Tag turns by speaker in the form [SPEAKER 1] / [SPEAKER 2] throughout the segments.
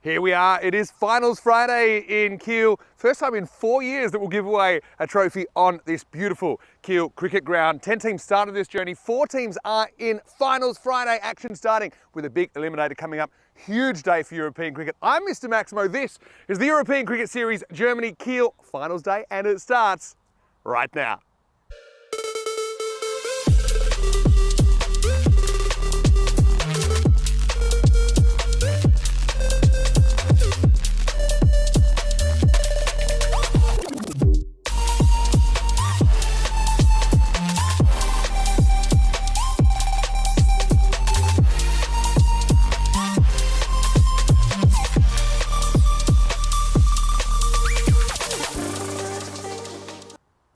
[SPEAKER 1] Here we are. It is Finals Friday in Kiel. First time in 4 years that we'll give away a trophy on this beautiful Kiel cricket ground. 10 teams started this journey. 4 teams are in Finals Friday action, starting with a big eliminator coming up. Huge day for European cricket. I'm Mr. Maximo. This is the European Cricket Series Germany Kiel Finals Day, and it starts right now.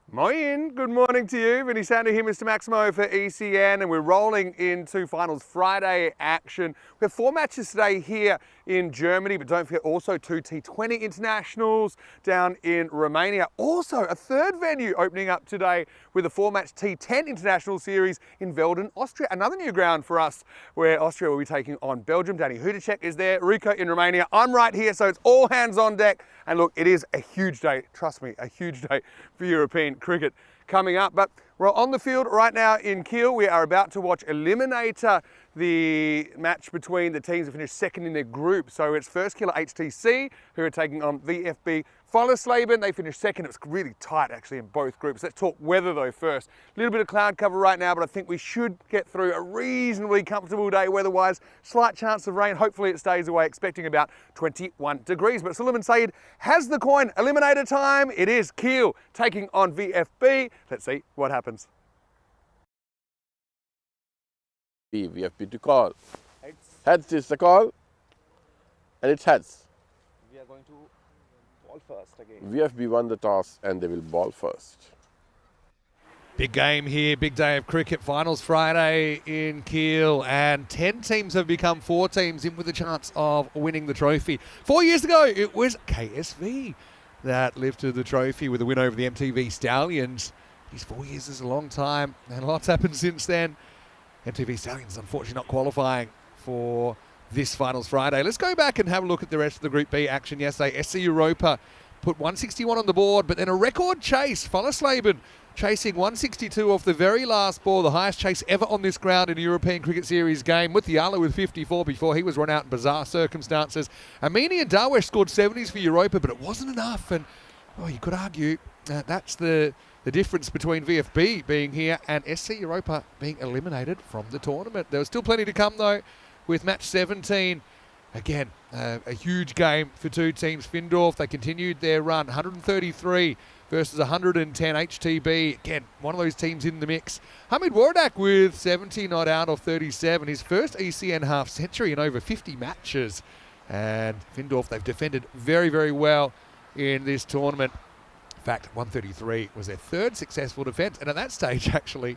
[SPEAKER 1] Moin, good morning to you. Vinny Sander here, Mr. Maximo for ECN, and we're rolling into Finals Friday action. We have 4 matches today here in Germany, but don't forget also 2 T20 internationals down in Romania. Also a third venue opening up today with a 4-match T10 international series in Velden, Austria. Another new ground for us where Austria will be taking on Belgium. Danny Hudacek is there, Rico in Romania. I'm right here, so it's all hands on deck. And look, it is a huge day, trust me, a huge day for European cricket coming up. But we're on the field right now in Kiel. We are about to watch Eliminator, the match between the teams that finished second in their group. So it's first killer HTC, who are taking on VfB Follesleben. They finished second. It was really tight actually in both groups. Let's talk weather though first. A little bit of cloud cover right now, but I think we should get through a reasonably comfortable day weather-wise. Slight chance of rain. Hopefully it stays away, expecting about 21 degrees. But Suleiman Saeed has the coin. Eliminator time. It is Kiel taking on VfB. Let's see what happens.
[SPEAKER 2] VfB to call. Heads is the call, and it's heads.
[SPEAKER 3] We are going to ball first again.
[SPEAKER 2] VfB won the toss, and they will ball first.
[SPEAKER 1] Big game here, big day of cricket. Finals Friday in Kiel, and 10 teams have become 4 teams in with a chance of winning the trophy. 4 years ago, it was KSV that lifted the trophy with a win over the MTV Stallions. These 4 years is a long time, and lots happened since then. MTV Stallions unfortunately not qualifying for this Finals Friday. Let's go back and have a look at the rest of the Group B action yesterday. SC Europa put 161 on the board, but then a record chase. Follesleben chasing 162 off the very last ball, the highest chase ever on this ground in a European Cricket Series game, with Diallo with 54 before he was run out in bizarre circumstances. Amini and Darwesh scored 70s for Europa, but it wasn't enough, and you could argue that's the difference between VfB being here and SC Europa being eliminated from the tournament. There was still plenty to come though with match 17. Again, a huge game for 2 teams. Findorf, they continued their run, 133 versus 110 HTB. Again, one of those teams in the mix. Hamid Wardak with 70 not out of 37. His first ECN half century in over 50 matches. And Findorf, they've defended very, very well in this tournament. In fact, 133 was their 3rd successful defence, and at that stage actually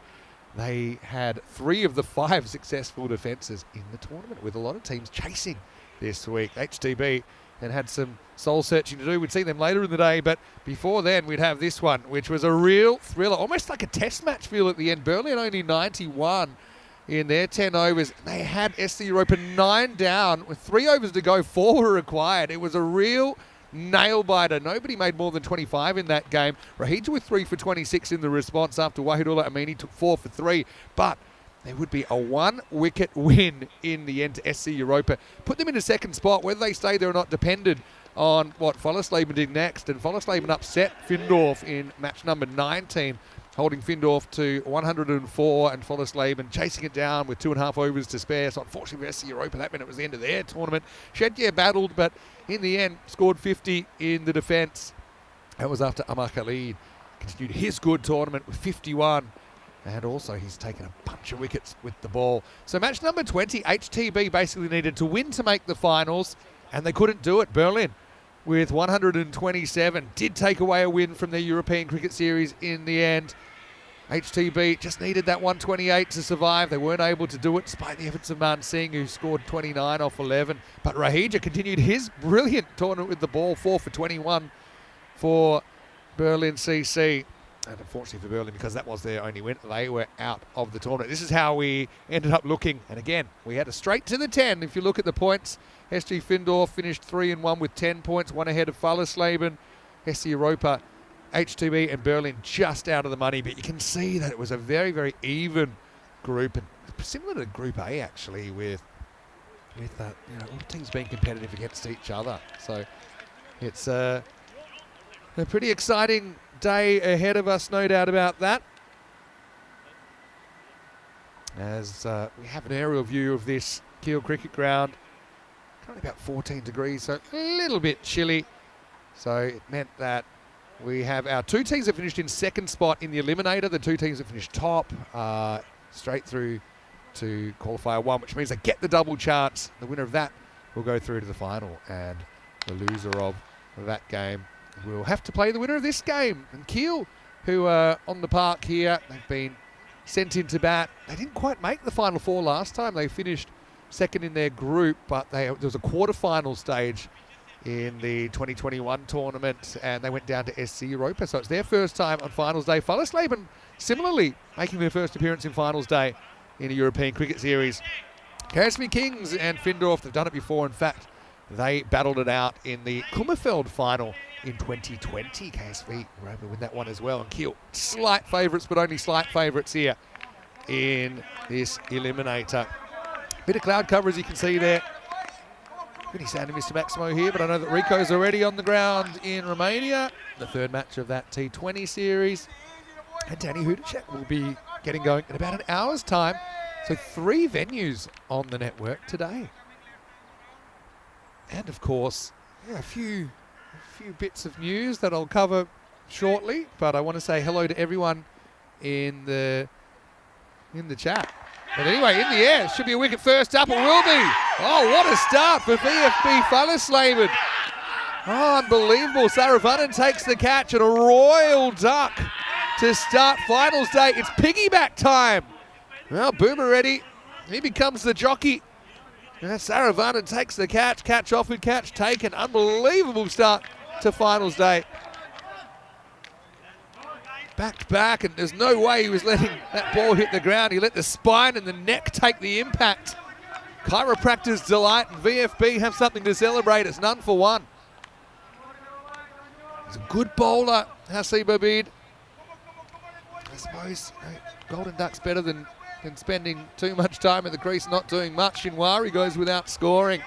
[SPEAKER 1] they had 3 of the 5 successful defences in the tournament, with a lot of teams chasing this week. HTB then had some soul searching to do. We'd see them later in the day, but before then we'd have this one, which was a real thriller, almost like a test match feel at the end. Berlin only 91 in their 10 overs. They had SC Europa 9 down with 3 overs to go. 4 were required. It was a real nail-biter. Nobody made more than 25 in that game. Rahija with 3 for 26 in the response after Wahidullah Amini took 4 for 3. But there would be a 1-wicket win in the end to SC Europa. Put them in a second spot. Whether they stay there or not depended on what Follesleben did next. And Follesleben upset Findorf in match number 19, holding Findorf to 104, and Follesleben chasing it down with 2.5 overs to spare. So unfortunately for SC Europa, that meant it was the end of their tournament. Shedyer battled, but in the end scored 50 in the defence. That was after Amar Khalid continued his good tournament with 51. And also he's taken a bunch of wickets with the ball. So match number 20, HTB basically needed to win to make the finals, and they couldn't do it. Berlin with 127 did take away a win from their European Cricket Series in the end. HTB just needed that 128 to survive. They weren't able to do it despite the efforts of Man Singh, who scored 29 off 11. But Rahija continued his brilliant tournament with the ball, 4 for 21 for Berlin CC. And unfortunately for Berlin, because that was their only win, they were out of the tournament. This is how we ended up looking. And again, we had a straight to the 10. If you look at the points, SG Findorf finished 3-1 with 10 points, one ahead of Fallersleben. SC Europa, H2B and Berlin just out of the money. But you can see that it was a very, very even group. And similar to Group A, actually, with all teams being competitive against each other. So it's a pretty exciting day ahead of us, no doubt about that. As we have an aerial view of this Kiel cricket ground, currently about 14 degrees, so a little bit chilly. So it meant that we have our two teams that finished in second spot in the Eliminator, the two teams that finished top, straight through to Qualifier One, which means they get the double chance. The winner of that will go through to the final, and the loser of that game will have to play the winner of this game. And Kiel, who are on the park here, they've been sent into bat. They didn't quite make the Final Four last time. They finished second in their group, but there was a quarterfinal stage in the 2021 tournament, and they went down to SC Europa. So it's their first time on Finals Day. Fallersleben, similarly, making their first appearance in Finals Day in a European Cricket Series. KSV Kings and Findorf, they've done it before. In fact, they battled it out in the Kummerfeld final in 2020. KSV were able to win that one as well. And Kiel, slight favourites, but only slight favourites here in this Eliminator. Bit of cloud cover, as you can see there. Really sounding Mr. Maximo here, but I know that Rico's already on the ground in Romania, the third match of that T20 series. And Danny Hudacek will be getting going in about an hour's time. So 3 venues on the network today. And of course, a few bits of news that I'll cover shortly, but I want to say hello to everyone in the chat. But anyway, in the air, should be a wicket first up, it will be. Oh, what a start for VFB Fallersleben. Oh, unbelievable. Saravanan takes the catch and a royal duck to start Finals Day. It's piggyback time. Well, Boomer ready. He becomes the jockey. And Saravanan takes the catch offered, catch taken. Unbelievable start to Finals Day. Back, and there's no way he was letting that ball hit the ground. He let the spine and the neck take the impact. Chiropractor's delight, and VFB have something to celebrate. It's none for one. He's a good bowler, Hasib Abid. I suppose Golden Duck's better than spending too much time at the crease not doing much. Shinwari goes without scoring.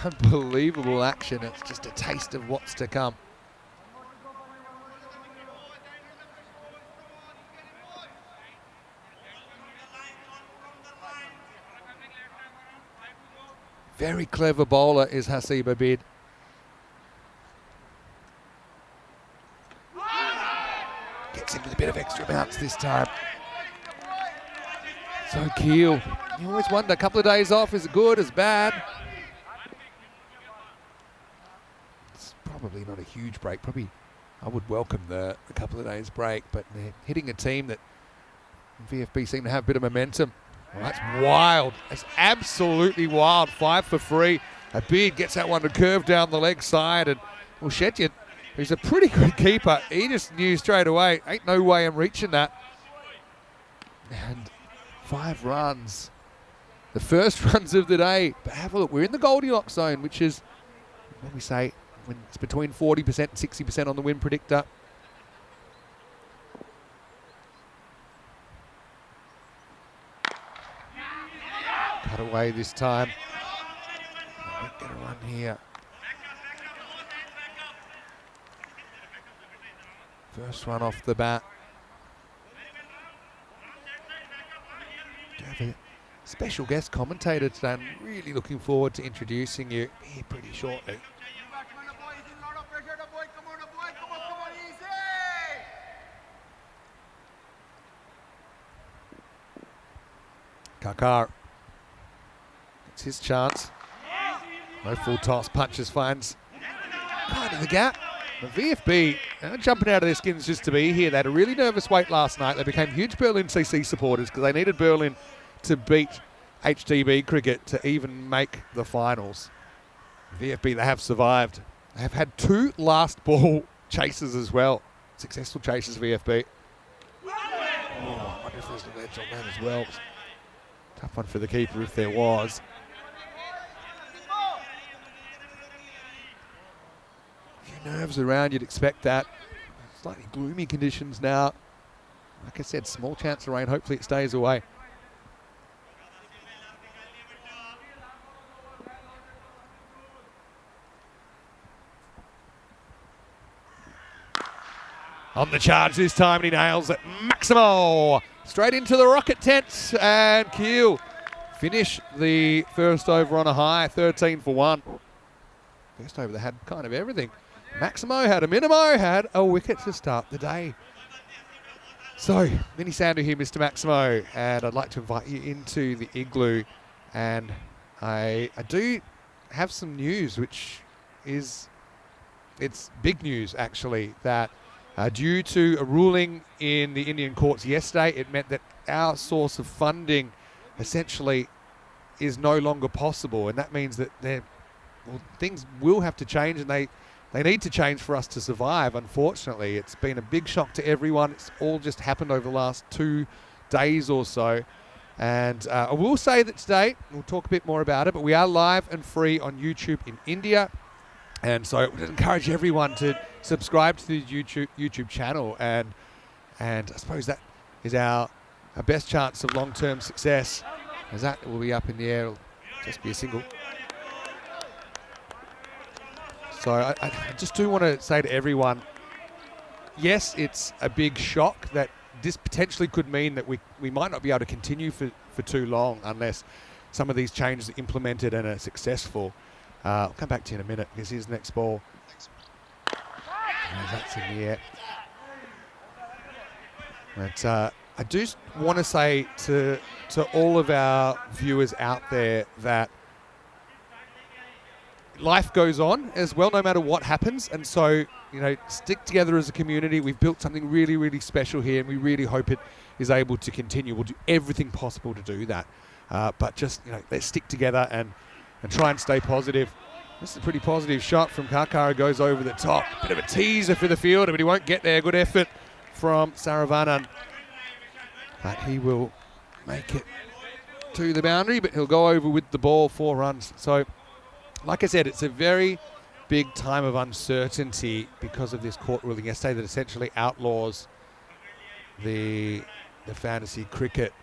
[SPEAKER 1] Unbelievable action. It's just a taste of what's to come. Very clever bowler is Hasib Abid. Gets him with a bit of extra bounce this time. So Kiel, you always wonder, a couple of days off, is it good, is it bad? It's probably not a huge break. Probably I would welcome the couple of days break, but they're hitting a team that VFB seem to have a bit of momentum. Well, that's wild. That's absolutely wild. 5 for 3. Abid gets that one to curve down the leg side, and Shetyan, who's a pretty good keeper, he just knew straight away, ain't no way I'm reaching that. And 5 runs. The first runs of the day. But have a look, we're in the Goldilocks zone, which is, what we say, when it's between 40% and 60% on the win predictor. Cut away this time. We're going to run here. First one off the bat. Do have a special guest commentator today. I'm really looking forward to introducing you here pretty shortly. Kakar. It's his chance. No full toss, punches, finds kind of the gap. The VFB jumping out of their skins just to be here. They had a really nervous wait last night. They became huge Berlin CC supporters because they needed Berlin to beat HDB cricket to even make the finals. VFB, they have survived. They have had 2 last ball chases as well. successful chases for VFB. Oh, I wonder if there's an edge on that as well. Tough one for the keeper if there was. A few nerves around, you'd expect that. Slightly gloomy conditions now. Like I said, small chance of rain. Hopefully it stays away. On the charge this time, and he nails it. Maximo straight into the rocket tent, and Kiel finish the first over on a high, 13 for 1. First over, they had kind of everything. Maximo had a minimo, had a wicket to start the day. So, mini sounder here, Mr. Maximo, and I'd like to invite you into the igloo. And I do have some news, which is, it's big news actually, that due to a ruling in the Indian courts yesterday, it meant that our source of funding essentially is no longer possible, and that means that things will have to change, and they need to change for us to survive. Unfortunately, it's been a big shock to everyone. It's all just happened over the last 2 days or so, and I will say that today we'll talk a bit more about it, but we are live and free on YouTube in India. And so I would encourage everyone to subscribe to the YouTube channel, and I suppose that is our best chance of long-term success, as that will be up in the air. It'll just be a single. So I just do want to say to everyone, yes, it's a big shock that this potentially could mean that we might not be able to continue for too long unless some of these changes are implemented and are successful. I'll come back to you in a minute because here's the next ball. That's in the air. But I do want to say to all of our viewers out there that life goes on as well, no matter what happens. And so, stick together as a community. We've built something really, really special here, and we really hope it is able to continue. We'll do everything possible to do that. But just, let's stick together and try and stay positive. This is a pretty positive shot from Kakara, goes over the top. Bit of a teaser for the fielder, but he won't get there. Good effort from Saravanan. But he will make it to the boundary, but he'll go over with the ball, 4 runs. So, like I said, it's a very big time of uncertainty because of this court ruling yesterday that essentially outlaws the fantasy cricket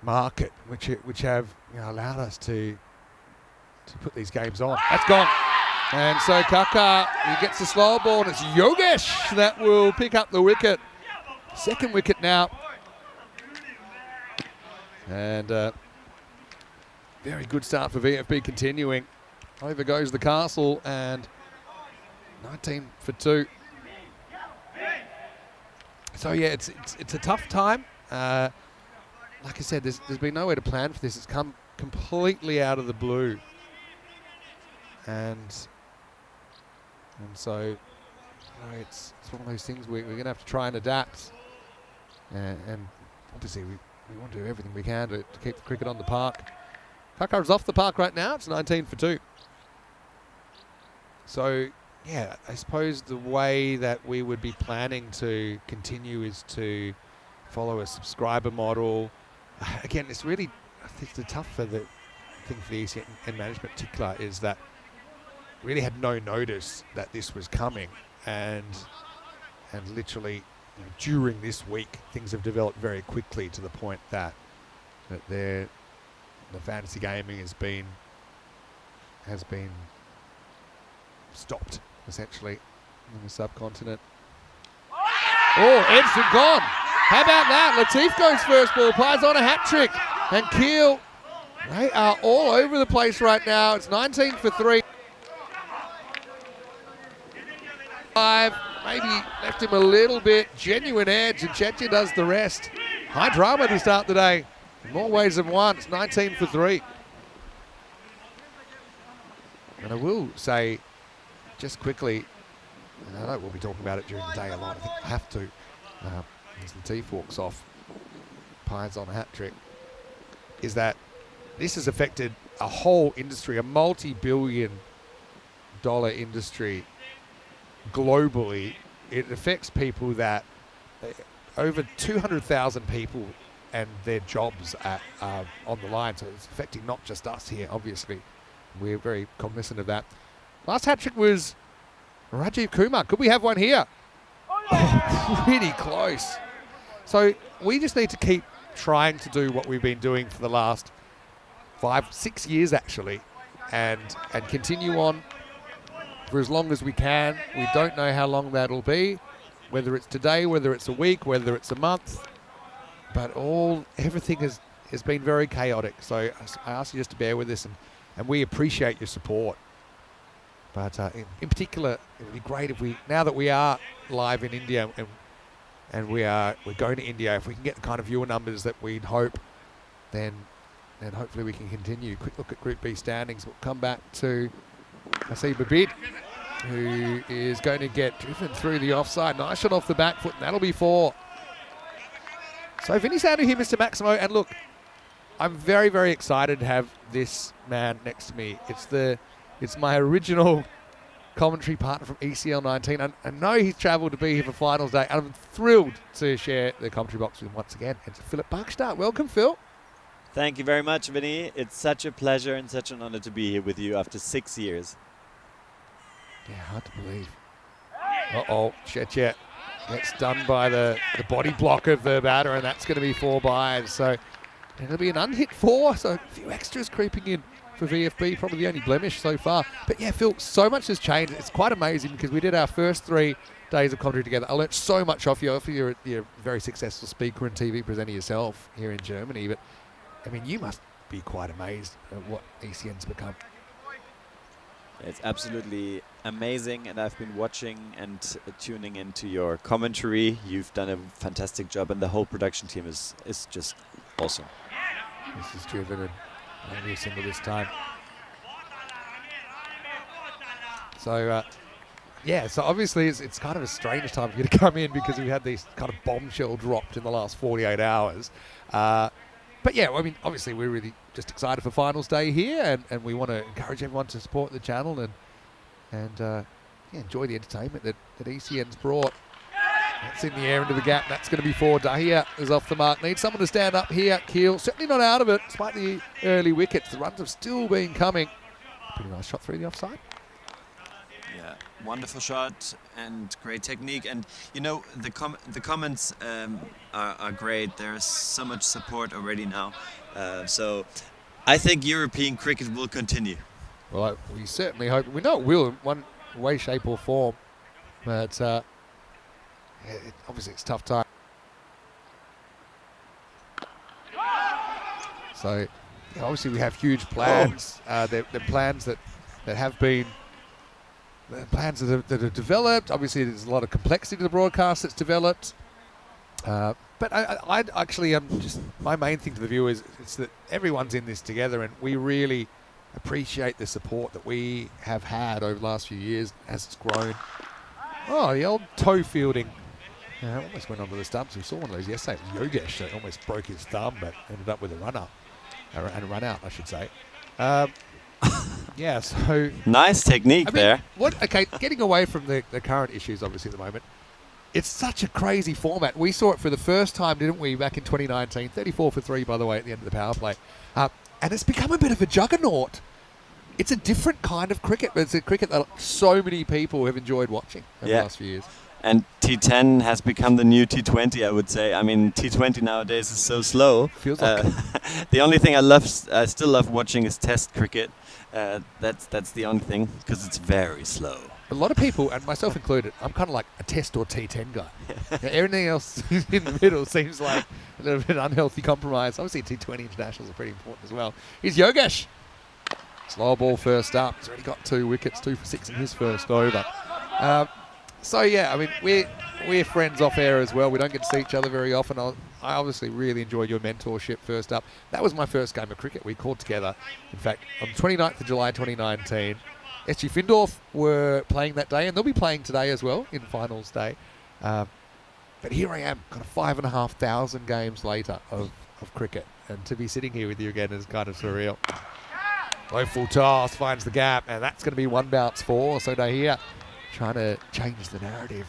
[SPEAKER 1] market, which have allowed us to put these games on. That's gone. And so Kaka, he gets the slower ball, and it's Yogesh that will pick up the wicket. Second wicket now. And very good start for VFB continuing. Over goes the castle, and 19 for 2. So yeah, it's a tough time. Like I said, there's been no way to plan for this. It's come completely out of the blue. And so, it's one of those things we're going to have to try and adapt. And obviously, we want to do everything we can to keep the cricket on the park. Kakara's off the park right now. It's 19 for 2. So, yeah, I suppose the way that we would be planning to continue is to follow a subscriber model. Again, it's really, I think the tough thing for the ECS and management in particular is that really had no notice that this was coming, and literally during this week things have developed very quickly to the point that the fantasy gaming has been stopped essentially in the subcontinent. Oh, Edson gone. How about that? Latif goes first ball, piles on a hat-trick, and Kiel, they are all over the place right now. It's 19 for 3. 5, maybe left him a little bit. Genuine edge, and Checha does the rest. High drama to start the day. In more ways than one. It's 19 for 3. And I will say, just quickly, and I know we'll be talking about it during the day a lot. I think I have to. As Latif walks off, piles on a hat-trick, is that this has affected a whole industry, a multi-billion-dollar industry globally, it affects people that over 200,000 people and their jobs are on the line. So it's affecting not just us here, obviously. We're very cognizant of that. Last hat trick was Rajiv Kumar. Could we have one here? Oh, pretty close. So we just need to keep trying to do what we've been doing for the last 5-6 years, actually, and continue on for as long as we can. We don't know how long that'll be, whether it's today, whether it's a week, whether it's a month, but everything has been very chaotic. So I ask you just to bear with us, and we appreciate your support. But in particular, it would be great if now that we are live in India and we're going to India, if we can get the kind of viewer numbers that we'd hope, then hopefully we can continue. Quick look at Group B standings. We'll come back to, I see Babid, who is going to get driven through the offside. Nice shot off the back foot, and that'll be 4. So Vinny Sandu here, Mr. Maximo, and look, I'm very, very excited to have this man next to me. It's my original commentary partner from ECL 19. I know he's travelled to be here for finals day, and I'm thrilled to share the commentary box with him once again. It's Philip Buckstart. Welcome, Phil.
[SPEAKER 4] Thank you very much, Vinny. It's such a pleasure and such an honor to be here with you after 6 years.
[SPEAKER 1] Yeah, hard to believe. Uh-oh, Chet gets done by the body block of the batter, and that's going to be 4 byes. So it'll be an unhit 4, so a few extras creeping in for VFB, probably the only blemish so far. But yeah, Phil, so much has changed. It's quite amazing because we did our first 3 days of commentary together. I learnt so much off you. You're a very successful speaker and TV presenter yourself here in Germany, but I mean, you must be quite amazed at what ECN's become.
[SPEAKER 4] It's absolutely amazing, and I've been watching and tuning into your commentary. You've done a fantastic job, and the whole production team is just awesome.
[SPEAKER 1] This is driven and only a single this time. So, yeah, so obviously it's kind of a strange time for you to come in because we had these kind of bombshell dropped in the last 48 hours. But yeah, I mean, obviously we're really just excited for finals day here, and we want to encourage everyone to support the channel and yeah, enjoy the entertainment that ECN's brought. That's in the air into the gap. That's going to be 4. Dahia is off the mark. Needs someone to stand up here. Kiel certainly not out of it, despite the early wickets. The runs have still been coming. Pretty nice shot through the offside.
[SPEAKER 4] Yeah, wonderful shot and great technique. And you know, the comments are great. There's so much support already now. So I think European cricket will continue.
[SPEAKER 1] Well, we certainly hope. We know it will in one way, shape or form. But obviously it's a tough time. So obviously we have huge plans. They're plans that have been plans that are developed. Obviously there's a lot of complexity to the broadcast that's developed. But I actually just my main thing to the viewers is that everyone's in this together, and we really appreciate the support that we have had over the last few years as it's grown. Oh, the old toe fielding. Almost went onto the stumps. We saw one of those yesterday. It was Yogesh that almost broke his thumb, but ended up with a run-up. And a run-out, I should say. Yeah, so...
[SPEAKER 4] Nice technique there.
[SPEAKER 1] Okay, getting away from the current issues, obviously, at the moment, it's such a crazy format. We saw it for the first time, didn't we, back in 2019. 34 for 3, by the way, at the end of the power play. And it's become a bit of a juggernaut. It's a different kind of cricket, but it's a cricket that so many people have enjoyed watching over the last few years.
[SPEAKER 4] And T10 has become the new T20, I would say. I mean, T20 nowadays is so slow.
[SPEAKER 1] Feels like
[SPEAKER 4] the only thing I still love watching is Test cricket. That's the only thing, because it's very slow.
[SPEAKER 1] A lot of people, and myself included, I'm kind of like a Test or T10 guy. Everything else in the middle seems like a little bit unhealthy compromise. Obviously, T20 internationals are pretty important as well. Here's Yogesh. Slow ball first up. He's already got 2 wickets, 2 for 6 in his first over. So yeah, I mean, we're friends off air as well. We don't get to see each other very often. I obviously really enjoyed your mentorship first up. That was my first game of cricket we called together. In fact, on 29th of July 2019, SG Findorf were playing that day, and they'll be playing today as well in finals day. But here I am, kind of 5,500 games later of cricket, and to be sitting here with you again is kind of surreal. Low full toss, finds the gap, and that's going to be 1 bounce 4. So Dahia trying to change the narrative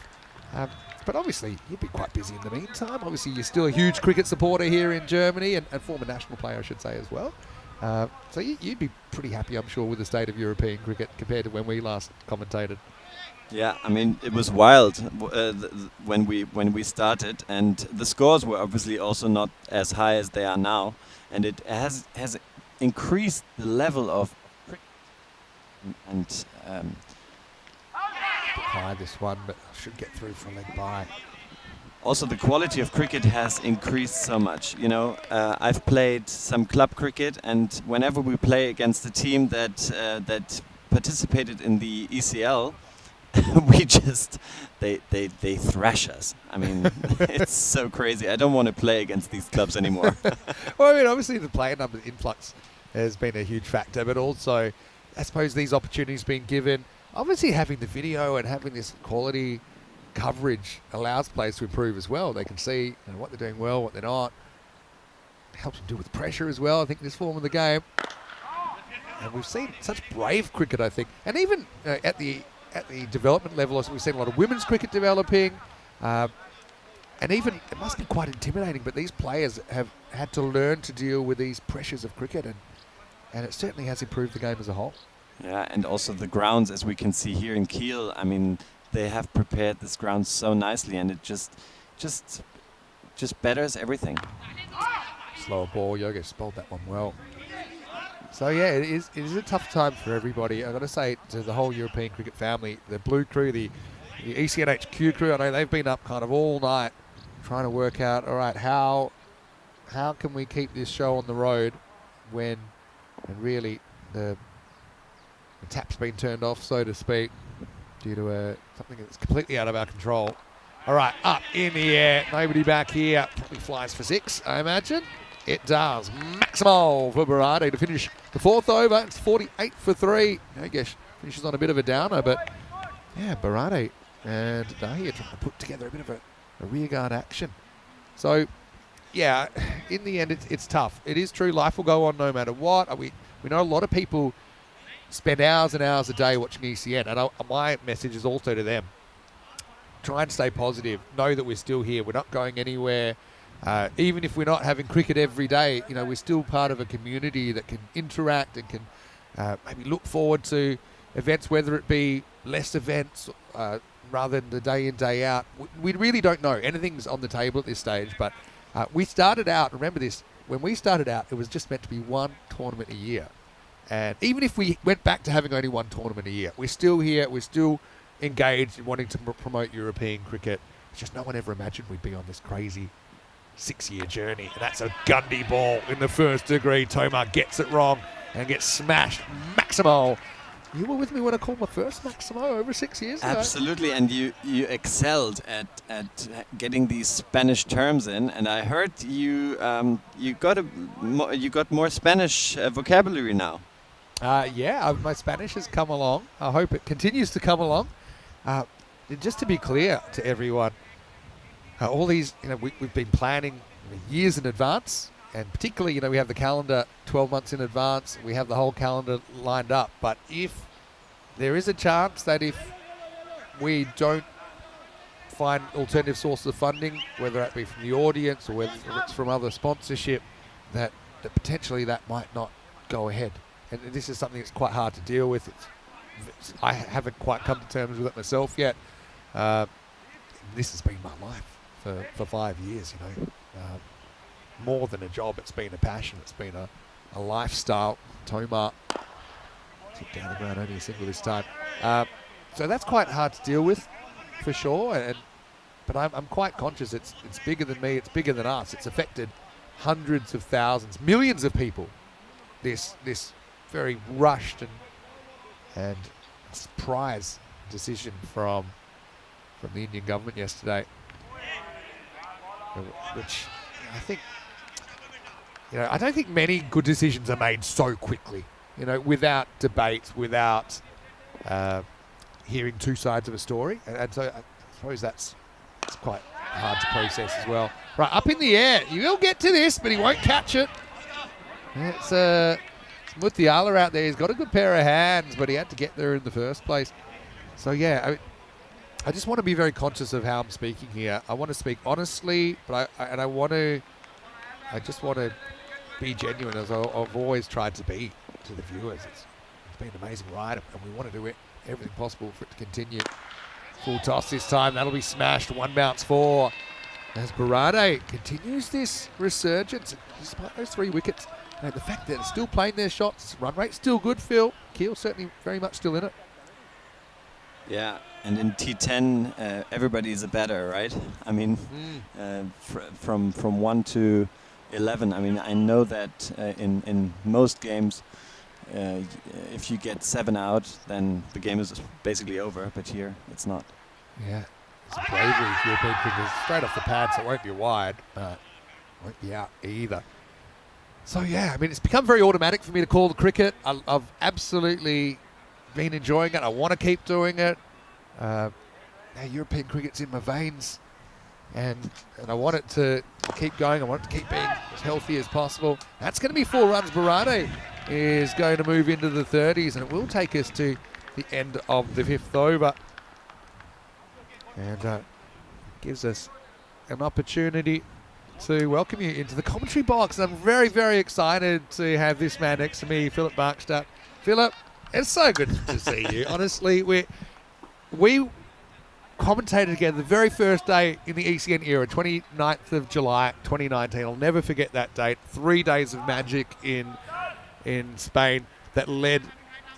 [SPEAKER 1] But obviously, you'd be quite busy in the meantime. Obviously, you're still a huge cricket supporter here in Germany and former national player, I should say, as well. So you'd be pretty happy, I'm sure, with the state of European cricket compared to when we last commentated.
[SPEAKER 4] Yeah, I mean, it was wild when we started, and the scores were obviously also not as high as they are now, and it has increased the level of cricket. And
[SPEAKER 1] High this one, but should get through for a leg by.
[SPEAKER 4] also the quality of cricket has increased so much. You know, I've played some club cricket, and whenever we play against a team that participated in the ECL, we just they thrash us. I mean, it's so crazy. I don't want to play against these clubs anymore.
[SPEAKER 1] Well, I mean, obviously the player number influx has been a huge factor, but also, I suppose these opportunities being given, obviously having the video and having this quality coverage allows players to improve as well. They can see what they're doing well, what they're not. It helps them deal with pressure as well, I think, in this form of the game. And we've seen such brave cricket, I think. And even at the development level, also we've seen a lot of women's cricket developing. And even, it must be quite intimidating, but these players have had to learn to deal with these pressures of cricket, and it certainly has improved the game as a whole.
[SPEAKER 4] Yeah, and also the grounds, as we can see here in Kiel. I mean, they have prepared this ground so nicely, and it just betters everything.
[SPEAKER 1] Slower ball, Yogesh bowled that one well. So yeah, it is a tough time for everybody. I've got to say to the whole European cricket family, the Blue Crew, the ECNHQ crew, I know they've been up kind of all night trying to work out, all right, how can we keep this show on the road when really the tap's been turned off, so to speak, due to something that's completely out of our control. All right, up in the air, nobody back here. Probably flies for 6, I imagine. It does. Maximal for Barade to finish the 4th over. It's 48 for 3. I guess finishes on a bit of a downer, but yeah, Barade and Dahia trying to put together a bit of a rearguard action. So yeah, in the end, it's tough. It is true, life will go on no matter what. We know a lot of people spend hours and hours a day watching ECN, and my message is also to them. Try and stay positive. Know that we're still here. We're not going anywhere. Even if we're not having cricket every day, we're still part of a community that can interact and can maybe look forward to events, whether it be less events rather than the day in, day out. We really don't know. Anything's on the table at this stage, but we started out, remember this, when we started out, it was just meant to be one tournament a year. And even if we went back to having only one tournament a year, we're still here, we're still engaged in wanting to promote European cricket. It's just no one ever imagined we'd be on this crazy 6-year journey. And that's a Gundy ball in the first degree. Tomar gets it wrong and gets smashed. Maximal. You were with me when I called my first Maximo over 6 years ago.
[SPEAKER 4] Absolutely, and you excelled at getting these Spanish terms in, and I heard you got more Spanish vocabulary now.
[SPEAKER 1] Yeah, my Spanish has come along. I hope it continues to come along. Just to be clear to everyone, all these, we've been planning years in advance, and particularly, we have the calendar 12 months in advance. We have the whole calendar lined up. But if there is a chance that if we don't find alternative sources of funding, whether that be from the audience or whether it's from other sponsorship, that potentially that might not go ahead. And this is something that's quite hard to deal with. I haven't quite come to terms with it myself yet. This has been my life for 5 years, more than a job. It's been a passion. It's been a lifestyle. Tomar tipped down the ground, only a single this time. So that's quite hard to deal with, for sure. But I'm quite conscious it's bigger than me. It's bigger than us. It's affected hundreds of thousands, millions of people. This very rushed and surprise decision from the Indian government yesterday, which I think, I don't think many good decisions are made so quickly, without debate, without hearing two sides of a story. And so I suppose it's quite hard to process as well. Right, up in the air. You will get to this, but he won't catch it. It's Muthiala out there. He's got a good pair of hands, but he had to get there in the first place. So, yeah, I just want to be very conscious of how I'm speaking here. I want to speak honestly, but I just want to be genuine, as I've always tried to be to the viewers. It's been an amazing ride, and we want to do everything possible for it to continue. Full toss this time. That'll be smashed. One bounce four. As Barade continues this resurgence, despite those 3 wickets, and the fact that they're still playing their shots, run rate's still good, Phil. Kiel certainly very much still in it.
[SPEAKER 4] Yeah, and in T10, everybody is a batter, right? I mean, from 1 to 11. I mean, I know that in most games, if you get 7 out, then the game is basically over. But here, it's not.
[SPEAKER 1] Yeah, it's bravery. European cricket straight off the pad, so it won't be wide, but won't be out either. So yeah, I mean, it's become very automatic for me to call the cricket. I've absolutely been enjoying it. I want to keep doing it. European cricket's in my veins, and I want it to keep going. I want it to keep being as healthy as possible. That's going to be 4 runs. Barade is going to move into the 30s, and it will take us to the end of the 5th over. And gives us an opportunity to welcome you into the commentary box. And I'm very, very excited to have this man next to me, Philip Barkstadt. Philip, it's so good to see you. Honestly, we commentated together the very first day in the ECN era, 29th of July 2019. I'll never forget that date. 3 days of magic in Spain that led,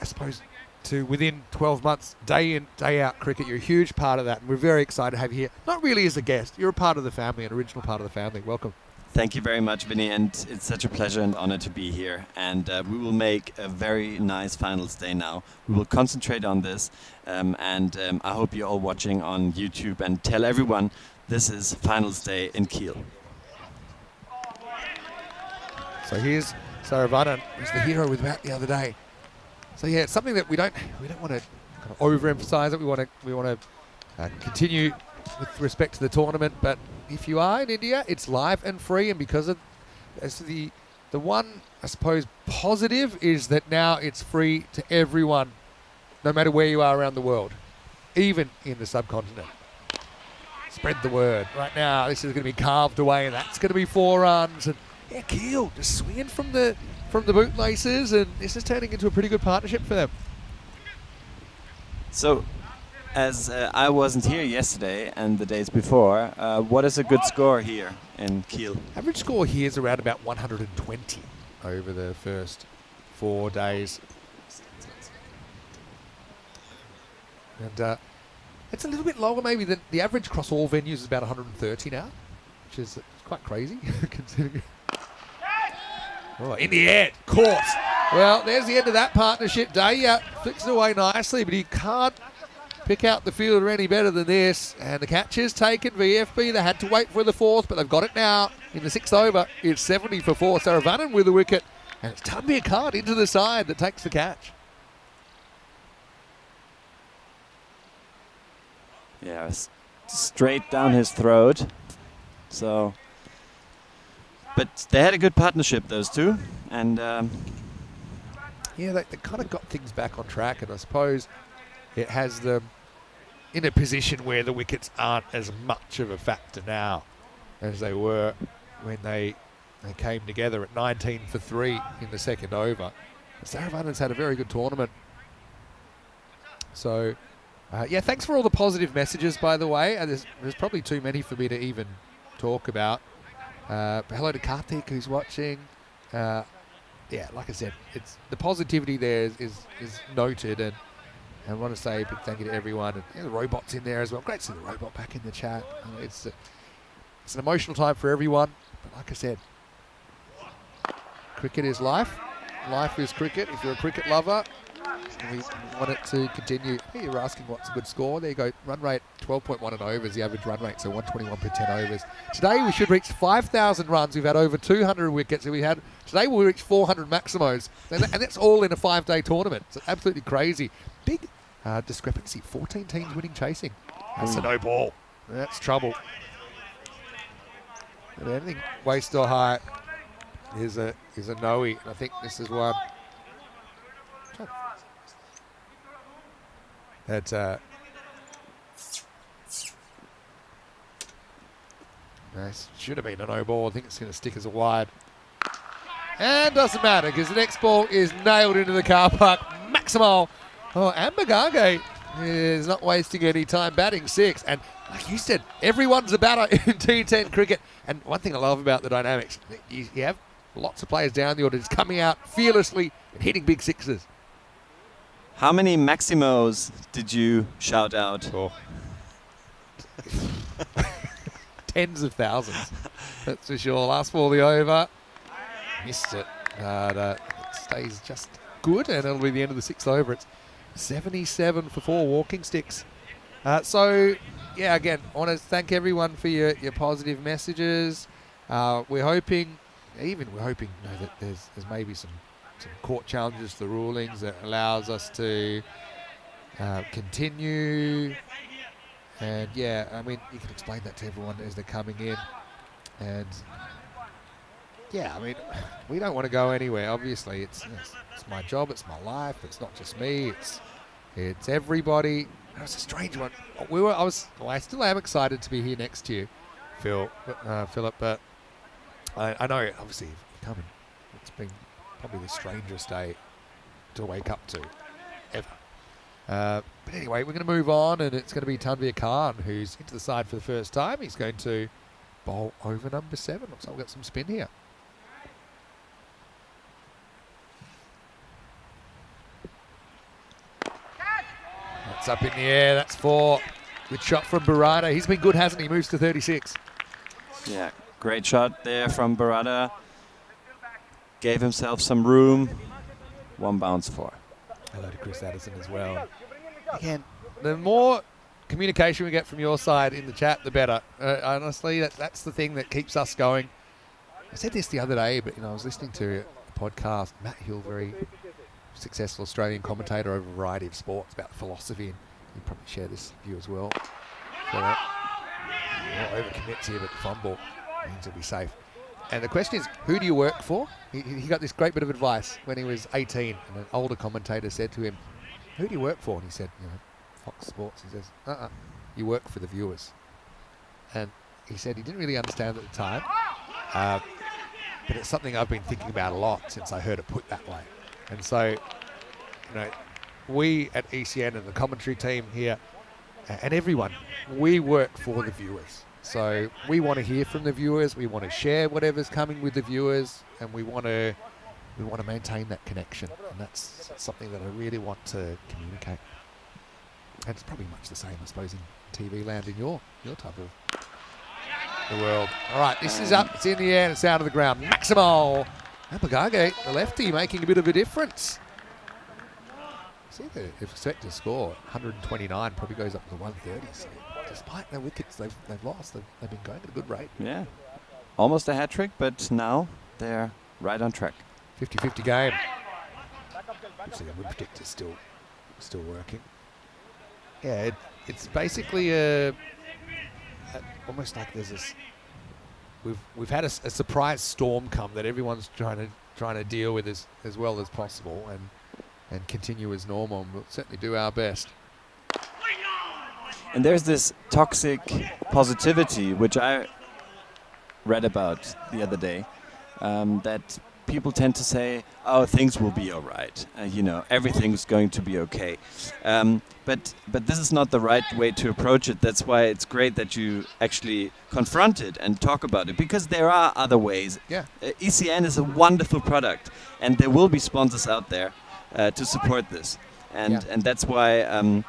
[SPEAKER 1] I suppose, to within 12 months, day in, day out cricket. You're a huge part of that, and we're very excited to have you here. Not really as a guest, you're a part of the family, an original part of the family. Welcome.
[SPEAKER 4] Thank you very much, Vinny, and it's such a pleasure and honor to be here. And we will make a very nice finals day now. We will concentrate on this, and I hope you're all watching on YouTube, and tell everyone this is finals day in Kiel.
[SPEAKER 1] So here's Saravanan, who's the hero we were about the other day. So yeah, it's something that we don't want to kind of overemphasize it. We want to continue with respect to the tournament. But if you are in India, it's live and free. And because of the one, I suppose, positive is that now it's free to everyone, no matter where you are around the world, even in the subcontinent. Spread the word. Right now, this is going to be carved away, and that's going to be 4 runs. And yeah, Kiel just swinging from the bootlaces, and this is turning into a pretty good partnership for them.
[SPEAKER 4] So, as I wasn't here yesterday and the days before, what is a good score here in Kiel?
[SPEAKER 1] Average score here is around about 120 over the first 4 days. And it's a little bit lower maybe than the average across all venues is about 130 now, which is quite crazy considering. Oh, in the air, caught. Well, there's the end of that partnership. Daya flicks it away nicely, but he can't pick out the fielder any better than this. And the catch is taken. VFB, they had to wait for the 4th, but they've got it now. In the 6th over, it's 70 for 4. Saravanan with the wicket. And it's Tanbir Khan into the side that takes the catch.
[SPEAKER 4] Yeah, straight down his throat. So, but they had a good partnership, those two, and
[SPEAKER 1] yeah, they kind of got things back on track, and I suppose it has them in a position where the wickets aren't as much of a factor now as they were when they came together at 19 for 3 in the 2nd over. Saravanan's had a very good tournament. So, yeah, thanks for all the positive messages, by the way. There's probably too many for me to even talk about. Hello to Karthik, who's watching. Yeah, like I said, it's the positivity there is noted, and I want to say a big thank you to everyone. And yeah, the robot's in there as well. Great to see the robot back in the chat. It's an emotional time for everyone, but like I said, cricket is life. Life is cricket. If you're a cricket lover, we want it to continue. Hey, you're asking what's a good score. There you go. Run rate 12.1 and over is the average run rate, so 121 per 10 overs. Today we should reach 5,000 runs. We've had over 200 wickets. Today we'll reach 400 maximos, and that's all in a 5-day tournament. It's absolutely crazy. Big discrepancy. 14 teams winning chasing. That's a no ball. That's trouble. And anything waist or high is a no-y. I think this is one. That This should have been a no ball. I think it's going to stick as a wide. And doesn't matter because the next ball is nailed into the car park. Maximal. Oh, and Magage is not wasting any time, batting 6. And like you said, everyone's a batter in T10 cricket. And one thing I love about the dynamics, you have lots of players down the order just coming out fearlessly and hitting big sixes.
[SPEAKER 4] How many Maximos did you shout out?
[SPEAKER 1] Oh. Tens of thousands, that's for sure. Last ball, the over. Missed it. It stays just good, and it'll be the end of the 6th over. It's 77 for 4 walking sticks. So, yeah, again, I want to thank everyone for your positive messages. We're hoping, that there's maybe some court challenges to the rulings that allows us to continue. And yeah, I mean, you can explain that to everyone as they're coming in. And yeah, I mean, we don't want to go anywhere. Obviously, it's my job, it's my life, it's not just me, it's everybody. It was a strange one. I still am excited to be here next year, Philip. But I know, obviously, coming. It's been probably the strangest day to wake up to ever. But anyway, we're going to move on, and it's going to be Tanvir Khan, who's into the side for the first time. He's going to bowl over number 7. Looks like we've got some spin here. That's up in the air. That's 4. Good shot from Barada. He's been good, hasn't he? Moves to 36.
[SPEAKER 4] Yeah, great shot there from Barada. Gave himself some room. 1 bounce 4.
[SPEAKER 1] Hello to Chris Addison as well. Again, the more communication we get from your side in the chat, the better. Honestly, that's the thing that keeps us going. I said this the other day, but I was listening to a podcast. Matt Hill, very successful Australian commentator over a variety of sports about philosophy, and you probably share this view as well. So overcommits here, but fumble means he'll be safe. And the question is, who do you work for? He got this great bit of advice when he was 18, and an older commentator said to him, who do you work for? And he said, Fox Sports. He says, you work for the viewers. And he said he didn't really understand at the time, but it's something I've been thinking about a lot since I heard it put that way. And so, we at ECN and the commentary team here, and everyone, we work for the viewers. So we want to hear from the viewers. We want to share whatever's coming with the viewers, and we want to maintain that connection. And that's something that I really want to communicate. And it's probably much the same, I suppose, in TV land in your type of the world. All right, this is up. It's in the air. And it's out of the ground. Maximal. Apagage, the lefty, making a bit of a difference. See, if expected score 129 probably goes up to 130. So despite their wickets they've lost, they've been going at a good rate.
[SPEAKER 4] Yeah, almost a hat trick, but now they're right on track.
[SPEAKER 1] 50-50 game. Obviously, the wood predictor's still working. Yeah, it's basically almost like there's this. We've had a surprise storm come that everyone's trying to deal with as well as possible and continue as normal. And we'll certainly do our best.
[SPEAKER 4] And there's this toxic positivity, which I read about the other day, that people tend to say, oh, things will be all right. Everything's going to be okay. But this is not the right way to approach it. That's why it's great that you actually confront it and talk about it, because there are other ways.
[SPEAKER 1] Yeah.
[SPEAKER 4] ECN is a wonderful product, and there will be sponsors out there to support this. And that's why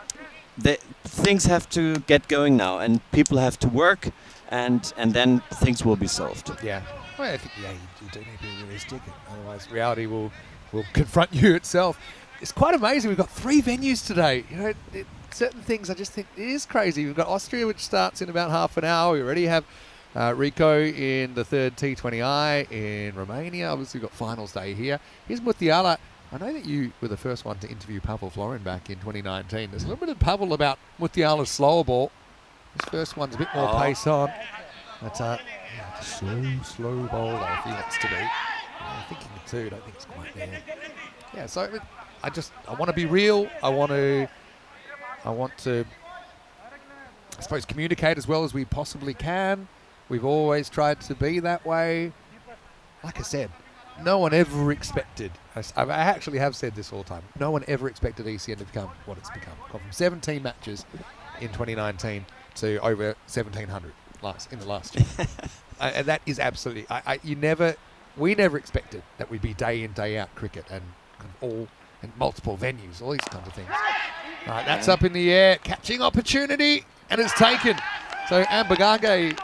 [SPEAKER 4] things have to get going now, and people have to work, and then things will be solved.
[SPEAKER 1] Yeah. Well, I think, you do need to be realistic, otherwise reality will confront you itself. It's quite amazing. We've got 3 venues today. Certain things I just think is crazy. We've got Austria, which starts in about half an hour. We already have Rico in the 3rd T20I in Romania. Obviously, we've got finals day here. Here's Mutiala. I know that you were the first one to interview Pavel Florin back in 2019. There's a little bit of Pavel about Mutiala's slower ball. This first one's a bit more pace on. But slow bowl if he wants to be. I'm thinking the 2, don't think it's quite there. Yeah, so I want to be real. I want to, I suppose, communicate as well as we possibly can. We've always tried to be that way. Like I said, no one ever expected, I actually have said this all the time, no one ever expected ECN to become what it's become. Gone from 17 matches in 2019 to over 1,700 in the last year. And that is absolutely, we never expected that we'd be day in, day out cricket and all in multiple venues, all these kinds of things. All right, that's up in the air, catching opportunity, and it's taken. So Ambagage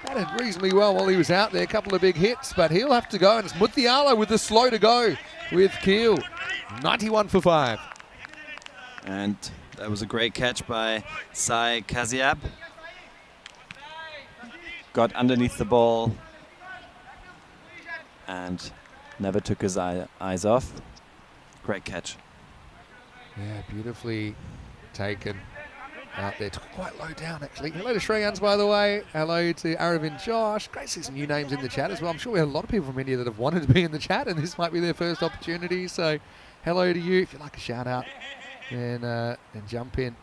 [SPEAKER 1] batted reasonably well while he was out there. A couple of big hits, but he'll have to go. And it's Muthiala with the slow to go with Kiel. 91 for 5.
[SPEAKER 4] And that was a great catch by Sai Kaziab. Got underneath the ball and never took his eyes off. Great catch.
[SPEAKER 1] Yeah, beautifully taken out there. Took it quite low down, actually. Hello to Shreyans, by the way. Hello to Aravind Josh. Great to see some new names in the chat as well. I'm sure we have a lot of people from India that have wanted to be in the chat, and this might be their first opportunity. So hello to you. If you'd like a shout out, then jump in.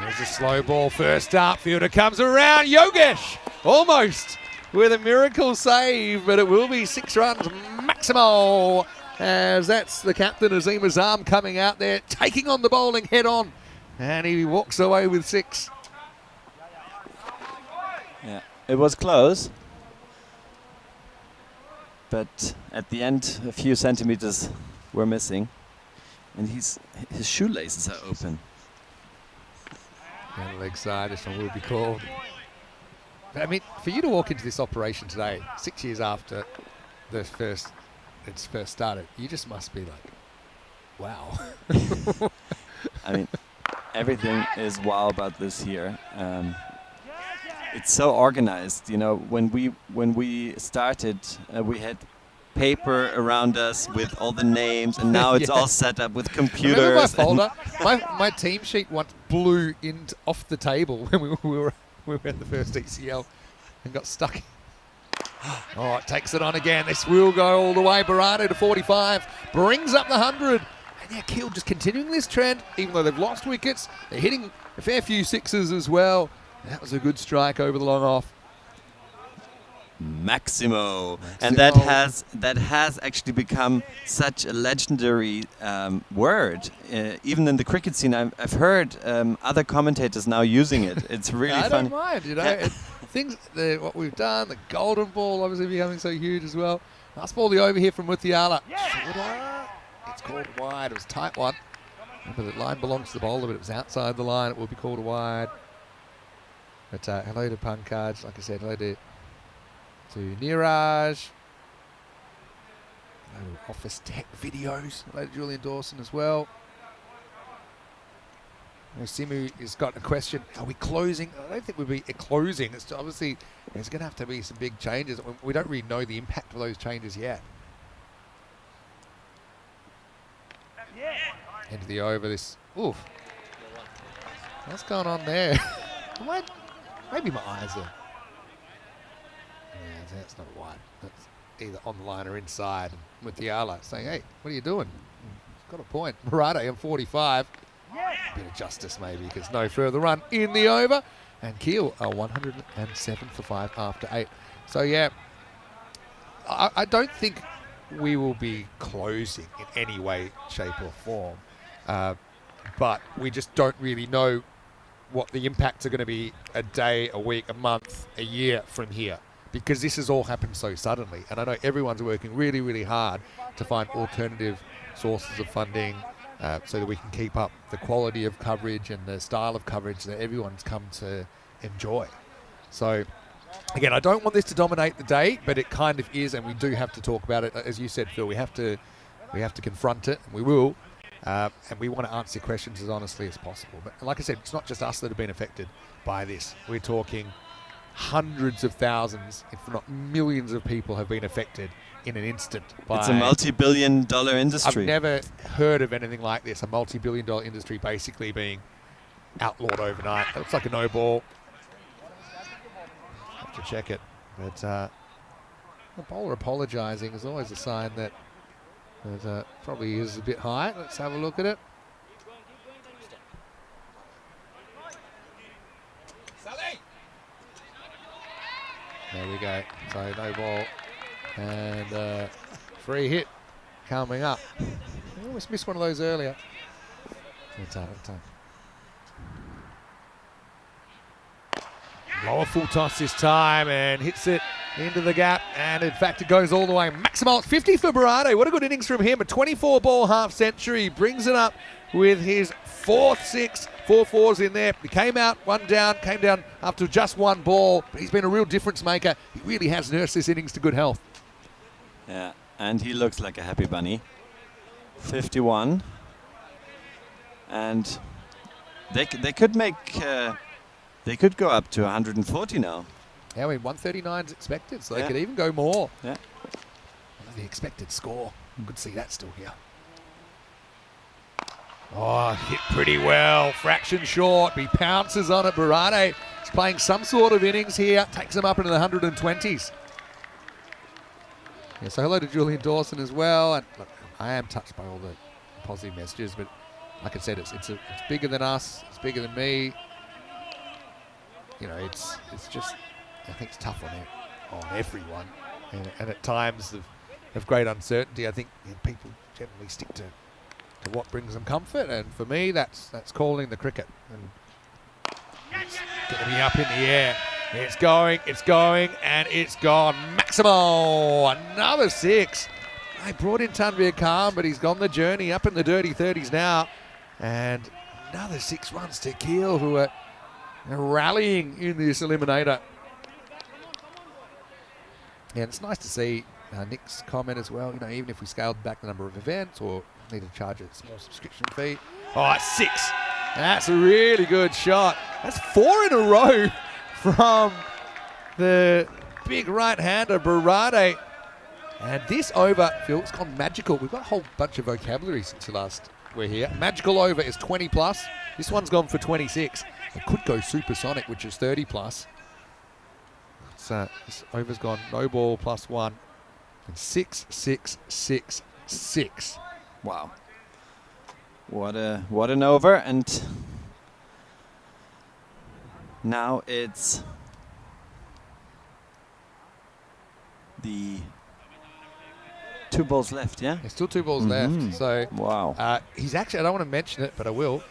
[SPEAKER 1] There's a slow ball first up. Fielder comes around. Yogesh almost with a miracle save, but it will be 6 runs maximal, as that's the captain, Azim Azam, coming out there, taking on the bowling head on, and he walks away with 6.
[SPEAKER 4] Yeah, it was close, but at the end a few centimeters were missing, and his shoelaces are open.
[SPEAKER 1] Down the leg side, this one will be called. But I mean, for you to walk into this operation today, 6 years after it's first started, you just must be like, wow.
[SPEAKER 4] I mean, everything is wow about this here. It's so organized. You know, when we started, we had paper around us with all the names, and now it's all set up with computers.
[SPEAKER 1] Remember my folder? my team sheet once blew off the table when we were at the first ECL and got stuck. Oh, it takes it on again. This will go all the way. Barado to 45, brings up the 100. And yeah, Kiel just continuing this trend, even though they've lost wickets. They're hitting a fair few sixes as well. That was a good strike over the long off.
[SPEAKER 4] Maximo. And that has actually become such a legendary word. Even in the cricket scene, I've heard other commentators now using it. It's really
[SPEAKER 1] I
[SPEAKER 4] funny.
[SPEAKER 1] don't mind, you know. What we've done, the golden ball obviously becoming so huge as well. Last ball the over here from Muthiala. It's called wide. It was a tight one. But the line belongs to the bowler, but it was outside the line. It will be called a wide. But hello to Pankaj. Like I said, hello to Niraj. Hello to Office Tech Videos. Hello to Julian Dawson as well. Simu has got a question. Are we closing? I don't think we'll be closing. It's obviously, there's going to have to be some big changes. We don't really know the impact of those changes yet. Into the over this. Oof. What's going on there? Maybe my eyes are. Yeah, that's not a wide. That's either on the line or inside. And Muthiala saying, hey, what are you doing? He's got a point. Murata on 45. A bit of justice maybe, because no further run in the over. And Kiel are 107 for 5 after 8. So yeah, I don't think we will be closing in any way, shape or form. But we just don't really know what the impacts are going to be a day, a week, a month, a year from here, because this has all happened so suddenly. And I know everyone's working really, really hard to find alternative sources of funding, so that we can keep up the quality of coverage and the style of coverage that everyone's come to enjoy. So again, I don't want this to dominate the day, but it kind of is, and we do have to talk about it. As you said, Phil, we have to confront it, and we will, and we want to answer questions as honestly as possible. But like I said, it's not just us that have been affected by this. We're talking hundreds of thousands, if not millions of people have been affected in an instant.
[SPEAKER 4] It's a multi-billion-dollar industry.
[SPEAKER 1] I've never heard of anything like this, a multi-billion-dollar industry basically being outlawed overnight. It looks like a no ball. Have to check it. But the bowler apologising is always a sign that probably is a bit high. Let's have a look at it. There we go. So no ball. And free hit coming up. I almost missed one of those earlier. Time. Lower full toss this time and hits it into the gap. And in fact, it goes all the way. Maximal 50 for Berardi. What a good innings from him. A 24-ball half century. Brings it up with his fourth six. 4 fours in there. He came out, one down, came down after just one ball. But he's been a real difference maker. He really has nursed this innings to good health.
[SPEAKER 4] Yeah, and he looks like a happy bunny. 51. And they could make... they could go up to 140 now.
[SPEAKER 1] Yeah, I mean, 139 is expected, so they could even go more.
[SPEAKER 4] Yeah.
[SPEAKER 1] The expected score. You could see that still here. Oh, hit pretty well. Fraction short. He pounces on it. Berardi is playing some sort of innings here. Takes him up into the 120s. Yeah, so hello to Julian Dawson as well. And look, I am touched by all the positive messages, but like I said, it's bigger than us. It's bigger than me. You know, it's just, I think it's tough on everyone. And at times of great uncertainty, I think people generally stick to what brings them comfort. And for me, that's calling the cricket. And it's going to be up in the air. It's going, and it's gone. Maximal, another 6. I brought in Tanvir Khan, but he's gone the journey up in the dirty 30s now. And another 6 runs to Kiel, who are rallying in this eliminator. And it's nice to see Nick's comment as well. You know, even if we scaled back the number of events or need to charge a small subscription fee. Oh, 6. That's a really good shot. That's 4 in a row from the big right-hander, Berardi. And this over, Phil, it's gone magical. We've got a whole bunch of vocabulary since the last we're here. Magical over is 20 plus. This one's gone for 26. It could go supersonic, which is 30 plus. This over's gone no ball plus 1. And 6, 6, 6, 6.
[SPEAKER 4] Wow. What an over. And now it's the 2 balls left, yeah?
[SPEAKER 1] There's still 2 balls left. So
[SPEAKER 4] wow.
[SPEAKER 1] He's actually, I don't want to mention it, but I will.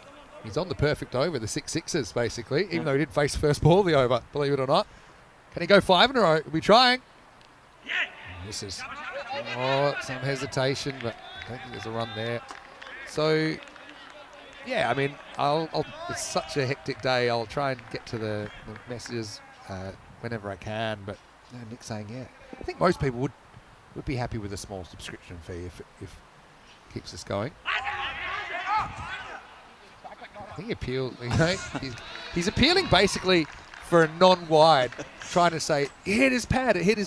[SPEAKER 1] He's on the perfect over, the 6 sixes, basically, even though he didn't face first ball of the over, believe it or not. Can he go 5 in a row? We'll be trying. This is some hesitation, but I don't think there's a run there. So, yeah, I mean, it's such a hectic day. I'll try and get to the messages whenever I can. But Nick's saying, yeah, I think most people would be happy with a small subscription fee if it keeps us going. I think he appeals, you know, he's appealing basically for a non-wide, trying to say, it hit his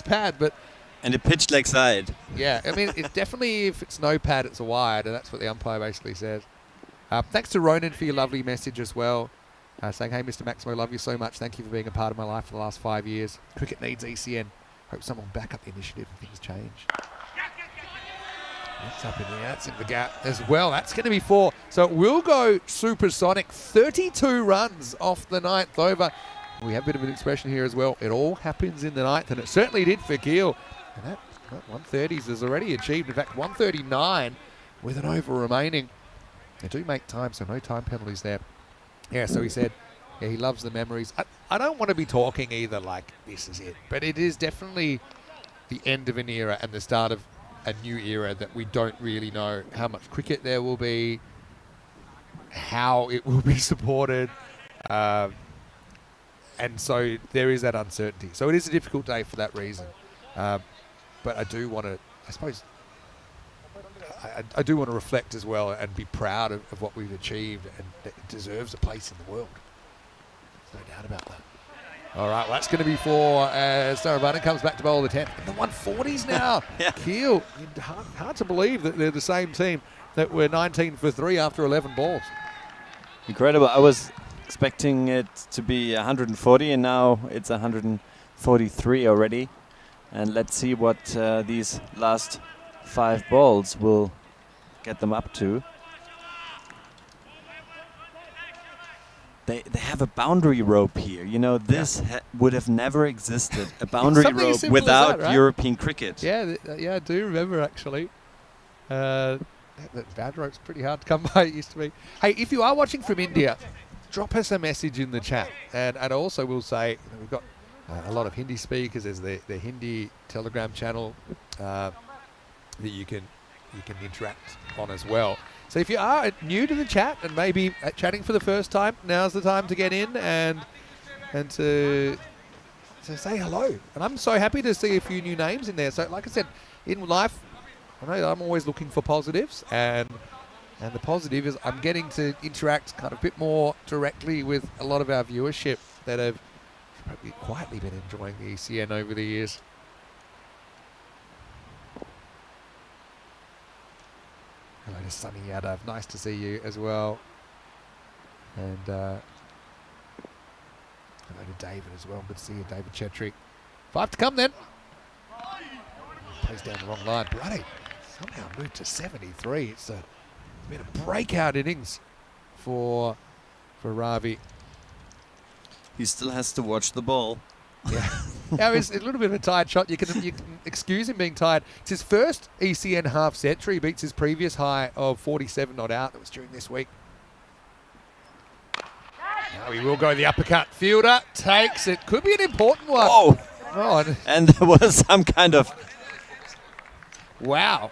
[SPEAKER 1] pad, but...
[SPEAKER 4] And it pitched leg side.
[SPEAKER 1] Yeah, I mean, it's definitely, if it's no pad, it's a wide, and that's what the umpire basically says. Thanks to Ronan for your lovely message as well, saying, hey, Mr. Maximo, love you so much. Thank you for being a part of my life for the last 5 years. Cricket needs ECN. Hope someone will back up the initiative and things change. That's up in the air. That's in the gap as well. That's going to be 4. So it will go supersonic. 32 runs off the 9th over. We have a bit of an expression here as well. It all happens in the 9th, and it certainly did for Kiel. And that 130s is already achieved. In fact, 139 with an over remaining. They do make time, so no time penalties there. Yeah, so he said, yeah, he loves the memories. I don't want to be talking either like this is it, but it is definitely the end of an era and the start of a new era that we don't really know how much cricket there will be, how it will be supported. And so there is that uncertainty. So it is a difficult day for that reason. But I do want to, I suppose, I do want to reflect as well and be proud of what we've achieved, and it deserves a place in the world. There's no doubt about that. All right, well, that's going to be 4 as Saravanan comes back to bowl the 10th. And the 140s now.
[SPEAKER 4] Yeah.
[SPEAKER 1] Kiel, hard to believe that they're the same team that were 19 for 3 after 11 balls.
[SPEAKER 4] Incredible. I was expecting it to be 140, and now it's 143 already. And let's see what these last 5 balls will get them up to. they have a boundary rope here. You know, this would have never existed. A boundary
[SPEAKER 1] Something as
[SPEAKER 4] rope
[SPEAKER 1] simple as
[SPEAKER 4] without
[SPEAKER 1] that, right?
[SPEAKER 4] European cricket.
[SPEAKER 1] Yeah, I do remember actually. That boundary rope's pretty hard to come by. It used to be. Hey, if you are watching from India, drop us a message in the chat, and also we'll say we've got a lot of Hindi speakers. There's the Hindi Telegram channel that you can interact on as well. So if you are new to the chat and maybe chatting for the first time, now's the time to get in and to say hello. And I'm so happy to see a few new names in there. So like I said, in life, I know I'm always looking for positives, and the positive is I'm getting to interact kind of a bit more directly with a lot of our viewership that have probably quietly been enjoying the ECN over the years. Hello to Sunny Yadav. Nice to see you as well. And hello to David as well. Good to see you, David Chetrick. 5 to come then. Plays down the wrong line. Bloody somehow moved to 73. It's been a breakout innings for Ravi.
[SPEAKER 4] He still has to watch the ball.
[SPEAKER 1] Yeah, it's a little bit of a tired shot. You can excuse him being tired. It's his first ECN half century. He beats his previous high of 47 not out. That was during this week. Now he will go the uppercut. Fielder takes it. Could be an important one.
[SPEAKER 4] Oh, and there was some kind of...
[SPEAKER 1] Wow.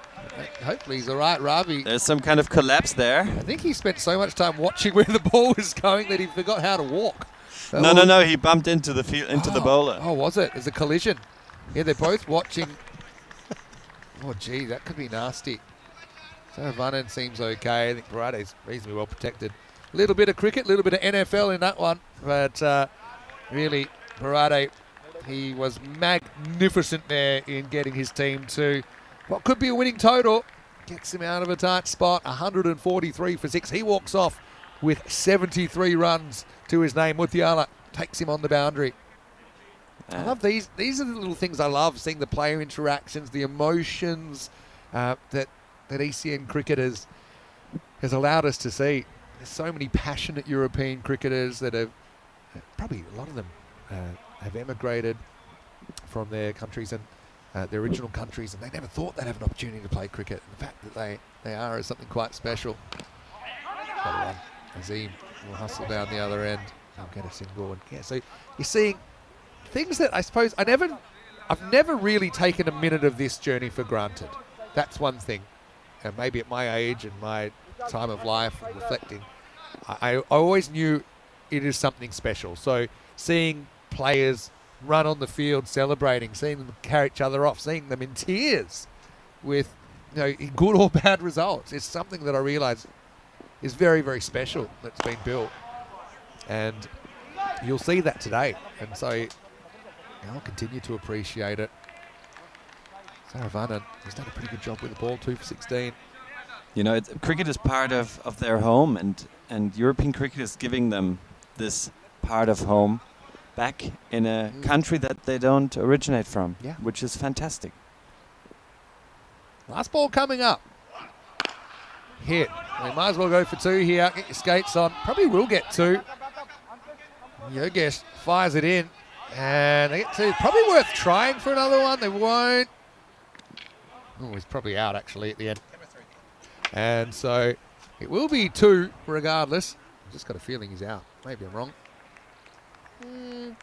[SPEAKER 1] Hopefully he's all right, Ravi.
[SPEAKER 4] There's some kind of collapse there.
[SPEAKER 1] I think he spent so much time watching where the ball was going that he forgot how to walk.
[SPEAKER 4] No. He bumped into the the bowler.
[SPEAKER 1] Oh, was it? There's a collision. Yeah, they're both watching. Oh, gee, that could be nasty. So Vanan seems okay. I think Barade's reasonably well protected. A little bit of cricket, a little bit of NFL in that one. But really, Barade, he was magnificent there in getting his team to what could be a winning total. Gets him out of a tight spot. 143 for 6. He walks off with 73 runs to his name. Muthiala takes him on the boundary. I love these. These are the little things I love, seeing the player interactions, the emotions that ECN cricket has allowed us to see. There's so many passionate European cricketers that have, probably a lot of them have emigrated from their countries and their original countries, and they never thought they'd have an opportunity to play cricket. And the fact that they are is something quite special. Azim will hustle down the other end. He'll get a single. And yeah, so you're seeing things that I suppose I've never really taken a minute of this journey for granted. That's one thing. And maybe at my age and my time of life and reflecting, I always knew it is something special. So seeing players run on the field celebrating, seeing them carry each other off, seeing them in tears with good or bad results, it's something that I realise is very, very special that's been built. And you'll see that today. And so I'll continue to appreciate it. Saravanan, he's done a pretty good job with the ball, 2 for 16.
[SPEAKER 4] You know, cricket is part of their home, and European cricket is giving them this part of home back in a country that they don't originate from, which is fantastic.
[SPEAKER 1] Last ball coming up. Hit. We might as well go for 2 here. Get your skates on. Probably will get 2. Yogesh fires it in. And they get 2. Probably worth trying for another one. They won't. Oh, he's probably out actually at the end. And so it will be 2 regardless. I've just got a feeling he's out. Maybe I'm wrong. He's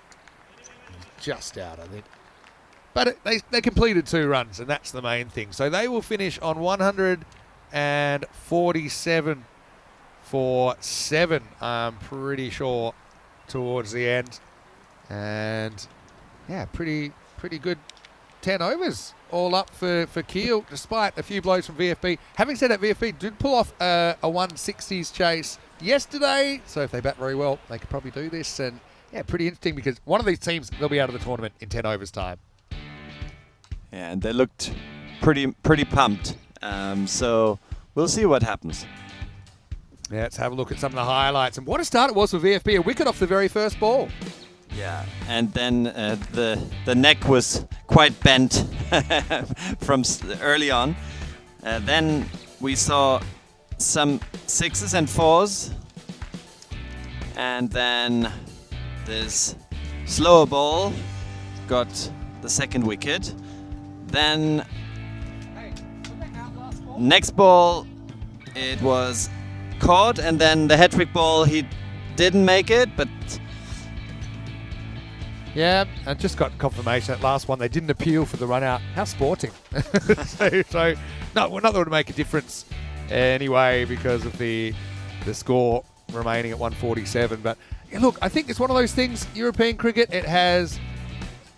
[SPEAKER 1] just out, I think. But they completed 2 runs, and that's the main thing. So they will finish on 147 for 7, I'm pretty sure, towards the end. And yeah, pretty good 10 overs all up for Kiel, despite a few blows from VFB. Having said that, VFB did pull off a 160s chase yesterday, so if they bat very well, they could probably do this. And yeah, pretty interesting because one of these teams, they'll be out of the tournament in 10 overs time.
[SPEAKER 4] Yeah, and they looked pretty pumped. So we'll see what happens.
[SPEAKER 1] Yeah, let's have a look at some of the highlights. And what a start it was for VFB, a wicket off the very first ball.
[SPEAKER 4] Yeah, and then the neck was quite bent from early on. Then we saw some 6s and 4s. and then this slower ball got the second wicket. Then next ball, it was caught, and then the hat-trick ball, he didn't make it, but
[SPEAKER 1] Yeah, I just got confirmation that last one they didn't appeal for the run out. How sporting. so no, not that it would make a difference anyway because of the score remaining at 147. But yeah, look, I think it's one of those things, European cricket, it has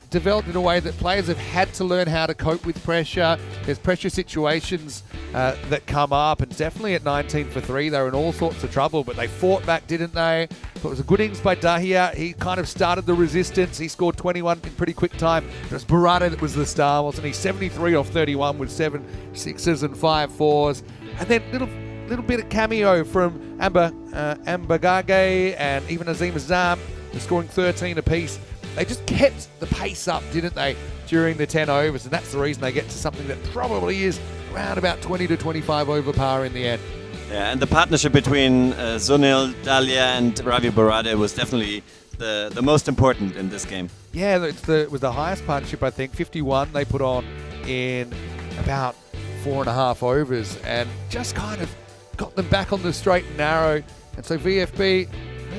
[SPEAKER 1] developed in a way that players have had to learn how to cope with pressure. There's pressure situations that come up, and definitely at 19 for 3 they were in all sorts of trouble, but they fought back, didn't they? But it was a good innings by Dahia. He kind of started the resistance. He scored 21 in pretty quick time. It was Barada that was the star, wasn't he? 73 off 31 with 7 sixes and 5 fours. And then little bit of cameo from Ambagage and even Azim Azam, scoring 13 apiece. They just kept the pace up, didn't they, during the 10 overs, and that's the reason they get to something that probably is around about 20 to 25 over par in the end.
[SPEAKER 4] yeah, and the partnership between Sunil Dalia and Ravi Barade was definitely the most important in this game.
[SPEAKER 1] Yeah, it was the highest partnership, I think. 51 they put on in about 4.5 overs and just kind of got them back on the straight and narrow. And so VFB,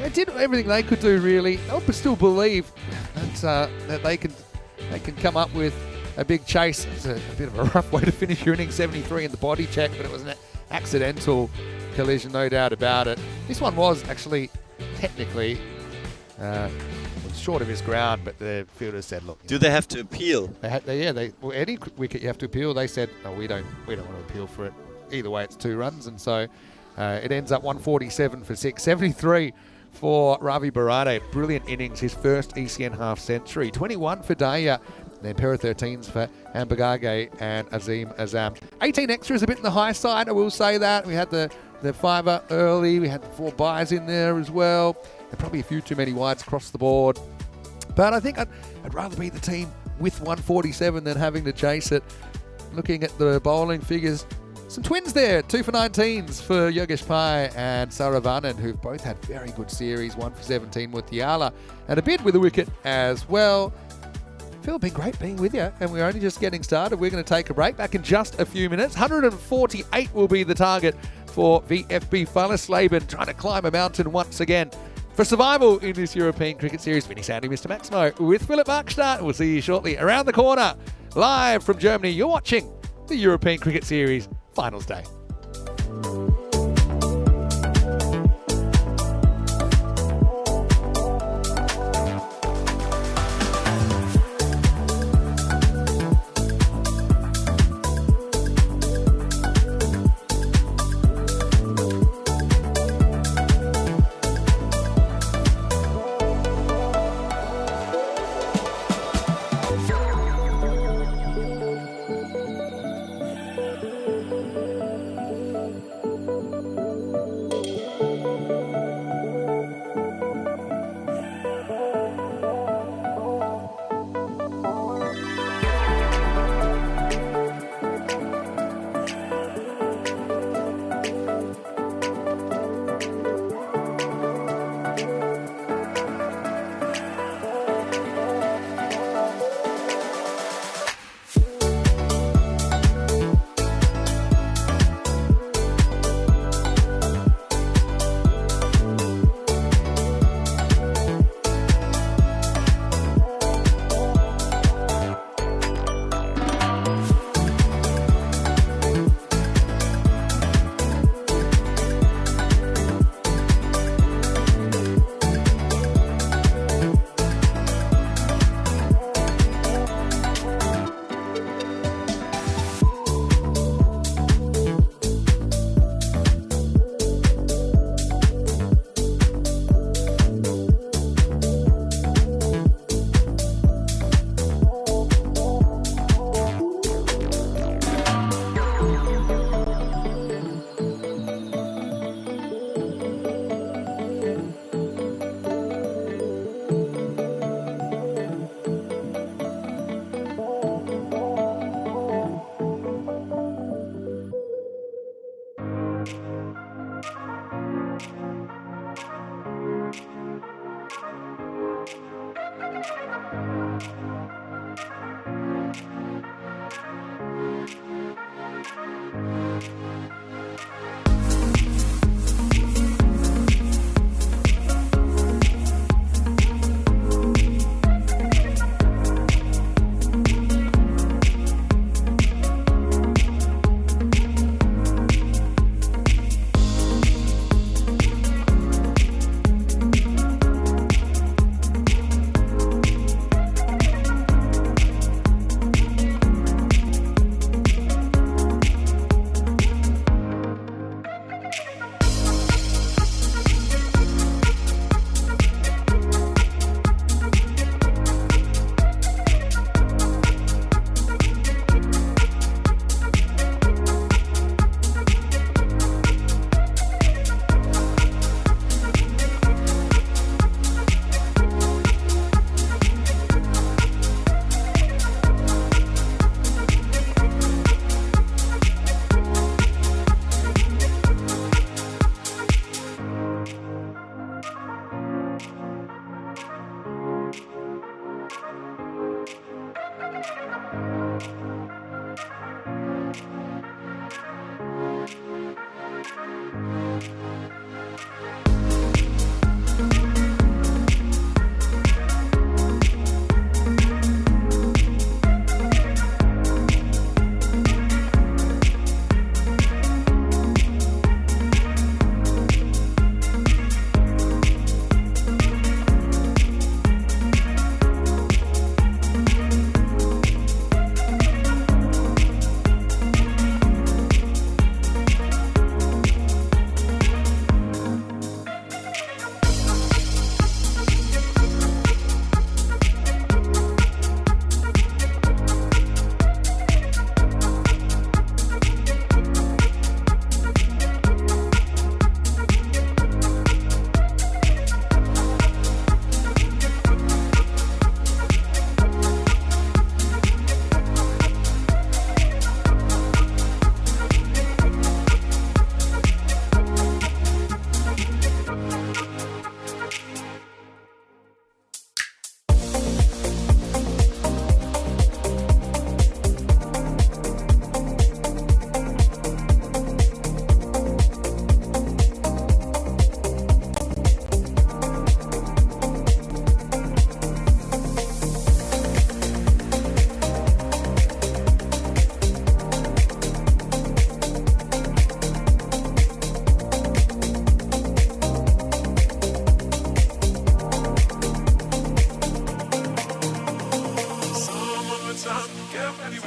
[SPEAKER 1] they did everything they could do, really. They'll still believe that they can come up with a big chase. It's a bit of a rough way to finish your innings, 73 in the body check, but it was an accidental collision, no doubt about it. This one was actually technically was short of his ground, but the fielders said, "Look,
[SPEAKER 4] Do they have to appeal?
[SPEAKER 1] well, any wicket you have to appeal." They said, "No, we don't want to appeal for it. Either way, it's 2 runs," and so it ends up 147 for 6, 73 for Ravi Barade. Brilliant innings, his first ECN half century. 21 for Daya, then pair of 13s for Ambagage and Azim Azam. 18 extras, a bit in the high side, I will say that. We had the fiver early, we had the 4 buys in there as well, and probably a few too many wides across the board. But I think I'd rather be the team with 147 than having to chase it. Looking at the bowling figures, some twins there, 2 for 19s for Yogesh Pai and Saravanan, who've both had very good series, 1 for 17 with Tiala, and a bid with a wicket as well. Phil, been great being with you, and we're only just getting started. We're going to take a break. Back in just a few minutes. 148 will be the target for VFB Fallersleben, trying to climb a mountain once again for survival in this European Cricket Series. Vinny Sandy, Mr. Maximo, with Philip Markstadt. We'll see you shortly around the corner, live from Germany. You're watching the European Cricket Series Finals Day.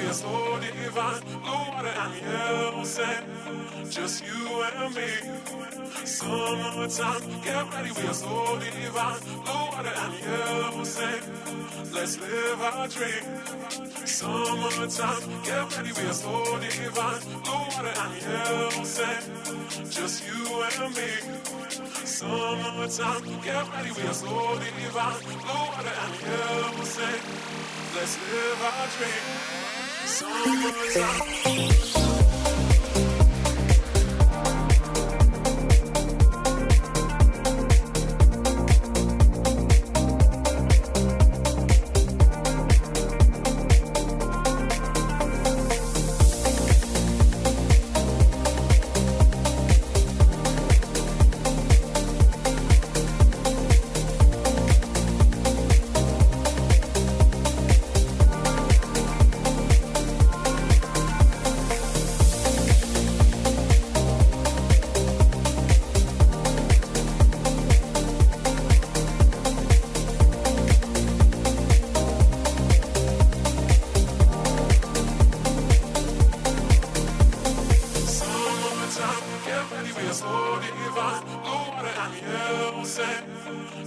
[SPEAKER 5] we are so divine. Blue water and yellow sand, just you and me. Summertime, get ready, we are so divine. Blue water and yellow sand, let's live our dream. Summertime, get ready, we are so divine. Blue water and yellow sand, just you and me. Summertime, get ready, we are so divine. Blue water and yellow sand, let's live our dream. Summertime.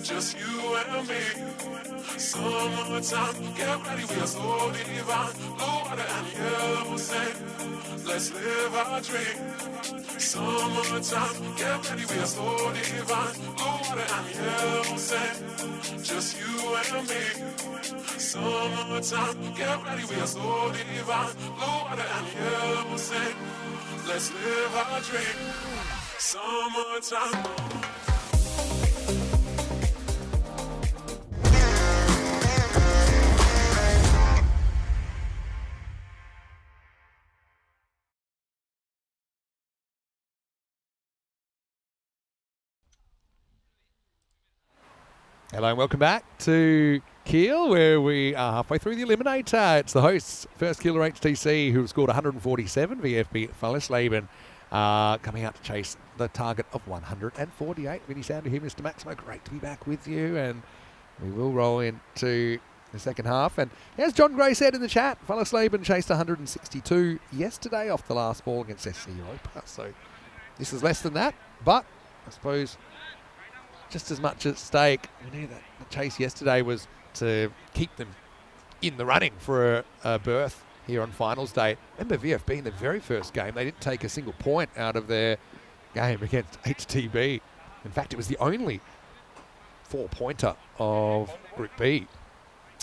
[SPEAKER 5] Just you and me. Summertime, get ready, we are so divine. Blue water and yellow sand, let's live our dream. Summertime, get ready, we are so divine. Blue water and yellow sand, just you and me. Summertime, get ready, we are so divine. Blue water and yellow sand, let's live our dream. Summertime.
[SPEAKER 1] Hello and welcome back to Kiel, where we are halfway through the Eliminator. It's the hosts, First Killer HTC, who have scored 147. VfB Fallersleben coming out to chase the target of 148. Really sound to hear, Mr. Maximo. Great to be back with you, and we will roll into the second half. And as John Gray said in the chat, Fallersleben chased 162 yesterday off the last ball against SC Europa. So this is less than that, but I suppose just as much at stake. We knew that the chase yesterday was to keep them in the running for a berth here on finals day. Remember VfB in the very first game, they didn't take a single point out of their game against HTB. In fact, it was the only 4-pointer of Group B.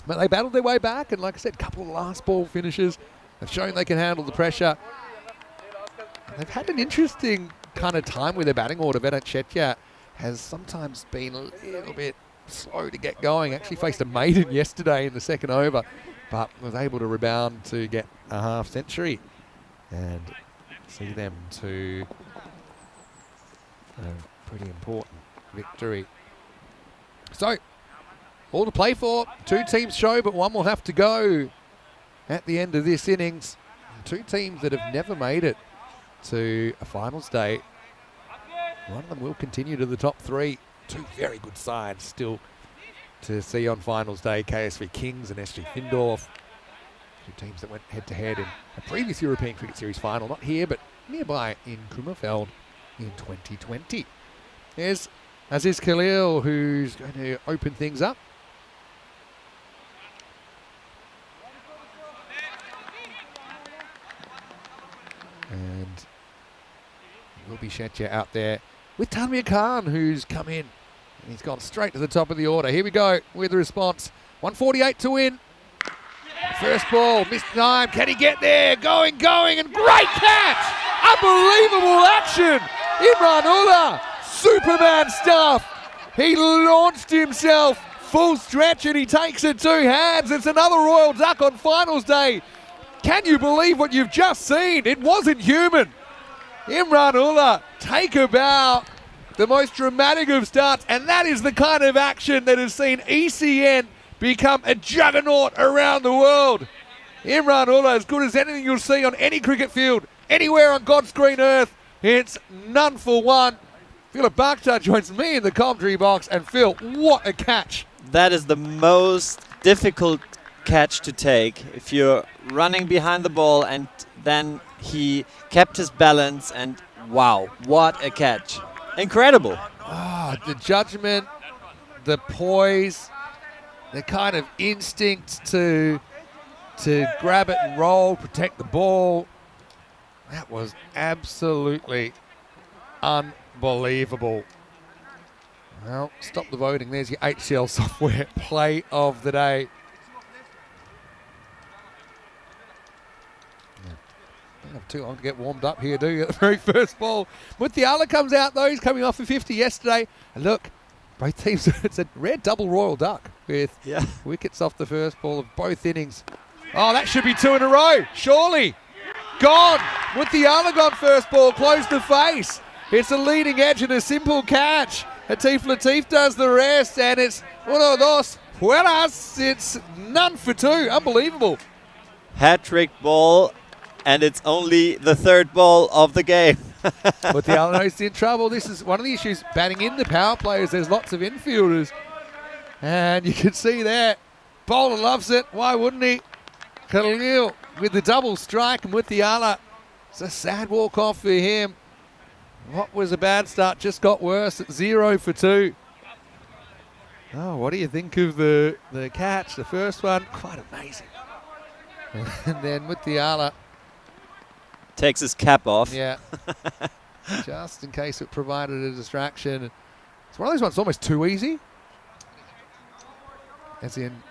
[SPEAKER 1] But they battled their way back, and like I said, a couple of last ball finishes have shown they can handle the pressure. And they've had an interesting kind of time with their batting order. Vedat Chetya has sometimes been a little bit slow to get going. Actually faced a maiden yesterday in the second over, but was able to rebound to get a half century and see them to a pretty important victory. So, all to play for. Two teams show, but one will have to go at the end of this innings. Two teams that have never made it to a finals day. One of them will continue to the top three. Two very good sides still to see on finals day. KSV Kings and SG Findorf. Two teams that went head-to-head in a previous European Cricket Series final. Not here, but nearby in Kummerfeld in 2020. There's Aziz Khalil, who's going to open things up. And it will be Shetya out there with Tanvir Khan, who's come in. And he's gone straight to the top of the order. Here we go with the response. 148 to win. First ball, missed time. Can he get there? Going, and great catch! Unbelievable action! Imran Ullah, Superman stuff. He launched himself full stretch and he takes it two hands. It's another Royal Duck on finals day. Can you believe what you've just seen? It wasn't human. Imran Ullah take about the most dramatic of starts, and that is the kind of action that has seen ECN become a juggernaut around the world. Imran Ullah, as good as anything you'll see on any cricket field, anywhere on God's green earth. It's none for one. Philip Bakhtar joins me in the commentary box, and Phil, what a catch.
[SPEAKER 6] That is the most difficult
[SPEAKER 4] catch to take. If you're running behind the ball, and then he kept his balance, and wow, what a catch. Incredible.
[SPEAKER 1] Ah, the judgment, the poise, the kind of instinct to grab it and roll, protect the ball. That was absolutely unbelievable. Well, stop the voting. There's your HCL software play of the day. Don't have too long to get warmed up here, do you? At the very first ball. Muthiala comes out, though. He's coming off a 50 yesterday. And look, both teams, it's a rare double royal duck with wickets off the first ball of both innings. Oh, that should be 2 in a row, surely. Gone. Muthiala gone first ball, closed the face. It's a leading edge and a simple catch. Latif does the rest, and it's uno, dos, fueras. It's none for 2. Unbelievable.
[SPEAKER 4] Hat-trick ball, and it's only the 3rd ball of the game.
[SPEAKER 1] Muthiala knows he's in trouble. This is one of the issues batting in the power players. There's lots of infielders. And you can see there, bowler loves it. Why wouldn't he? Kiel with the double strike, and Muthiala, it's a sad walk-off for him. What was a bad start just got worse at 0 for 2. Oh, what do you think of the catch? The first one, quite amazing. And then Muthiala
[SPEAKER 4] takes his cap off.
[SPEAKER 1] Yeah. Just in case it provided a distraction. It's one of those ones almost too easy. As in,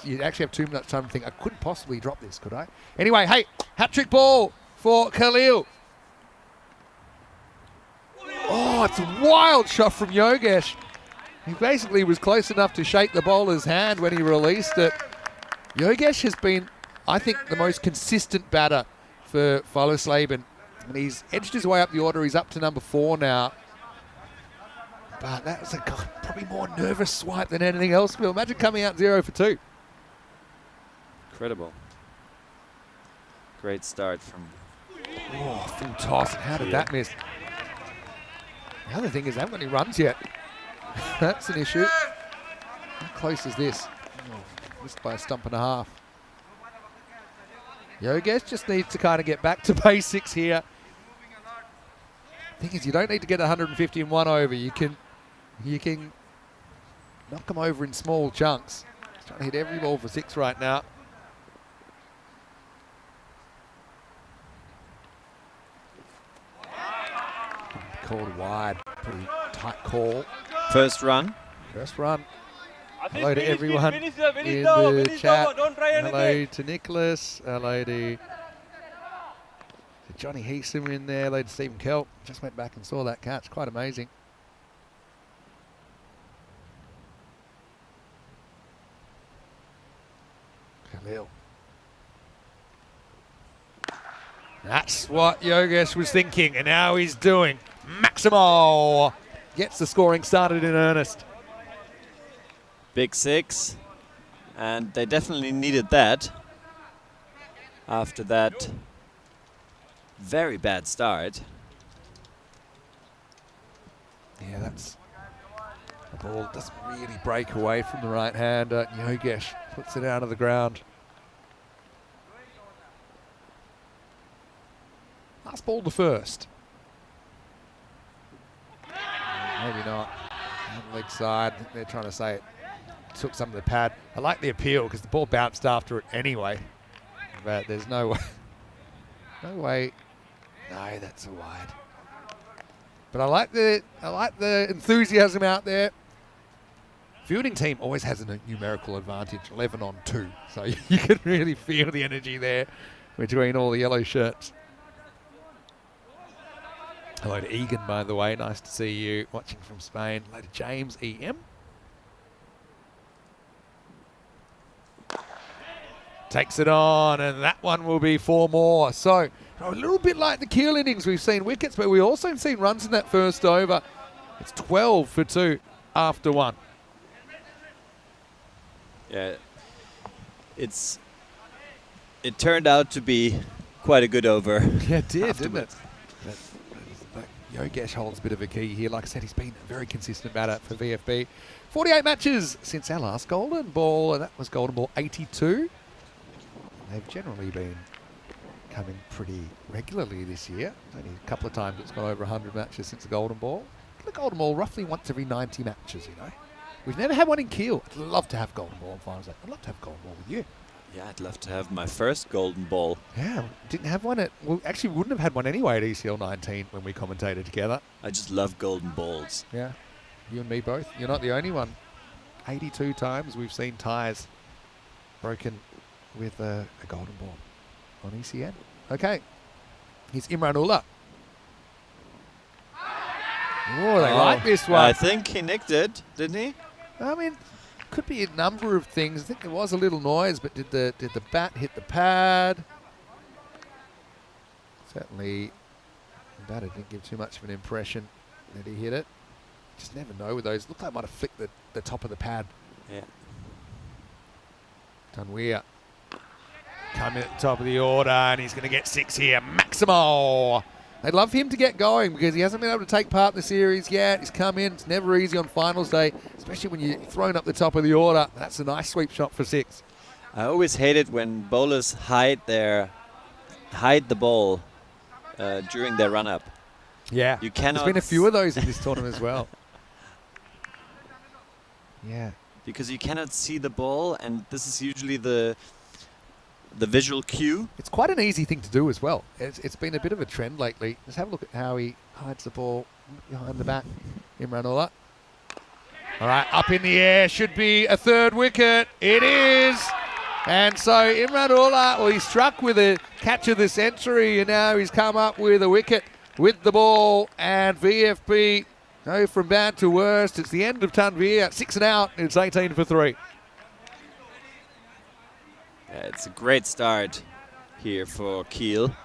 [SPEAKER 1] you actually have too much time to think, I couldn't possibly drop this, could I? Anyway, hey, hat-trick ball for Kiel. Oh, it's a wild shot from Yogesh. He basically was close enough to shake the bowler's hand when he released it. Yogesh has been, I think, the most consistent batter for Fallersleben. And he's edged his way up the order. He's up to number 4 now. But that was a probably more nervous swipe than anything else. Phil, imagine coming out 0 for 2.
[SPEAKER 4] Incredible. Great start from...
[SPEAKER 1] Oh, full toss. How did that miss? The other thing is they haven't got any runs yet. That's an issue. How close is this? Oh, missed by a stump and a half. Yogesh just needs to kind of get back to basics here. Thing is, you don't need to get 150 in one over. You can knock them over in small chunks. He's trying to hit every ball for 6 right now. Called wide. Pretty tight call.
[SPEAKER 4] First run.
[SPEAKER 1] First run. Hello to everyone in the chat. Hello to Nicholas. Hello to Johnny Heeson in there. Hello to Stephen Kelp. Just went back and saw that catch. Quite amazing. Kiel. That's what Yogesh was thinking, and now he's doing. Maximo gets the scoring started in earnest.
[SPEAKER 4] Big 6, and they definitely needed that after that very bad start.
[SPEAKER 1] Yeah, that's the ball doesn't really break away from the right hander. Yogesh puts it out of the ground. Last ball to first. Maybe not. Leg side. They're trying to say it took some of the pad. I like the appeal because the ball bounced after it anyway. But there's no way. No way. No, that's a wide. But I like the enthusiasm out there. Fielding team always has a numerical advantage, 11 on 2. So you can really feel the energy there between all the yellow shirts. Hello to Egan, by the way. Nice to see you watching from Spain. Hello to James EM. Takes it on, and that one will be 4 more. So a little bit like the Kiel innings. We've seen wickets, but we've also seen runs in that first over. It's 12 for 2 after 1.
[SPEAKER 4] Yeah, it turned out to be quite a good over.
[SPEAKER 1] Yeah, it did,
[SPEAKER 4] afterwards.
[SPEAKER 1] didn't it? Yogesh holds a bit of a key here. Like I said, he's been a very consistent batter for VFB. 48 matches since our last Golden Ball, and that was Golden Ball 82. They've generally been coming pretty regularly this year. Only a couple of times it's gone over 100 matches since the Golden Ball. The Golden Ball roughly once every 90 matches, you know. We've never had one in Kiel. I'd love to have Golden Ball in finals. I'd love to have Golden Ball with you.
[SPEAKER 4] Yeah, I'd love to have my first Golden Ball.
[SPEAKER 1] Yeah, didn't have one well, actually, we wouldn't have had one anyway at ECL 19 when we commentated together.
[SPEAKER 4] I just love Golden Balls.
[SPEAKER 1] Yeah, you and me both. You're not the only one. 82 times we've seen ties broken with a Golden Ball on ECN. Okay, here's Imran Ullah. Oh, they like this one.
[SPEAKER 4] I think he nicked it, didn't he?
[SPEAKER 1] I mean, could be a number of things. I think there was a little noise, but did the bat hit the pad? Certainly, the batter didn't give too much of an impression that he hit it. Just never know with those. Looked like it might have flicked the top of the pad.
[SPEAKER 4] Yeah.
[SPEAKER 1] Tanweer coming at the top of the order, and he's going to get 6 here. Maximo. They'd love him to get going because he hasn't been able to take part in the series yet. He's come in. It's never easy on finals day, especially when you're thrown up the top of the order. That's a nice sweep shot for 6.
[SPEAKER 4] I always hate it when bowlers hide the ball during their run-up.
[SPEAKER 1] Yeah.
[SPEAKER 4] You cannot.
[SPEAKER 1] There's been a few of those in this tournament as well. Yeah.
[SPEAKER 4] Because you cannot see the ball, and this is usually the visual cue.
[SPEAKER 1] It's quite an easy thing to do as well. It's been a bit of a trend lately. Let's have a look at how he hides the ball behind the bat. Imran Ullah. All right, up in the air. Should be a 3rd wicket. It is. And so Imran Ullah, well, he struck with a catch of the century, and now he's come up with a wicket with the ball. And VFB go from bad to worst. It's the end of Tanveer. 6 and out. It's 18 for 3.
[SPEAKER 4] Yeah, it's a great start here for Kiel.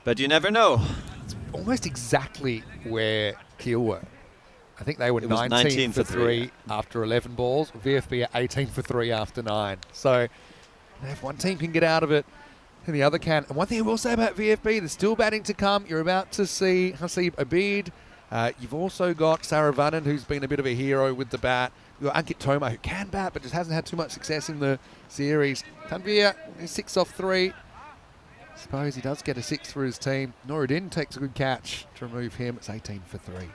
[SPEAKER 4] But you never know.
[SPEAKER 1] It's almost exactly where Kiel were. I think they were
[SPEAKER 4] It was
[SPEAKER 1] 19 for 3
[SPEAKER 4] yeah.
[SPEAKER 1] after 11 balls. VFB are 18 for 3 after 9. So if one team can get out of it, then the other can. And one thing I will say about VFB, there's still batting to come. You're about to see Hasib Abid. You've also got Saravanan, who's been a bit of a hero with the bat. You've got Ankit Toma, who can bat, but just hasn't had too much success in the series. Tanveer, he's 6 off 3. I suppose he does get a 6 for his team. Nouruddin takes a good catch to remove him. It's 18 for 3.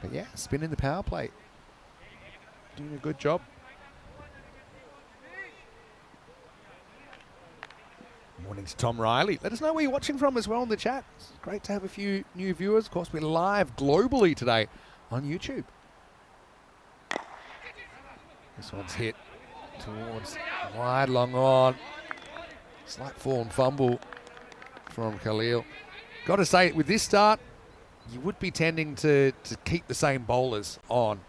[SPEAKER 1] But yeah, spin in the power play. Doing a good job. Morning to Tom Riley. Let us know where you're watching from as well in the chat. It's great to have a few new viewers. Of course, we're live globally today on YouTube. This one's hit towards wide, long on. Slight fall and fumble from Khalil. Got to say, with this start, you would be tending to keep the same bowlers on.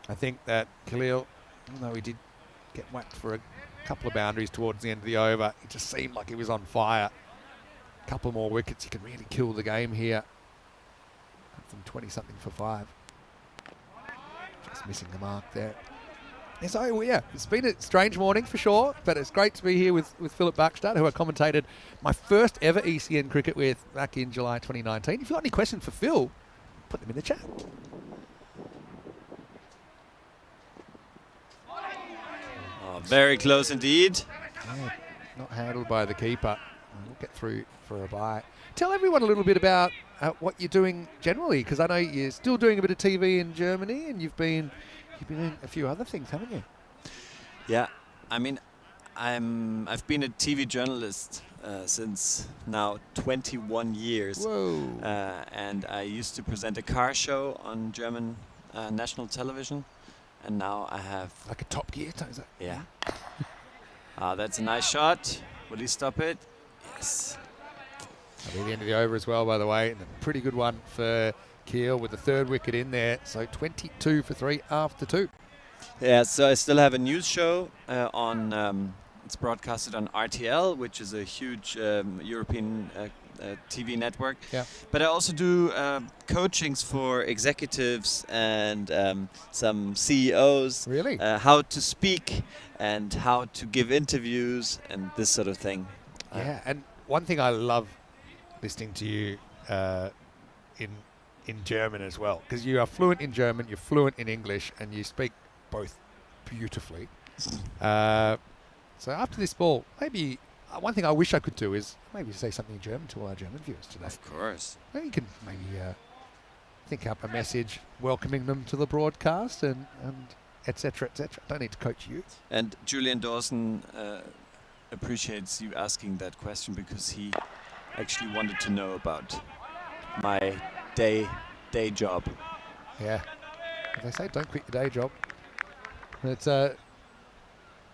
[SPEAKER 1] I think that Khalil, even though he did get whacked for a couple of boundaries towards the end of the over, it just seemed like he was on fire. A couple more wickets, he can really kill the game here. From 20-something for 5. Just missing the mark there. And so, yeah, it's been a strange morning for sure, but it's great to be here with Philip Buckstad, who I commentated my first ever ECN cricket with back in July 2019. If you've got any questions for Phil, put them in the chat.
[SPEAKER 4] Oh, very close indeed.
[SPEAKER 1] Yeah, not handled by the keeper. We'll get through for a bye. Tell everyone a little bit about what you're doing generally, because I know you're still doing a bit of TV in Germany, and you've been doing a few other things, haven't you?
[SPEAKER 4] Yeah, I mean, I've been a TV journalist since now 21 years.
[SPEAKER 1] Whoa.
[SPEAKER 4] And I used to present a car show on German national television, and now I have...
[SPEAKER 1] Like a Top Gear, is it?
[SPEAKER 4] Yeah. That's a nice shot. Will he stop it? Yes.
[SPEAKER 1] That'll be the end of the over as well, by the way. And a pretty good one for Kiel with the 3rd wicket in there. So 22 for 3 after 2.
[SPEAKER 4] Yeah, so I still have a news show on... it's broadcasted on RTL, which is a huge European TV network.
[SPEAKER 1] Yeah.
[SPEAKER 4] But I also do coachings for executives and some CEOs.
[SPEAKER 1] Really?
[SPEAKER 4] How to speak and how to give interviews and this sort of thing.
[SPEAKER 1] Yeah, and one thing I love listening to you in German as well, because you are fluent in German, you're fluent in English, and you speak both beautifully. So after this ball, maybe one thing I wish I could do is maybe say something in German to all our German viewers today.
[SPEAKER 4] Of course.
[SPEAKER 1] Maybe you can think up a message welcoming them to the broadcast and etc. etc. Don't need to coach you.
[SPEAKER 4] And Julian Dawson appreciates you asking that question because he actually wanted to know about my day job.
[SPEAKER 1] Yeah. As they say, don't quit your day job. But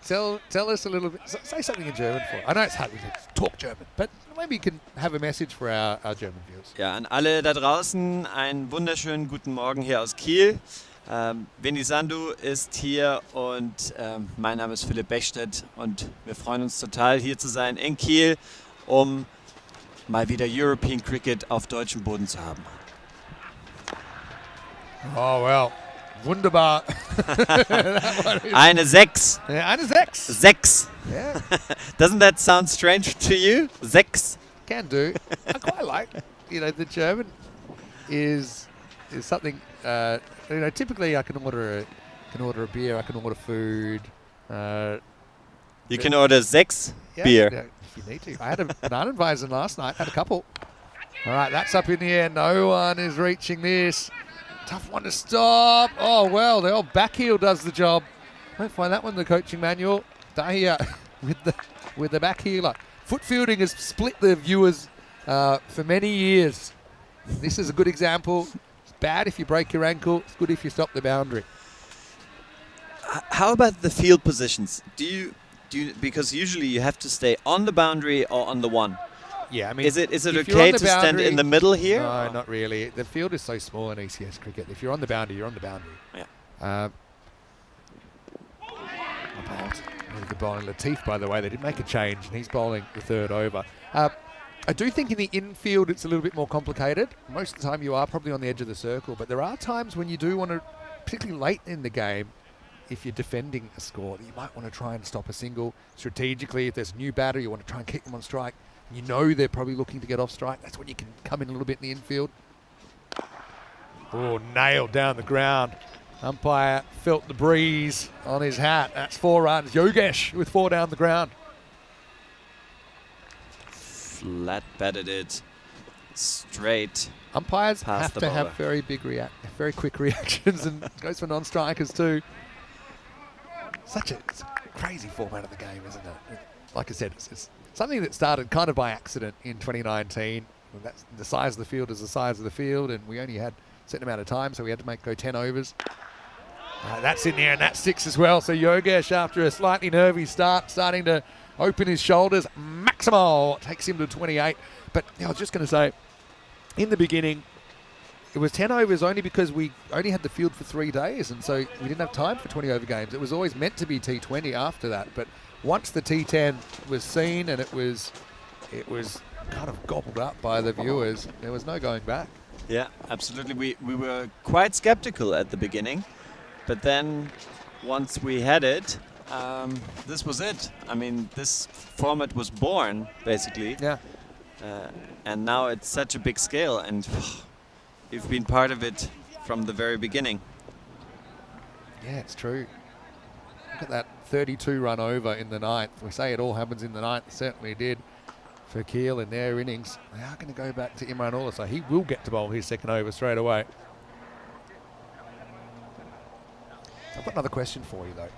[SPEAKER 1] tell us a little bit. Say something in German for us. I know it's hard to talk German, but maybe you can have a message for our German viewers.
[SPEAKER 4] Ja, an alle da draußen einen wunderschönen guten Morgen hier aus Kiel. Veni Sandu ist hier und mein Name ist Philipp Bechstedt und wir freuen uns total hier zu sein in Kiel, um mal wieder European Cricket auf deutschem Boden zu haben.
[SPEAKER 1] Oh, well. Wunderbar.
[SPEAKER 4] Eine 6.
[SPEAKER 1] Ja, eine 6.
[SPEAKER 4] 6.
[SPEAKER 1] Yeah.
[SPEAKER 4] Doesn't that sound strange to you? 6?
[SPEAKER 1] Can do. I quite like, the German is something, typically I can order a beer, I can order food.
[SPEAKER 4] You can order 6
[SPEAKER 1] Yeah,
[SPEAKER 4] beer.
[SPEAKER 1] yeah, if you need to. I had a banana Weizen last night, had a couple. All right, that's up in the air. No one is reaching this. Tough one to stop. Oh, well, the old back heel does the job. Won't find that one in the coaching manual. Dahia with the back heeler. Foot fielding has split the viewers for many years. This is a good example. It's bad if you break your ankle. It's good if you stop the boundary.
[SPEAKER 4] How about the field positions? Do you because usually you have to stay on the boundary or on the one?
[SPEAKER 1] Yeah, I mean,
[SPEAKER 4] is it
[SPEAKER 1] if you're
[SPEAKER 4] okay
[SPEAKER 1] on the
[SPEAKER 4] to stand in the middle here?
[SPEAKER 1] No, not really. The field is so small in ECS cricket. If you're on the boundary, you're on the boundary.
[SPEAKER 4] Yeah.
[SPEAKER 1] Really good bowling. Latif, by the way, they did make a change, and he's bowling the third over. I do think in the infield it's a little bit more complicated. Most of the time you are probably on the edge of the circle, but there are times when you do want to, particularly late in the game, if you're defending a score, you might want to try and stop a single. Strategically, if there's a new batter, you want to try and keep them on strike. You know they're probably looking to get off strike. That's when you can come in a little bit in the infield. Oh, nailed down the ground. Umpire felt the breeze on his hat. That's 4 runs. Yogesh with 4 down the ground.
[SPEAKER 4] Flat batted it straight.
[SPEAKER 1] Umpires
[SPEAKER 4] past
[SPEAKER 1] have
[SPEAKER 4] the
[SPEAKER 1] to have
[SPEAKER 4] bowler.
[SPEAKER 1] very quick reactions, and goes for non-strikers too. It's a crazy format of the game, isn't it? Like I said, it's something that started kind of by accident in 2019. That's the size of the field is the size of the field, and we only had a certain amount of time, so we had to go 10 overs. That's in there, and that's 6 as well. So Yogesh, after a slightly nervy start, starting to open his shoulders. Maximal takes him to 28. But I was just going to say, in the beginning, it was 10 overs only because we only had the field for 3 days, and so we didn't have time for 20 over games. It was always meant to be T20 after that, but once the T10 was seen and it was kind of gobbled up by the viewers, there was no going back.
[SPEAKER 4] Yeah, absolutely. We were quite skeptical at the beginning, but then once we had it, this was it. I mean, this format was born, basically.
[SPEAKER 1] Yeah.
[SPEAKER 4] And now it's such a big scale, and you've been part of it from the very beginning.
[SPEAKER 1] Yeah, it's true. Look at that 32 run over in the 9th. We say it all happens in the 9th. It certainly did for Kiel in their innings. They are going to go back to Imran Ullah, so he will get to bowl his second over straight away. I've got another question for you, though.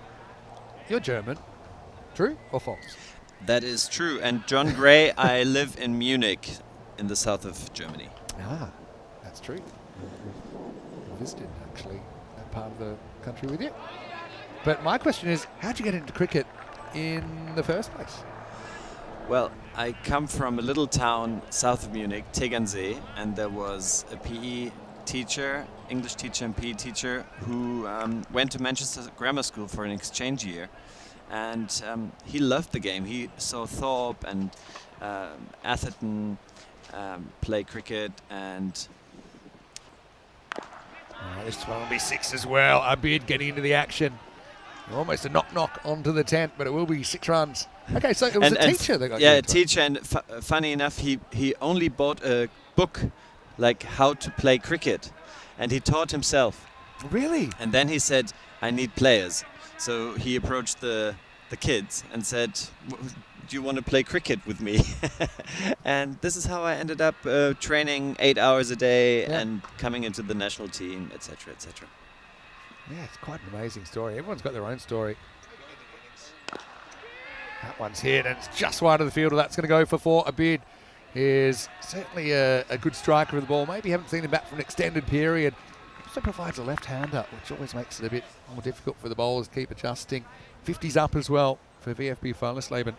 [SPEAKER 1] You're German. True or false?
[SPEAKER 4] That is true. And John Gray, I live in Munich, in the south of Germany.
[SPEAKER 1] Ah, that's true. I visited, actually, that part of the country with you. But my question is, how'd you get into cricket in the first place?
[SPEAKER 4] Well, I come from a little town south of Munich, Tegernsee, and there was a PE teacher, English teacher and PE teacher, who went to Manchester Grammar School for an exchange year. And he loved the game. He saw Thorpe and Atherton play cricket, and
[SPEAKER 1] this one will be 6 as well. Abid getting into the action. Almost a knock-knock onto the tent, but it will be 6 runs. Okay, so it was a teacher that got you
[SPEAKER 4] yeah, a
[SPEAKER 1] into it.
[SPEAKER 4] teacher, and funny enough, he only bought a book like how to play cricket, and he taught himself.
[SPEAKER 1] Really?
[SPEAKER 4] And then he said, I need players. So he approached the kids and said, do you want to play cricket with me? And this is how I ended up training 8 hours a day and coming into the national team, etc., etc.
[SPEAKER 1] Yeah, it's quite an amazing story. Everyone's got their own story. That one's hit, and it's just wide of the field. That's going to go for a bid. Is certainly a good striker of the ball. Maybe haven't seen him back for an extended period. Also provides a left-hander, which always makes it a bit more difficult for the bowlers to keep adjusting. 50's up as well for VFB Feierleben.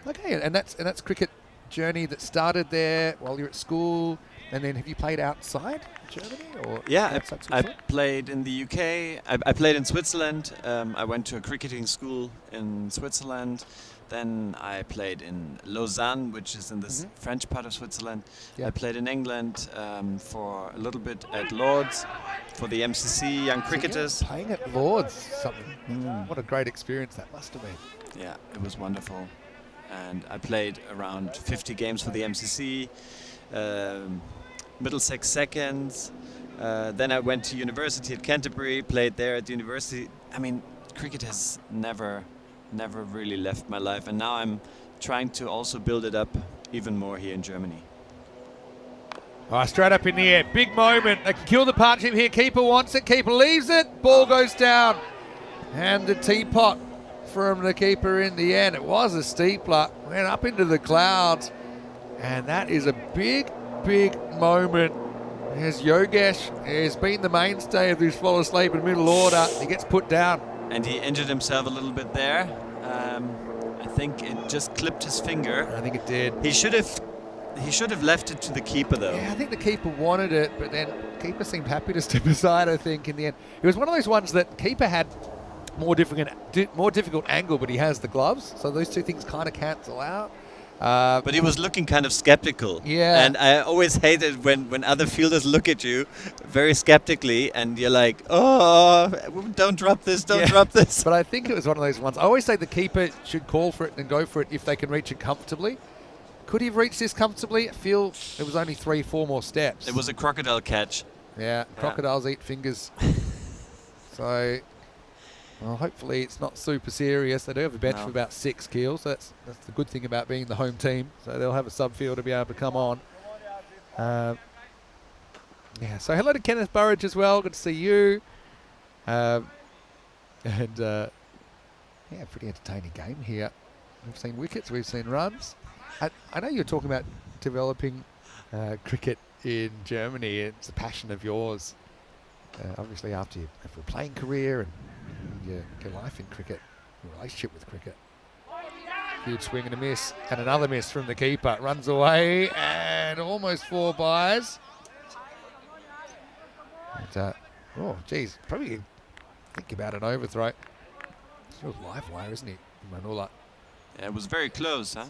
[SPEAKER 1] Okay, and that's cricket journey that started there while you're at school, and then have you played outside Germany or outside
[SPEAKER 4] I
[SPEAKER 1] Switzerland?
[SPEAKER 4] played in the UK. I played in Switzerland. I went to a cricketing school in Switzerland. Then I played in Lausanne, which is in the French part of Switzerland.
[SPEAKER 1] Yeah.
[SPEAKER 4] I played in England for a little bit at Lord's for the MCC Young Cricketers.
[SPEAKER 1] So playing at Lord's, something. What a great experience that must have been.
[SPEAKER 4] Yeah, it was wonderful. And I played around 50 games for the MCC, Middlesex seconds. Then I went to university at Canterbury, played there at the university. I mean, cricket has never really left my life, and now I'm trying to also build it up even more here in Germany.
[SPEAKER 1] Straight up in the air, big moment. They can kill the partnership here. Keeper wants it, keeper leaves it, ball goes down. And the teapot from the keeper in the end. It was a steepler, went up into the clouds. And that is a big moment. As Yogesh has been the mainstay of this Feierleben middle order. He gets put down.
[SPEAKER 4] And he injured himself a little bit there. I think it just clipped his finger.
[SPEAKER 1] I think it did.
[SPEAKER 4] He should have left it to the keeper though.
[SPEAKER 1] Yeah, I think the keeper wanted it, but then keeper seemed happy to step aside, I think, in the end. It was one of those ones that keeper had more difficult angle, but he has the gloves, so those two things kind of cancel out.
[SPEAKER 4] But he was looking kind of skeptical.
[SPEAKER 1] Yeah.
[SPEAKER 4] And I always hated when other fielders look at you very skeptically and you're like, oh, don't drop this, don't drop this.
[SPEAKER 1] But I think it was one of those ones. I always say the keeper should call for it and go for it if they can reach it comfortably. Could he have reached this comfortably? I feel it was only 3-4 more steps.
[SPEAKER 4] It was a crocodile catch.
[SPEAKER 1] Yeah, crocodiles eat fingers. So, well, hopefully it's not super serious. They do have a bench of about 6 Kiel, so that's the good thing about being the home team. So they'll have a subfield to be able to come on. Yeah, so hello to Kenneth Burridge as well. Good to see you. Yeah, pretty entertaining game here. We've seen wickets, we've seen runs. I know you're talking about developing cricket in Germany. It's a passion of yours. Obviously, after your playing career and your life in cricket, your relationship with cricket. Huge swing and a miss, and another miss from the keeper. Runs away and almost 4 byes. And, oh, geez, probably think about an overthrow. It's a live wire, isn't he, Manula?
[SPEAKER 4] Yeah, it was very close, huh?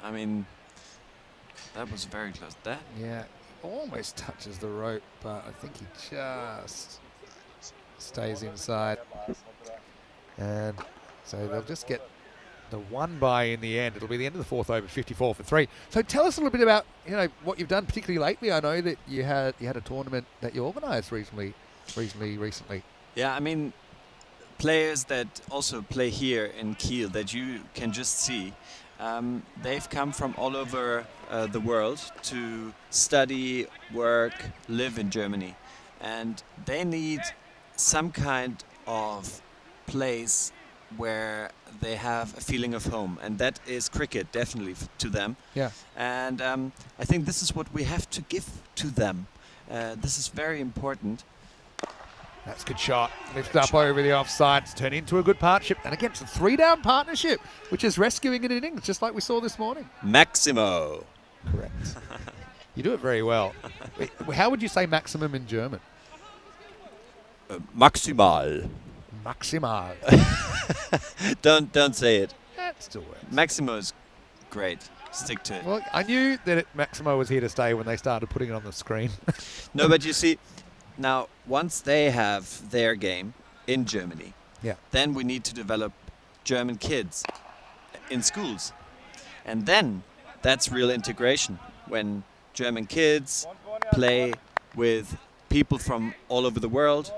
[SPEAKER 4] I mean, that was very close. That?
[SPEAKER 1] Yeah, almost touches the rope, but I think he just stays inside. And so they'll just get the 1 bye in the end. It'll be the end of the 4th over, 54 for 3. So tell us a little bit about what you've done, particularly lately. I know that you had a tournament that you organised recently.
[SPEAKER 4] Yeah, I mean, players that also play here in Kiel that you can just see. They've come from all over the world to study, work, live in Germany. And they need some kind of place where they have a feeling of home. And that is cricket, definitely, to them.
[SPEAKER 1] Yeah.
[SPEAKER 4] And I think this is what we have to give to them. This is very important.
[SPEAKER 1] That's a good shot. Lift up over the offsides, turn into a good partnership. And again, it's a 3-down partnership, which is rescuing an innings, just like we saw this morning.
[SPEAKER 4] Maximo.
[SPEAKER 1] Correct. You do it very well. How would you say maximum in German?
[SPEAKER 4] Maximal.
[SPEAKER 1] Maximal.
[SPEAKER 4] Don't say it.
[SPEAKER 1] That still works.
[SPEAKER 4] Maximo is great. Stick to it.
[SPEAKER 1] Well, I knew that Maximo was here to stay when they started putting it on the screen.
[SPEAKER 4] No, but you see, now once they have their game in Germany, then we need to develop German kids in schools. And then that's real integration. When German kids play with people from all over the world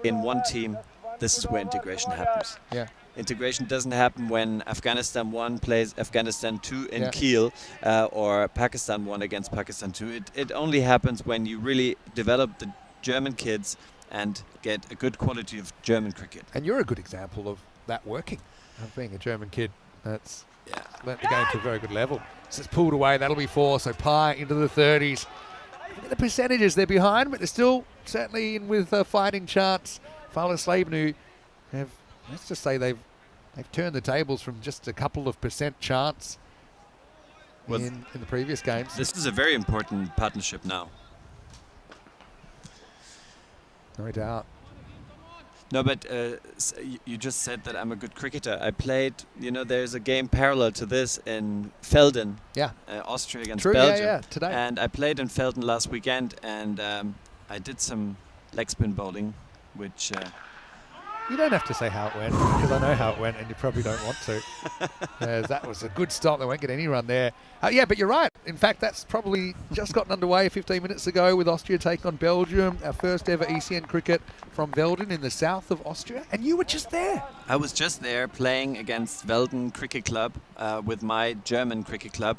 [SPEAKER 4] in one team, this is where integration happens.
[SPEAKER 1] Yeah.
[SPEAKER 4] Integration doesn't happen when Afghanistan 1 plays Afghanistan 2 in Kiel or Pakistan 1 against Pakistan 2. It only happens when you really develop the German kids and get a good quality of German cricket.
[SPEAKER 1] And you're a good example of that working, of being a German kid that's learnt the game to a very good level. So it's pulled away, that'll be 4, so Pi into the 30s. Look at the percentages, they're behind, but they're still certainly in with a fighting chance. Fowler Slaven, who have, let's just say they've turned the tables from just a couple of % chance in the previous games.
[SPEAKER 4] This is a very important partnership now.
[SPEAKER 1] No doubt.
[SPEAKER 4] No, but you just said that I'm a good cricketer. I played, there's a game parallel to this in Velden, Austria against Belgium.
[SPEAKER 1] Today.
[SPEAKER 4] And I played in Velden last weekend, and I did some leg spin bowling, which...
[SPEAKER 1] You don't have to say how it went, because I know how it went, and you probably don't want to. That was a good stop. They won't get any run there. Yeah, but you're right. In fact, that's probably just gotten underway 15 minutes ago with Austria taking on Belgium. Our first ever ECN cricket from Velden in the south of Austria. And you were just there.
[SPEAKER 4] I was just there playing against Velden Cricket Club with my German cricket club.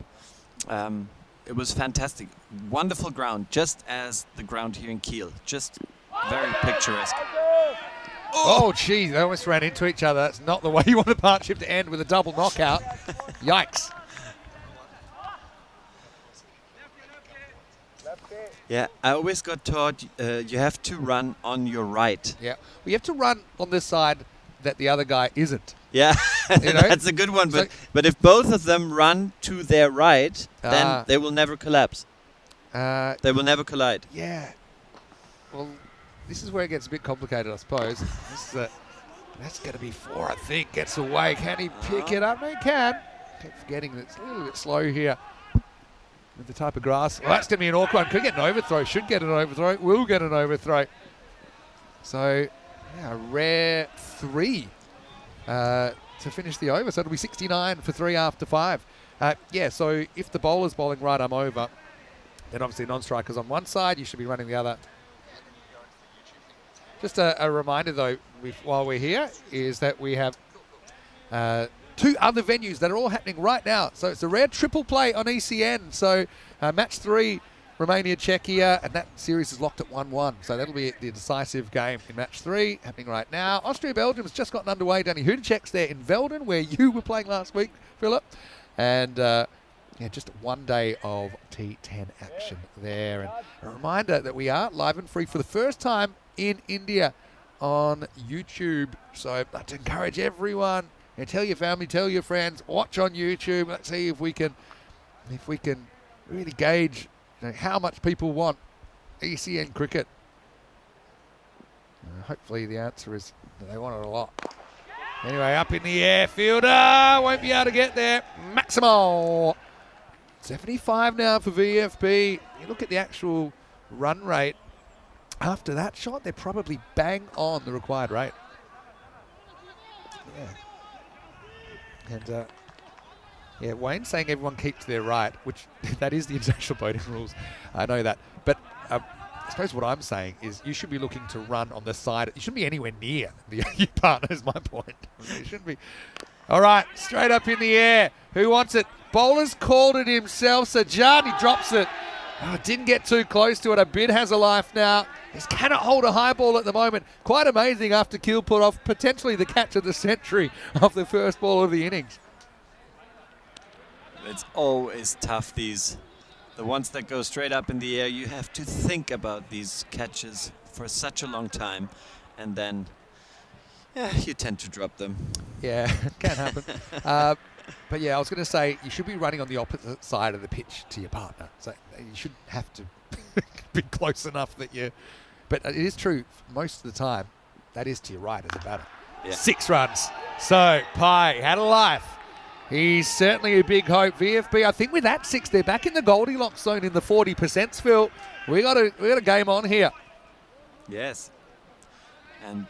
[SPEAKER 4] It was fantastic. Wonderful ground, just as the ground here in Kiel. Just very picturesque.
[SPEAKER 1] Oh, geez, they almost ran into each other. That's not the way you want a partnership to end, with a double knockout. Yikes.
[SPEAKER 4] Yeah, I always got taught you have to run on your right.
[SPEAKER 1] Yeah, well, you have to run on this side that the other guy isn't.
[SPEAKER 4] Yeah, that's a good one. But if both of them run to their right, then they will never collapse. They will never collide.
[SPEAKER 1] Yeah. Well, this is where it gets a bit complicated, I suppose. That's going to be 4, I think. Gets away. Can he pick it up? No, he can. Keep forgetting that it's a little bit slow here with the type of grass. Well, that's going to be an awkward one. Could get an overthrow. Should get an overthrow. Will get an overthrow. So, yeah, a rare 3 to finish the over. So it'll be 69 for 3 after 5. So if the bowler's bowling right arm over, then obviously non-strikers on one side. You should be running the other. Just a reminder, though, while we're here, is that we have 2 other venues that are all happening right now. So it's a rare triple play on ECN. So match 3, Romania, Czechia, and that series is locked at 1-1. So that'll be the decisive game in match 3, happening right now. Austria, Belgium has just gotten underway. Danny Hudacek's there in Velden, where you were playing last week, Philip. And just 1 day of T10 action there. And a reminder that we are live and free for the first time in India on YouTube. So I'd like to encourage everyone, and tell your family, tell your friends, watch on YouTube. Let's see if we can really gauge how much people want ECN cricket. Hopefully the answer is that they want it a lot. Anyway, up in the air, fielder won't be able to get there. Maximal 75 now for VFB. You look at the actual run rate. After that shot, they're probably bang on the required rate. Yeah. And Wayne's saying everyone keep to their right, which that is the international boating rules. I know that. But I suppose what I'm saying is you should be looking to run on the side. You shouldn't be anywhere near your partner, is my point. You shouldn't be. All right, straight up in the air. Who wants it? Bowler's called it himself. Sajani drops it. Didn't get too close to it. A bid has a life now. He cannot hold a high ball at the moment. Quite amazing after Kiel put off potentially the catch of the century of the first ball of the innings.
[SPEAKER 4] It's always tough, the ones that go straight up in the air. You have to think about these catches for such a long time, and then you tend to drop them. Yeah,
[SPEAKER 1] can happen. But yeah, I was going to say you should be running on the opposite side of the pitch to your partner. So you should have to be close enough that you... But it is true, most of the time, that is to your right as a batter.
[SPEAKER 4] Yeah.
[SPEAKER 1] 6 runs. So Pi had a life. He's certainly a big hope. VFB, I think with that 6, they're back in the Goldilocks zone in the 40%, Phil. We got a game on here.
[SPEAKER 4] Yes. And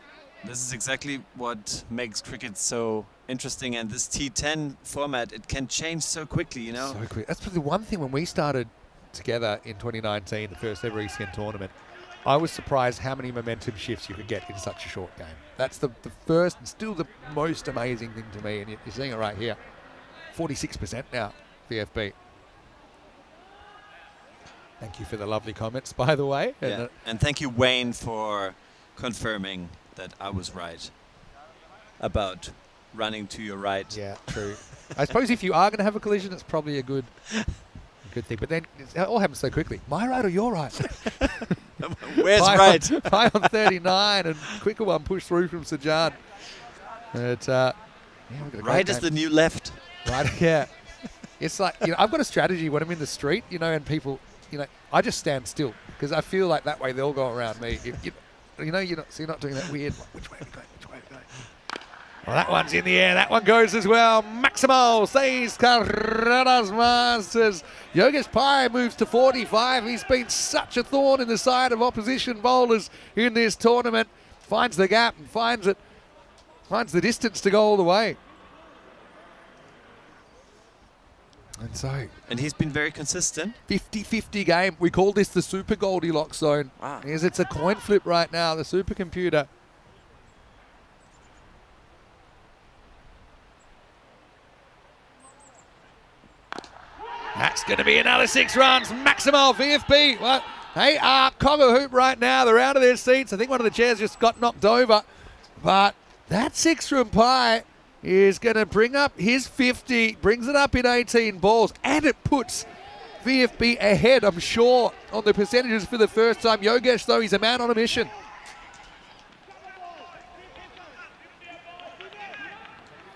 [SPEAKER 4] This is exactly what makes cricket so interesting, and this T10 format, it can change so quickly, you know.
[SPEAKER 1] So quick. That's probably one thing when we started together in 2019, the first ever ECN tournament. I was surprised how many momentum shifts you could get in such a short game. That's the first and still the most amazing thing to me, and you're seeing it right here. 46% now, VFB. Thank you for the lovely comments, by the way.
[SPEAKER 4] Yeah. And thank you, Wayne, for confirming that I was right about running to your right.
[SPEAKER 1] Yeah, true. I suppose if you are going to have a collision, it's probably a good thing. But then it all happens so quickly. My right or your right?
[SPEAKER 4] Where's right?
[SPEAKER 1] High on 39 and quicker one pushed through from Sajan. But, yeah, we've got a
[SPEAKER 4] Right
[SPEAKER 1] great
[SPEAKER 4] is
[SPEAKER 1] game.
[SPEAKER 4] the new left.
[SPEAKER 1] Right, yeah. It's like, I've got a strategy when I'm in the street, and people, I just stand still because I feel like that way they'll go around me. You're not doing that weird, which way are we going, which way are we going? Well, that one's in the air. That one goes as well. Maximal seis carreras masters. Yogesh Pai moves to 45. He's been such a thorn in the side of opposition bowlers in this tournament. Finds the gap and finds the distance to go all the way.
[SPEAKER 4] And he's been very consistent.
[SPEAKER 1] 50-50 game. We call this the Super Goldilocks zone.
[SPEAKER 4] Wow.
[SPEAKER 1] Because it's a coin flip right now, the supercomputer. That's going to be another 6 runs. Maximal VFB. Well, they are cock a hoop right now. They're out of their seats. I think one of the chairs just got knocked over. But that 6 from Pai is going to bring up his 50, brings it up in 18 balls, and it puts VFB ahead, I'm sure, on the percentages for the first time. Yogesh, though, he's a man on a mission.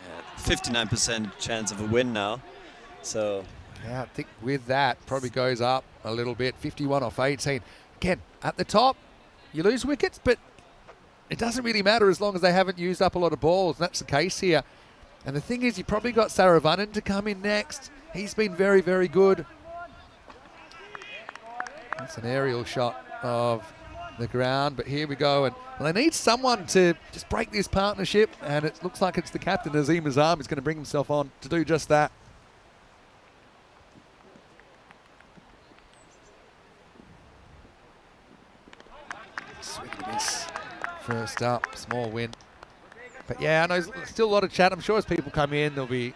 [SPEAKER 4] Yeah, 59% chance of a win now. So
[SPEAKER 1] Yeah, I think with that, probably goes up a little bit. 51 off 18. Again, at the top, you lose wickets, but it doesn't really matter as long as they haven't used up a lot of balls. And that's the case here. And the thing is, you probably got Saravanan to come in next. He's been very, very good. That's an aerial shot of the ground, but here we go. And well, they need someone to just break this partnership, and it looks like it's the captain, Azim Azam, who's going to bring himself on to do just that. Swing and a miss. First up, small win. But yeah, I know there's still a lot of chat. I'm sure as people come in, they'll be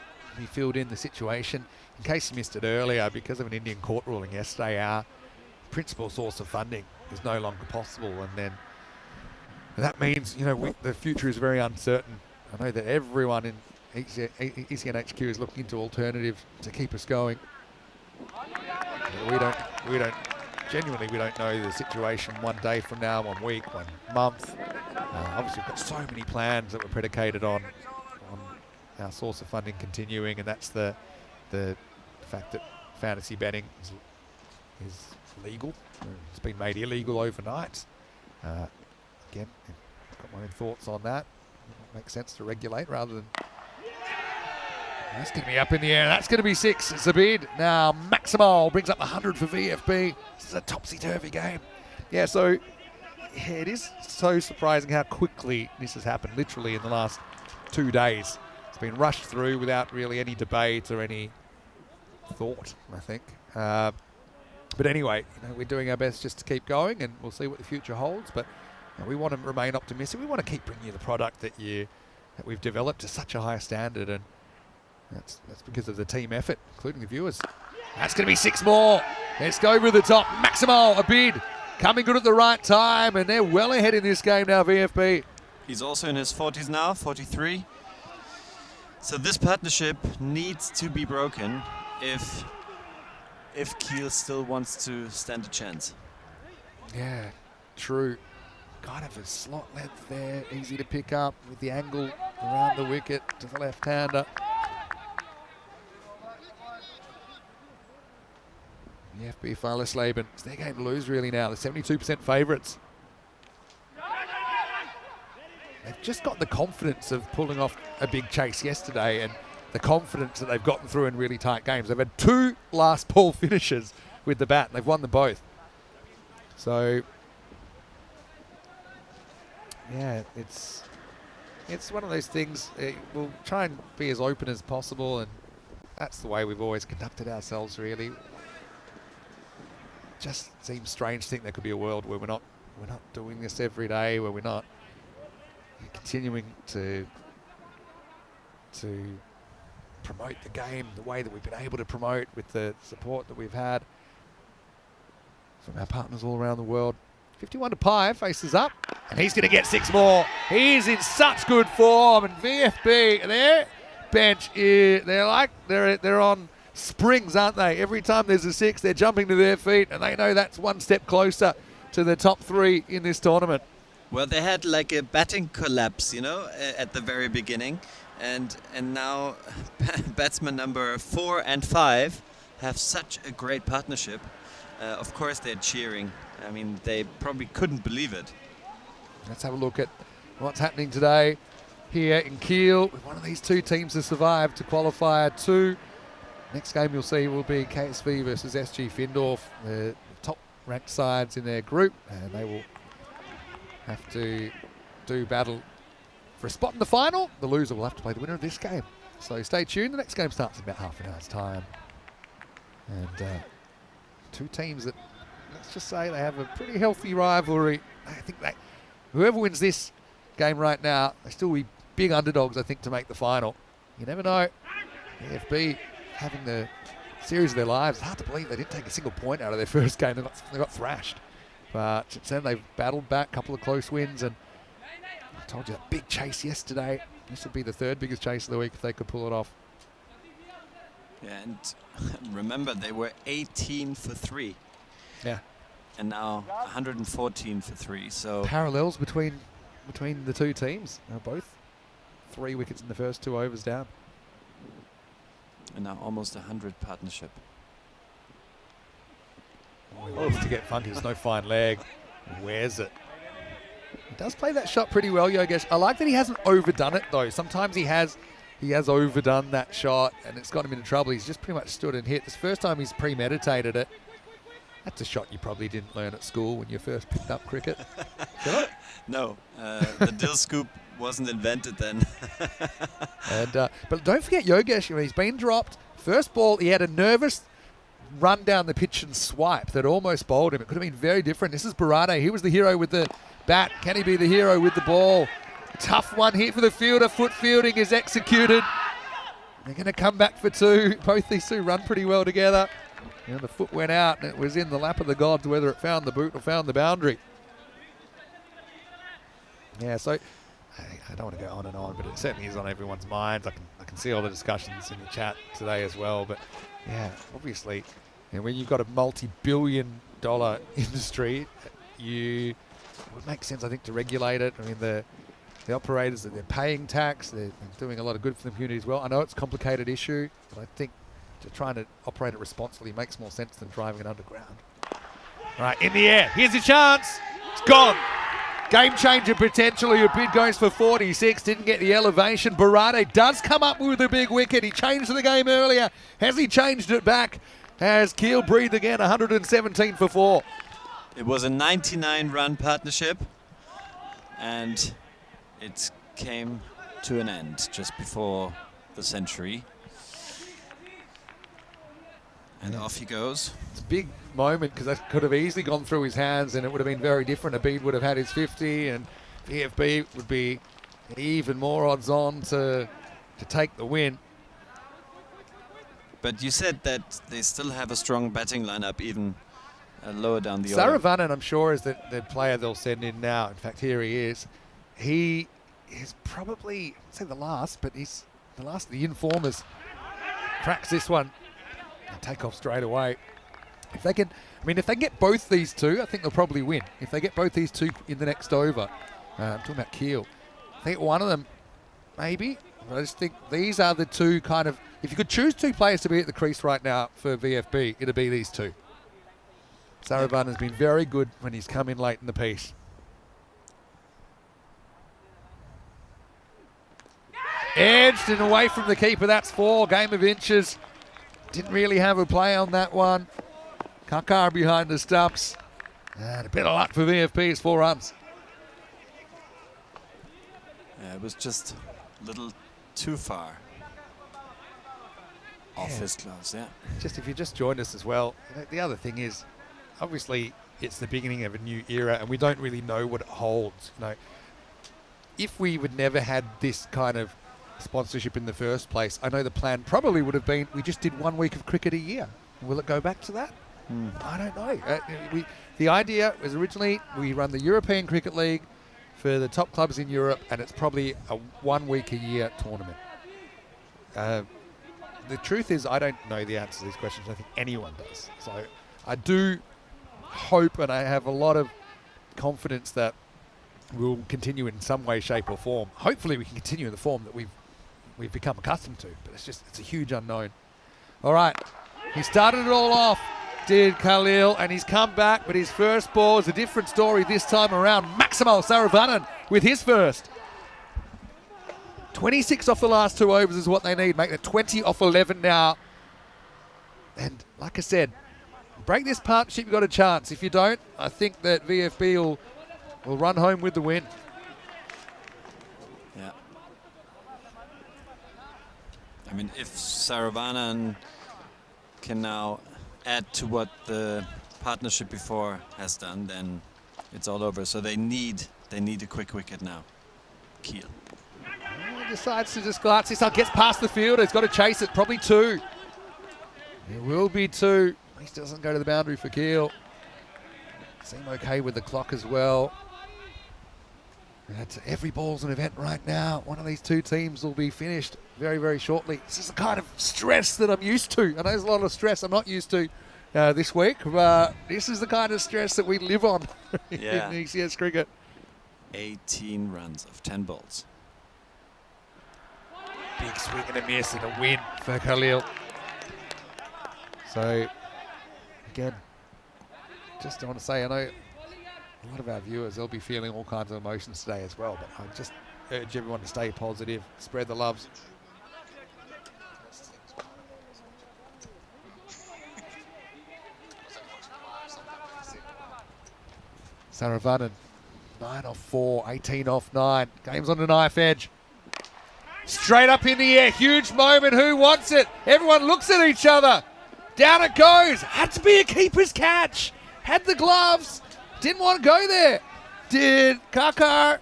[SPEAKER 1] filled in the situation. In case you missed it earlier, because of an Indian court ruling yesterday, our principal source of funding is no longer possible. And that means, the future is very uncertain. I know that everyone in ECN HQ is looking into alternatives to keep us going. We don't genuinely, we don't know the situation one day from now, 1 week, 1 month. Obviously, we've got so many plans that were predicated on our source of funding continuing, and that's the fact that fantasy betting is legal. It's been made illegal overnight. Again, I've got my own thoughts on that. It makes sense to regulate rather than... That's going to be up in the air. That's going to be 6. It's a bid. Now, Maximal brings up 100 for VFB. This is a topsy-turvy game. Yeah, so it is so surprising how quickly this has happened, literally in the last 2 days. It's been rushed through without really any debate or any thought, I think. But anyway, we're doing our best just to keep going, and we'll see what the future holds. But we want to remain optimistic. We want to keep bringing you the product that we've developed to such a high standard, and that's because of the team effort, including the viewers. That's going to be 6 more. Let's go over the top. Maximal, a bid. Coming good at the right time, and they're well ahead in this game now, VFB.
[SPEAKER 4] he's also in his 40s now, 43. So this partnership needs to be broken if Kiel still wants to stand a chance.
[SPEAKER 1] Yeah, true. Kind of a slot length there, easy to pick up with the angle around the wicket to the left-hander. The FB Farlesleben, it's their game to lose really now. They're 72% favourites. They've just got the confidence of pulling off a big chase yesterday, and the confidence that they've gotten through in really tight games. They've had 2 last ball finishes with the bat, and they've won them both. So, yeah, it's it's one of those things, we'll try and be as open as possible, and that's the way we've always conducted ourselves, really. Just seems strange to think there could be a world where we're not doing this every day, where we're not continuing to promote the game the way that we've been able to promote, with the support that we've had from our partners all around the world. 51 to Pai faces up, and he's going to get 6 more. He's in such good form, and VFB, their bench, they're on springs, aren't they? Every time there's a 6, they're jumping to their feet, and they know that's one step closer to the top 3 in this tournament.
[SPEAKER 4] Well, they had like a batting collapse, you know, at the very beginning, and now batsman number 4 and 5 have such a great partnership. Of course, they're cheering. I mean, they probably couldn't believe it.
[SPEAKER 1] Let's have a look at what's happening today here in Kiel, with one of these 2 teams to survive to Qualifier 2. Next game you'll see will be KSV versus SG Findorf, the top-ranked sides in their group, and they will have to do battle for a spot in the final. The loser will have to play the winner of this game. So stay tuned. The next game starts in about half an hour's time. And 2 teams that, let's just say, they have a pretty healthy rivalry. I think that whoever wins this game right now, they still be big underdogs, I think, to make the final. You never know. AFB having the series of their lives. It's hard to believe they didn't take a single point out of their first game. They got thrashed. But then they've battled back, a couple of close wins, and I told you that big chase yesterday. This would be the 3rd biggest chase of the week if they could pull it off.
[SPEAKER 4] Yeah, and remember, they were 18 for 3.
[SPEAKER 1] Yeah.
[SPEAKER 4] And now 114 for 3. So
[SPEAKER 1] parallels between the 2 teams. They're both 3 wickets in the first 2 overs down.
[SPEAKER 4] And now almost 100 partnership.
[SPEAKER 1] He loves to get funky. There's no fine leg. He wears it. He does play that shot pretty well, Yogesh. I like that he hasn't overdone it, though. Sometimes he has overdone that shot, and it's got him into trouble. He's just pretty much stood and hit. This first time he's premeditated it. That's a shot you probably didn't learn at school when you first picked up cricket.
[SPEAKER 4] No, the dill scoop wasn't invented then.
[SPEAKER 1] And but don't forget Yogesh, he's been dropped. First ball, he had a nervous run down the pitch and swipe that almost bowled him. It could have been very different. This is Barade. He was the hero with the bat. Can he be the hero with the ball? Tough one here for the fielder. Foot fielding is executed. They're going to come back for 2. Both these 2 run pretty well together. And the foot went out, and it was in the lap of the gods, whether it found the boot or found the boundary. Yeah, so I don't want to go on and on, but it certainly is on everyone's minds. I can see all the discussions in the chat today as well. But yeah, obviously, when you've got a multi-billion-dollar industry, it would make sense, I think, to regulate it. I mean, the operators, they're paying tax, they're doing a lot of good for the community as well. I know it's a complicated issue, but I think trying to operate it responsibly makes more sense than driving it underground. Right, in the air. Here's a chance. It's gone. Game changer potentially. A bid goes for 46. Didn't get the elevation. Barade does come up with a big wicket. He changed the game earlier. Has he changed it back? Has Kiel breathed again? 117 for 4.
[SPEAKER 4] It was a 99-run partnership, and it came to an end just before the century. And off he goes. It's
[SPEAKER 1] a big moment because that could have easily gone through his hands and it would have been very different. Abid would have had his 50 and EFB would be even more odds on to take the win.
[SPEAKER 4] But you said that they still have a strong batting lineup even lower down the order.
[SPEAKER 1] Saravanan, I'm sure, is the player they'll send in now. In fact, here he is. He is probably, I'd say the last, but he's the last of the informers. Cracks this one. And take off straight away. If they can, if they get both these 2, I think they'll probably win. If they get both these 2 in the next over, I'm talking about Kiel. I think one of them, maybe. But I just think these are the 2 kind of, if you could choose 2 players to be at the crease right now for VFB, it'd be these 2. Saravan has been very good when he's come in late in the piece. Edged and away from the keeper, that's 4. Game of inches. Didn't really have a play on that one. Kakar behind the stumps. And a bit of luck for VFB, it's 4 runs.
[SPEAKER 4] It was just a little too far off his gloves, yeah.
[SPEAKER 1] Just if you just joined us as well, the other thing is, obviously, it's the beginning of a new era, and we don't really know what it holds. If we would never had this kind of sponsorship in the first place, I know the plan probably would have been we just did 1 week of cricket a year. Will it go back to that? I don't know. The idea was originally we run the European Cricket League for the top clubs in Europe, and it's probably a 1 week a year tournament. The truth is, I don't know the answer to these questions. I don't think anyone does. So I do hope, and I have a lot of confidence that we'll continue in some way, shape, or form. Hopefully, we can continue in the form that we've become accustomed to. But it's a huge unknown. All right, he started it all off, did Khalil, and he's come back. But his first ball is a different story this time around. Maximo Saravanan with his first. 26 off the last 2 overs is what they need. Make it 20 off 11 now. And like I said, break this partnership, you've got a chance. If you don't, I think that VFB will run home with the win.
[SPEAKER 4] Yeah. I mean, if Saravanan can now add to what the partnership before has done, then it's all over. So they need a quick wicket now. Kiel.
[SPEAKER 1] Decides to just glance this up, gets past the fielder. He's got to chase it, probably 2. It will be 2. At least doesn't go to the boundary for Kiel. Seem okay with the clock as well. Every ball's an event right now. One of these 2 teams will be finished very, very shortly. This is the kind of stress that I'm used to. I know there's a lot of stress I'm not used to this week, but this is the kind of stress that we live on in ECS cricket.
[SPEAKER 4] 18 runs of 10 balls.
[SPEAKER 1] Big swing and a miss and a win for Khalil. So, again, just want to say, I know a lot of our viewers, they'll be feeling all kinds of emotions today as well, but I just urge everyone to stay positive, spread the loves. Saravanan, 9 off 4, 18 off 9. Game's on the knife edge. Straight up in the air, huge moment. Who wants it? Everyone looks at each other. Down it goes. Had to be a keeper's catch. Had the gloves. Didn't want to go there. Did Kakar.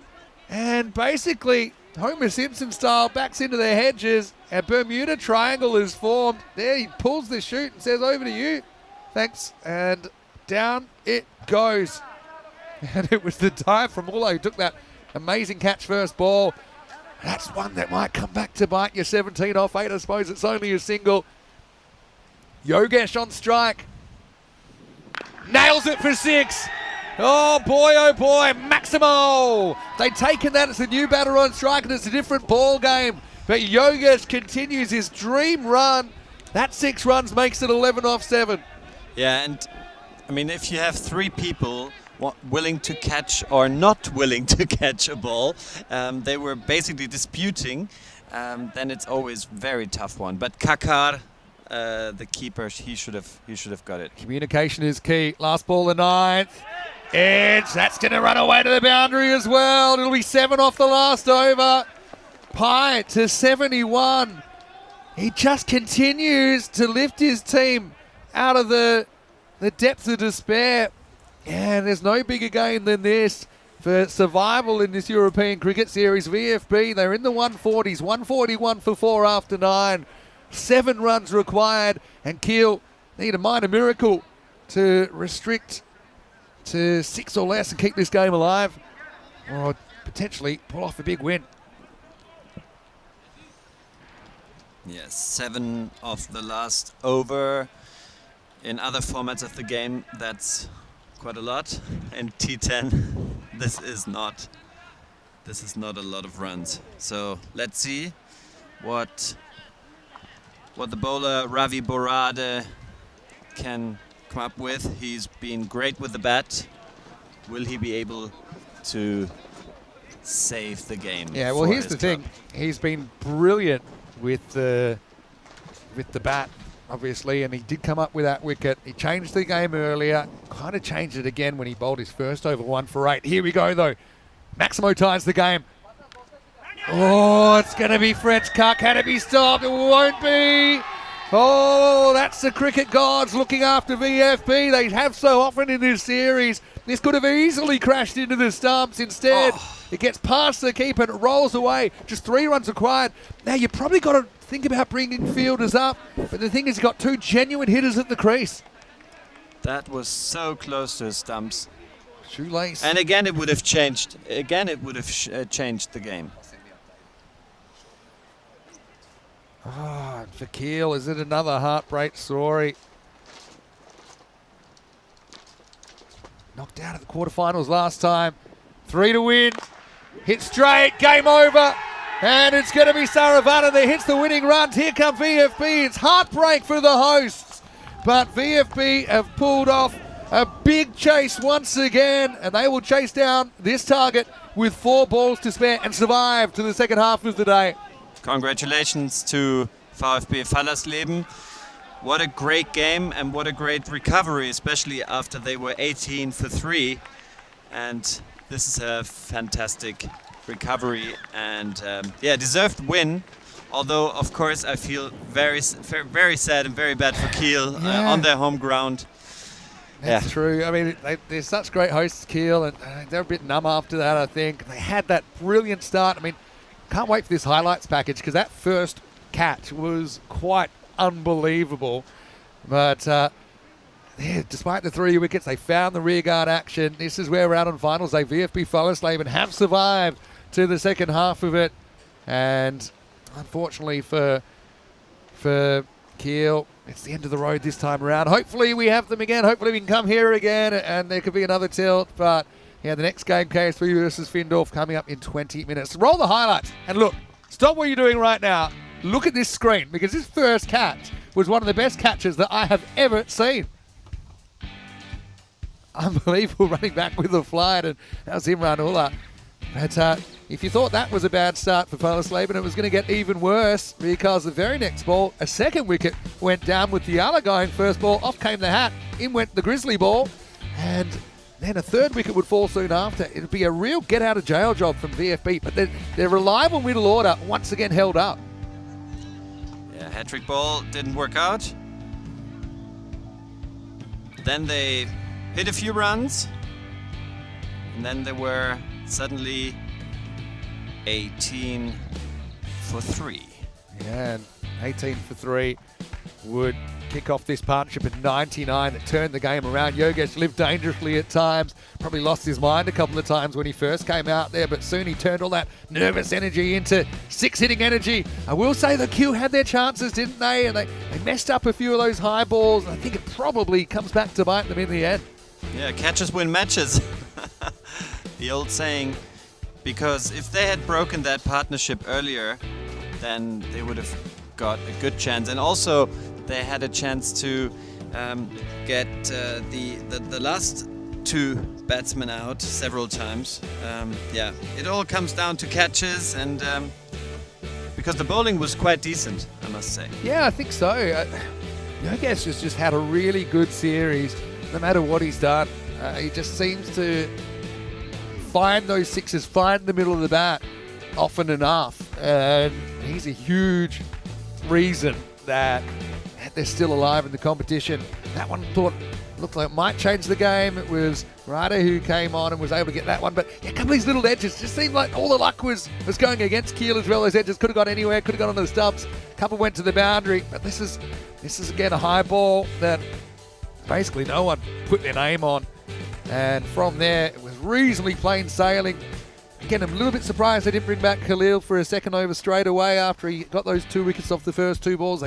[SPEAKER 1] And basically, Homer Simpson style, backs into the hedges. A Bermuda triangle is formed. There he pulls the chute and says, over to you. Thanks. And down it goes. And it was the dive from Muller who took that amazing catch first ball. That's one that might come back to bite you. 17 off 8. I suppose it's only a single. Yogesh on strike. Nails it for 6. Oh boy, Maximo. They've taken that. It's a new batter on strike and it's a different ball game. But Yogesh continues his dream run. That 6 runs makes it 11 off 7.
[SPEAKER 4] Yeah, and I mean, if you have 3 people willing to catch or not willing to catch a ball, they were basically disputing, then it's always very tough one. But Kakar, the keeper, he should have got it.
[SPEAKER 1] Communication is key. Last ball, the 9th. Edge, that's going to run away to the boundary as well. It'll be 7 off the last over. Pye to 71. He just continues to lift his team out of the depths of despair. And there's no bigger game than this for survival in this European Cricket Series. VFB, they're in the 140s, 141 for 4 after 9. 7 runs required, and Kiel need a minor miracle to restrict to 6 or less and keep this game alive, or potentially pull off a big win.
[SPEAKER 4] Yes, 7 off the last over. In other formats of the game, that's quite a lot. And T10, this is not a lot of runs. So let's see what the bowler Ravi Borade can come up with. He's been great with the bat. Will he be able to save the game?
[SPEAKER 1] Yeah, well, here's the thing. He's been brilliant with the bat, obviously, and he did come up with that wicket. He changed the game earlier, kind of changed it again when he bowled his first over 1 for 8. Here we go, though. Maximo ties the game. Oh, it's going to be French cut. Can it be stopped? It won't be. Oh, that's the cricket gods looking after VFB. They have so often in this series. This could have easily crashed into the stumps. Instead, it gets past the keeper and it rolls away. Just 3 runs required. Now, you probably got to think about bringing fielders up. But the thing is, you've got 2 genuine hitters at the crease.
[SPEAKER 4] That was so close to the stumps.
[SPEAKER 1] Shoelace.
[SPEAKER 4] And again, it would have changed. Again, it would have changed the game.
[SPEAKER 1] Oh, for Kiel, is it another heartbreak story? Knocked out at the quarterfinals last time. 3 to win. Hit straight. Game over. And it's going to be Saravanan that hits the winning run. Here come VFB. It's heartbreak for the hosts. But VFB have pulled off a big chase once again. And they will chase down this target with 4 balls to spare and survive to the second half of the day.
[SPEAKER 4] Congratulations to VfB Fallersleben. What a great game and what a great recovery, especially after they were 18 for 3. And this is a fantastic recovery and deserved win. Although, of course, I feel very sad and very bad for Kiel on their home ground.
[SPEAKER 1] That's true. I mean, they're such great hosts, Kiel, and they're a bit numb after that, I think. They had that brilliant start. I mean, can't wait for this highlights package because that first catch was quite unbelievable. But despite the 3 wickets, they found the rearguard action. This is where we're out on finals day. VFB Fallersleben have survived to the second half of it. And unfortunately for Kiel, it's the end of the road this time around. Hopefully we have them again. Hopefully we can come here again and there could be another tilt. But yeah, the next game, KSV versus Findorf, coming up in 20 minutes. Roll the highlights. And look, stop what you're doing right now. Look at this screen, because this first catch was one of the best catches that I have ever seen. Unbelievable running back with the flight, and that was Imran Ullah. But if you thought that was a bad start for Fallersleben, it was going to get even worse, because the very next ball, a second wicket went down with Diala going first ball. Off came the hat. In went the Grizzly ball. And then a third wicket would fall soon after. It would be a real get-out-of-jail job from VFB, but their reliable middle order once again held up.
[SPEAKER 4] Yeah, hat-trick ball didn't work out. Then they hit a few runs, and then they were suddenly 18 for 3.
[SPEAKER 1] Yeah, and 18 for 3 would kick off this partnership at 99 that turned the game around. Yogesh lived dangerously at times, probably lost his mind a couple of times when he first came out there, but soon he turned all that nervous energy into 6-hitting energy. I will say the Kiel had their chances, didn't they? And they messed up a few of those high balls. I think it probably comes back to bite them in the end.
[SPEAKER 4] Yeah, catches win matches. The old saying, because if they had broken that partnership earlier, then they would have got a good chance. And also, they had a chance to get the last 2 batsmen out several times. Yeah, it all comes down to catches, and because the bowling was quite decent, I must say.
[SPEAKER 1] Yeah, I think so. Yogesh has just had a really good series, no matter what he's done. He just seems to find those sixes, find the middle of the bat often enough, and he's a huge reason that they're still alive in the competition. That one looked like it might change the game. It was Ryder who came on and was able to get that one. But yeah, a couple of these little edges just seemed like all the luck was going against Kiel as well. Those edges could have gone anywhere, could have gone onto the stumps. A couple went to the boundary. But this is again a high ball that basically no one put their name on. And from there, it was reasonably plain sailing. Again, I'm a little bit surprised they didn't bring back Khalil for a second over straight away after he got those 2 wickets off the first 2 balls.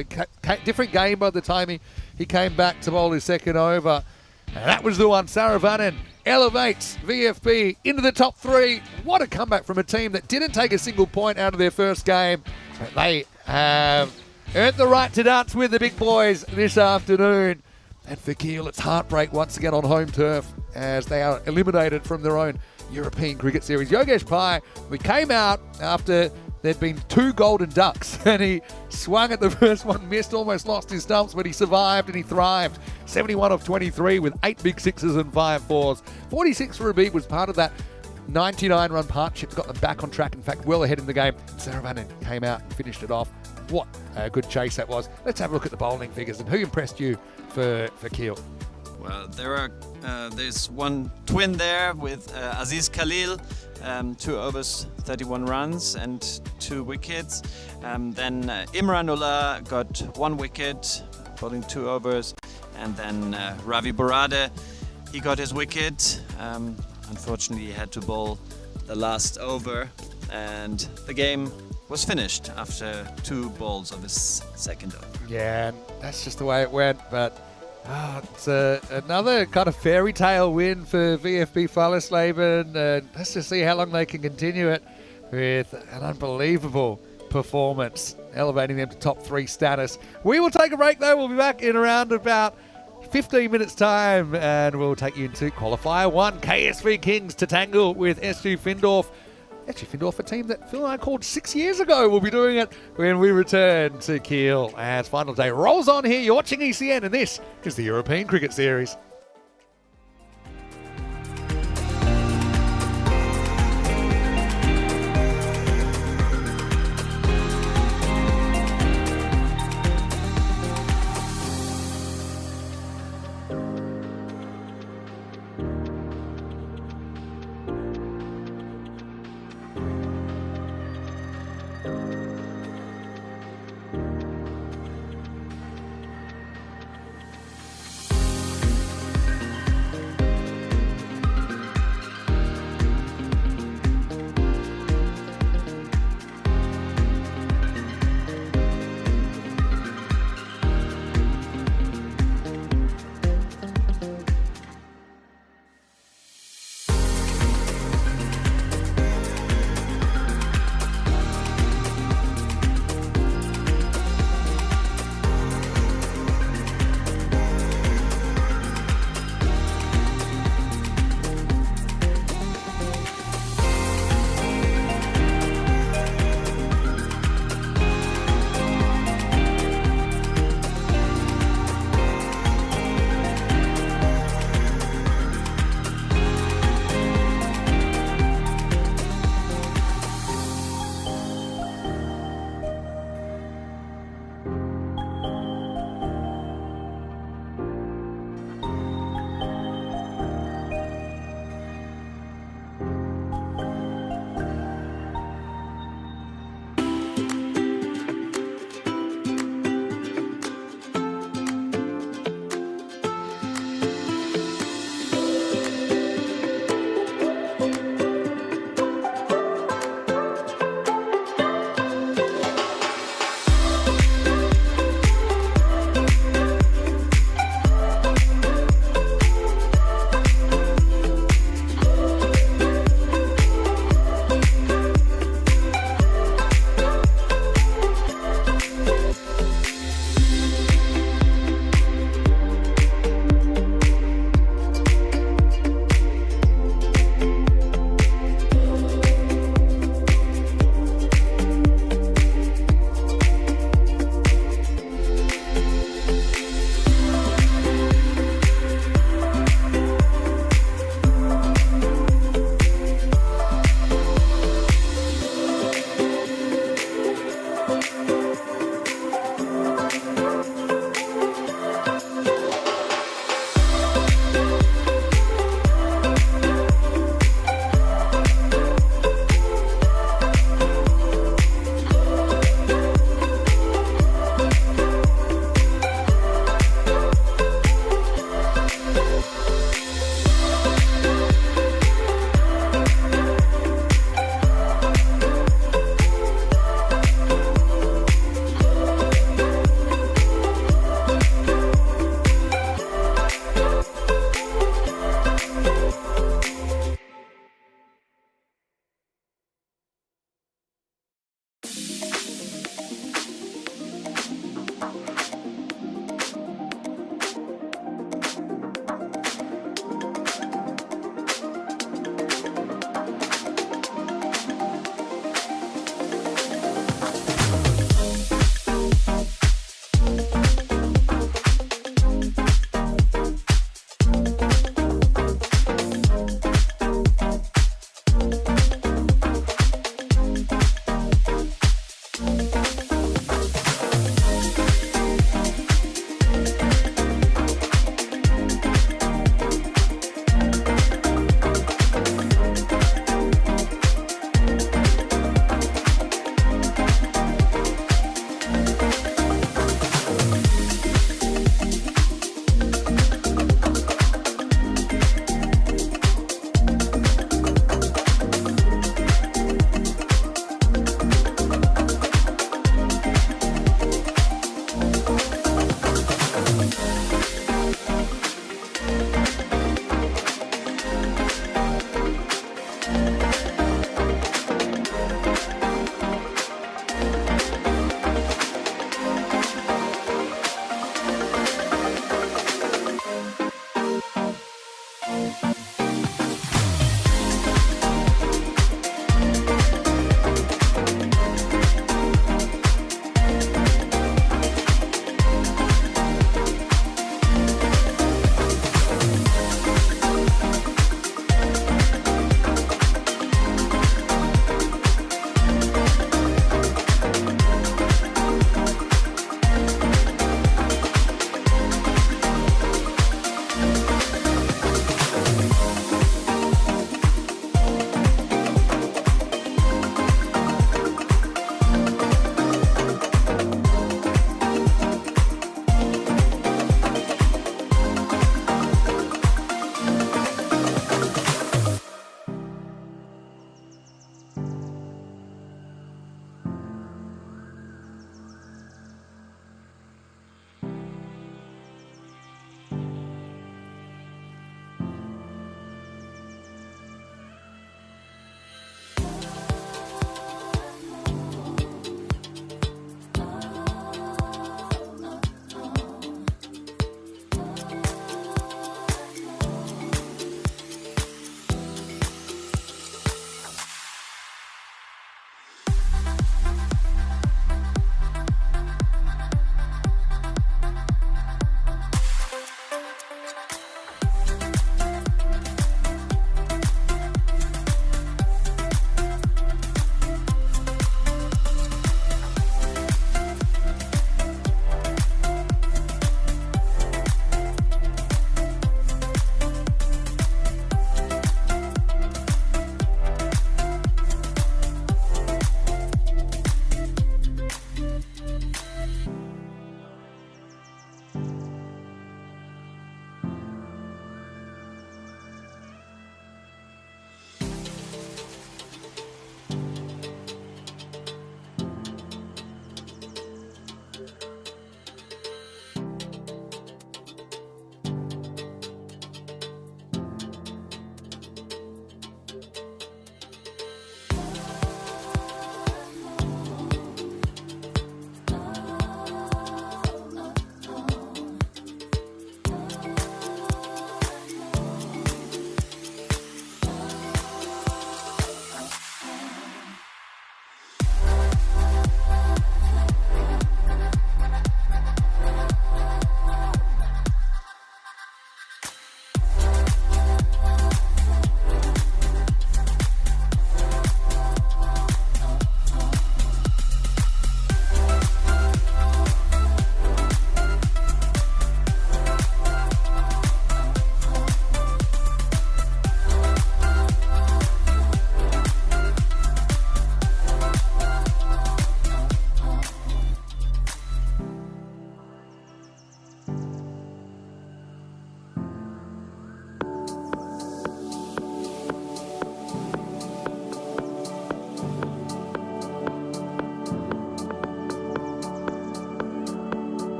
[SPEAKER 1] Different game by the time he came back to bowl his second over. And that was the one. Saravanan elevates VFB into the top 3. What a comeback from a team that didn't take a single point out of their first game. But they have earned the right to dance with the big boys this afternoon. And for Kiel, it's heartbreak once again on home turf as they are eliminated from their own European Cricket Series. Yogesh Pai, we came out after there'd been 2 golden ducks and he swung at the first one, missed, almost lost his stumps, but he survived and he thrived. 71 of 23 with 8 big sixes and 5 fours. 46 for a beat was part of that 99-run partnership got them back on track. In fact, well ahead in the game. Saravanan came out and finished it off. What a good chase that was. Let's have a look at the bowling figures and who impressed you for Kiel.
[SPEAKER 4] Well, there's one twin there with Aziz Khalil, 2 overs, 31 runs and 2 wickets. Then Imran Ullah got 1 wicket, bowling 2 overs. And then Ravi Borade, he got his wicket. Unfortunately, he had to bowl the last over, and the game was finished after 2 balls of his second over.
[SPEAKER 1] Yeah, that's just the way it went. But it's another kind of fairy tale win for VFB Fallersleben. Let's just see how long they can continue it with an unbelievable performance, elevating them to top 3 status. We will take a break though. We'll be back in around about 15 minutes time, and we'll take you into Qualifier 1. KSV Kings to tangle with SG Findorf. SG Findorf, a team that Phil and I called 6 years ago. We'll be doing it when we return to Kiel as final day rolls on here. You're watching ECN, and this is the European Cricket Series.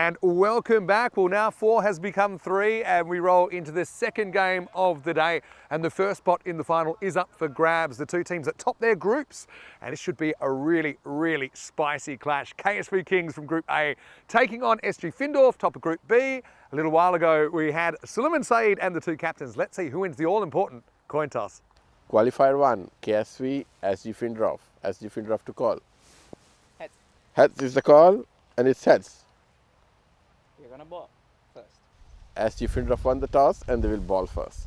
[SPEAKER 1] And welcome back. Well, now 4 has become 3 and we roll into the second game of the day. And the first spot in the final is up for grabs. The two teams that top their groups. And it should be a really, really spicy clash. KSV Kings from Group A taking on SG Findorf, top of Group B. A little while ago, we had Suleiman Saeed and the two captains. Let's see who wins the all-important coin toss.
[SPEAKER 2] Qualifier 1, KSV, SG Findorf. SG Findorf to call.
[SPEAKER 3] Heads.
[SPEAKER 2] Heads is the call, and it's heads.
[SPEAKER 3] We're gonna ball first.
[SPEAKER 2] SG Findorf won the toss, and they will ball first.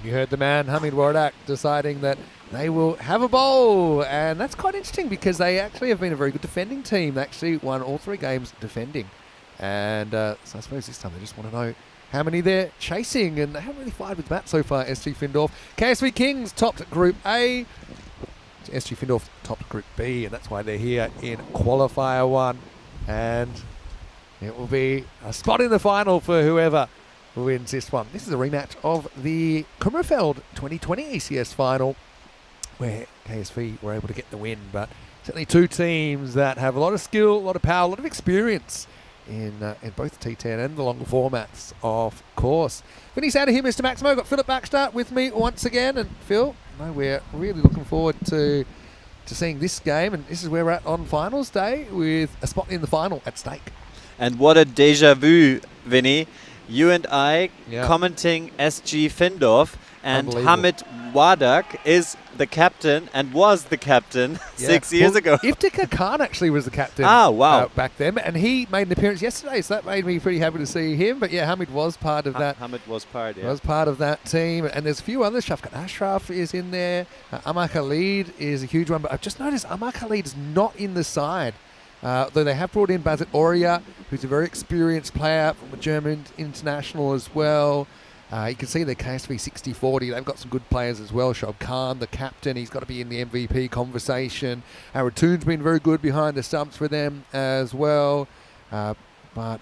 [SPEAKER 1] You heard the man, Hamid Wardak, deciding that they will have a bowl. And that's quite interesting because they actually have been a very good defending team. They actually won all 3 games defending. And so I suppose this time they just want to know how many they're chasing. And they haven't really fired with that so far, SG Findorf. KSV Kings topped Group A. SG Findorf topped Group B. And that's why they're here in Qualifier 1. And it will be a spot in the final for whoever wins this one. This is a rematch of the Kummerfeld 2020 ECS final where KSV were able to get the win. But certainly two teams that have a lot of skill, a lot of power, a lot of experience in both T10 and the longer formats, of course. Finish out of here, Mr. Maximo. Got Philip Baxter with me once again. And Phil, we're really looking forward to seeing this game. And this is where we're at on finals day with a spot in the final at stake.
[SPEAKER 6] And what a deja vu, Vinny. You and I commenting SG Findorf, and Hamid Wardak is the captain and was the captain 6 years ago.
[SPEAKER 1] Iftikhar Khan actually was the captain back then, and he made an appearance yesterday, so that made me pretty happy to see him. But yeah, Hamid was part of that.
[SPEAKER 6] Hamid was part,
[SPEAKER 1] was part of that team, and there's a few others. Shafqat Ashraf is in there. Amar Khalid is a huge one, but I've just noticed Amar Khalid is not in the side. Though they have brought in Bazit Oria, who's a very experienced player from a German international as well. You can see their KSV 60-40. They've got some good players as well. Shoaib Khan, the captain, he's got to be in the MVP conversation. Aratoon's been very good behind the stumps for them as well. But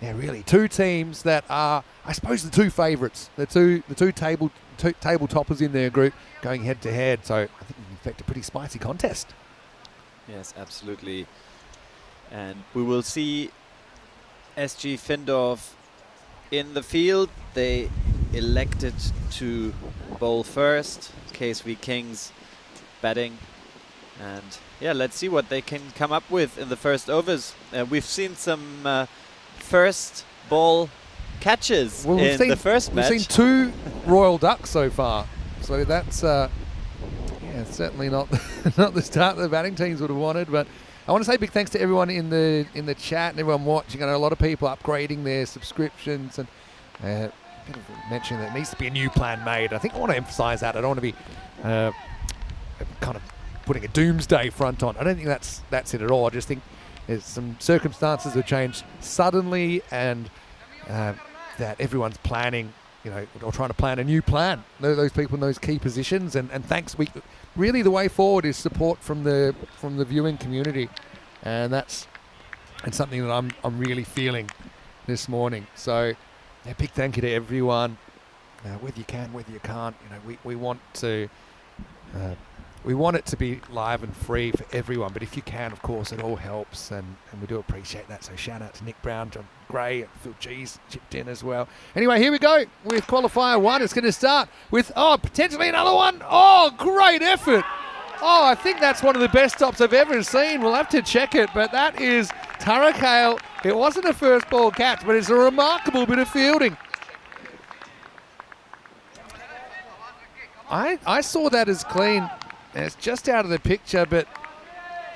[SPEAKER 1] yeah, really two teams that are, I suppose, the two favourites. The two table toppers in their group going head to head. So I think in fact a pretty spicy contest.
[SPEAKER 6] Yes, absolutely. And we will see SG Findorf in the field. They elected to bowl first. KSV Kings batting. And yeah, let's see what they can come up with in the first overs. We've seen some first ball catches in the first match.
[SPEAKER 1] We've seen 2 Royal Ducks so far. So that's certainly not not the start that the batting teams would have wanted. But I want to say big thanks to everyone in the chat and everyone watching. I know a lot of people upgrading their subscriptions and mentioning that there needs to be a new plan made. I think I want to emphasise that. I don't want to be kind of putting a doomsday front on. I don't think that's it at all. I just think there's some circumstances have changed suddenly, and that everyone's planning, or trying to plan a new plan. Those people in those key positions, and thanks. Really, the way forward is support from the viewing community, and that's something that I'm really feeling this morning. So, a big thank you to everyone, whether you can, whether you can't. We want to. We want it to be live and free for everyone, but if you can, of course, it all helps, and we do appreciate that. So shout out to Nick Brown, John Gray, and Phil G's chipped in as well. Anyway, here we go with Qualifier 1. It's going to start with, potentially another one. Oh, great effort. Oh, I think that's one of the best stops I've ever seen. We'll have to check it, but that is Tara Kiel. It wasn't a first ball catch, but it's a remarkable bit of fielding. I saw that as clean. And it's just out of the picture, but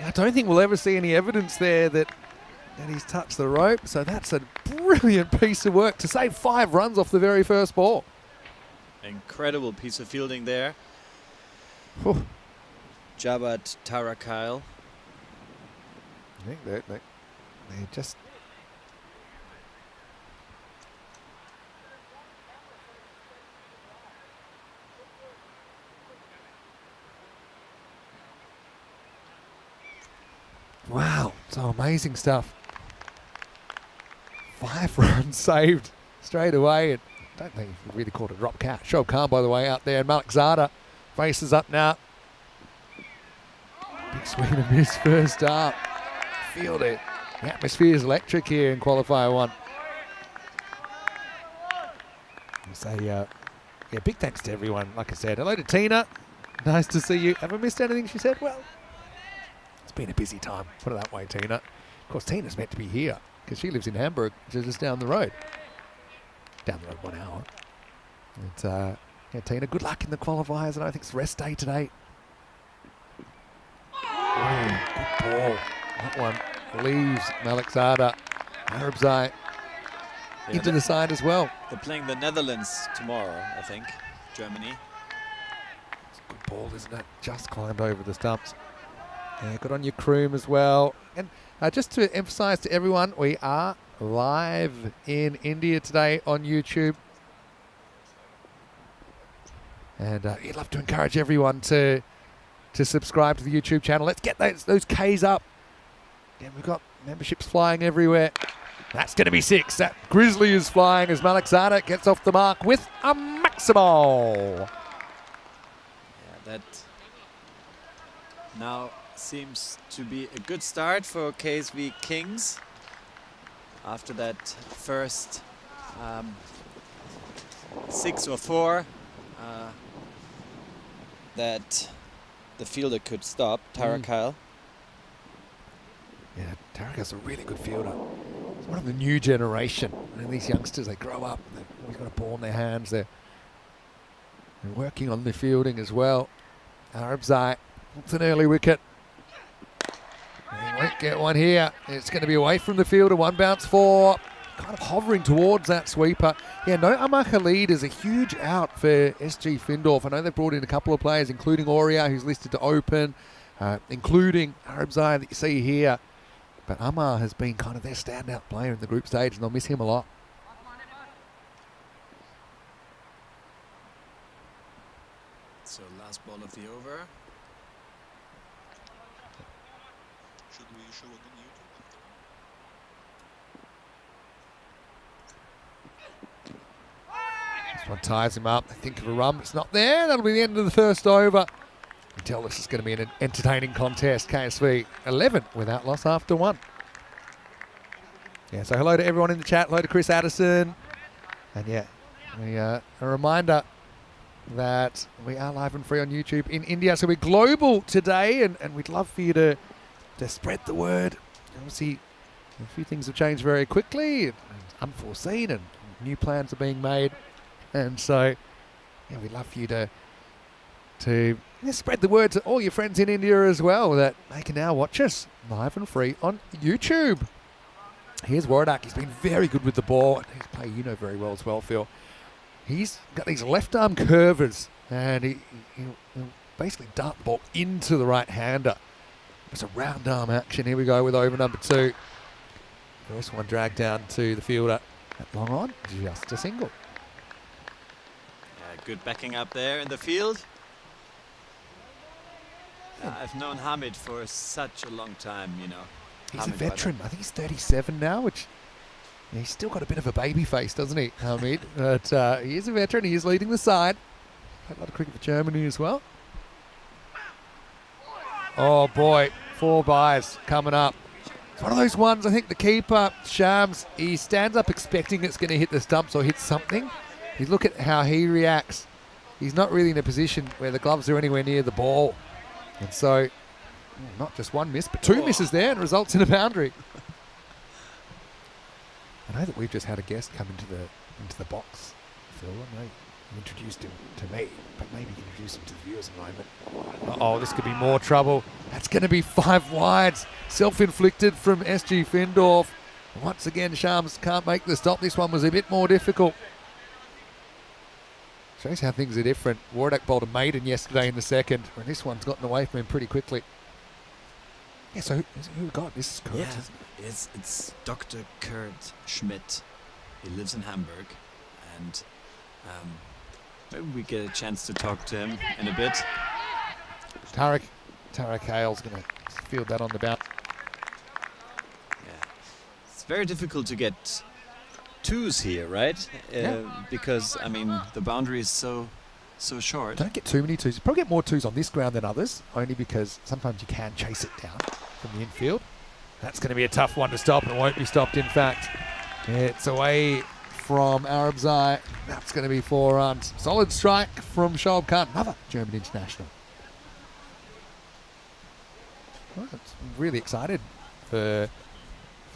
[SPEAKER 1] I don't think we'll ever see any evidence there that he's touched the rope. So that's a brilliant piece of work to save 5 runs off the very first ball.
[SPEAKER 6] Incredible piece of fielding there.
[SPEAKER 1] Whew.
[SPEAKER 6] Jabat Tarakile.
[SPEAKER 1] I think they just... Wow, so amazing stuff. 5 runs saved straight away. And I don't think he really called a drop catch. Shoaib Khan, by the way, out there. And Malik Zada faces up now. Big swing and miss first up. Field it. The atmosphere is electric here in Qualifier One. So, yeah, big thanks to everyone. Like I said, hello to Tina. Nice to see you. Have I missed anything she said? Well, it's been a busy time. Put it that way, Tina. Of course, Tina's meant to be here because she lives in Hamburg, which is just down the road. Down the road 1 hour. And, yeah, Tina, good luck in the qualifiers. And I think it's rest day today. Oh, good ball. That one leaves Malexada. Arabzai into the side as well.
[SPEAKER 6] They're playing the Netherlands tomorrow, I think. Germany.
[SPEAKER 1] It's a good ball, isn't it? Just climbed over the stumps. Yeah, good on your Kroom as well. And just to emphasize to everyone, we are live in India today on YouTube. And you'd love to encourage everyone to subscribe to the YouTube channel. Let's get those Ks up. Yeah, we've got memberships flying everywhere. That's going to be 6. That Grizzly is flying as Malexada gets off the mark with a maximal.
[SPEAKER 6] Yeah, that now seems to be a good start for KSV Kings after that first 6 or 4 that the fielder could stop, Kiel.
[SPEAKER 1] Yeah, Taraka's a really good fielder. He's one of the new generation. And these youngsters, they grow up, they've always got a ball in their hands. They're working on the fielding as well. Arabzai, it's an early wicket. He won't get one here. It's going to be away from the fielder. 1 bounce 4. Kind of hovering towards that sweeper. Yeah, no Amar Khalid is a huge out for SG Findorf. I know they've brought in a couple of players, including Aurea, who's listed to open, including Arabzai that you see here. But Amar has been kind of their standout player in the group stage, and they'll miss him a lot.
[SPEAKER 6] So last ball of the over.
[SPEAKER 5] Should we show it on YouTube?
[SPEAKER 1] This one ties him up. They think of a run. It's not there. That'll be the end of the first over. You can tell this is going to be an entertaining contest. KSV 11 without loss after 1. Yeah, so hello to everyone in the chat. Hello to Chris Addison. And yeah, a reminder that we are live and free on YouTube in India. So we're global today, and we'd love for you to spread the word. Obviously, a few things have changed very quickly, and unforeseen, and new plans are being made. And so, yeah, we'd love for you to spread the word to all your friends in India as well, that they can now watch us live and free on YouTube. Here's Wardak. He's been very good with the ball. And his play you know very well as well, Phil. He's got these left arm curvers, and he'll basically dart the ball into the right hander. It's a round arm action. Here we go with over number 2. First one dragged down to the fielder at long on, just a single.
[SPEAKER 6] Yeah, good backing up there in the field. I've known Hamid for such a long time, you know.
[SPEAKER 1] He's
[SPEAKER 6] Hamid
[SPEAKER 1] a veteran. I think he's 37 now, which he's still got a bit of a baby face, doesn't he, Hamid? But he is a veteran. He is leading the side. Played a lot of cricket for Germany as well. Oh, boy. 4 byes coming up. It's one of those ones, I think the keeper, Shams, he stands up expecting it's going to hit the stumps or hit something. You look at how he reacts. He's not really in a position where the gloves are anywhere near the ball. And so, not just 1 miss, but 2 misses there, and results in a boundary. I know that we've just had a guest come into the box, Phil. I know you introduced him to me, but maybe you can introduce him to the viewers in a moment. Uh-oh, this could be more trouble. That's going to be 5 wides. Self-inflicted from SG Findorf. Once again, Shams can't make the stop. This one was a bit more difficult. Shows how things are different. Wardak bowled a maiden yesterday in the second, and this one's gotten away from him pretty quickly. Yeah, so who got this? Is Kurt,
[SPEAKER 6] yeah, it's Dr. Kurt Schmidt. He lives in Hamburg, and maybe we get a chance to talk to him in a bit.
[SPEAKER 1] Tarek Hale's going to field that on the bounce.
[SPEAKER 6] Yeah, it's very difficult to get 2s here, right? Because I mean the boundary is so short.
[SPEAKER 1] Don't get too many 2s. You probably get more 2s on this ground than others, only because sometimes you can chase it down from the infield. That's going to be a tough one to stop, and it won't be stopped, in fact. It's away from Arabzai. That's going to be 4 runs. Solid strike from Shoaib Khan, another German international. Well, it's really excited for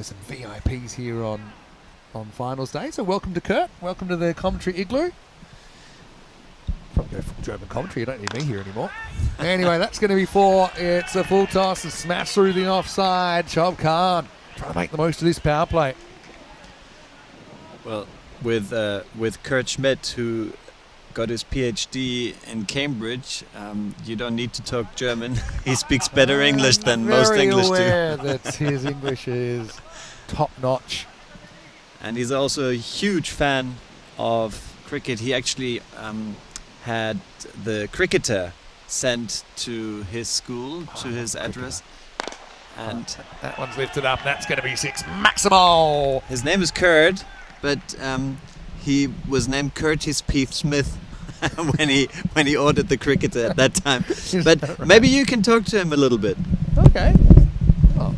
[SPEAKER 1] some VIPs here on finals day. So welcome to Kurt. Welcome to the commentary igloo. Probably go full German commentary. You don't need me here anymore. Anyway, that's going to be 4. It's a full toss and smash through the offside. Shoaib Khan trying to make the most of this power play.
[SPEAKER 6] Well, with Kurt Schmidt, who got his PhD in Cambridge, you don't need to talk German. He speaks better English than most English do.
[SPEAKER 1] Very aware that his English is top notch.
[SPEAKER 6] And he's also a huge fan of cricket. He actually had the cricketer sent to his school, to his address. And
[SPEAKER 1] that one's lifted up. That's going to be 6. Maximal.
[SPEAKER 6] His name is Kurt, but he was named Curtis P. Smith when he ordered the cricketer at that time. But maybe you can talk to him a little bit.
[SPEAKER 1] Okay. Oh,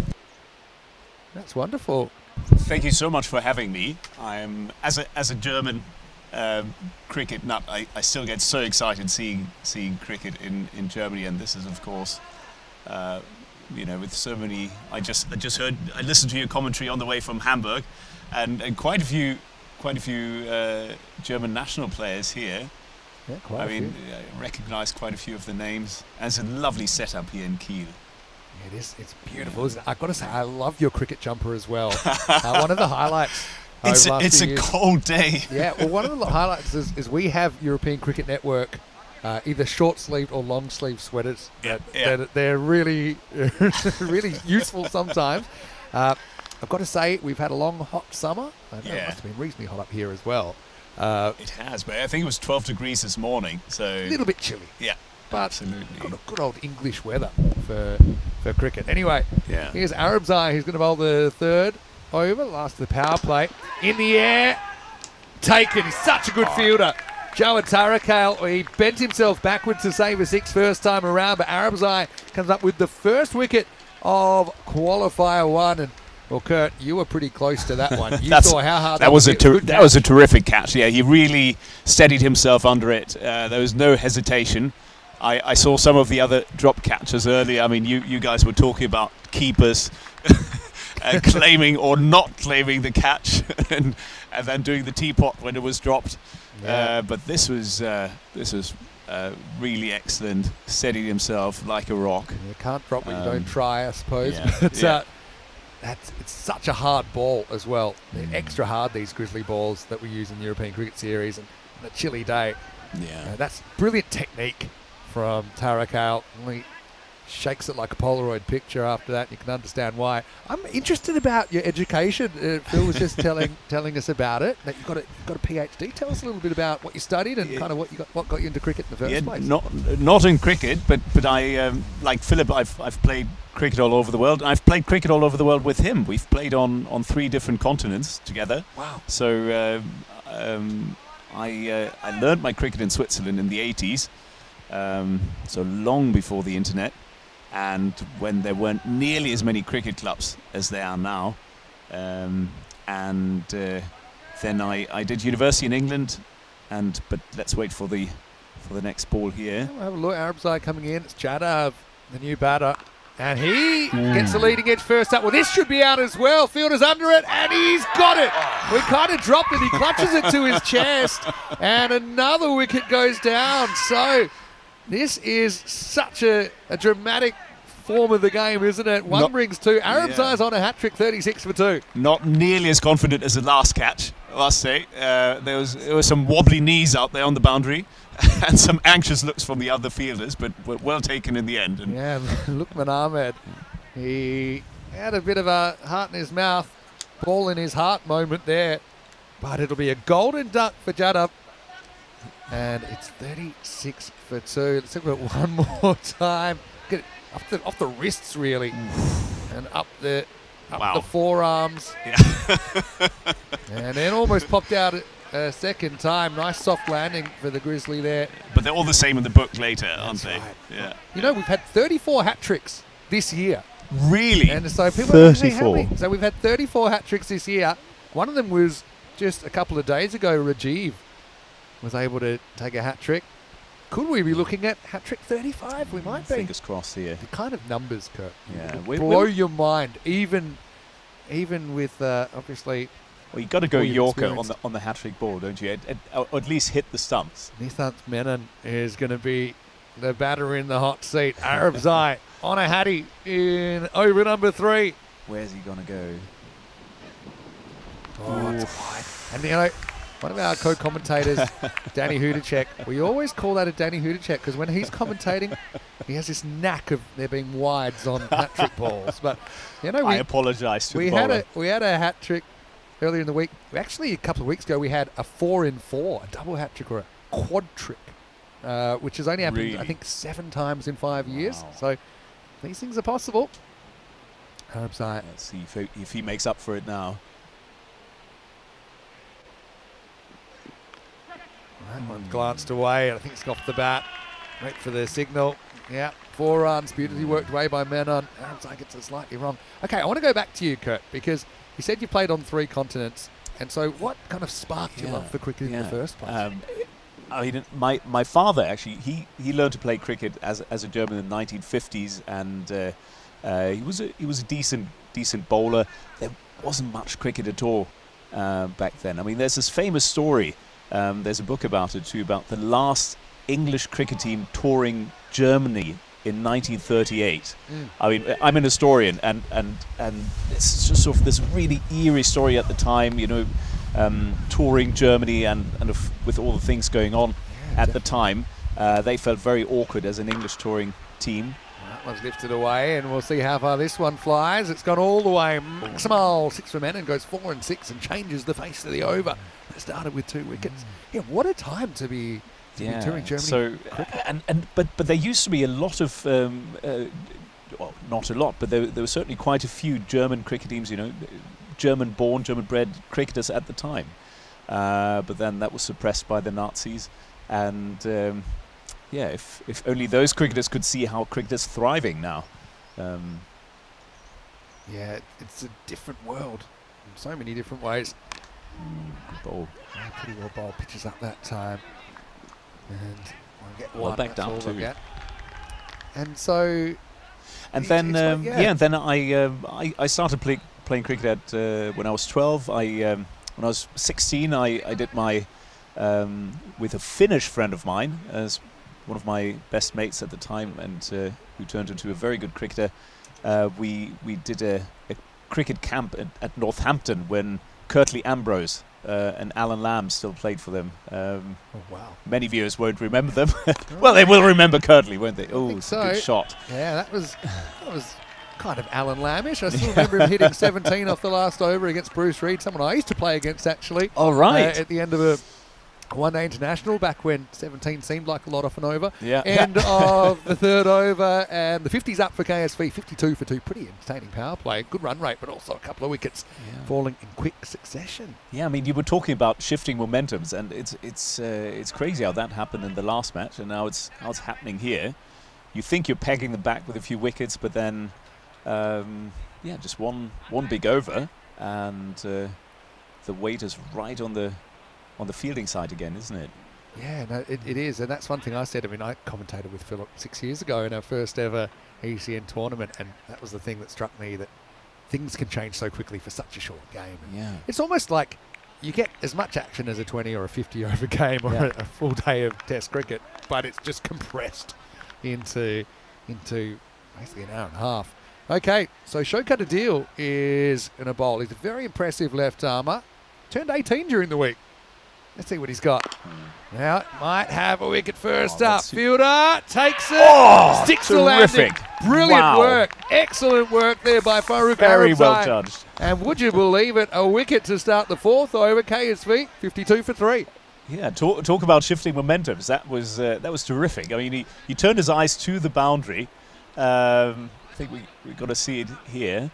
[SPEAKER 1] that's wonderful.
[SPEAKER 7] Thank you so much for having me. I'm as a German cricket nut. I still get so excited seeing cricket in Germany, and this is of course, with so many. I listened to your commentary on the way from Hamburg, and quite a few German national players here.
[SPEAKER 1] Yeah, quite a few.
[SPEAKER 7] I recognise quite a few of the names. And it's a lovely setup here in Kiel.
[SPEAKER 1] It is. It's beautiful, isn't it? I've got to say, I love your cricket jumper as well. One of the highlights.
[SPEAKER 7] It's a cold day.
[SPEAKER 1] Yeah. Well, one of the highlights is we have European Cricket Network, either short sleeved or long sleeve sweaters. They're really, really useful sometimes. I've got to say, we've had a long, hot summer. It must have been reasonably hot up here as well.
[SPEAKER 7] It has, but I think it was 12 degrees this morning, so
[SPEAKER 1] a little bit chilly.
[SPEAKER 7] Yeah,
[SPEAKER 1] but
[SPEAKER 7] absolutely.
[SPEAKER 1] Got a good old English weather for cricket. Anyway, here's Arabzai, who's going to bowl the 3rd over, last of the power play. In the air, taken. He's such a good fielder. Joe Tarakale, he bent himself backwards to save a 6 first time around, but Arabzai comes up with the first wicket of Qualifier 1. And well, Kurt, you were pretty close to that one. You saw how hard that was.
[SPEAKER 7] That was a terrific catch. Yeah, he really steadied himself under it. There was no hesitation. I saw some of the other drop catches earlier. I mean, you guys were talking about keepers claiming or not claiming the catch, and then doing the teapot when it was dropped.
[SPEAKER 1] Yeah.
[SPEAKER 7] But this was really excellent. Steadied himself like a rock.
[SPEAKER 1] You can't drop what you don't try, I suppose.
[SPEAKER 7] Yeah.
[SPEAKER 1] But it's such a hard ball as well. They're extra hard, these Grizzly balls that we use in the European Cricket Series, and on a chilly day.
[SPEAKER 7] Yeah.
[SPEAKER 1] That's brilliant technique from Tarakale. He shakes it like a Polaroid picture after that. You can understand why. I'm interested about your education. Phil was just telling us about it. That you've got a PhD. Tell us a little bit about what you studied and kind of what got you into cricket in the first place.
[SPEAKER 7] Not in cricket, but I like Philip. I've played cricket all over the world. I've played cricket all over the world with him. We've played on 3 different continents together.
[SPEAKER 1] Wow.
[SPEAKER 7] So I learned my cricket in Switzerland in the 80s, so long before the internet, and when there weren't nearly as many cricket clubs as there are now. Then I did university in England, but let's wait for the next ball here.
[SPEAKER 1] We'll have a look. Arabzai coming in. It's Jadav, the new batter. And he gets the leading edge first up. Well, this should be out as well. Fielder's under it, and he's got it. We kind of dropped it. He clutches it to his chest, and another wicket goes down. So this is such a dramatic form of the game, isn't it? One brings 2. Arabzai's on a hat-trick, 36 for 2.
[SPEAKER 7] Not nearly as confident as the last catch, I must say. There was some wobbly knees out there on the boundary. And some anxious looks from the other fielders, but were well taken in the end. And
[SPEAKER 1] Lukman Ahmed, he had a bit of a heart in his mouth, ball in his heart moment there. But it'll be a golden duck for Jadav. And it's 36 for 2. Let's look at it one more time. Get it off the wrists, really. And up the forearms.
[SPEAKER 7] Yeah.
[SPEAKER 1] And then almost popped out a second time. Nice soft landing for the Grizzly there.
[SPEAKER 7] But they're all the same in the book later, aren't they?
[SPEAKER 1] Right.
[SPEAKER 7] Yeah.
[SPEAKER 1] You know, we've had 34 hat tricks this year.
[SPEAKER 7] Really?
[SPEAKER 1] And so people are actually
[SPEAKER 7] 34.
[SPEAKER 1] happy. So we've had 34 hat-tricks this year. One of them was just a couple of days ago. Rajiv was able to take a hat-trick. Could we be looking at hat-trick 35? We might be.
[SPEAKER 7] Fingers crossed here.
[SPEAKER 1] The kind of numbers, Kurt.
[SPEAKER 7] Yeah,
[SPEAKER 1] Blow your mind. Even with, obviously...
[SPEAKER 7] Well, you've got to go
[SPEAKER 1] all your
[SPEAKER 7] Yorker
[SPEAKER 1] experience.
[SPEAKER 7] on the hat-trick ball, don't you? Or at least hit the stumps.
[SPEAKER 1] Nisant Menon is going to be the batter in the hot seat. Arab Zai on a hattie in over number 3.
[SPEAKER 7] Where's he going to go?
[SPEAKER 1] Oh, it's wide. And you know, one of our co-commentators, Danny Hudacek, we always call that a Danny Hudacek because when he's commentating, he has this knack of there being wides on hat-trick balls. But you know,
[SPEAKER 7] I apologise to the bowler.
[SPEAKER 1] we had a hat-trick earlier in the week. Actually, a couple of weeks ago, we had a 4-in-4, a double hat-trick or a quad trick, which has only happened,
[SPEAKER 7] Really?
[SPEAKER 1] I think, 7 times in 5 years.
[SPEAKER 7] Wow.
[SPEAKER 1] So these things are possible. Arab Zai.
[SPEAKER 7] Let's see if he makes up for it now.
[SPEAKER 1] That one glanced away, and I think it's off the bat. Wait for the signal. Yeah, 4 runs, beautifully worked away by Menon. Arab Zai gets it slightly wrong. Okay, I want to go back to you, Kurt, because you said you played on 3 continents, and so what kind of sparked your love for cricket in the first place?
[SPEAKER 7] I mean, my father actually he learned to play cricket as a German in the 1950s, and he was a decent bowler. There wasn't much cricket at all back then. I mean, there's this famous story. There's a book about it too, about the last English cricket team touring Germany in 1938. I mean, I'm an historian, and it's just sort of this really eerie story at the time. You know, touring Germany and with all the things going on at the time, they felt very awkward as an English touring team.
[SPEAKER 1] That one's lifted away, and we'll see how far this one flies. It's gone all the way. Maximal 6 for men and goes 4 and 6 and changes the face of the over. It started with 2 wickets. Yeah, what a time to be touring Germany.
[SPEAKER 7] So, but there used to be a lot of, well, not a lot, but there were certainly quite a few German cricket teams. You know, German-born, German-bred cricketers at the time. But then that was suppressed by the Nazis, and yeah, if only those cricketers could see how cricket is thriving now.
[SPEAKER 1] Yeah, it's a different world in so many different ways.
[SPEAKER 7] Good ball.
[SPEAKER 1] Yeah, pretty well bowled. Pitches up that time. And we'll get
[SPEAKER 7] Well
[SPEAKER 1] one.
[SPEAKER 7] back
[SPEAKER 1] That's
[SPEAKER 7] down
[SPEAKER 1] all they'll
[SPEAKER 7] too.
[SPEAKER 1] get. And so...
[SPEAKER 7] And
[SPEAKER 1] it's
[SPEAKER 7] then,
[SPEAKER 1] like,
[SPEAKER 7] then I started playing cricket at, when I was 12. When I was 16, I did my, with a Finnish friend of mine, as one of my best mates at the time, and who turned into a very good cricketer. We did a cricket camp at Northampton when Curtly Ambrose and Alan Lamb still played for them.
[SPEAKER 1] oh, wow.
[SPEAKER 7] Many viewers won't remember them. Well, they will remember Curtly, won't they? Oh, it's a good shot.
[SPEAKER 1] Yeah, that was kind of Alan Lambish. I still remember him hitting 17 off the last over against Bruce Reid, someone I used to play against, actually.
[SPEAKER 7] All right.
[SPEAKER 1] At the end of a one-day international, back when 17 seemed like a lot off an over.
[SPEAKER 7] Yeah.
[SPEAKER 1] End of the 3rd over, and the 50's up for KSV, 52 for 2. Pretty entertaining power play. Good run rate, but also a couple of wickets falling in quick succession.
[SPEAKER 7] Yeah, I mean, you were talking about shifting momentums, and it's crazy how that happened in the last match, and now it's happening here. You think you're pegging them back with a few wickets, but then, just one big over, and the weight is right on the fielding side again, isn't it?
[SPEAKER 1] Yeah, no, it is, and that's one thing I said. I mean, I commentated with Philip 6 years ago in our first ever ECN tournament, and that was the thing that struck me, that things can change so quickly for such a short game.
[SPEAKER 7] Yeah.
[SPEAKER 1] It's almost like you get as much action as a 20 or a 50 over game or a full day of Test cricket, but it's just compressed into basically an hour and a half. Okay, so Showcutter Deal is in a bowl. He's a very impressive left armour. Turned 18 during the week. Let's see what he's got. Now, might have a wicket first up. Fielder takes it.
[SPEAKER 7] Oh,
[SPEAKER 1] sticks
[SPEAKER 7] terrific.
[SPEAKER 1] the landing. Brilliant
[SPEAKER 7] Wow.
[SPEAKER 1] work. Excellent work there by Farooq
[SPEAKER 7] Very
[SPEAKER 1] Arab
[SPEAKER 7] well
[SPEAKER 1] Zai.
[SPEAKER 7] judged.
[SPEAKER 1] And would you believe it, a wicket to start the 4th over. KSV, 52 for 3.
[SPEAKER 7] Yeah, talk about shifting momentums. That was terrific. I mean, he turned his eyes to the boundary. I think we got to see it here.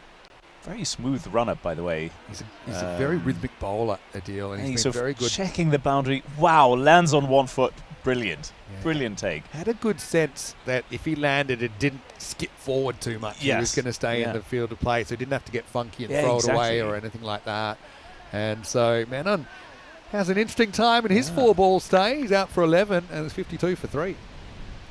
[SPEAKER 7] Very smooth run-up, by the way.
[SPEAKER 1] He's a very rhythmic bowler, Adil, and he's been
[SPEAKER 7] sort of
[SPEAKER 1] very good.
[SPEAKER 7] checking the boundary. Wow, lands on one foot. brilliant. Brilliant take.
[SPEAKER 1] Had a good sense that if he landed, it didn't skip forward too much. He was going to stay in the field of play, so he didn't have to get funky and throw it away or anything like that. And so Manon has an interesting time in his 4-ball stay. He's out for 11 and it's 52 for 3.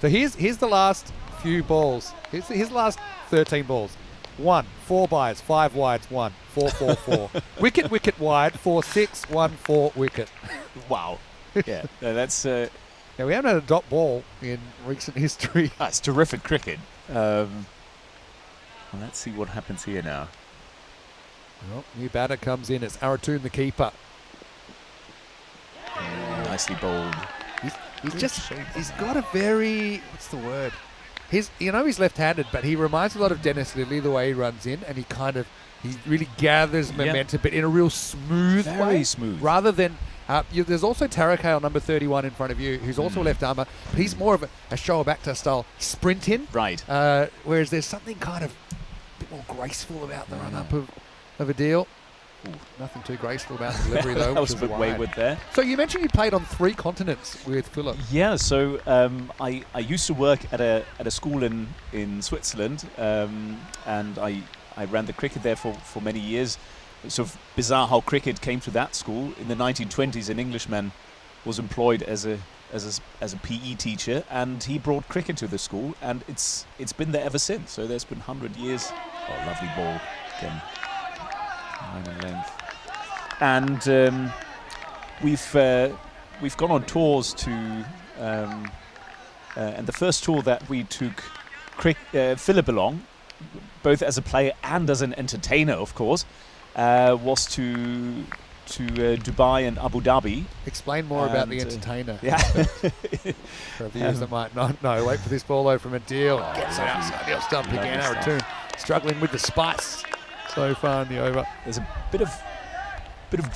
[SPEAKER 1] So here's the last few balls. Here's the last 13 balls. 1, 4 byes, 5 wides, 1, 4, 4, 4. Wicket, wicket wide, 4, 6, 1, 4, wicket.
[SPEAKER 7] Wow. Yeah, no, that's...
[SPEAKER 1] Now, we haven't had a dot ball in recent history.
[SPEAKER 7] It's terrific cricket. Well, let's see what happens here now.
[SPEAKER 1] Well, new batter comes in. It's Aratoon, the keeper.
[SPEAKER 7] Nicely bowled.
[SPEAKER 1] He's got a very, what's the word? He's left-handed, but he reminds a lot of Dennis Lilly, the way he runs in, and he really gathers momentum, but in a real smooth way.
[SPEAKER 7] Very smooth.
[SPEAKER 1] Rather than, there's also Tarakale, number 31 in front of you, who's also a left-armer, but he's more of a Showa Bhaktar style sprint in.
[SPEAKER 7] Right.
[SPEAKER 1] Whereas there's something kind of a bit more graceful about the run-up of a deal. Ooh, nothing too graceful about the delivery, though.
[SPEAKER 7] That was a bit wayward there.
[SPEAKER 1] So you mentioned you played on 3 continents with Philip.
[SPEAKER 7] Yeah, so I used to work at a school in Switzerland, and I ran the cricket there for many years. It's sort of bizarre how cricket came to that school. In the 1920s, an Englishman was employed as a PE teacher, and he brought cricket to the school, and it's been there ever since. So there's been 100 years. Oh, lovely ball again. 9 in length. And we've gone on tours to, and the first tour that we took Philip along, both as a player and as an entertainer, of course, was to Dubai and Abu Dhabi.
[SPEAKER 1] Explain more about the entertainer.
[SPEAKER 7] Yeah.
[SPEAKER 1] For viewers that might not know, wait for this ball though from a deal. Gets it outside the off stump again. Aratoon struggling with the spice so far in the over.
[SPEAKER 7] There's a bit of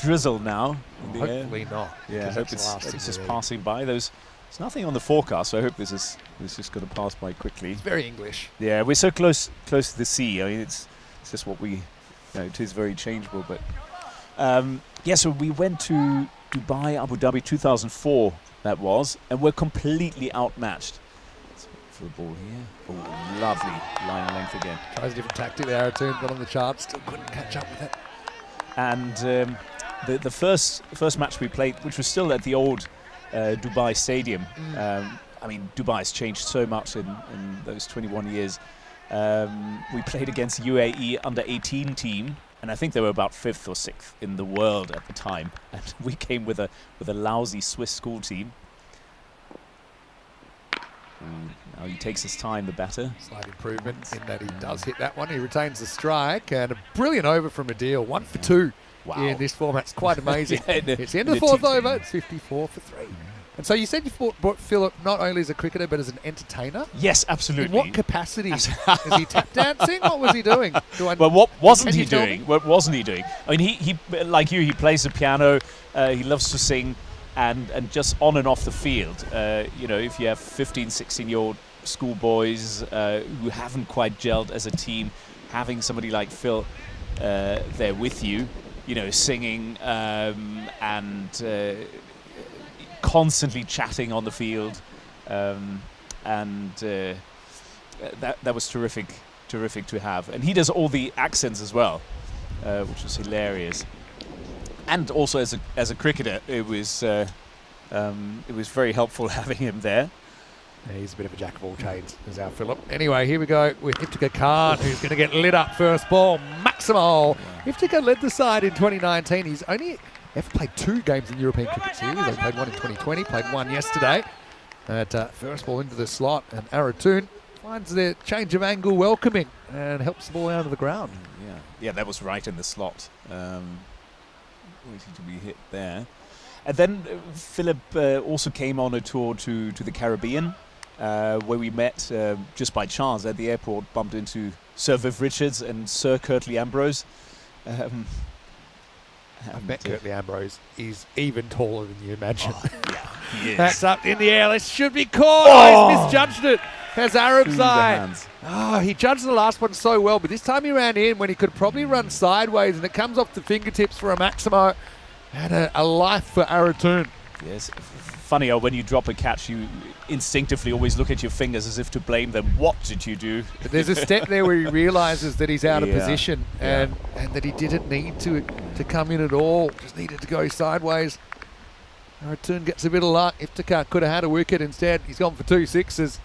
[SPEAKER 7] drizzle now in the air.
[SPEAKER 1] Hopefully not.
[SPEAKER 7] Yeah, I hope it's just passing by. There's nothing on the forecast, so I hope this is going to pass by quickly.
[SPEAKER 1] It's very English.
[SPEAKER 7] Yeah, we're so close to the sea. I mean, it's just what we. It is very changeable, but so we went to Dubai, Abu Dhabi, 2004. That was, and we're completely outmatched. For the ball here. Oh, lovely line length again.
[SPEAKER 1] Tries a different tactic there. Aratoon got on the chart, still couldn't catch up with it.
[SPEAKER 7] And the first match we played, which was still at the old Dubai Stadium. I mean, Dubai has changed so much in those 21 years. We played against UAE under-18 team, and I think they were about 5th or 6th in the world at the time. And we came with a lousy Swiss school team. Now he takes his time, the batter.
[SPEAKER 1] Slight improvement in that he does hit that one. He retains the strike, and a brilliant over from Adil. 1 for 2 in this format. It's quite amazing. It's the end of the 4th over. It's 54 for 3. And so you said you brought Philip not only as a cricketer but as an entertainer?
[SPEAKER 7] Yes, absolutely.
[SPEAKER 1] In what capacity? Is he tap dancing? What was he doing?
[SPEAKER 7] Well, what wasn't he doing? What wasn't he doing? I mean, he like you, he plays the piano. He loves to sing. And just on and off the field, if you have 15, 16-year-old schoolboys who haven't quite gelled as a team, having somebody like Phil there with you, singing and constantly chatting on the field, and that was terrific to have. And he does all the accents as well, which was hilarious. And also as a cricketer, it was very helpful having him there.
[SPEAKER 1] Yeah, he's a bit of a jack of all trades, is our Philip. Anyway, here we go with Iftikhar Khan, who's going to get lit up first ball. Maximal. Iftikhar led the side in 2019. He's only ever played 2 games in European Cricket Series. He played 1 in 2020, played 1 yesterday. First ball into the slot, and Aratoon finds the change of angle welcoming and helps the ball out of the ground.
[SPEAKER 7] Yeah, that was right in the slot. Waiting to be hit there. And then Philip also came on a tour to the Caribbean, where we met just by chance at the airport, bumped into Sir Viv Richards and Sir Curtly Ambrose.
[SPEAKER 1] I've met Curtly Ambrose. He's even taller than you imagine.
[SPEAKER 7] Oh, yeah, he is.
[SPEAKER 1] That's up in the air. This should be caught. He's misjudged it. Has Arab's eye. He judged the last one so well, but this time he ran in when he could probably run sideways, and it comes off the fingertips for a Maximo. And a life for Aratoon.
[SPEAKER 7] Yes, funny how when you drop a catch, you instinctively always look at your fingers as if to blame them. What did you do?
[SPEAKER 1] But there's a step there where he realises that he's out of
[SPEAKER 7] Yeah.
[SPEAKER 1] position and that he didn't need to come in at all. Just needed to go sideways. Aratun gets a bit of luck. Iftikhar could have had a wicket. Instead, he's gone for 2 sixes.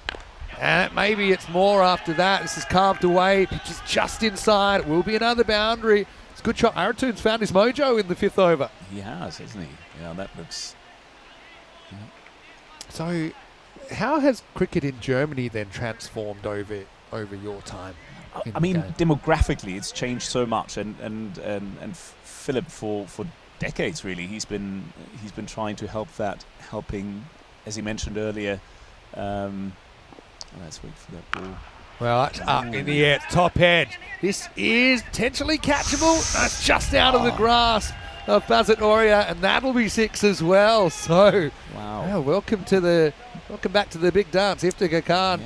[SPEAKER 1] And maybe it's more after that. This is carved away. Pitch is just inside. It will be another boundary. It's a good shot. Aratun's found his mojo in the 5th over.
[SPEAKER 7] He has, hasn't he? Yeah, that looks...
[SPEAKER 1] So, how has cricket in Germany then transformed over your time?
[SPEAKER 7] I mean, demographically, it's changed so much, and Philip for decades really, he's been trying to helping, as he mentioned earlier. Let's wait for that ball.
[SPEAKER 1] Well, it's up in the air, top edge. This is potentially catchable. That's just out of the grasp of Bazat Oria, and that'll be 6 as well. So,
[SPEAKER 7] Wow.
[SPEAKER 1] yeah, welcome back to the big dance. Iftikhar Khan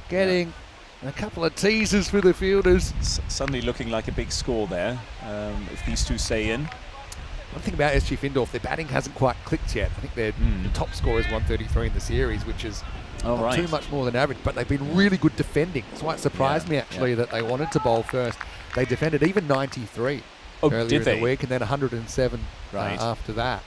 [SPEAKER 1] getting a couple of teasers for the fielders.
[SPEAKER 7] Suddenly looking like a big score there, if these two stay in.
[SPEAKER 1] One thing about SG Findorf, their batting hasn't quite clicked yet. I think the top score is 133 in the series, which is not too much more than average, but they've been really good defending. That's why it surprised me actually that they wanted to bowl first. They defended even 93 earlier in the week, and then 107 after that.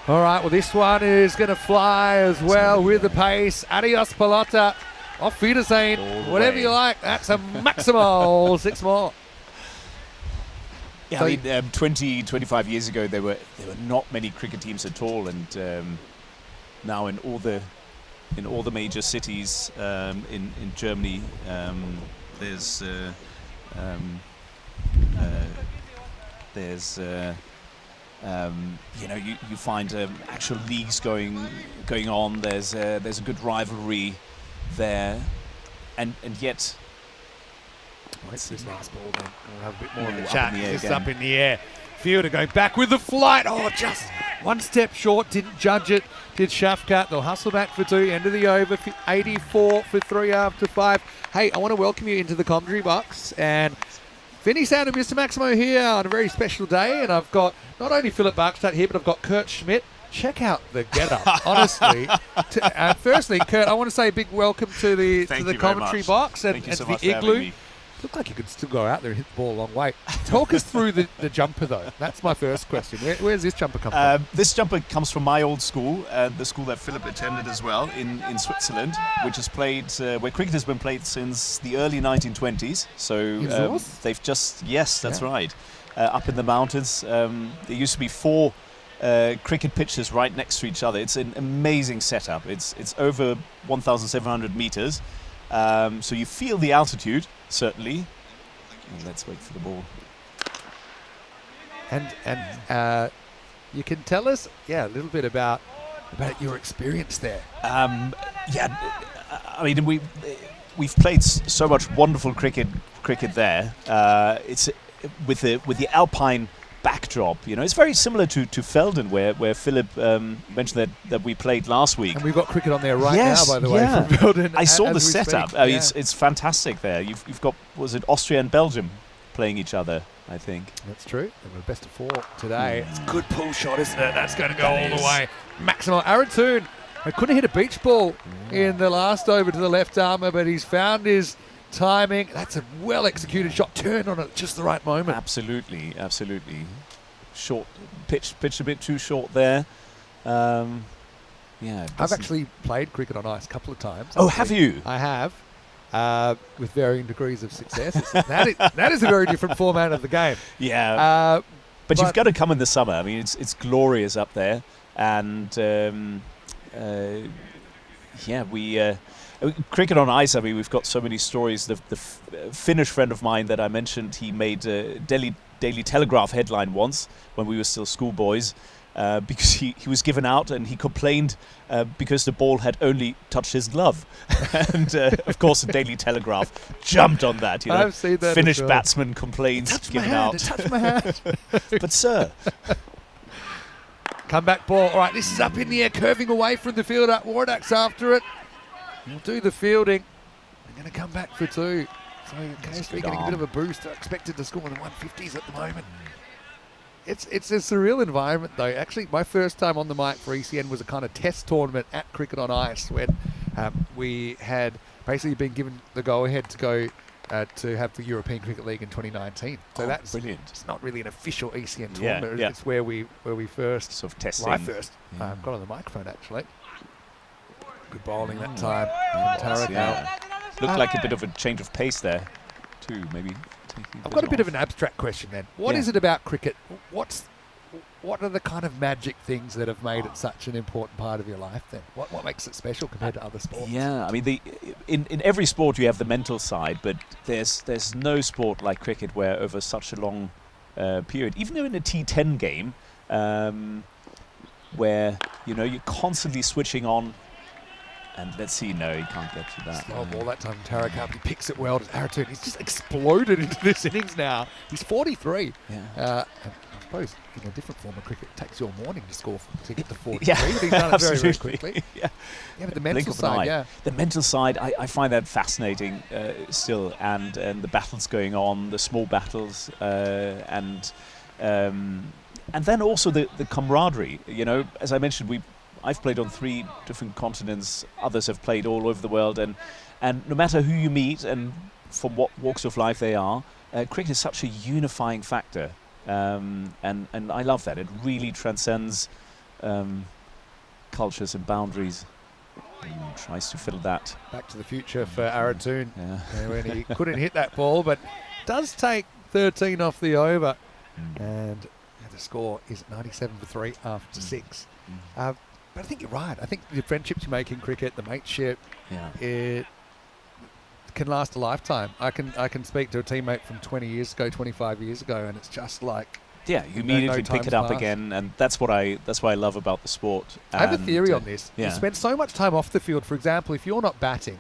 [SPEAKER 1] All right, well this one is going to fly as well with the pace. Adios Pelota, off Wiedersehen, whatever you like. That's a maximal 6 more.
[SPEAKER 7] Yeah, I mean, 25 years ago there were not many cricket teams at all, and now in all the major cities in Germany, there's you find actual leagues going on. There's a good rivalry there, and yet.
[SPEAKER 1] What's this last ball then? We'll have a bit more of a chat. This is up in the air. Fielder going back with the flight. Oh, just one step short. Didn't judge it. Did Shafkat. They'll hustle back for 2. End of the over. 84 for 3 after 5. Hey, I want to welcome you into the commentary box. And Vinny Sound and Mr. Maximo here on a very special day. And I've got not only Philip Barkstadt here, but I've got Kurt Schmidt. Check out the get-up, honestly. Firstly, Kurt, I want to say a big welcome to the commentary box and
[SPEAKER 7] so
[SPEAKER 1] to the Igloo. Looked like you could still go out there and hit the ball a long way. Talk us through the jumper, though. That's my first question. Where's this jumper come from?
[SPEAKER 7] This jumper comes from my old school, the school that Philip attended as well in Switzerland, which has played, where cricket has been played since the early 1920s. So they've just, that's right, up in the mountains. There used to be 4 cricket pitches right next to each other. It's an amazing setup. It's over 1,700 meters. So you feel the altitude, certainly. And let's wait for the ball.
[SPEAKER 1] And you can tell us, a little bit about your experience there.
[SPEAKER 7] I mean, we've played so much wonderful cricket there. It's with the alpine backdrop, it's very similar to Felden, where Philip mentioned that we played last week.
[SPEAKER 1] And we've got cricket on there now, by the way, from Felden.
[SPEAKER 7] I saw the setup. It's fantastic there. You've got, was it Austria and Belgium playing each other, I think.
[SPEAKER 1] That's true. And we're best of 4 today. It's a good pull shot, isn't it? That's going to go all the way. Maximal. Aratun, I couldn't hit a beach ball in the last over to the left armour, but he's found his timing. That's a well-executed shot. Turned on at just the right moment.
[SPEAKER 7] Absolutely. Short, pitched a bit too short there.
[SPEAKER 1] I've actually played cricket on ice a couple of times.
[SPEAKER 7] Oh, have you?
[SPEAKER 1] I have, with varying degrees of success. That is a very different format of the game.
[SPEAKER 7] Yeah. But you've got to come in the summer. I mean, it's glorious up there, and cricket on ice, I mean, we've got so many stories. The Finnish friend of mine that I mentioned, he made a Daily Telegraph headline once when we were still schoolboys because he was given out and he complained because the ball had only touched his glove. And, of course, the Daily Telegraph jumped on that.
[SPEAKER 1] I've seen that.
[SPEAKER 7] Finnish batsman complains given out.
[SPEAKER 1] It touched my hand.
[SPEAKER 7] But, sir...
[SPEAKER 1] Comeback ball. All right, this is up in the air, curving away from the fielder. Wardak's after it. He'll do the fielding. They're going to come back for 2. So KSV getting a bit of a boost. They're expected to score in the 150s at the moment. It's a surreal environment, though. Actually, my first time on the mic for ECN was a kind of test tournament at Cricket on Ice when we had basically been given the go-ahead to go to have the European Cricket League in 2019. So that's
[SPEAKER 7] brilliant.
[SPEAKER 1] It's not really an official ECN
[SPEAKER 7] Yeah,
[SPEAKER 1] tournament.
[SPEAKER 7] yeah.
[SPEAKER 1] It's where we first
[SPEAKER 7] Sort of testing.
[SPEAKER 1] well, I first got on the microphone, actually. Good bowling that time from Tarek.
[SPEAKER 7] Yeah. Looked like a bit of a change of pace there, too. Maybe.
[SPEAKER 1] I've got a bit of an abstract question then. What is it about cricket? What are the kind of magic things that have made it such an important part of your life then? What makes it special compared to other sports?
[SPEAKER 7] Yeah, I mean, in every sport you have the mental side, but there's no sport like cricket where over such a long period, even though in a T10 game, where you're constantly switching on. And let's see, no, he can't get to that.
[SPEAKER 1] Slow ball that time from Tarek up. He picks it well to Araturn. He's just exploded into this innings now. He's 43.
[SPEAKER 7] Yeah.
[SPEAKER 1] And I suppose in a different form of cricket, it takes you a morning to score to get to 43.
[SPEAKER 7] Yeah,
[SPEAKER 1] But he's done it very, very
[SPEAKER 7] absolutely.
[SPEAKER 1] quickly.
[SPEAKER 7] Yeah.
[SPEAKER 1] Yeah, but the
[SPEAKER 7] Blink
[SPEAKER 1] mental
[SPEAKER 7] of an eye.
[SPEAKER 1] side, yeah.
[SPEAKER 7] The mental side, I find that fascinating still, and the battles going on, the small battles, and then also the camaraderie. As I mentioned, I've played on 3 different continents. Others have played all over the world, and no matter who you meet and from what walks of life they are, cricket is such a unifying factor, and I love that. It really transcends cultures and boundaries. Tries to fill that.
[SPEAKER 1] Back to the future for Araturn.
[SPEAKER 7] Yeah.
[SPEAKER 1] When he couldn't hit that ball, but does take 13 off the over. And the score is 97 for 3 after 6. But I think you're right. I think the friendships you make in cricket, the mateship, it can last a lifetime. I can speak to a teammate from 20 years ago, 25 years ago, and it's just like
[SPEAKER 7] you immediately pick it up again, and that's what I love about the sport.
[SPEAKER 1] I have a theory on this.
[SPEAKER 7] Yeah.
[SPEAKER 1] You spend so much time off the field. For example, if you're not batting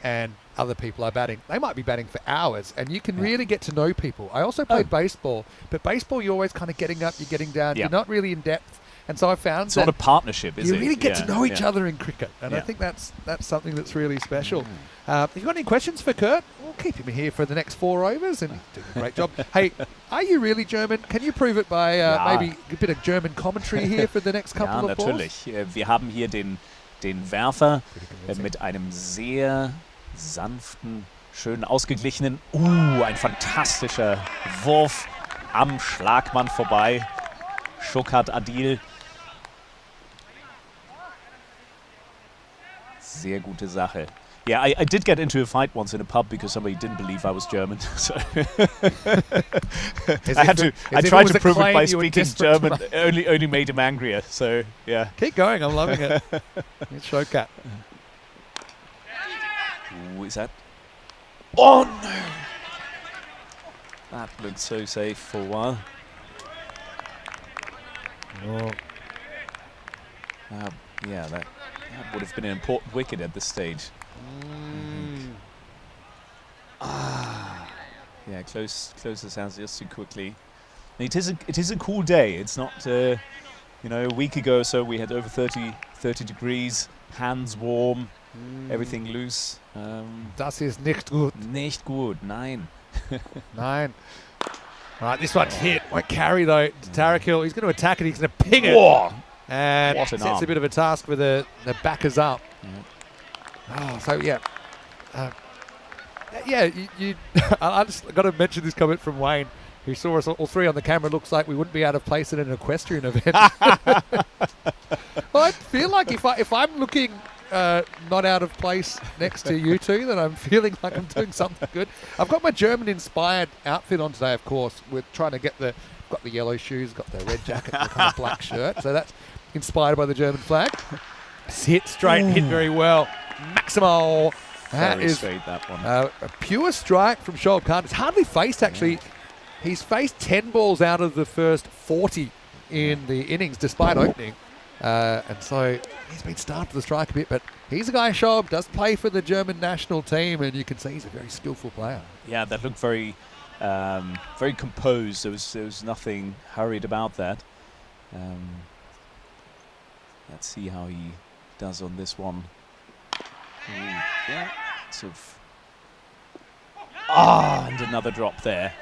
[SPEAKER 1] and other people are batting, they might be batting for hours, and you can really get to know people. I also played baseball, but baseball you're always kind of getting up, you're getting down, you're not really in depth. And so I found
[SPEAKER 7] it's not a partnership, is it?
[SPEAKER 1] You really get to know each other in cricket, and I think that's something that's really special. If you've got any questions for Kurt, we'll keep him here for the next 4 overs, and he's doing a great job. Hey, are you really German? Can you prove it by maybe a bit of German commentary here for the next couple of balls?
[SPEAKER 7] Natürlich. Wir haben hier den Werfer mit einem sehr sanften, schön ausgeglichenen, ein fantastischer Wurf am Schlagmann vorbei. Shukat Adil. Sehr gute Sache. Yeah, I did get into a fight once in a pub because somebody didn't believe I was German. So I tried to prove it by speaking German. Only made him angrier. So yeah.
[SPEAKER 1] Keep going. I'm loving it. It's Shukat.
[SPEAKER 7] Ooh, is that? Oh no! That looked so safe for a while.
[SPEAKER 1] Oh.
[SPEAKER 7] Yeah, that would have been an important wicket at this stage. Yeah, close his hands just too quickly. And it is a cool day. It's not a week ago or so we had over 30 degrees, hands warm, everything loose.
[SPEAKER 1] Das ist nicht gut.
[SPEAKER 7] Nicht gut, nein.
[SPEAKER 1] Nein. All right, this one's hit. Won't carry though. Tarek Hill, he's going to attack it. He's going to ping it.
[SPEAKER 7] Whoa.
[SPEAKER 1] And
[SPEAKER 7] What an
[SPEAKER 1] sets
[SPEAKER 7] arm.
[SPEAKER 1] a bit of a task with the backers up. Oh, so yeah. I just got to mention this comment from Wayne, who saw us all 3 on the camera. Looks like we wouldn't be out of place at an equestrian event. Well, I feel like if I'm looking not out of place next to you two, then I'm feeling like I'm doing something good. I've got my German-inspired outfit on today, of course. We're trying to get got the yellow shoes, got the red jacket, the kind of black shirt. So that's inspired by the German flag. Hit straight, hit very well. Maximal. That
[SPEAKER 7] Very
[SPEAKER 1] is
[SPEAKER 7] straight, that one.
[SPEAKER 1] a pure strike from Shoaib Khan. It's hardly faced, actually. He's faced 10 balls out of the first 40 in the innings, despite opening. And so he's been starved for the strike a bit, but he's a guy, Shoaib, does play for the German national team, and you can see he's a very skillful player.
[SPEAKER 7] Yeah, that looked very composed. There was nothing hurried about that. Let's see how he does on this one. Ooh, yeah, sort of. And another drop there.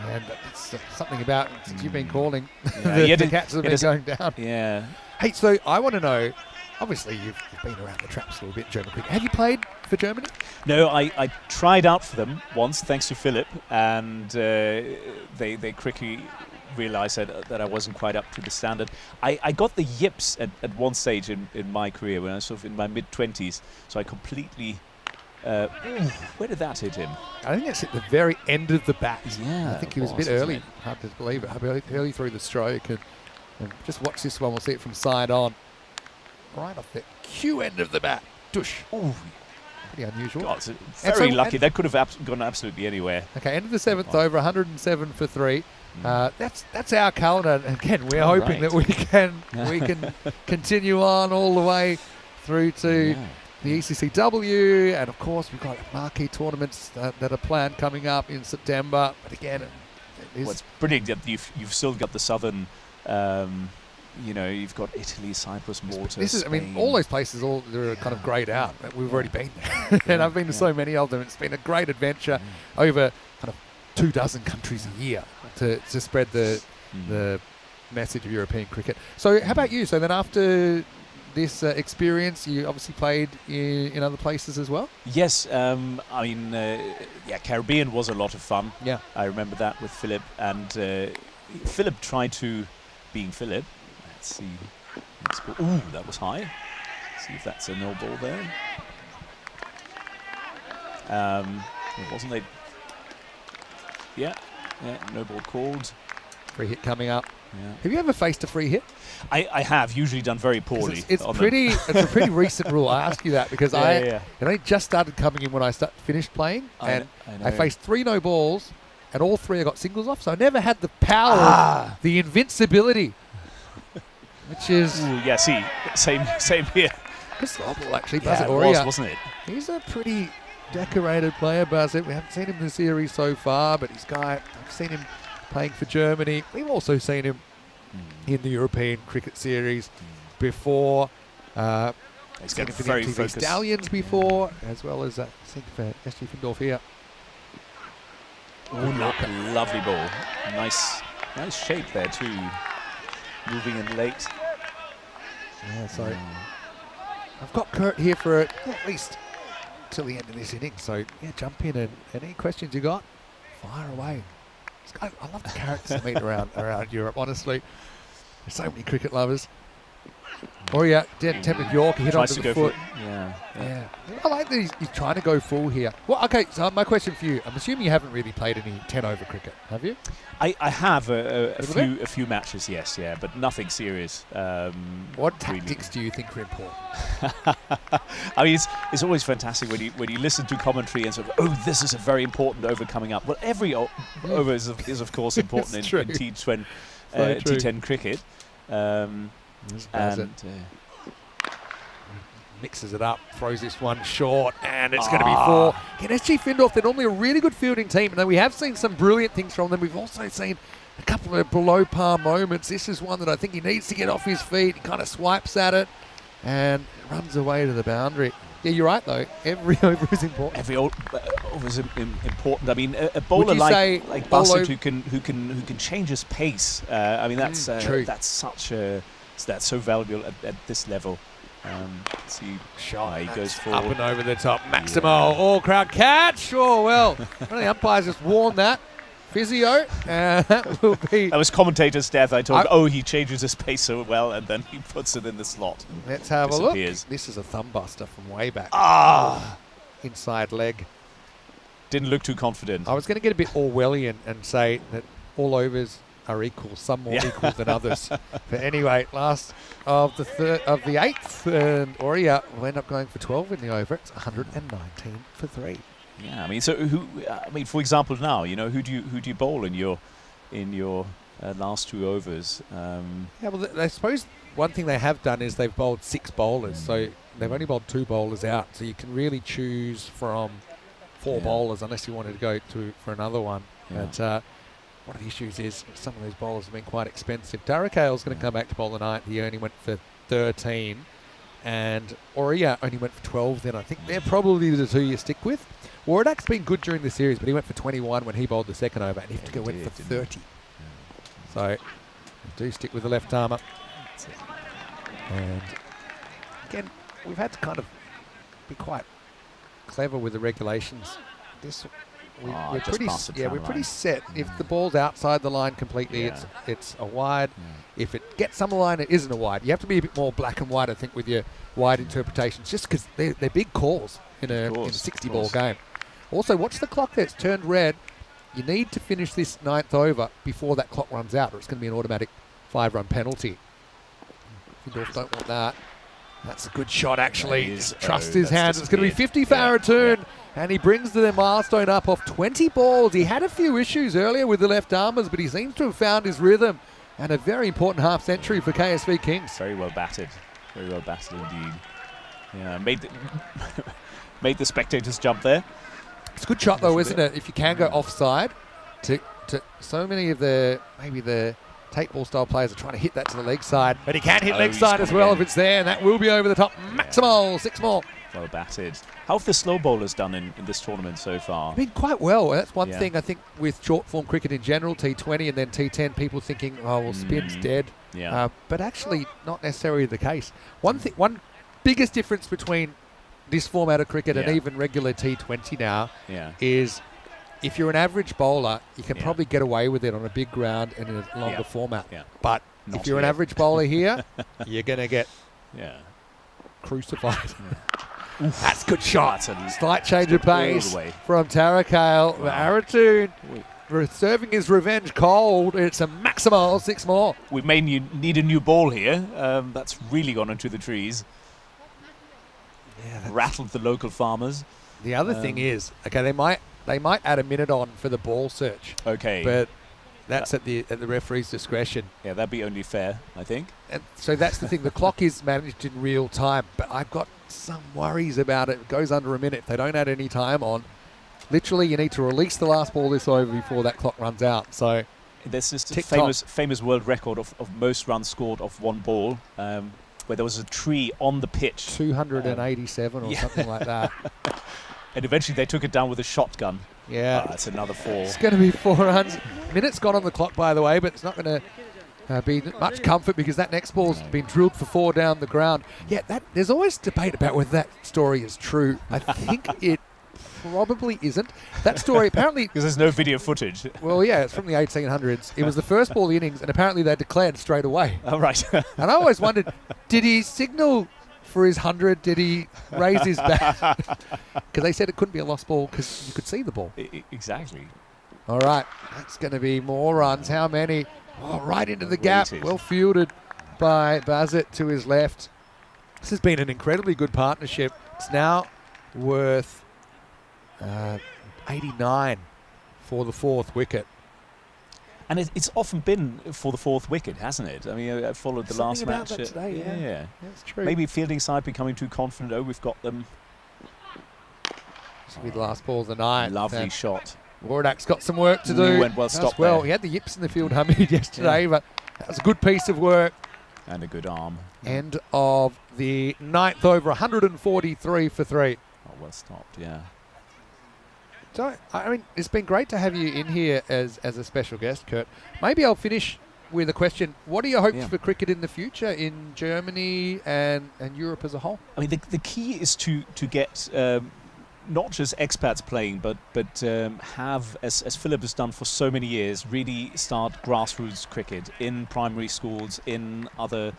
[SPEAKER 1] And it's something about since you've been calling,
[SPEAKER 7] Yeah,
[SPEAKER 1] the cats have been going down.
[SPEAKER 7] Yeah.
[SPEAKER 1] Hey, so I want to know, obviously you've been around the traps a little bit in German cricket. Have you played for Germany?
[SPEAKER 7] No, I tried out for them once, thanks to Philip, and they quickly realised that I wasn't quite up to the standard. I got the yips at one stage in my career when I was sort of in my mid-20s, so I completely... where did that hit him?
[SPEAKER 1] I think it's at the very end of the bat.
[SPEAKER 7] Yeah,
[SPEAKER 1] I think he was a bit
[SPEAKER 7] wasn't
[SPEAKER 1] early.
[SPEAKER 7] it?
[SPEAKER 1] Hard to believe it. Early through the stroke. And just watch this one. We'll see it from side on. Right off the Q end of the bat. Dush.
[SPEAKER 7] Ooh,
[SPEAKER 1] Pretty unusual.
[SPEAKER 7] God, it's
[SPEAKER 1] And
[SPEAKER 7] very
[SPEAKER 1] so-
[SPEAKER 7] lucky.
[SPEAKER 1] and-
[SPEAKER 7] That could have gone absolutely anywhere.
[SPEAKER 1] Okay, end of the 7th over, 107 for 3. That's our calendar. And again, we're
[SPEAKER 7] All
[SPEAKER 1] hoping
[SPEAKER 7] right.
[SPEAKER 1] that we can continue on all the way through to the ECCW, and of course we've got marquee tournaments that are planned coming up in September. But again, it is
[SPEAKER 7] What's brilliant that you've still got the southern, you've got Italy, Cyprus, Malta.
[SPEAKER 1] this is. I mean,
[SPEAKER 7] Spain.
[SPEAKER 1] all those places, they're kind of grayed out. We've already been there, and I've been to so many of them. It's been a great adventure over kind of 24 countries a year to spread the message of European cricket. So, how about you? So then after this experience, you obviously played in other places as well?
[SPEAKER 7] Yes, Caribbean was a lot of fun.
[SPEAKER 1] Yeah.
[SPEAKER 7] I remember that with Philip, and Philip tried to, being Philip, let's see. Ooh, that was high. See if that's a no ball there. Wasn't it? Yeah, no ball called.
[SPEAKER 1] Free hit coming up.
[SPEAKER 7] Yeah.
[SPEAKER 1] Have you ever faced a free hit?
[SPEAKER 7] I have usually done very
[SPEAKER 1] 'Cause
[SPEAKER 7] poorly.
[SPEAKER 1] It's
[SPEAKER 7] on them.
[SPEAKER 1] pretty. It's a pretty recent rule. I ask you that because
[SPEAKER 7] Yeah.
[SPEAKER 1] it only just started coming in when I finished playing, and I faced 3 no balls, and all 3 I got singles off. So I never had the power, of the invincibility, which is
[SPEAKER 7] Ooh, yeah, see, same here.
[SPEAKER 1] Well, actually,
[SPEAKER 7] Yeah,
[SPEAKER 1] Buzzett
[SPEAKER 7] it was,
[SPEAKER 1] Aurea,
[SPEAKER 7] wasn't it?
[SPEAKER 1] he's a pretty decorated player, Buzzett. We haven't seen him in the series so far, but I've seen him playing for Germany. We've also seen him in the European Cricket Series before.
[SPEAKER 7] He's
[SPEAKER 1] Seen
[SPEAKER 7] got
[SPEAKER 1] him for the
[SPEAKER 7] very
[SPEAKER 1] MTV
[SPEAKER 7] focused.
[SPEAKER 1] Stallions before, as well as seen for SG Findorf here.
[SPEAKER 7] Lovely ball. Nice shape there too. Moving in late.
[SPEAKER 1] Yeah, so I've got Kurt here for at least till the end of this inning. So yeah, jump in and any questions you got, fire away. I love the characters that meet around Europe. Honestly, there's so many cricket lovers. Oh yeah, tempted York, he hit
[SPEAKER 7] Tries
[SPEAKER 1] onto
[SPEAKER 7] to
[SPEAKER 1] the
[SPEAKER 7] go
[SPEAKER 1] foot.
[SPEAKER 7] for it. Yeah.
[SPEAKER 1] I like that he's trying to go full here. Well, okay, so my question for you, I'm assuming you haven't really played any 10-over cricket, have you?
[SPEAKER 7] I have a
[SPEAKER 1] little bit?
[SPEAKER 7] few matches, yes, but nothing serious.
[SPEAKER 1] What
[SPEAKER 7] really.
[SPEAKER 1] tactics do you think are important?
[SPEAKER 7] I mean, it's always fantastic when you listen to commentary and sort of, oh, this is a very important over coming up. Well, every over is of course important in
[SPEAKER 1] true.
[SPEAKER 7] T10
[SPEAKER 1] So true.
[SPEAKER 7] T10 cricket. And
[SPEAKER 1] mixes it up, throws this one short, and it's going to be 4. Again, SG Findorf, they're normally a really good fielding team, and we have seen some brilliant things from them. We've also seen a couple of below par moments. This is one that I think he needs to get off his feet. He kind of swipes at it and runs away to the boundary. Yeah, you're right though. Every over is important.
[SPEAKER 7] Every over is important. I mean, a bowler
[SPEAKER 1] you say
[SPEAKER 7] like
[SPEAKER 1] all
[SPEAKER 7] Buzzett
[SPEAKER 1] over-
[SPEAKER 7] who can change his pace. I mean, that's
[SPEAKER 1] true.
[SPEAKER 7] that's so valuable at this level. See,
[SPEAKER 1] Shot.
[SPEAKER 7] he goes
[SPEAKER 1] Up
[SPEAKER 7] forward.
[SPEAKER 1] and over the top. Maximo. All crowd catch. Oh, well. One of the umpires just warned that. Physio. That will be.
[SPEAKER 7] That was commentator's death. I told him, he changes his pace so well, and then he puts it in the slot.
[SPEAKER 1] Let's have a look.
[SPEAKER 7] Disappears.
[SPEAKER 1] This is a thumb buster from way back. Inside leg.
[SPEAKER 7] Didn't look too confident.
[SPEAKER 1] I was going to get a bit Orwellian and say that all overs are equal, some more equal than others. But anyway, last of the 8th, and Aurea will end up going for 12 in the over. It's 119 for 3.
[SPEAKER 7] Yeah, I mean, so for example, now who do you bowl in your last 2 overs?
[SPEAKER 1] Yeah, well, I suppose one thing they have done is they've bowled 6 bowlers, so they've only bowled 2 bowlers out. So you can really choose from 4 bowlers unless you wanted to go for another one.
[SPEAKER 7] Yeah.
[SPEAKER 1] But one of the issues is some of those bowlers have been quite expensive. Darragh Hale's going to come back to bowl the 9th. He only went for 13. and Aurea only went for 12 then. I think they're probably the two you stick with. Waradak's been good during the series, but he went for 21 when he bowled the second over, and Iftika went for 30. So do stick with the left armour. And again, we've had to kind of be quite clever with the regulations. We're pretty set. If the ball's outside the line completely, it's a wide. If it gets some line, it isn't a wide. You have to be a bit more black and white, I think, with your wide interpretations, just because they're big calls in a 60-ball game. Also, watch the clock there. It's turned red. You need to finish this 9th over before that clock runs out, or it's going to be an automatic 5-run penalty. Findorf don't want that. That's a good shot, actually. Trust his hands. It's going to be 50 for Aratun, and he brings the milestone up off 20 balls. He had a few issues earlier with the left armers, but he seems to have found his rhythm, and a very important half-century for KSV Kings.
[SPEAKER 7] Very well batted. Very well batted indeed. Yeah, made the spectators jump there.
[SPEAKER 1] It's a good shot, though, isn't it? If you can go offside, to so many of the tape ball style players are trying to hit that to the leg side, but he can hit leg side as well if it's there, and that will be over the top. Maximal, 6 more.
[SPEAKER 7] Well batted. How have the slow bowlers done in this tournament so far?
[SPEAKER 1] Been quite well. That's one thing I think with short form cricket in general, T20 and then T10, people thinking, oh, well, spin's dead. But actually, not necessarily the case. One biggest difference between this format of cricket and even regular T20 now is if you're an average bowler, you can probably get away with it on a big ground and in a longer format. But if you're an average bowler here, you're going to get crucified. That's a good shot. Slight change of pace from Tarakale. Aratun serving his revenge cold. It's a maximal 6 more.
[SPEAKER 7] We may need a new ball here. That's really gone into the trees. Rattled the local farmers.
[SPEAKER 1] The other thing is, okay, they might add a minute on for the ball search.
[SPEAKER 7] Okay,
[SPEAKER 1] but that's at the referee's discretion.
[SPEAKER 7] Yeah, that'd be only fair, I think.
[SPEAKER 1] And so that's the thing. The clock is managed in real time, but I've got some worries about it. It goes under a minute. If they don't add any time on, literally you need to release the last ball this over before that clock runs out. So
[SPEAKER 7] there's this famous world record of most runs scored off one ball. Where there was a tree on the pitch.
[SPEAKER 1] 287 or something like that.
[SPEAKER 7] And eventually they took it down with a shotgun.
[SPEAKER 1] Yeah.
[SPEAKER 7] That's another 4.
[SPEAKER 1] It's going to be 4 runs. Minutes gone on the clock, by the way, but it's not going to be much comfort because that next ball's been drilled for 4 down the ground. Yeah, there's always debate about whether that story is true. I think it probably isn't. That story apparently...
[SPEAKER 7] Because there's no video footage.
[SPEAKER 1] Well, yeah, it's from the 1800s. It was the first ball innings, and apparently they declared straight away.
[SPEAKER 7] Oh, right.
[SPEAKER 1] And I always wondered, did he signal for his 100? Did he raise his bat? Because they said it couldn't be a lost ball because you could see the ball.
[SPEAKER 7] Exactly.
[SPEAKER 1] All right, that's going to be more runs. How many? Oh, right into the gap. Well fielded by Bazit to his left. This has been an incredibly good partnership. It's now worth 89 for the 4th wicket.
[SPEAKER 7] And it's often been for the 4th wicket, hasn't it? I mean, I followed the last match.
[SPEAKER 1] That today, yeah, that's true.
[SPEAKER 7] Maybe fielding side becoming too confident. Oh, we've got them.
[SPEAKER 1] This will be the last ball of the night.
[SPEAKER 7] Lovely shot.
[SPEAKER 1] Waradak's got some work to do.
[SPEAKER 7] Went well stopped
[SPEAKER 1] well.
[SPEAKER 7] there.
[SPEAKER 1] He had the yips in the field, Hamid, yesterday, but that was a good piece of work.
[SPEAKER 7] And a good arm.
[SPEAKER 1] End of the 9th over, 143 for 3.
[SPEAKER 7] Oh, well stopped, yeah.
[SPEAKER 1] So, I mean, it's been great to have you in here as a special guest, Kurt. Maybe I'll finish with a question. What are your hopes for cricket in the future in Germany and Europe as a whole?
[SPEAKER 7] I mean, the key is to get not just expats playing, but have, as Philip has done for so many years, really start grassroots cricket in primary schools, in other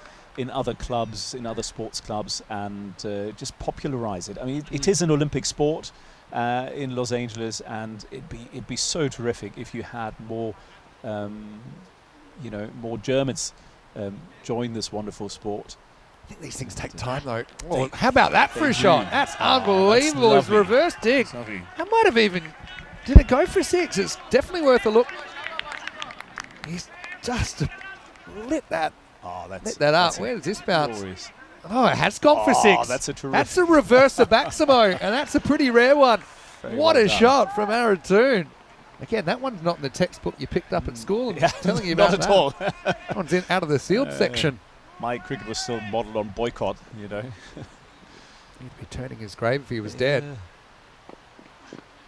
[SPEAKER 7] clubs, in other sports clubs, and just popularise it. I mean, it is an Olympic sport in Los Angeles, and it'd be so terrific if you had more, more Germans join this wonderful sport.
[SPEAKER 1] I think these things take time, though. Oh, how about that for a shot? That's unbelievable. It's reverse dig. I might have even... Did it go for 6? It's definitely worth a look. He's just lit that up. Where does this bounce?
[SPEAKER 7] Glorious.
[SPEAKER 1] Oh, it has gone for 6. That's a reverse Abaximo, and that's a pretty rare one. What a shot from Aratun. Again, that one's not in the textbook you picked up at school. I'm telling you about
[SPEAKER 7] not at all.
[SPEAKER 1] That one's out of the sealed section.
[SPEAKER 8] my cricket was still modelled on boycott, you know.
[SPEAKER 1] He'd be turning his grave if he was dead.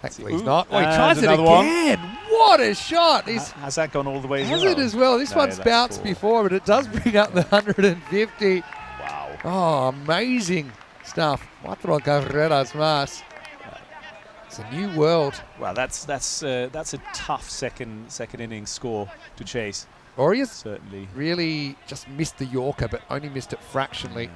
[SPEAKER 1] Thankfully he's
[SPEAKER 8] Ooh,
[SPEAKER 1] not. Oh, he
[SPEAKER 8] and
[SPEAKER 1] tries it
[SPEAKER 8] another
[SPEAKER 1] one. What a shot!
[SPEAKER 8] Has that gone all the way as
[SPEAKER 1] Has
[SPEAKER 8] well?
[SPEAKER 1] it as well? This
[SPEAKER 8] No,
[SPEAKER 1] one's
[SPEAKER 8] that's
[SPEAKER 1] bounced
[SPEAKER 8] cool.
[SPEAKER 1] before, but it does bring up the 150.
[SPEAKER 8] Wow.
[SPEAKER 1] Oh, amazing stuff. 4 carreras más. It's a new world.
[SPEAKER 8] Well, that's a tough second innings score to chase.
[SPEAKER 1] Warriors
[SPEAKER 8] Certainly.
[SPEAKER 1] really just missed the Yorker, but only missed it fractionally.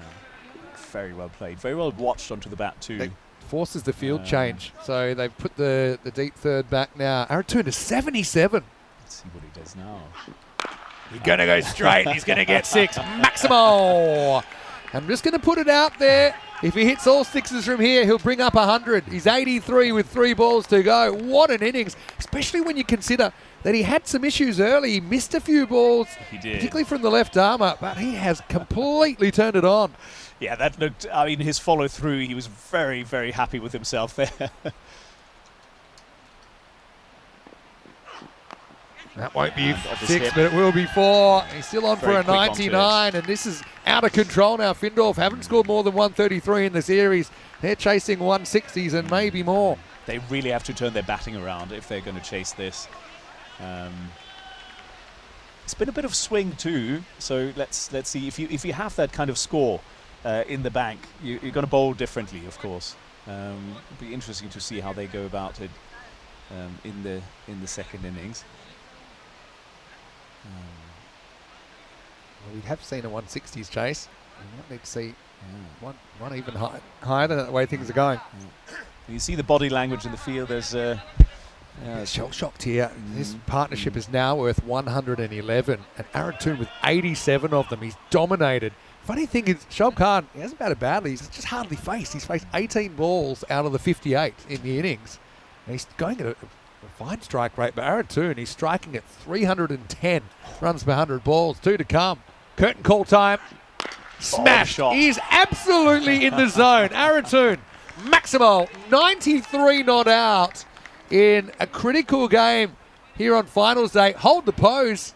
[SPEAKER 8] Very well played. Very well watched onto the bat too.
[SPEAKER 1] They forces the field change, so they've put the deep third back now. Aratun is 77.
[SPEAKER 8] Let's see what he does now.
[SPEAKER 1] He's going to go straight. He's going to get 6. Maximo. I'm just going to put it out there. If he hits all 6s from here, he'll bring up 100. He's 83 with 3 balls to go. What an innings, especially when you consider that he had some issues early. He missed a few balls,
[SPEAKER 8] He did.
[SPEAKER 1] particularly from the left armour, but he has completely turned it on.
[SPEAKER 8] Yeah, that looked. I mean, his follow through. He was very, very happy with himself there.
[SPEAKER 1] That won't be
[SPEAKER 8] off his
[SPEAKER 1] 6,
[SPEAKER 8] hip.
[SPEAKER 1] but it will be 4. He's still on
[SPEAKER 8] Very
[SPEAKER 1] for a
[SPEAKER 8] quick onto
[SPEAKER 1] 99, and this is out of control now. Findorf haven't scored more than 133 in the series. They're chasing 160s and maybe more.
[SPEAKER 8] They really have to turn their batting around if they're going to chase this. It's been a bit of swing too, so let's see if you have that kind of score in the bank, you're going to bowl differently, of course. It'll be interesting to see how they go about it in the second innings.
[SPEAKER 1] Well, we have seen a 160s chase. We might need to see one even higher than that, the way things are going.
[SPEAKER 8] You see the body language in the field. There's
[SPEAKER 1] Shell-shocked here. This partnership is now worth 111, and Aratun with 87 of them. He's dominated. Funny thing is, Shoaib Khan, he hasn't batted badly. He's just hardly faced. He's faced 18 balls out of the 58 in the innings. And he's going at a fine strike rate, but Aratun, he's striking at 310 runs per 100 balls. 2 to come. Curtain call time. Smash.
[SPEAKER 8] shot.
[SPEAKER 1] He's absolutely in the zone. Aratun, Maximo, 93 not out in a critical game here on finals day. Hold the pose.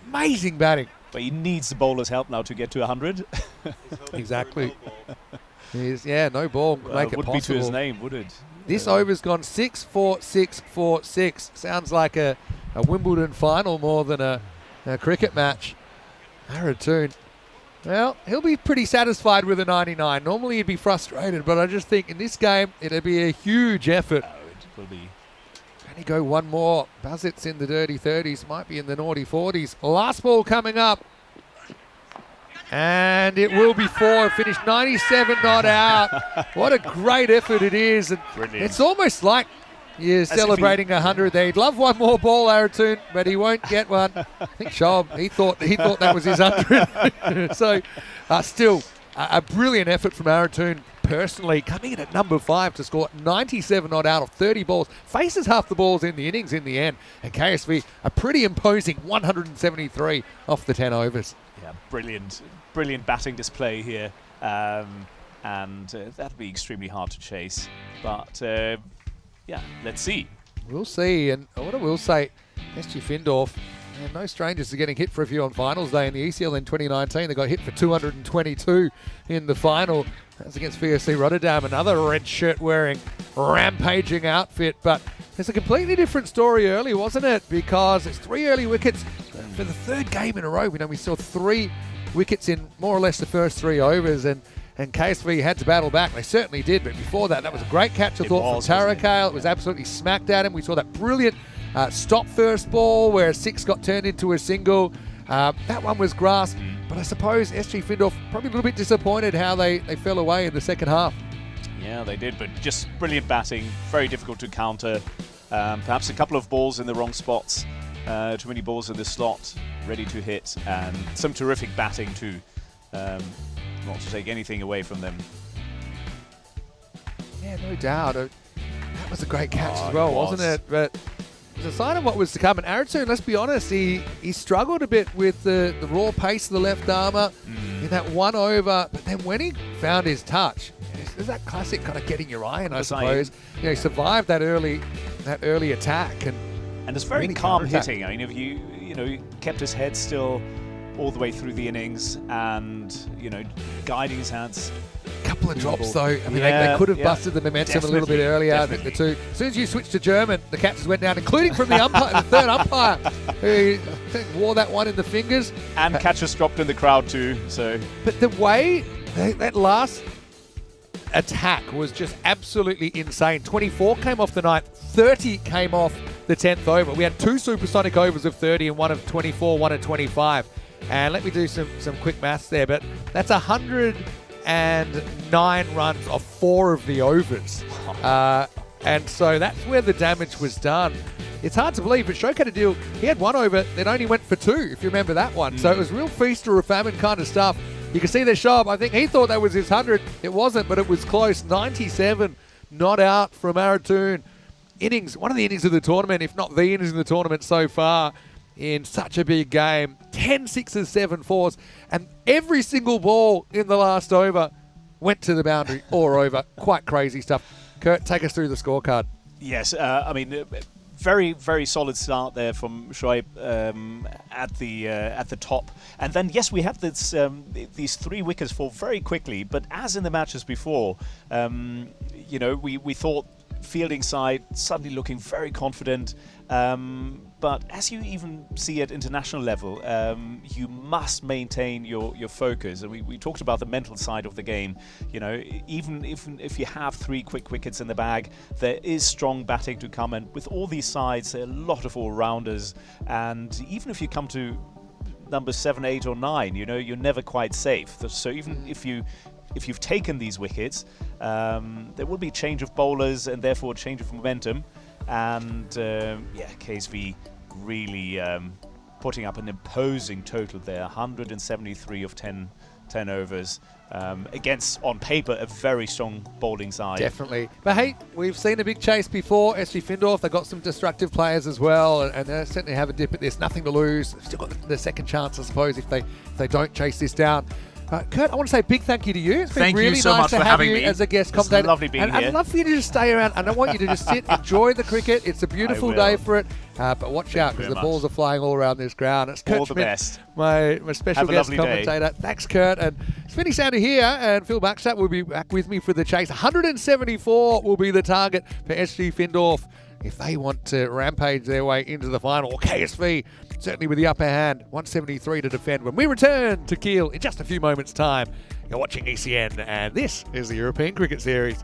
[SPEAKER 1] Amazing batting.
[SPEAKER 8] but he needs the bowler's help now to get to 100.
[SPEAKER 1] Exactly. No ball. Make it
[SPEAKER 8] would
[SPEAKER 1] possible.
[SPEAKER 8] be to his name, would it?
[SPEAKER 1] This over's gone 6-4-6-4-6. Sounds like a Wimbledon final more than a cricket match. Aratun, well, he'll be pretty satisfied with a 99. Normally he'd be frustrated, but I just think in this game it'll be a huge effort.
[SPEAKER 8] Oh, it will be.
[SPEAKER 1] Can he go one more? Buzzit's in the dirty 30s, might be in the naughty 40s. Last ball coming up. And it will be 4. Finished 97 not out. What a great effort it is. And
[SPEAKER 8] Brilliant.
[SPEAKER 1] it's almost like you're celebrating 100 there. He'd love one more ball, Aratun, but he won't get one. I think Shoaib, he thought that was his 100. So still a brilliant effort from Aratun personally, coming in at number 5 to score 97 not out of 30 balls. Faces half the balls in the innings in the end. And KSV, a pretty imposing 173 off the 10 overs.
[SPEAKER 8] Yeah, brilliant batting display here, and that'll be extremely hard to chase. But yeah, let's see.
[SPEAKER 1] We'll see. And what I will say, SG Findorf, no strangers to getting hit for a few on finals day in the ECL in 2019. They got hit for 222 in the final. That's against VSC Rotterdam, another red shirt wearing rampaging outfit. But it's a completely different story early, wasn't it? Because it's 3 early wickets for the 3rd game in a row. We saw 3 wickets in more or less the first 3 overs, and KSV had to battle back. They certainly did, but before that was a great catch, I thought, from Tarakale. It was absolutely smacked at him. We saw that brilliant stop first ball where a 6 got turned into a single. That one was grasped, but I suppose SG Findorf probably a little bit disappointed how they fell away in the second half.
[SPEAKER 8] Yeah, they did, but just brilliant batting, very difficult to counter. Perhaps a couple of balls in the wrong spots, too many balls in the slot, ready to hit, and some terrific batting too. Not to take anything away from them.
[SPEAKER 1] Yeah, no doubt. That was a great catch as well,
[SPEAKER 8] it was.
[SPEAKER 1] wasn't it? But it was a sign of what was to come. And Aratun, let's be honest, he struggled a bit with the raw pace of the left armour in that 1 over. But then when he found his touch, there's that classic kind of getting your iron, I suppose. He survived that early attack, and
[SPEAKER 8] it's very
[SPEAKER 1] really
[SPEAKER 8] calm
[SPEAKER 1] counter-attack.
[SPEAKER 8] hitting. I mean, if he kept his head still, all the way through the innings, and guiding his hands.
[SPEAKER 1] Couple of drops though. I mean,
[SPEAKER 8] Yeah,
[SPEAKER 1] they could have
[SPEAKER 8] yeah.
[SPEAKER 1] busted the momentum a little bit
[SPEAKER 8] Definitely,
[SPEAKER 1] earlier.
[SPEAKER 8] definitely.
[SPEAKER 1] The two. As soon as you switched to German, the catches went down, including from the umpire, the third umpire, who I think wore that one in the fingers.
[SPEAKER 8] And catches dropped in the crowd too. So,
[SPEAKER 1] But the way that last attack was just absolutely insane. 24 came off the 9th, 30 came off the 10th over. We had 2 supersonic overs of 30 and one of 24, one of 25. And let me do some quick maths there, but that's 109 runs of 4 of the overs. And so that's where the damage was done. It's hard to believe, but Stroke had a deal. He had 1 over, then only went for 2, if you remember that one. So it was real feast or a famine kind of stuff. You can see their show up. I think he thought that was his 100. It wasn't, but it was close. 97 not out from Aratoon. Innings, one of the innings of the tournament, if not the innings of the tournament so far, in such a big game. 10 sixes, 7 fours, and every single ball in the last over went to the boundary or over. Quite crazy stuff. Kurt, take us through the scorecard.
[SPEAKER 8] yes, I mean, very, very solid start there from Shoaib at the top. And then, yes, we have this, these 3 wickets fall very quickly. But as in the matches before, we thought fielding side suddenly looking very confident. But as you even see at international level, you must maintain your focus. And we talked about the mental side of the game. Even if you have 3 quick wickets in the bag, there is strong batting to come. And with all these sides, there are a lot of all-rounders. And even if you come to numbers 7, 8, or 9, you're never quite safe. So even if you've taken these wickets, there will be change of bowlers and therefore a change of momentum. And KSV really putting up an imposing total there, 173 of 10 overs against, on paper, a very strong bowling side.
[SPEAKER 1] Definitely. But hey, we've seen a big chase before. SG Findorf, they've got some destructive players as well, and they certainly have a dip at this. Nothing to lose. They've still got the second chance, I suppose, if they don't chase this down. Kurt, I want to say a big thank you to you. It's been
[SPEAKER 7] Thank you
[SPEAKER 1] really
[SPEAKER 7] so
[SPEAKER 1] nice
[SPEAKER 7] much
[SPEAKER 1] to
[SPEAKER 7] for
[SPEAKER 1] have
[SPEAKER 7] having
[SPEAKER 1] you
[SPEAKER 7] me.
[SPEAKER 1] as a guest
[SPEAKER 8] It's
[SPEAKER 1] commentator.
[SPEAKER 8] lovely being
[SPEAKER 1] and
[SPEAKER 8] here.
[SPEAKER 1] I'd love for you to just stay around. I don't want you to just sit, enjoy the cricket. It's a beautiful
[SPEAKER 8] will.
[SPEAKER 1] day for it. But watch out, because
[SPEAKER 8] very
[SPEAKER 1] the balls are flying all around this ground. It's Kurt
[SPEAKER 8] All the
[SPEAKER 1] Schmidt,
[SPEAKER 8] best.
[SPEAKER 1] my special
[SPEAKER 8] Have a
[SPEAKER 1] guest
[SPEAKER 8] lovely day.
[SPEAKER 1] commentator. Thanks, Kurt. And Spinny Sounder here, and Phil Buckstadt will be back with me for the chase. 174 will be the target for SG Findorf if they want to rampage their way into the final. Or KSV, certainly with the upper hand. 173 to defend when we return to Kiel in just a few moments' time. You're watching ECN, and this is the European Cricket Series.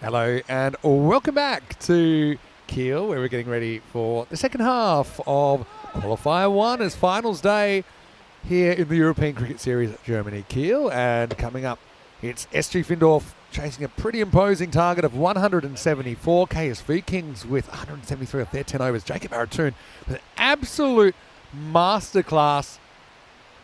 [SPEAKER 1] Hello and welcome back to Kiel, where we're getting ready for the second half of Qualifier 1 as finals day here in the European Cricket Series at Germany, Kiel. And coming up, it's SG Findorf chasing a pretty imposing target of 174. KSV Kings with 173 off their 10 overs. Jacob Aratoon with an absolute masterclass.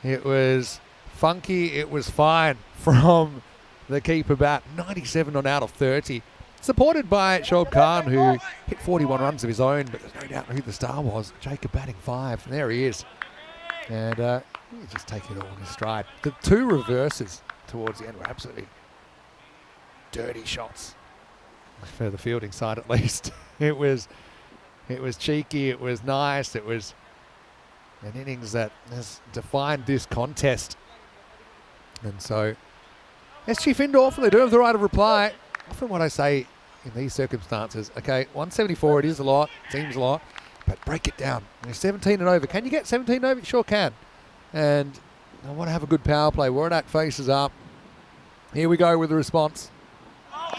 [SPEAKER 1] It was funky, it was fine from the keeper bat, 97 on out of 30. Supported by Shoaib Khan, who hit 41 runs of his own, but there's no doubt who the star was. Jacob batting 5, and there he is. And he's just taking it all in his stride. The 2 reverses towards the end were absolutely dirty shots, for the fielding side at least. It was cheeky, it was nice, it was an innings that has defined this contest. And so SG Findorf, they do have the right of reply. Often what I say in these circumstances, okay, 174, it is a lot, seems a lot, but break it down. You're 17 and over. Can you get 17 over? You sure can. And I want to have a good power play. Wardak faces up. Here we go with the response.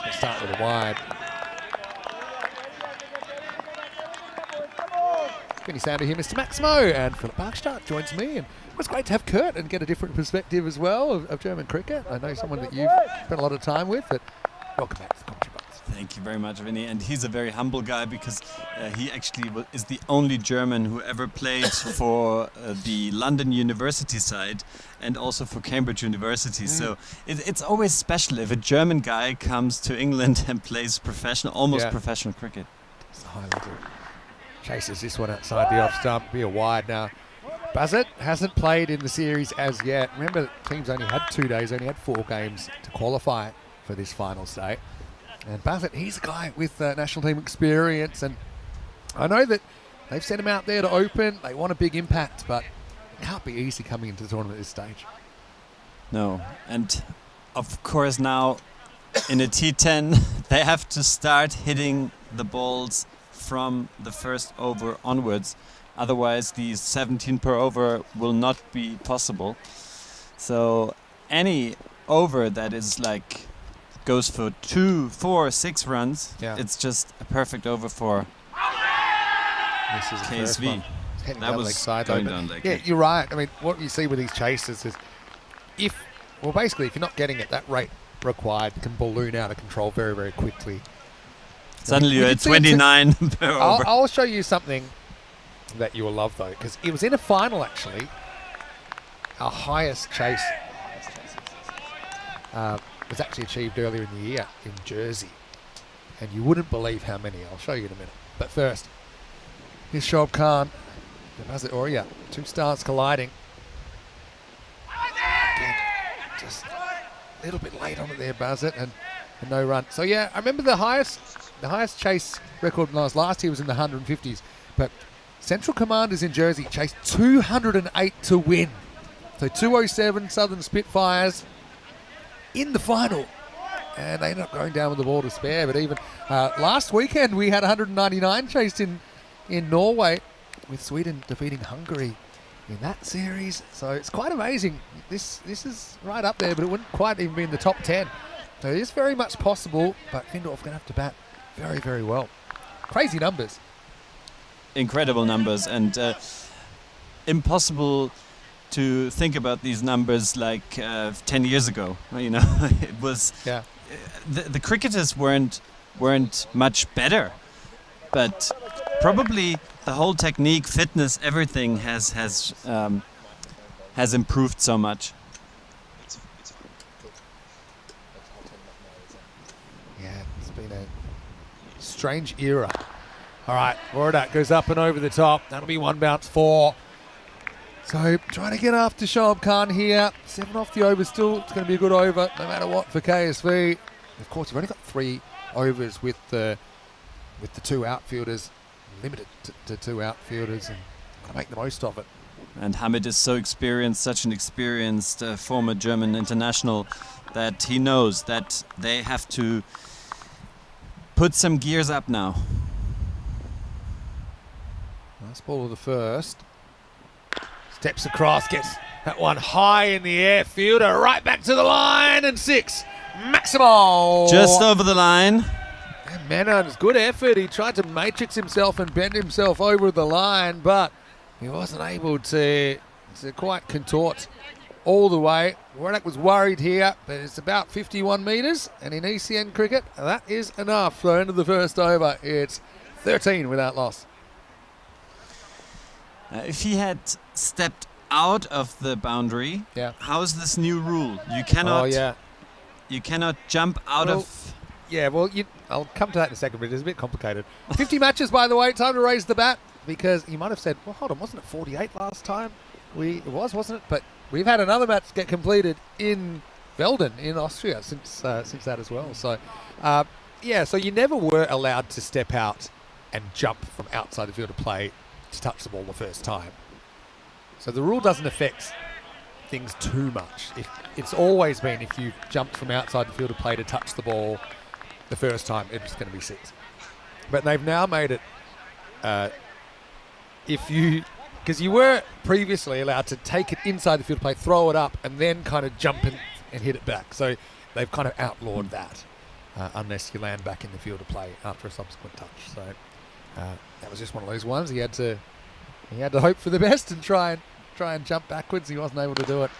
[SPEAKER 1] Let's start with a wide. Vinny Sander here, Mr. Maximo, and Philip Barkstadt joins me. And it was great to have Kurt and get a different perspective as well of German cricket. I know someone that you've spent a lot of time with, but welcome back to the Commentary Box.
[SPEAKER 4] Thank you very much, Vinny. And he's a very humble guy because he actually is the only German who ever played for the London University side and also for Cambridge University. So it's always special if a German guy comes to England and plays professional, almost professional cricket.
[SPEAKER 1] It's the highlight. Chases this one outside the off stump, be a wide now. Buzzett hasn't played in the series as yet. Remember, teams only had 2 days, only had 4 games to qualify for this finals day. And Buzzett, he's a guy with national team experience, and I know that they've sent him out there to open. They want a big impact, but it can't be easy coming into the tournament at this stage.
[SPEAKER 4] No, and of course now in a T10 they have to start hitting the balls from the first over onwards. Otherwise, the 17 per over will not be possible. So any over that is like goes for 2, 4, 6 runs, it's just a perfect over for
[SPEAKER 1] this is
[SPEAKER 4] KSV. That was going down like
[SPEAKER 1] yeah, you're right. I mean, what you see with these chases is basically if you're not getting at that rate required, it can balloon out of control very, very quickly.
[SPEAKER 4] Suddenly you're at 29 per over.
[SPEAKER 1] I'll show you something that you will love, though, because it was in a final, actually. Our highest chase was actually achieved earlier in the year in Jersey. And you wouldn't believe how many. I'll show you in a minute. But first, here's Shoaib Khan. Buzzett Oria. 2 stars colliding. Again, just a little bit late on it there, Buzzett, and no run. So, yeah, I remember the highest chase record last year was in the 150s. But Central Commanders in Jersey chased 208 to win. So 207 Southern Spitfires in the final. And they ended up going down with the ball to spare. But even last weekend we had 199 chased in Norway, with Sweden defeating Hungary in that series. So it's quite amazing. This is right up there, but it wouldn't quite even be in the top 10. So it is very much possible, but Findorf going to have to bat very, very well. Crazy numbers.
[SPEAKER 4] Incredible numbers, and impossible to think about these numbers like 10 years ago. You know, it was the cricketers weren't much better, but probably the whole technique, fitness, everything has improved so much.
[SPEAKER 1] Yeah, it's been a strange era. All right, Wardak goes up and over the top. That'll be 1 bounce 4. So trying to get after Shoaib Khan here. 7 off the over still. It's going to be a good over no matter what for KSV. Of course, you've only got 3 overs with the 2 outfielders. Limited to 2 outfielders, and got to make the most of it.
[SPEAKER 4] And Hamid is so experienced, such an experienced former German international, that he knows that they have to put some gears up now.
[SPEAKER 1] Nice ball of the first. Steps across, gets that one high in the air. Fielder right back to the line, and 6. Maximo.
[SPEAKER 4] Just over the line.
[SPEAKER 1] And Menon's good effort. He tried to matrix himself and bend himself over the line, but he wasn't able to quite contort all the way. Warnock was worried here, but it's about 51 metres, and in ECN cricket, that is enough. So end of the first over, it's 13 without loss.
[SPEAKER 4] If he had stepped out of the boundary, how is this new rule? You cannot. You cannot jump out of.
[SPEAKER 1] Yeah, well, I'll come to that in a second, but it's a bit complicated. 50 matches, by the way. Time to raise the bat, because you might have said, well, hold on, wasn't it 48 last time? It was, wasn't it? But we've had another match get completed in Velden in Austria since that as well. So, so you never were allowed to step out and jump from outside the field of play to touch the ball the first time. So the rule doesn't affect things too much. It's always been if you jumped from outside the field of play to touch the ball the first time, it's going to be 6. But they've now made it because you were previously allowed to take it inside the field of play, throw it up, and then kind of jump and hit it back. So they've kind of outlawed that unless you land back in the field of play after a subsequent touch. So that was just one of those ones. He had to hope for the best and try and jump backwards. He wasn't able to do it.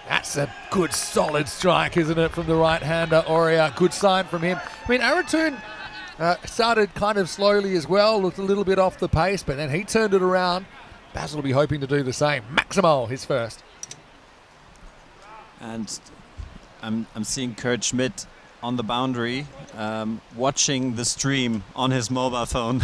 [SPEAKER 1] That's a good solid strike, isn't it, from the right-hander, Aurea. Good sign from him. I mean, Aratoon started kind of slowly as well, looked a little bit off the pace, but then he turned it around. Basil will be hoping to do the same. Maximal, his first.
[SPEAKER 4] And I'm seeing Kurt Schmidt on the boundary, watching the stream on his mobile phone.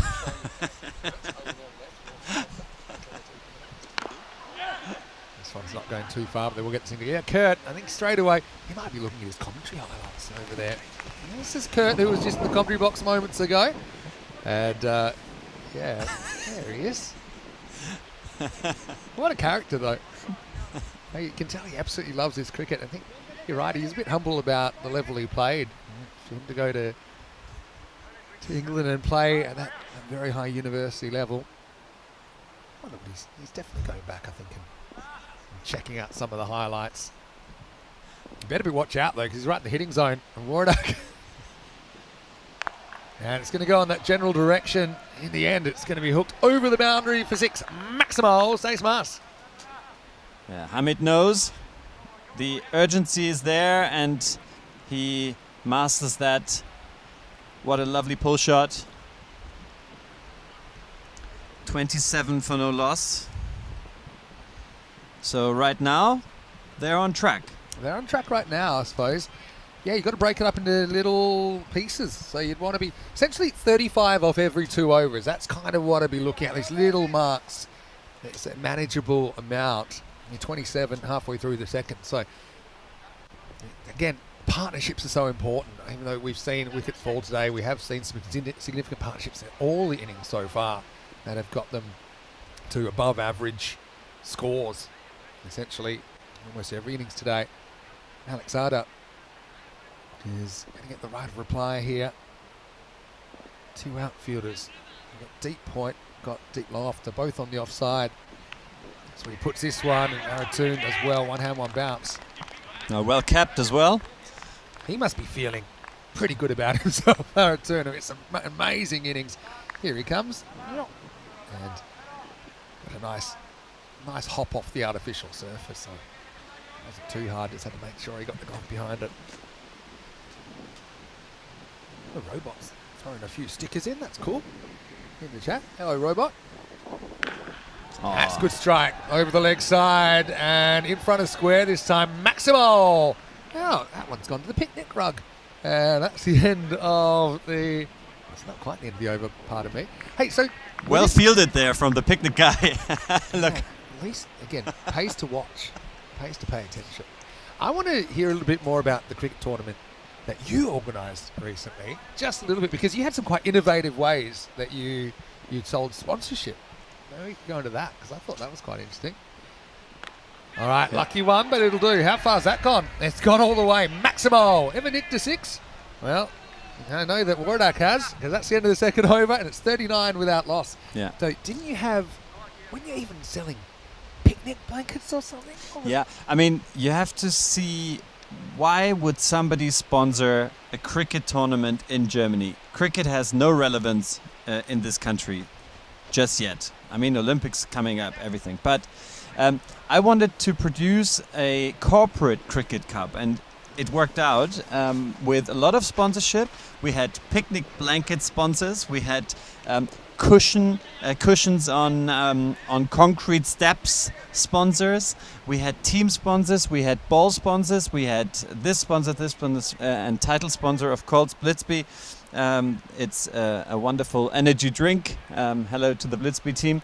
[SPEAKER 1] This one's not going too far, but they will get the single. Yeah, Kurt, I think straight away, he might be looking at his commentary highlights over there. And this is Kurt, who was just in the commentary box moments ago. And, there he is. What a character, though. You can tell he absolutely loves his cricket. I think you're right, he's a bit humble about the level he played. For him to go to England and play at that very high university level. Well, look, he's definitely going back, I think, and checking out some of the highlights. You better be watch out, though, because he's right in the hitting zone. And Warnock. And it's going to go in that general direction. In the end, it's going to be hooked over the boundary for 6. Maximal stays mass.
[SPEAKER 4] Yeah, Hamid knows the urgency is there, and he masters that. What a lovely pull shot. 27 for no loss. So right now, they're on track.
[SPEAKER 1] They're on track right now, I suppose. Yeah, you've got to break it up into little pieces. So you'd want to be essentially 35 off every 2 overs. That's kind of what I'd be looking at, these little marks. It's a manageable amount. You're 27 halfway through the second. So, again, partnerships are so important. Even though we've seen wickets fall today, we have seen some significant partnerships in all the innings so far that have got them to above average scores. Essentially, almost every innings today. Alex Arda is going to get the right of reply here. 2 outfielders. We've got deep point, got deep loft. They're both on the offside. So he puts this one, and Aratoon as well. 1 hand, 1 bounce.
[SPEAKER 4] Well kept as well.
[SPEAKER 1] He must be feeling pretty good about himself, Aratoon. It's some amazing innings. Here he comes. And what a nice hop off the artificial surface. So it wasn't too hard, just had to make sure he got the golf behind it. The robot's throwing a few stickers in, that's cool. In the chat. Hello, robot. That's a good strike over the leg side and in front of square this time. Maximal. Oh, that one's gone to the picnic rug. And that's the end of the... It's not quite the end of the over, pardon me. Hey, so...
[SPEAKER 4] Well fielded there from the picnic guy. Look.
[SPEAKER 1] At least, again, pays to watch. Pays to pay attention. I want to hear a little bit more about the cricket tournament that you organised recently. Just a little bit, because you had some quite innovative ways that you'd sold sponsorship. Maybe we can go into that, because I thought that was quite interesting. All right, lucky one, but it'll do. How far's that gone? It's gone all the way. Maximal. Ever nicked a 6? Well, I know that Warnock has, because that's the end of the second over, and it's 39 without loss.
[SPEAKER 4] Yeah.
[SPEAKER 1] So didn't you have, when you're even selling picnic blankets or something?
[SPEAKER 4] Yeah, I mean, you have to see why would somebody sponsor a cricket tournament in Germany? Cricket has no relevance in this country just yet. I mean, Olympics coming up, everything. But I wanted to produce a corporate cricket cup, and it worked out with a lot of sponsorship. We had picnic blanket sponsors. We had cushions on concrete steps sponsors. We had team sponsors. We had ball sponsors. We had this sponsor, and title sponsor of Colts Blitzby. It's a wonderful energy drink. Hello to the Blitzby team.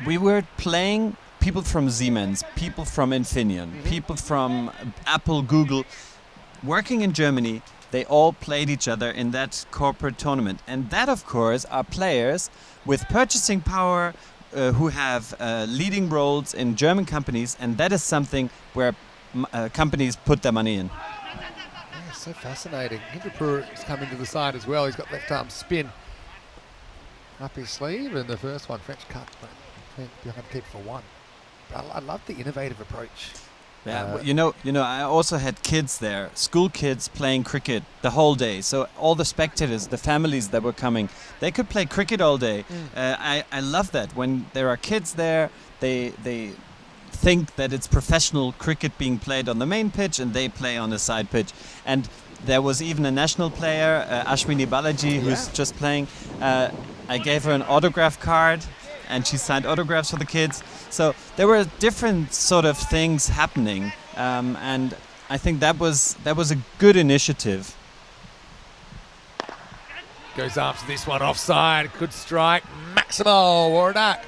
[SPEAKER 4] We were playing people from Siemens, people from Infineon, people from Apple, Google, working in Germany. They all played each other in that corporate tournament. And that, of course, are players with purchasing power who have leading roles in German companies. And that is something where companies put their money in.
[SPEAKER 1] Yeah, so fascinating. Hinderpour is coming to the side as well. He's got left arm spin up his sleeve. And the first one, French cut, but behind keep for one. But I love the innovative approach.
[SPEAKER 4] Yeah, you know, I also had kids there, school kids playing cricket the whole day. So all the spectators, the families that were coming, they could play cricket all day. I love that. When there are kids there, they think that it's professional cricket being played on the main pitch, and they play on the side pitch. And there was even a national player, Ashwini Balaji, who's just playing. I gave her an autograph card, and she signed autographs for the kids. So there were different sort of things happening, and I think that was a good initiative.
[SPEAKER 1] Goes after this one offside. Good strike. Maximo Wardak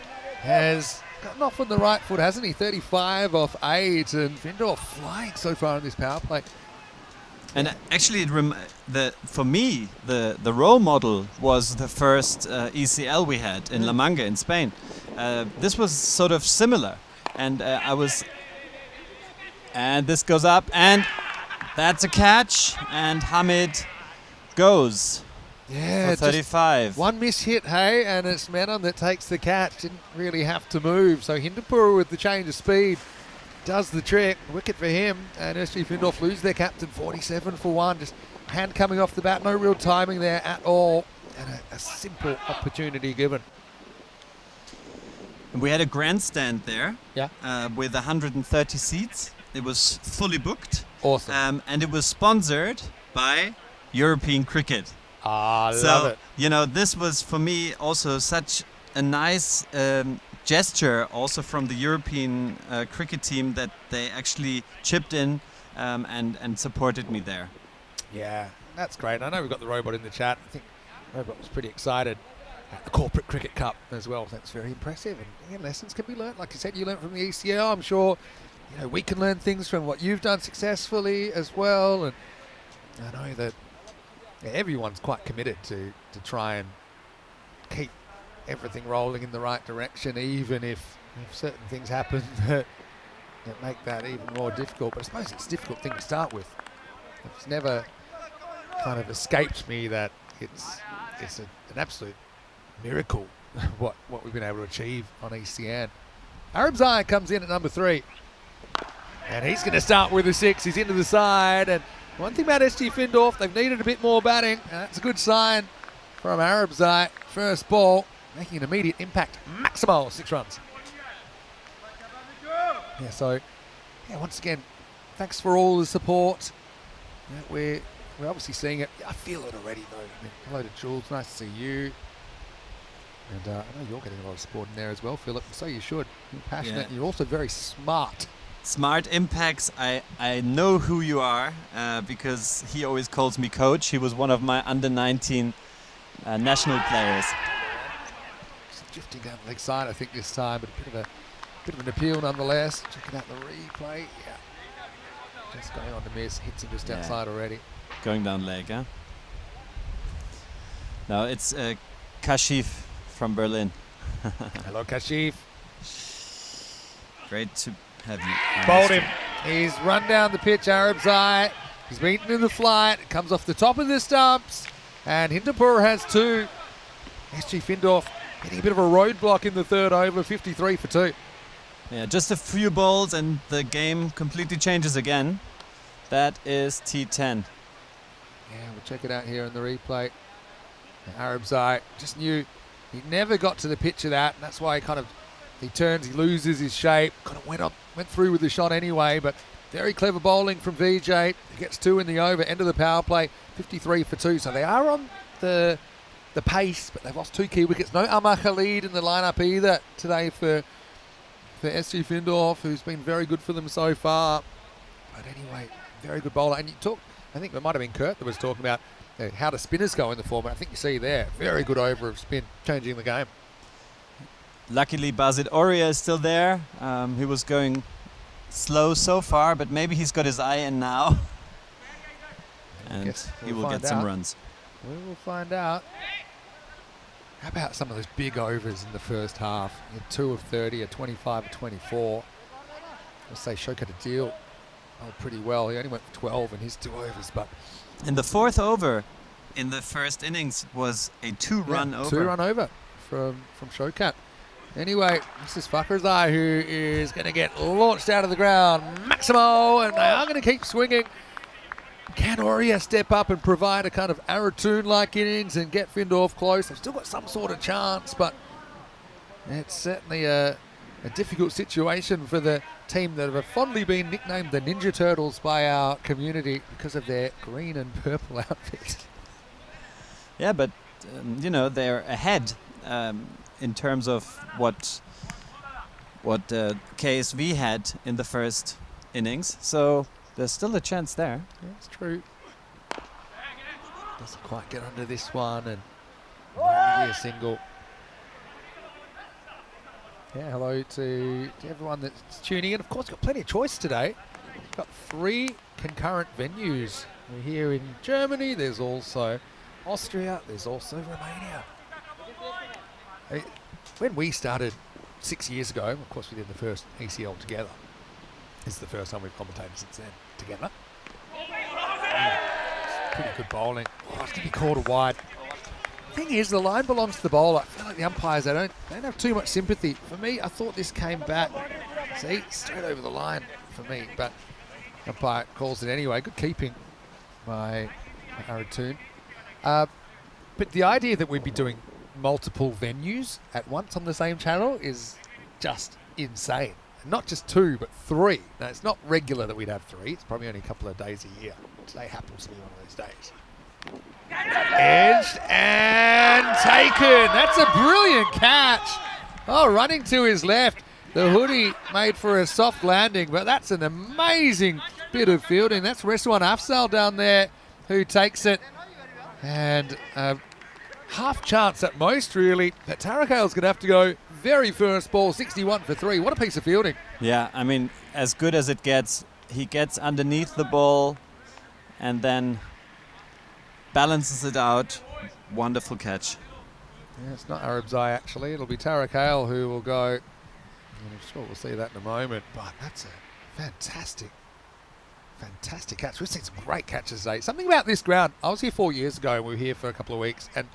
[SPEAKER 1] has gotten off on the right foot, hasn't he? 35 off 8, and Findorf flying so far in this power play.
[SPEAKER 4] And actually, for me, the role model was the first ECL we had in La Manga in Spain. This was sort of similar, and and this goes up, and that's a catch, and Hamid goes.
[SPEAKER 1] Yeah,
[SPEAKER 4] for 35.
[SPEAKER 1] One miss hit, hey, and it's Menon that takes the catch. Didn't really have to move. So Hinderpour with the change of speed does the trick. Wicket for him, and SG Findorf lose their captain, 47 for 1. Just hand coming off the bat, no real timing there at all, and a simple opportunity given.
[SPEAKER 4] We had a grandstand there,
[SPEAKER 1] Yeah.
[SPEAKER 4] with 130 seats. It was fully booked.
[SPEAKER 1] Awesome.
[SPEAKER 4] And it was sponsored by European Cricket.
[SPEAKER 1] Love it.
[SPEAKER 4] You know, this was for me also such a nice gesture also from the European cricket team that they actually chipped in and supported me there.
[SPEAKER 1] Yeah, that's great. I know we've got the robot in the chat. I think Robot was pretty excited at the Corporate Cricket Cup as well. That's very impressive. And lessons can be learnt. Like you said, you learnt from the ECL. I'm sure we can learn things from what you've done successfully as well. And I know that everyone's quite committed to try and keep everything rolling in the right direction, even if certain things happen that make that even more difficult. But I suppose it's a difficult thing to start with. It's never kind of escaped me that it's an absolute miracle what we've been able to achieve on ECN. Arab Zion comes in at number 3. And he's going to start with a 6. He's into the side. And one thing about SG Findorf, they've needed a bit more batting. And that's a good sign from Arab Zion. First ball, making an immediate impact. Maximal, 6 runs. Yeah, so, once again, thanks for all the support. We're obviously seeing it. I feel it already, though. Hello to Jules. Nice to see you. And I know you're getting a lot of support in there as well, Philip. So you should. You're passionate. Yeah. You're also very smart.
[SPEAKER 4] Smart impacts. I know who you are because he always calls me coach. He was one of my under-19 national players.
[SPEAKER 1] Just drifting down the leg side, I think, this time, but a bit of an appeal nonetheless. Checking out the replay. Yeah. Just going on to miss. Hits him just outside already.
[SPEAKER 4] Going down leg, huh? No, it's Kashif from Berlin.
[SPEAKER 1] Hello, Kashif.
[SPEAKER 4] Great to have you.
[SPEAKER 1] Bowled him. He's run down the pitch, Arab's eye. He's beaten in the flight. It comes off the top of the stumps. And Hinderpour has 2. SG Findorf hitting a bit of a roadblock in the third over, 53 for 2.
[SPEAKER 4] Yeah, just a few balls and the game completely changes again. That is T10.
[SPEAKER 1] Yeah, we'll check it out here in the replay. The Arab's eye just knew he never got to the pitch of that, and that's why he turns, he loses his shape. Kind of went through with the shot anyway, but very clever bowling from VJ. He gets 2 in the over, end of the power play, 53 for 2. So they are on the pace, but they've lost 2 key wickets. No Amar Khalid in the lineup either today for SG Findorf, who's been very good for them so far. But anyway, very good bowler. And I think it might have been Kurt that was talking about how do spinners go in the format. I think you see there, very good over of spin, changing the game.
[SPEAKER 4] Luckily, Basit Oria is still there. He was going slow so far, but maybe he's got his eye in now. And he will get some runs.
[SPEAKER 1] We will find out. How about some of those big overs in the first half? 2 of 30, a 25 of 24. I'll say Showkat Adil pretty well. He only went for 12 in his 2 overs, but
[SPEAKER 4] in the 4th over in the first innings was a 2-run over.
[SPEAKER 1] 2-run over from Showkat. Anyway, this is Fakhrizai, who is going to get launched out of the ground. Maximo, and they are going to keep swinging. Can Oria step up and provide a kind of Aratoon-like innings and get Findorf close? They've still got some sort of chance, but it's certainly a difficult situation for the team that have fondly been nicknamed the Ninja Turtles by our community because of their green and purple outfits.
[SPEAKER 4] Yeah, but they're ahead in terms of what KSV had in the first innings. So there's still a chance there.
[SPEAKER 1] Yeah, it's true. Doesn't quite get under this one, and maybe a single. Yeah, hello to everyone that's tuning in. Of course, got plenty of choice today. We've got 3 concurrent venues. We're here in Germany. There's also Austria. There's also Romania. When we started 6 years ago, of course, we did the first ECL together. This is the first time we've commentated since then together. Pretty good bowling. Oh, it's going to be called a wide. Thing is, the line belongs to the bowler. I feel like the umpires, they don't have too much sympathy. For me, I thought this came back. See, straight over the line for me, but umpire calls it anyway. Good keeping by Aratoon. But the idea that we'd be doing multiple venues at once on the same channel is just insane. Not just 2, but 3. Now, it's not regular that we'd have 3. It's probably only a couple of days a year. Today happens to be one of those days. Edged and taken. That's a brilliant catch. Oh, running to his left. The hoodie made for a soft landing, but that's an amazing bit of fielding. That's Reswan Afzal down there who takes it. And half chance at most, really. But Tarakale's going to have to go very first ball, 61 for 3. What a piece of fielding.
[SPEAKER 4] Yeah, I mean, as good as it gets, he gets underneath the ball and then balances it out. Wonderful catch.
[SPEAKER 1] Yeah, it's not Arabzai, actually. It'll be Tarakale who will go. I'm sure we'll see that in a moment, but that's a fantastic catch. We've seen some great catches today. Something about this ground. I was here 4 years ago, and we were here for a couple of weeks, and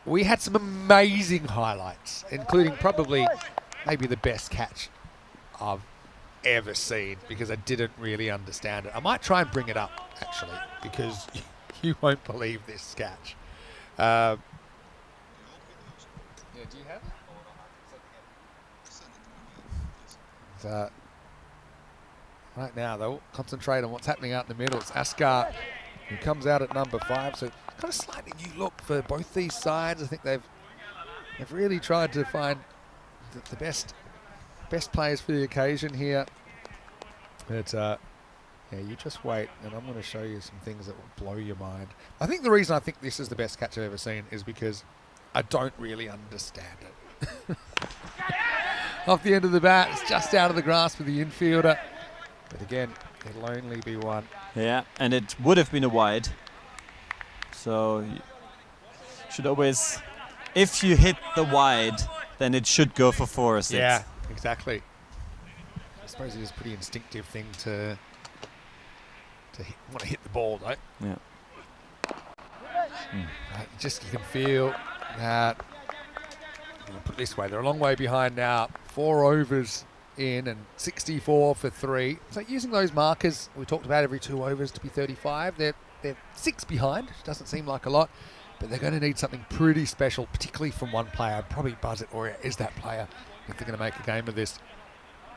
[SPEAKER 1] we had some amazing highlights, including probably maybe the best catch I've ever seen, because I didn't really understand it. I might try and bring it up, actually, because you won't believe this catch. Yeah, do you have it? Right now, they'll concentrate on what's happening out in the middle. It's Askar who comes out at number 5. So kind of slightly new look for both these sides. I think they've really tried to find the best players for the occasion here. But yeah, you just wait, and I'm going to show you some things that will blow your mind. I think the reason I think this is the best catch I've ever seen is because I don't really understand it. Off the end of the bat, it's just out of the grasp of the infielder. But again, it'll only be 1.
[SPEAKER 4] Yeah, and it would have been a wide. So you should always, if you hit the wide, then it should go for 4 or 6.
[SPEAKER 1] Yeah, exactly. I suppose it is a pretty instinctive thing to want to hit the ball, though.
[SPEAKER 4] Yeah.
[SPEAKER 1] Just you can feel that. I'll put it this way, they're a long way behind now. 4 overs in and 64 for 3. So using those markers we talked about every 2 overs to be 35, they're 6 behind. Doesn't seem like a lot, but they're going to need something pretty special, particularly from one player. I'd probably buzz it, or is that player, if they're going to make a game of this.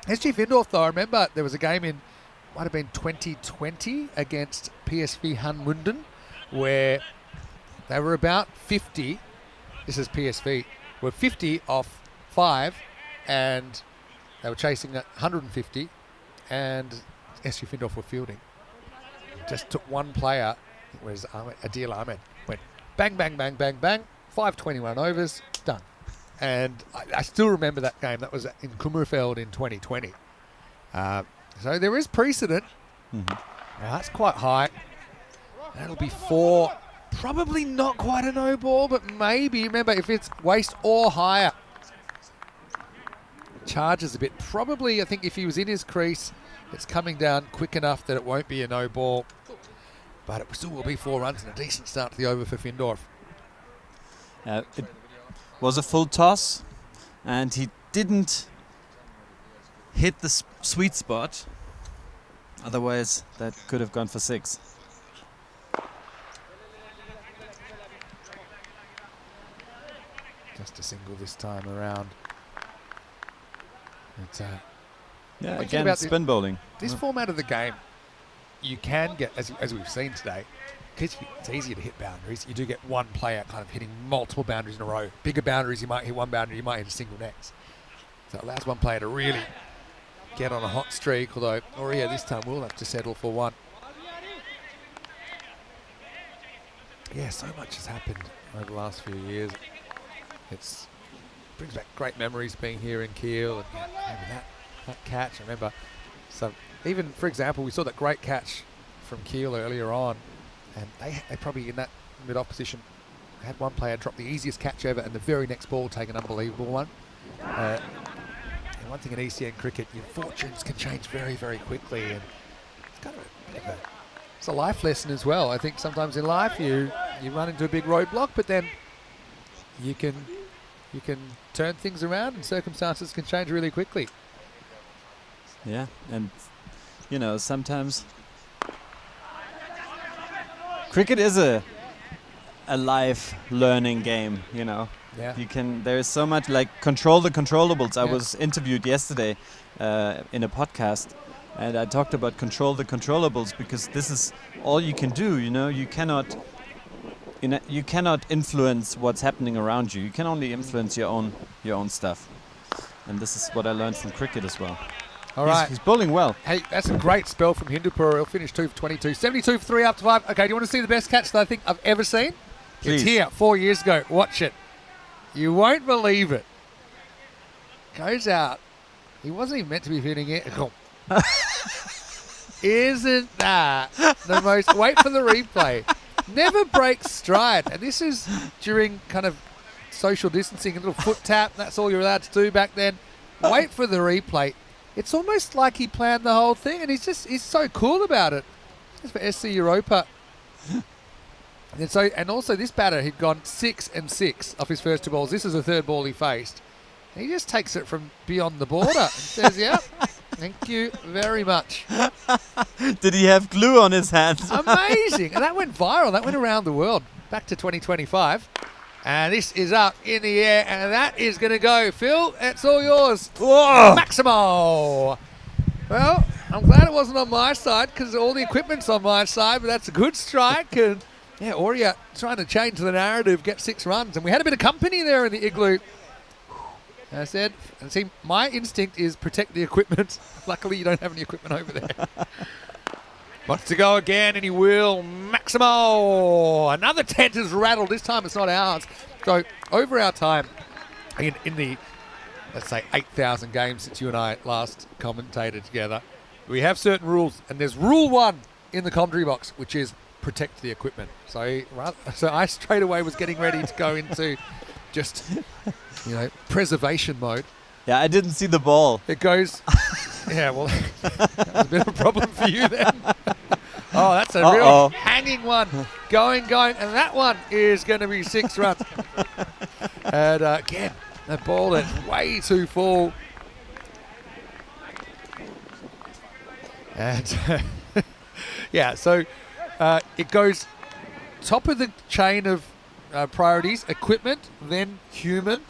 [SPEAKER 1] SG Findorf, though, I remember there was a game in, might have been 2020 against PSV Hanmunden, where they were about 50. This is PSV. Were 50 off 5, and they were chasing 150, and SG Findorf were fielding. Just took one player, it was Adil Ahmed, went bang, bang, bang, bang, bang, 521 overs, done. And I still remember that game. That was in Kummerfeld in 2020. So there is precedent. Now that's quite high. That'll be 4. Probably not quite a no ball, but maybe. Remember, if it's waist or higher, charges a bit. Probably, I think if he was in his crease, it's coming down quick enough that it won't be a no ball. But it still will be 4 runs and a decent start to the over for Findorf.
[SPEAKER 6] It was a full toss, and he didn't hit the sweet spot. Otherwise, that could have gone for 6.
[SPEAKER 1] Just a single this time around. It's,
[SPEAKER 6] yeah, again, spin bowling.
[SPEAKER 1] This format of the game, you can get, as we've seen today, because it's easier to hit boundaries. You do get one player kind of hitting multiple boundaries in a row. Bigger boundaries, you might hit one boundary, you might hit a single next. So it allows one player to really get on a hot streak, although, this time we'll have to settle for 1. Yeah, so much has happened over the last few years. It brings back great memories being here in Kiel, and remember that catch. I remember even, for example, we saw that great catch from Kiel earlier on, and they probably in that mid-off position had one player drop the easiest catch ever, and the very next ball take an unbelievable one. And one thing in ECN cricket, your fortunes can change very, very quickly, and it's kind of it's a life lesson as well. I think sometimes in life you run into a big roadblock, but then you can turn things around, and circumstances can change really quickly.
[SPEAKER 6] Yeah, and sometimes cricket is a life learning game, Yeah. There is so much, like, control the controllables. I was interviewed yesterday in a podcast, and I talked about control the controllables, because this is all you can do, You cannot influence what's happening around you. You can only influence your own stuff. And this is what I learned from cricket as well.
[SPEAKER 1] All right.
[SPEAKER 6] He's bowling well.
[SPEAKER 1] Hey, that's a great spell from Hindupur. He'll finish 2 for 22. 72 for 3 after 5. Okay, do you want to see the best catch that I think I've ever seen?
[SPEAKER 6] Please.
[SPEAKER 1] It's here 4 years ago. Watch it. You won't believe it. Goes out. He wasn't even meant to be hitting it. Isn't that the most... Wait for the replay. Never breaks stride. And this is during kind of social distancing, a little foot tap. That's all you're allowed to do back then. Wait for the replay. It's almost like he planned the whole thing, and he's so cool about it. It's for SC Europa. And also this batter, he'd gone 6 and 6 off his first 2 balls. This is the 3rd ball he faced. And he just takes it from beyond the border and says, "Yep, thank you very much."
[SPEAKER 6] Did he have glue on his hands?
[SPEAKER 1] Amazing. And that went viral. That went around the world. Back to 2025. And this is up in the air, and that is going to go. Phil, it's all yours.
[SPEAKER 6] Whoa!
[SPEAKER 1] Maximo. Well, I'm glad it wasn't on my side, because all the equipment's on my side, but that's a good strike. And yeah, Aurea trying to change the narrative, get 6 runs. And we had a bit of company there in the igloo. And I said, my instinct is protect the equipment. Luckily, you don't have any equipment over there. Wants to go again, and he will. Maximo! Another tent is rattled. This time it's not ours. So over our time, in the, let's say, 8,000 games since you and I last commentated together, we have certain rules. And there's rule 1 in the commentary box, which is protect the equipment. So I straight away was getting ready to go into just, preservation mode.
[SPEAKER 6] Yeah, I didn't see the ball.
[SPEAKER 1] It goes... Yeah, well, that was a bit of a problem for you then. Oh, that's a real hanging one. Going, and that one is going to be 6 runs. And again, that ball that's way too full. And yeah, so it goes top of the chain of priorities, equipment, then human.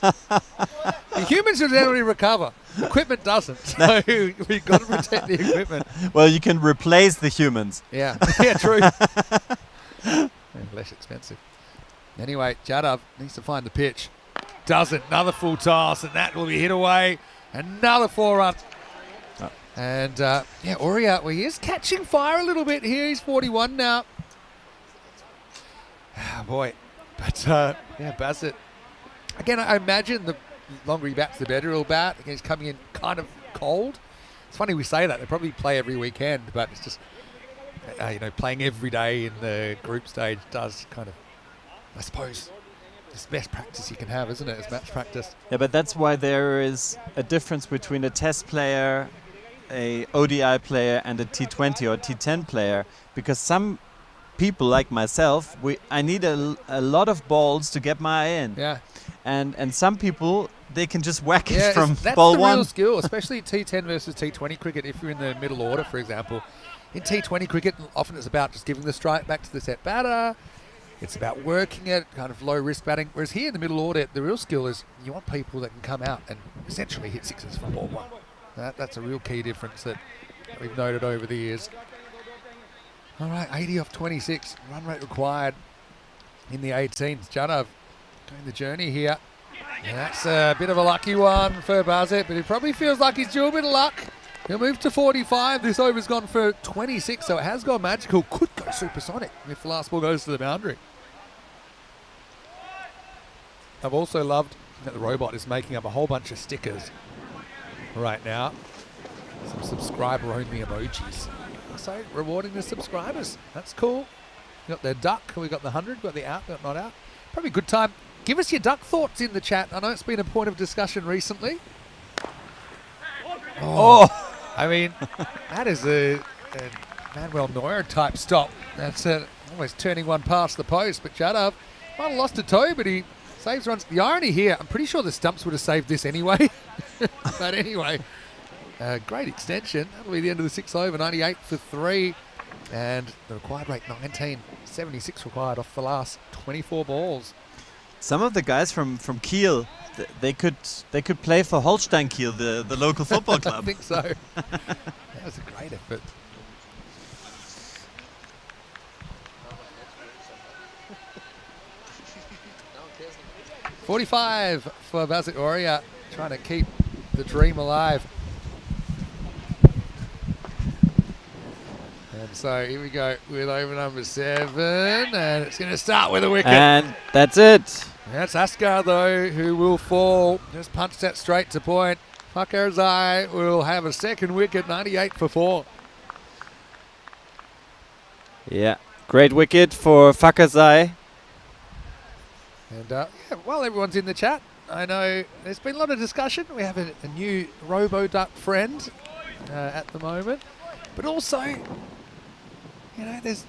[SPEAKER 1] The humans should generally recover. Equipment doesn't. So we've got to protect the equipment.
[SPEAKER 6] Well, you can replace the humans.
[SPEAKER 1] Yeah, yeah, true. And less expensive. Anyway, Jadav needs to find the pitch. Doesn't. Another full toss, and that will be hit away. Another 4-run.
[SPEAKER 6] Oh.
[SPEAKER 1] And yeah, Aurea, well, he is catching fire a little bit here. He's 41 now. Oh, boy. But yeah, Bassett. Again, I imagine the longer he bats, the better he'll bat. Again, he's coming in kind of cold. It's funny we say that. They probably play every weekend, but it's just, you know, playing every day in the group stage does kind of, I suppose, it's the best practice you can have, isn't it? It's match practice.
[SPEAKER 6] Yeah, but that's why there is a difference between a test player, a ODI player, and a T20 or T10 player, because some people like myself, I need a lot of balls to get my eye in.
[SPEAKER 1] Yeah.
[SPEAKER 6] And some people, they can just whack
[SPEAKER 1] Yeah,
[SPEAKER 6] it from
[SPEAKER 1] that's
[SPEAKER 6] ball
[SPEAKER 1] the
[SPEAKER 6] one.
[SPEAKER 1] real skill, especially T10 versus T20 cricket. If you're in the middle order, for example, in T20 cricket, often it's about just giving the strike back to the set batter. It's about working it, kind of low risk batting. Whereas here in the middle order, the real skill is you want people that can come out and essentially hit sixes from ball one. That's a real key difference that we've noted over the years. All right, 80 off 26, run rate required in the 18s. Jadav going the journey here. And that's a bit of a lucky one for Bassett, but he probably feels like he's due a bit of luck. He'll move to 45. This over's gone for 26, so it has gone magical. Could go supersonic if the last ball goes to the boundary. I've also loved that the robot is making up a whole bunch of stickers right now. Some subscriber-only emojis. So rewarding the subscribers. That's cool. We got the duck, we got the 100, we got the out, got not out. Probably a good time. Give us your duck thoughts in the chat. I know it's been a point of discussion recently. Oh. I mean, that is a Manuel Neuer type stop. That's almost turning one past the post. But Jadav might have lost a toe, but he saves runs. The irony here, I'm pretty sure the stumps would have saved this anyway. But anyway, great extension. That'll be the end of the 6 over, 98 for 3. And the required rate 19, 76 required off the last 24 balls.
[SPEAKER 6] Some of the guys from Kiel, they could play for Holstein Kiel, the local football club.
[SPEAKER 1] I think so. That was a great effort. $45 for Bassett Aurea, trying to keep the dream alive. And so here we go with over number 7, and it's going to start with a wicket.
[SPEAKER 6] And that's it.
[SPEAKER 1] That's Askar, though, who will fall. Just punch that straight to point. Fakarzai will have a second wicket, 98 for 4.
[SPEAKER 6] Yeah, great wicket for Fakarzai.
[SPEAKER 1] And yeah, while everyone's in the chat, I know there's been a lot of discussion. We have a new Robo-Duck friend at the moment. But also, you know, there's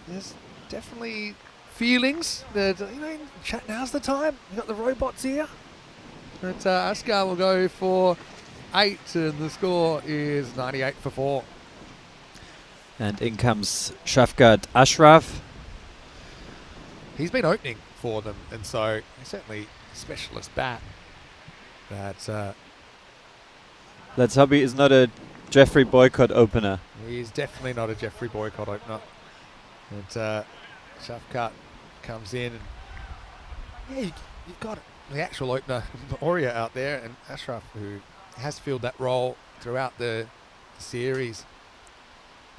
[SPEAKER 1] definitely feelings that, you know, chat, now's the time. We've got the robots here. But Askar will go for 8, and the score is 98 for 4.
[SPEAKER 6] And in comes Shafqat Ashraf.
[SPEAKER 1] He's been opening for them, and so he's certainly a specialist bat. But
[SPEAKER 6] Let's hope he is not a Jeffrey Boycott opener.
[SPEAKER 1] he's definitely not a Jeffrey Boycott opener. And Shafqat comes in, and yeah, you've got the actual opener, Aurea, out there, and Ashraf, who has filled that role throughout the series.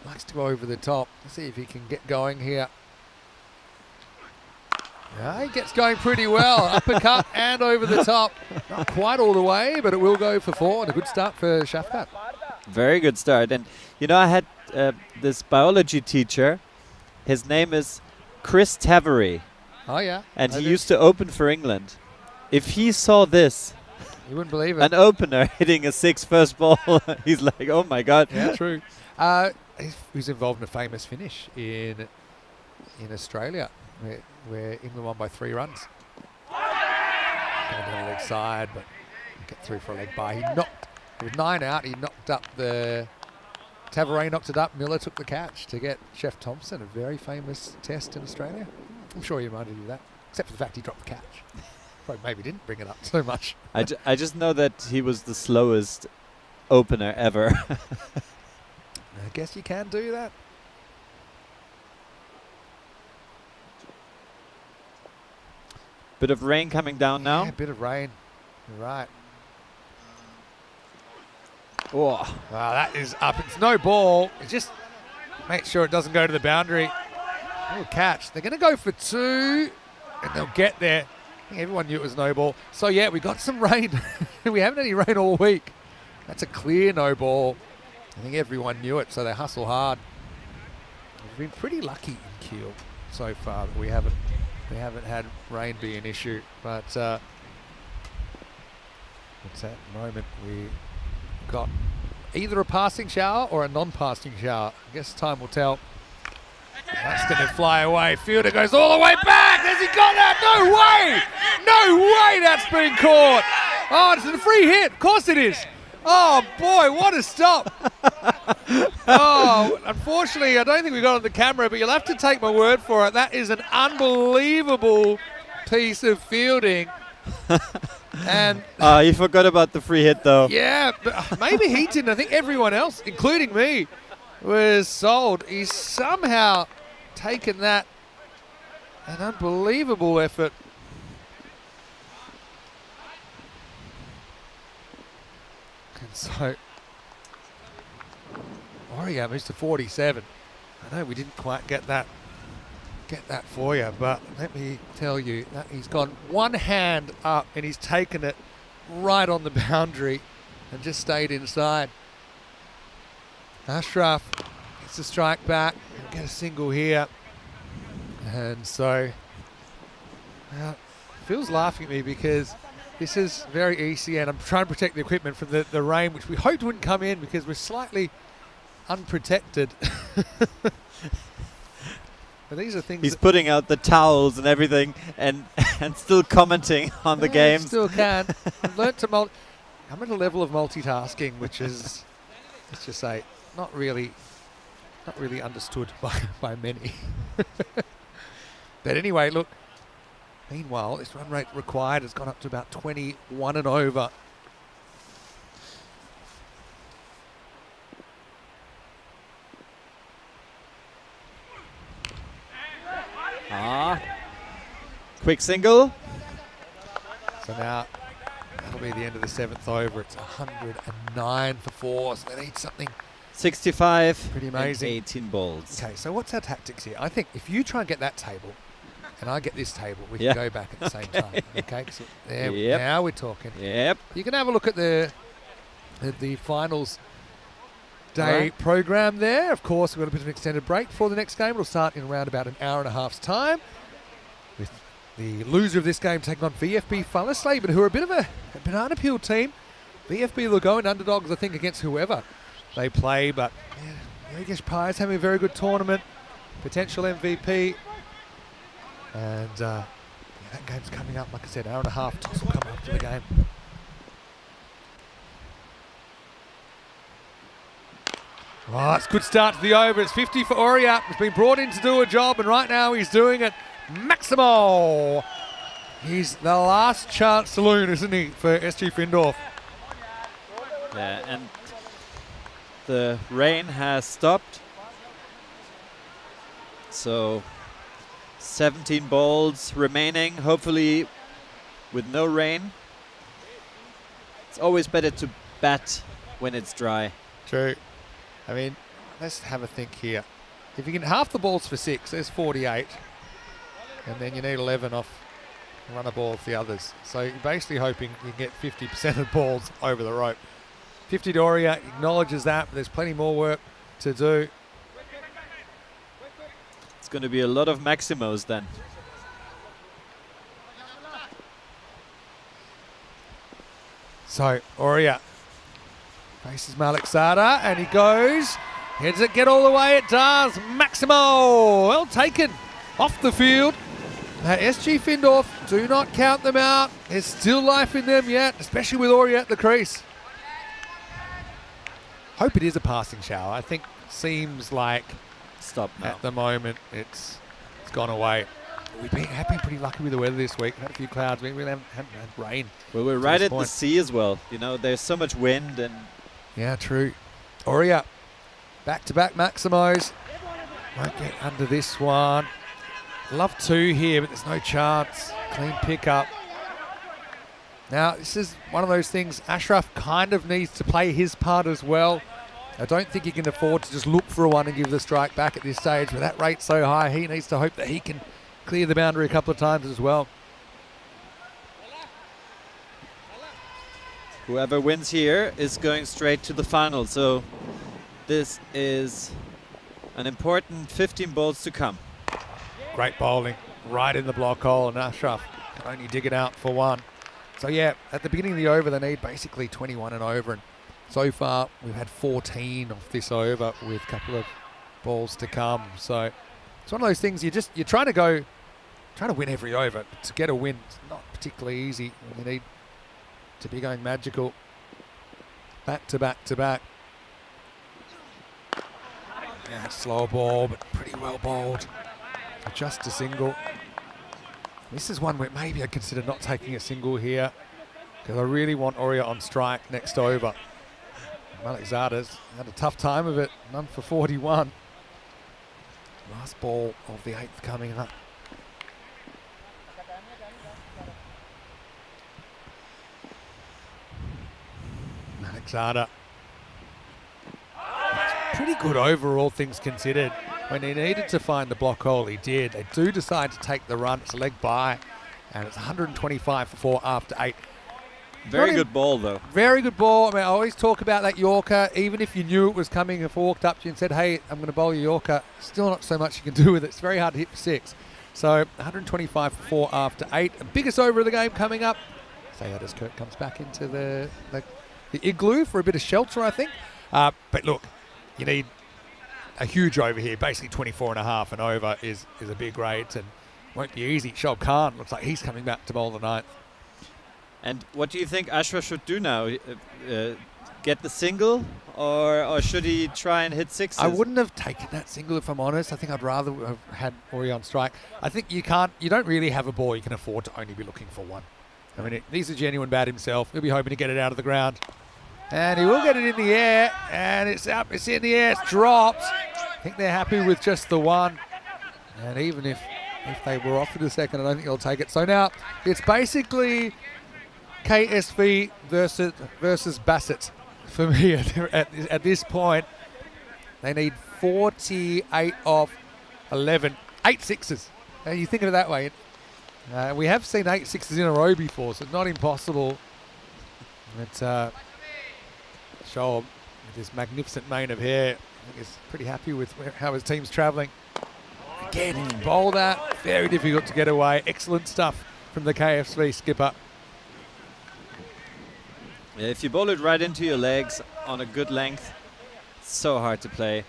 [SPEAKER 1] Likes to go over the top. Let's see if he can get going here. Yeah, he gets going pretty well. Uppercut and over the top. Not quite all the way, but it will go for 4. And a good start for Shafqat.
[SPEAKER 6] Very good start. And, you know, I had this biology teacher. His name is Chris Tavery.
[SPEAKER 1] Oh, yeah.
[SPEAKER 6] And he used to open for England. If he saw this,
[SPEAKER 1] you wouldn't believe it.
[SPEAKER 6] An opener hitting a 6 first ball, he's like, oh, my God.
[SPEAKER 1] Yeah, true. He's involved in a famous finish in Australia, where England won by 3 runs. Going down the leg side, but get through for a leg by. He knocked, with 9 out, he knocked up the Tavares knocked it up. Miller took the catch to get Chef Thompson, a very famous test in Australia. I'm sure he reminded you of that, except for the fact he dropped the catch. Probably maybe didn't bring it up so much.
[SPEAKER 6] I just know that he was the slowest opener ever.
[SPEAKER 1] I guess you can do that.
[SPEAKER 6] Bit of rain coming down now.
[SPEAKER 1] Yeah, a bit of rain. You're right.
[SPEAKER 6] Oh,
[SPEAKER 1] Wow, that is up. It's no ball. It just make sure it doesn't go to the boundary. Oh, catch. They're going to go for 2, and they'll get there. I think everyone knew it was no ball. So, yeah, we got some rain. We haven't had any rain all week. That's a clear no ball. I think everyone knew it, so they hustle hard. We've been pretty lucky in Kiel so far that we haven't had rain be an issue. But what's that moment? We got either a passing shower or a non-passing shower. I guess time will tell. That's going to fly away. Fielder goes all the way back. Has he got that? No way! No way that's been caught. Oh, it's a free hit. Of course it is. Oh, boy, what a stop. Oh, unfortunately, I don't think we got it on the camera, but you'll have to take my word for it. That is an unbelievable piece of fielding. And
[SPEAKER 6] you forgot about the free hit, though.
[SPEAKER 1] yeah, but maybe he didn't. I think everyone else, including me, was sold. He's somehow taken that. An unbelievable effort. And so, Oria moves to 47. I know we didn't quite get that for you, but let me tell you that he's gone one hand up and he's taken it right on the boundary and just stayed inside. Ashraf gets a strike back and get a single here. And so, Phil's laughing at me because this is very ECN. I'm trying to protect the equipment from the rain, which we hoped wouldn't come in because we're slightly unprotected. But these are things.
[SPEAKER 6] He's putting out the towels and everything, and still commenting on the game.
[SPEAKER 1] Still can. I've learnt to I'm at a level of multitasking, which is, let's just say, not really understood by many. But anyway, look. Meanwhile, this run rate required has gone up to about 21 and over.
[SPEAKER 6] Quick single.
[SPEAKER 1] So now that'll be the end of the 7th over. It's 109 for 4, so they need something
[SPEAKER 6] 65.
[SPEAKER 1] pretty amazing.
[SPEAKER 6] 18 balls.
[SPEAKER 1] Okay, so what's our tactics here? I think if you try and get that table, and I get this table, we
[SPEAKER 6] Yeah.
[SPEAKER 1] can go back at the same time. Okay, so there,
[SPEAKER 6] Yep.
[SPEAKER 1] now we're talking.
[SPEAKER 6] Yep.
[SPEAKER 1] You can have a look at the finals day
[SPEAKER 6] Right.
[SPEAKER 1] program there. Of course, we've got a bit of an extended break for the next game. It'll start in around about an hour and a half's time, with the loser of this game taking on VFB Fallersleben, who are a bit of a banana peel team. VFB will go in underdogs, I think, against whoever they play, but Yogesh Pai is having a very good tournament, potential MVP. And that game's coming up, like I said, hour and a half. Toss will come after the game. Oh, it's a good start to the over. It's 50 for Oria. He's been brought in to do a job, and right now he's doing it. Maximo! He's the last chance saloon, isn't he, for SG Findorf?
[SPEAKER 6] Yeah, and the rain has stopped. So 17 balls remaining, hopefully with no rain. It's always better to bat when it's dry.
[SPEAKER 1] True. I mean, let's have a think here. If you can half the balls for 6, there's 48. And then you need 11 off run a ball off the others. So you're basically hoping you can get 50% of balls over the rope. 50 Doria acknowledges that, but there's plenty more work to do.
[SPEAKER 6] It's going to be a lot of Maximos then.
[SPEAKER 1] So Oria faces Malik Sada, and he goes. Does it get all the way? It does. Maximo, well taken off the field. SG Findorf, do not count them out. There's still life in them yet, especially with Oria at the crease. Hope it is a passing shower. I think seems like
[SPEAKER 6] Stop now.
[SPEAKER 1] at the moment it's gone away. We've been pretty lucky with the weather this week. Had a few clouds. We really haven't had rain.
[SPEAKER 6] Well, we're
[SPEAKER 1] to
[SPEAKER 6] right
[SPEAKER 1] this
[SPEAKER 6] at the
[SPEAKER 1] point.
[SPEAKER 6] sea as well. You know, there's so much wind and
[SPEAKER 1] Yeah, true. Oria, back-to-back Maximos. Won't get under this one. Love 2 here, but there's no chance. Clean pickup. Now, this is one of those things Ashraf kind of needs to play his part as well. I don't think he can afford to just look for one and give the strike back at this stage. With that rate so high, he needs to hope that he can clear the boundary a couple of times as well.
[SPEAKER 6] whoever wins here is going straight to the final. So this is an important 15 balls to come.
[SPEAKER 1] Great bowling right in the block hole, and Ashraf can only dig it out for 1. So yeah, at the beginning of the over, they need basically 21 and over, and so far we've had 14 off this over with a couple of balls to come. So it's one of those things you're trying to win every over. To get a win, it's not particularly easy. You need to be going magical. Back to back to back. Yeah, slow ball, but pretty well bowled. Just a single. This is one where maybe I'd consider not taking a single here, because I really want Oria on strike next over. Malik Zada's had a tough time of it, none for 41. Last ball of the 8th coming up. Malik Zada. Pretty good overall, things considered. When he needed to find the block hole, he did. They do decide to take the run. It's a leg by, and it's 125 for 4 after 8.
[SPEAKER 6] Very good ball, though.
[SPEAKER 1] Very good ball. I mean, I always talk about that Yorker. Even if you knew it was coming, if I walked up to you and said, hey, I'm going to bowl your Yorker, still not so much you can do with it. It's very hard to hit for 6. So 125 for 4 after 8. The biggest over of the game coming up. Say that as Kurt comes back into the igloo for a bit of shelter, I think. But look, you need a huge over here, basically 24.5 and over is a big rate, and won't be easy. Shoaib Khan looks like he's coming back to bowl the 9th.
[SPEAKER 6] And what do you think Ashraf should do now? Get the single, or should he try and hit 6s?
[SPEAKER 1] I wouldn't have taken that single if I'm honest. I think I'd rather have had Ori on strike. I think you don't really have a ball you can afford to only be looking for 1. I mean, he's a genuine bat himself. He'll be hoping to get it out of the ground. And he will get it in the air, and it's up, it's in the air, it's dropped. I think they're happy with just the 1. And even if they were offered a second, I don't think they'll take it. So now it's basically KSV versus Bassett for me at this point. They need 48 off 11. 8 sixes. You think of it that way. We have seen 8 sixes in a row before, so it's not impossible. It's Shoaib with his magnificent mane of hair, I think is pretty happy with how his team's travelling. Again, he can bowl that. Very difficult to get away. Excellent stuff from the KFC skipper.
[SPEAKER 6] Yeah, if you bowl it right into your legs on a good length, it's so hard to play.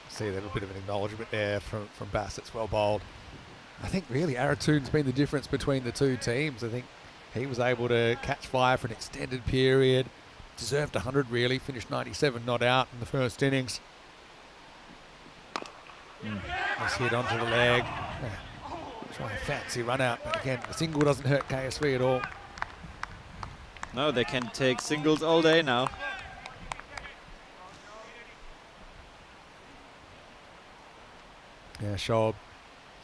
[SPEAKER 1] See, there's a bit of an acknowledgement there from Bassett's well bowled. I think really Aratoon's been the difference between the two teams. I think he was able to catch fire for an extended period. Deserved 100 really, finished 97 not out in the first innings. Nice hit onto the leg. Try a fancy run out, but again, the single doesn't hurt KSV at all.
[SPEAKER 6] No, they can take singles all day now.
[SPEAKER 1] Yeah, Shoaib.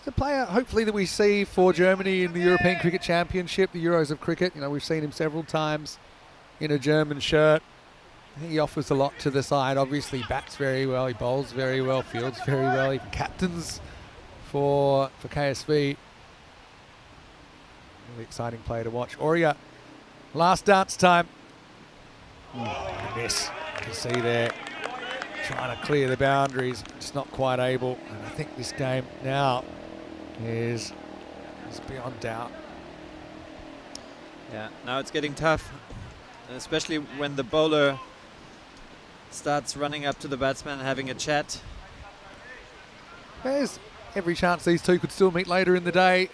[SPEAKER 1] The player, hopefully, that we see for Germany in the European Cricket Championship, the Euros of Cricket. You know, we've seen him several times in a German shirt. I think he offers a lot to the side. Obviously, bats very well, he bowls very well, fields very well, even captains for KSV. Really exciting player to watch. Oria, last dance time. Miss. You can see there, trying to clear the boundaries, just not quite able. And I think this game now is beyond doubt.
[SPEAKER 6] Yeah, now it's getting tough, especially when the bowler starts running up to the batsman and having a chat.
[SPEAKER 1] There's every chance these two could still meet later in the day.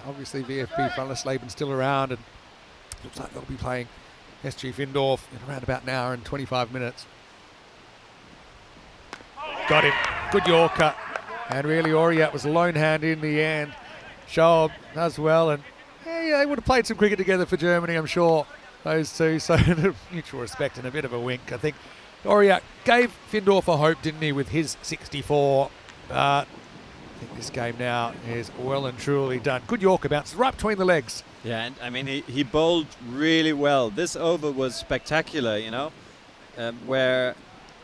[SPEAKER 1] Obviously VFB Frunderslaben still around, and looks like they'll be playing SG Findorf in around about an hour and 25 minutes. Got him. Good Yorker. And really, Oriat was a lone hand in the end. Schob does well, and yeah, they would have played some cricket together for Germany, I'm sure, those two. So mutual respect and a bit of a wink. I think Oriat gave Findorf a hope, didn't he, with his 64. I think this game now is well and truly done. Good Yorker, bounces right between the legs.
[SPEAKER 6] Yeah, and I mean, he bowled really well. This over was spectacular, you know, where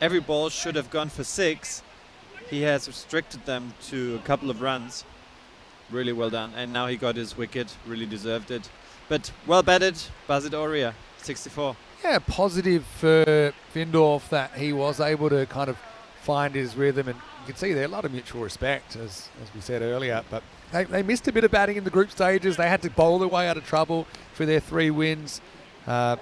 [SPEAKER 6] every ball should have gone for 6. He has restricted them to a couple of runs. Really well done. And now he got his wicket, really deserved it. But well batted, Basit Oria, 64.
[SPEAKER 1] Yeah, positive for Findorf that he was able to kind of find his rhythm, and you can see there a lot of mutual respect, as we said earlier. But they missed a bit of batting in the group stages. They had to bowl their way out of trouble for their 3 wins. And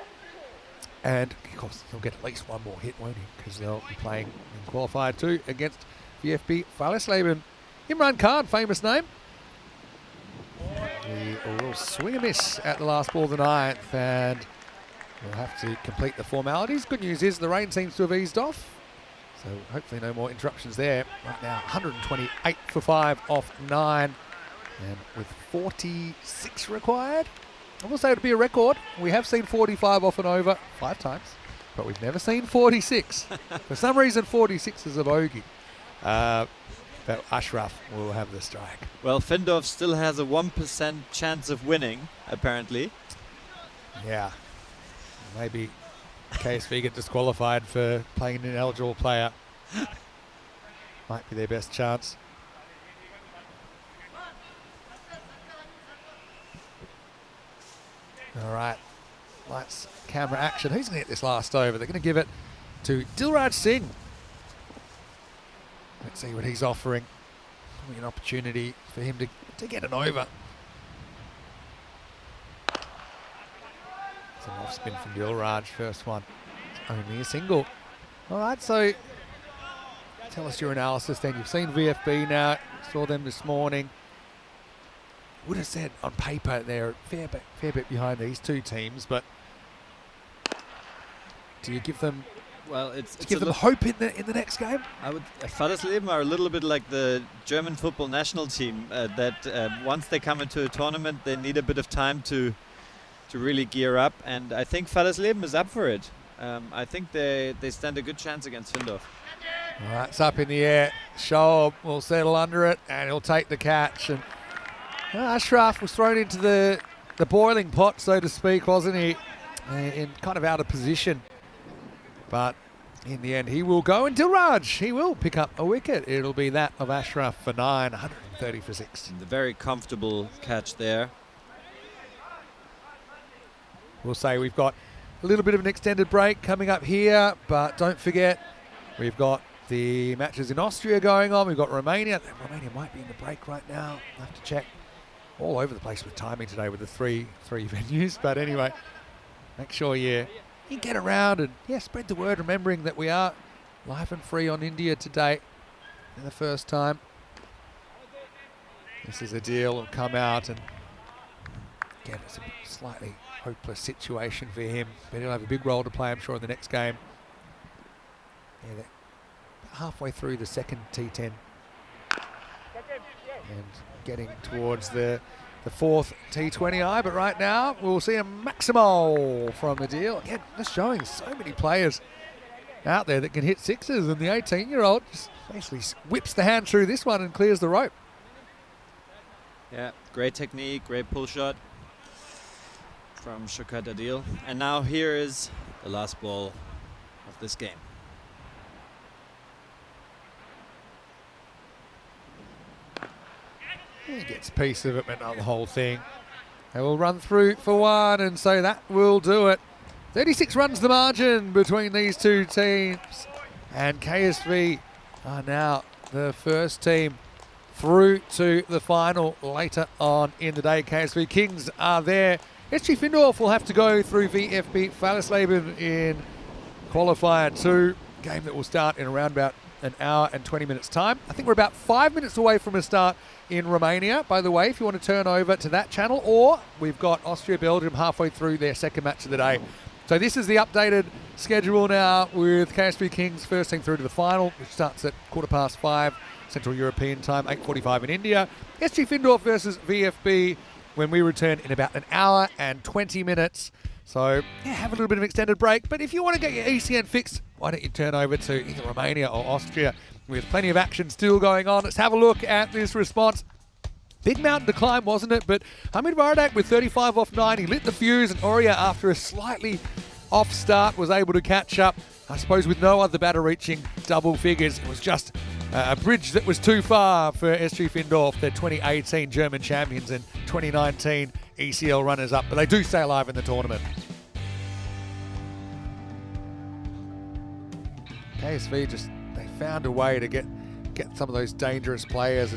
[SPEAKER 1] of course, he'll get at least one more hit, won't he? Because they'll be playing in Qualifier 2 against VfB Fallersleben. Imran Khan, famous name. He will swing a miss at the last ball of the 9th, and we'll have to complete the formalities. Good news is the rain seems to have eased off, so hopefully no more interruptions there. Right now, 128 for 5 off 9, and with 46 required. I will say it'll be a record. We have seen 45 off and over 5 times, but we've never seen 46. For some reason, 46 is a bogey. But Ashraf will have the strike.
[SPEAKER 6] Well, Findorf still has a 1% chance of winning, apparently.
[SPEAKER 1] Yeah. Maybe KSV get disqualified for playing an ineligible player. Might be their best chance. All right. Lights, camera, action. Who's going to get this last over? They're going to give it to Dilraj Singh. Let's see what he's offering. Probably an opportunity for him to get an over. It's an off spin from Dilraj, first one. Only a single. All right, so tell us your analysis then. You've seen VFB now, saw them this morning. Would have said on paper they're a fair bit behind these 2 teams, but do you give them...
[SPEAKER 6] Well, it's
[SPEAKER 1] give them hope in the next game?
[SPEAKER 6] Fallersleben are a little bit like the German football national team, that once they come into a tournament, they need a bit of time to really gear up, and I think Fallersleben is up for it. I think they stand a good chance against Findorf.
[SPEAKER 1] All right, it's up in the air. Schob will settle under it, and he'll take the catch. And Ashraf was thrown into the boiling pot, so to speak, wasn't he? In kind of out of position. But in the end, he will go, and Dilraj, he will pick up a wicket. It'll be that of Ashraf for 9, 130 for 6.
[SPEAKER 6] And the very comfortable catch there.
[SPEAKER 1] We'll say we've got a little bit of an extended break coming up here, but don't forget, we've got the matches in Austria going on. We've got Romania. Romania might be in the break right now. I'll have to check. All over the place with timing today with the three venues. But anyway, make sure you get around and spread the word, remembering that we are live and free on India today for the first time. This is a deal. Will come out, and again, it's a slightly hopeless situation for him, but he'll have a big role to play, I'm sure, in the next game. Yeah, they're halfway through the second T10 and getting towards the 4th T20I, but right now we'll see a Maximal from the deal. Again, just showing so many players out there that can hit 6s, and the 18-year-old just basically whips the hand through this one and clears the rope.
[SPEAKER 6] Yeah, great technique, great pull shot from Shaukat Adil. And now here is the last ball of this game.
[SPEAKER 1] He gets a piece of it, but not the whole thing. They will run through for 1, and so that will do it. 36 runs the margin between these 2 teams, and KSV are now the first team through to the final later on in the day. KSV Kings are there. SG Findorf will have to go through VfB Fallersleben in Qualifier 2, game that will start in around about an hour and 20 minutes time. I think we're about 5 minutes away from a start in Romania, by the way, if you want to turn over to that channel, or we've got Austria-Belgium halfway through their second match of the day So this is the updated schedule now with KSB Kings first team through to the final, which starts at 5:15 Central European time, 8:45 in India. SG Findorf versus VFB when we return in about an hour and 20 minutes. So, yeah, have a little bit of extended break. But if you want to get your ECN fixed, why don't you turn over to either Romania or Austria with plenty of action still going on. Let's have a look at this response. Big mountain to climb, wasn't it? But Hamid Vardak with 35 off 9. He lit the fuse, and Oria, after a slightly off start, was able to catch up. I suppose with no other batter reaching double figures. It was just a bridge that was too far for SG Findorf, their 2018 German champions and 2019 ECL runners-up. But they do stay alive in the tournament. KSV they found a way to get some of those dangerous players.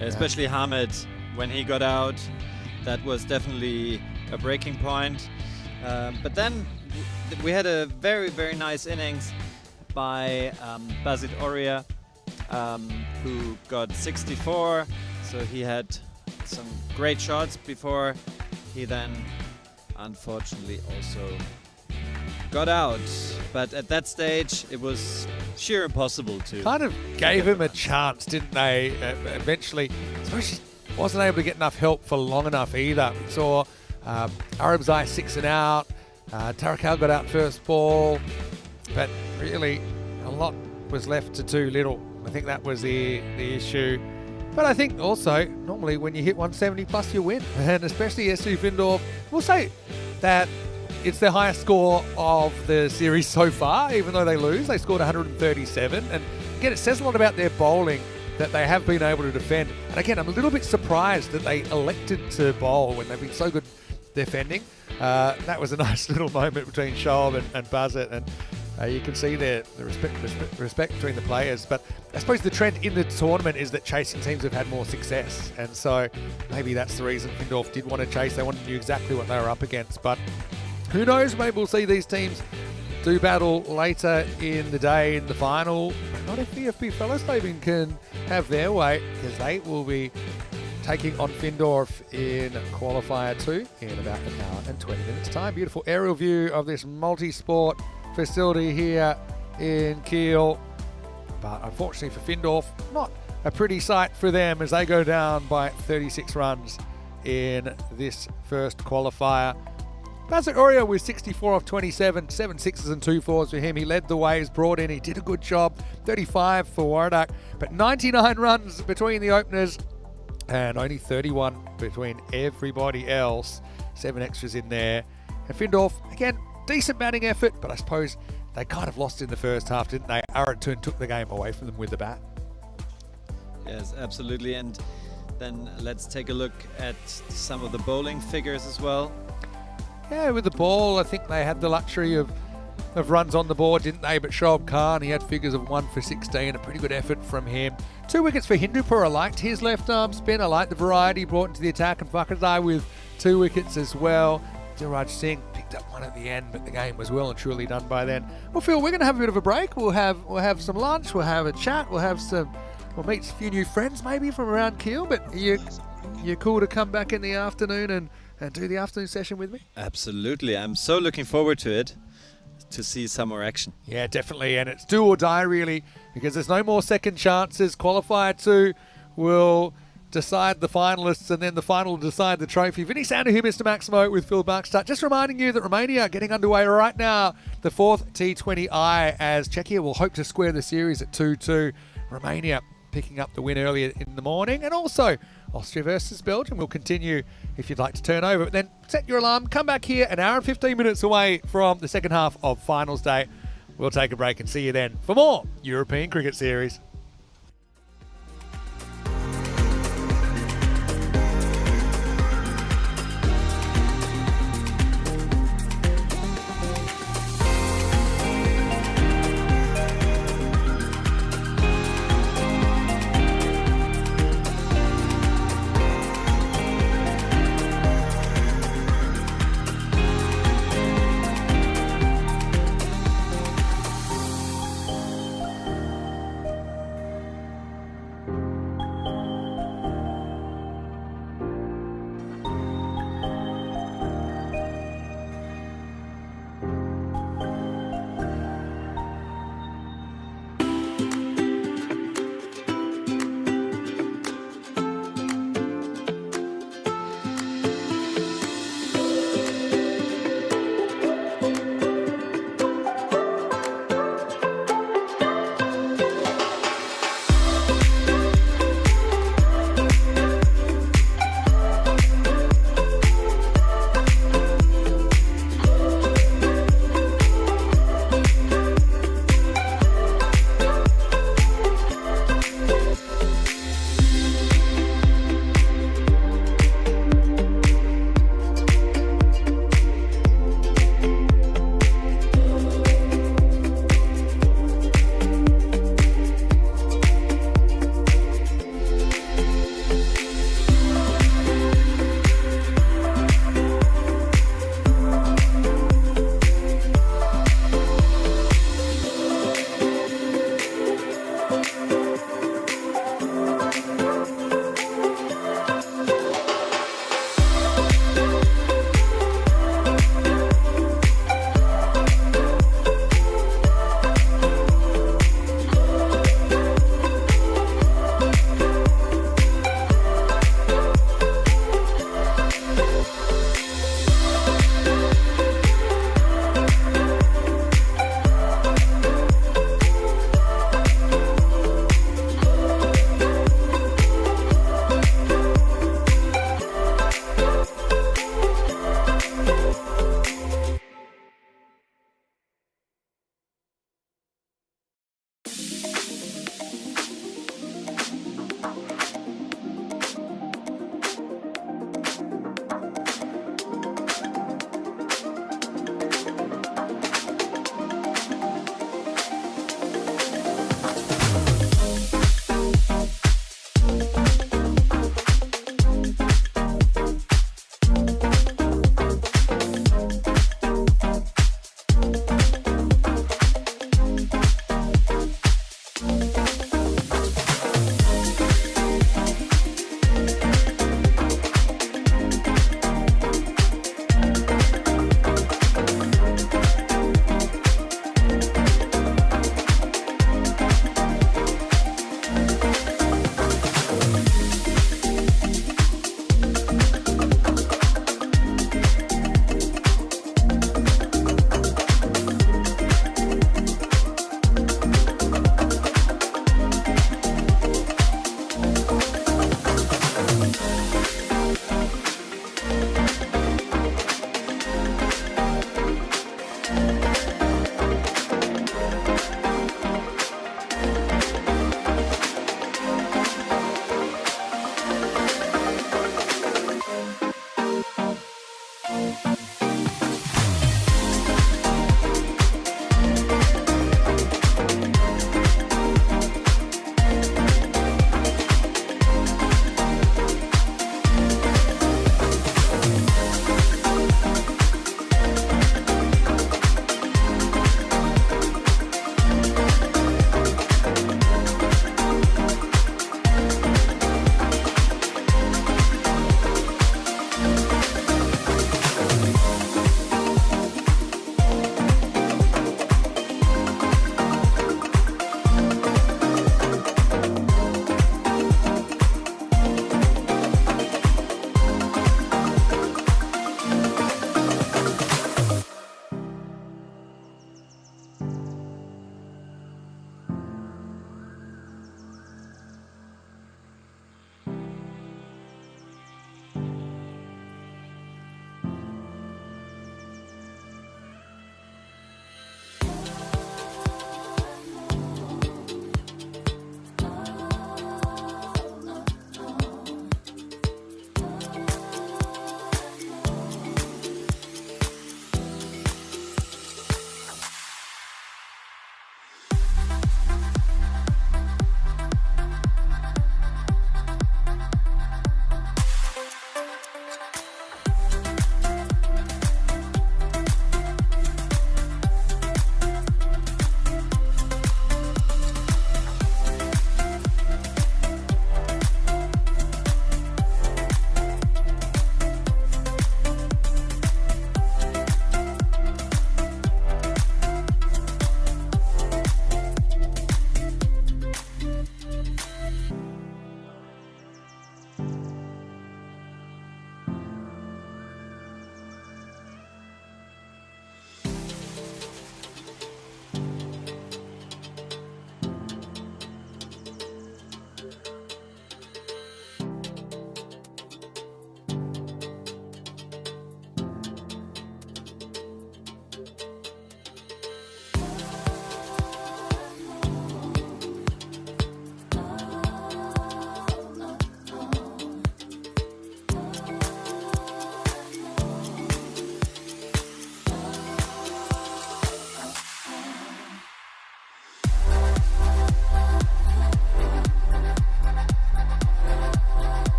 [SPEAKER 6] Especially Hamid, when he got out, that was definitely a breaking point. But then we had a very, very nice innings by Basit Oria, who got 64. So he had some great shots before he then unfortunately also got out. But at that stage, it was sheer impossible to...
[SPEAKER 1] Kind of gave him a chance, didn't they? Eventually, I suppose he wasn't able to get enough help for long enough either. We saw Arabzai 6 and out. Tarakal got out first ball. But really, a lot was left to too little. I think that was the issue. But I think also, normally when you hit 170 plus, you win. And especially SG Findorf, we'll say that it's their highest score of the series so far, even though they lose. They scored 137. And again, it says a lot about their bowling that they have been able to defend. And again, I'm a little bit surprised that they elected to bowl when they've been so good defending. That was a nice little moment between Shoaib and Buzzett. And you can see the respect between the players. But I suppose the trend in the tournament is that chasing teams have had more success. And so maybe that's the reason Findorf did want to chase. They wanted to know exactly what they were up against. But who knows? Maybe we'll see these teams do battle later in the day in the final. Not if VFB Fellows-Laban can have their way, because they will be taking on Findorf in Qualifier 2 in about an hour and 20 minutes time. Beautiful aerial view of this multi-sport facility here in Kiel. But unfortunately for Findorf, not a pretty sight for them as they go down by 36 runs in this first qualifier. Basit Oria with 64 off 27, 7 sixes and 2 fours for him. He led the way, was brought in, he did a good job. 35 for Wardak, but 99 runs between the openers and only 31 between everybody else. 7 extras in there. And Findorf, again, decent batting effort, but I suppose they kind of lost in the first half, didn't they? Aratun took the game away from them with the bat.
[SPEAKER 6] Yes, absolutely. And then let's take a look at some of the bowling figures as well.
[SPEAKER 1] Yeah, with the ball, I think they had the luxury of runs on the board, didn't they? But Shoaib Khan, he had figures of 1 for 16, a pretty good effort from him. 2 wickets for Hindupur. I liked his left arm spin. I liked the variety brought into the attack, and Fakadai with 2 wickets as well. Dilraj Singh picked up 1 at the end, but the game was well and truly done by then. Well, Phil, we're going to have a bit of a break. We'll have some lunch. We'll have a chat. We'll meet a few new friends maybe from around Kiel. But you're cool to come back in the afternoon and do the afternoon session with me?
[SPEAKER 6] Absolutely. I'm so looking forward to it, to see some more action.
[SPEAKER 1] Yeah, definitely. And it's do or die, really, because there's no more second chances. Qualifier 2 will decide the finalists, and then the final will decide the trophy. Vinny Sander here, Mr. Maximo, with Phil Buckstart. Just reminding you that Romania are getting underway right now. The 4th T20I, as Czechia will hope to square the series at 2-2. Romania picking up the win earlier in the morning. And also, Austria versus Belgium will continue if you'd like to turn over. But then set your alarm, come back here an hour and 15 minutes away from the second half of finals day. We'll take a break and see you then for more European Cricket Series.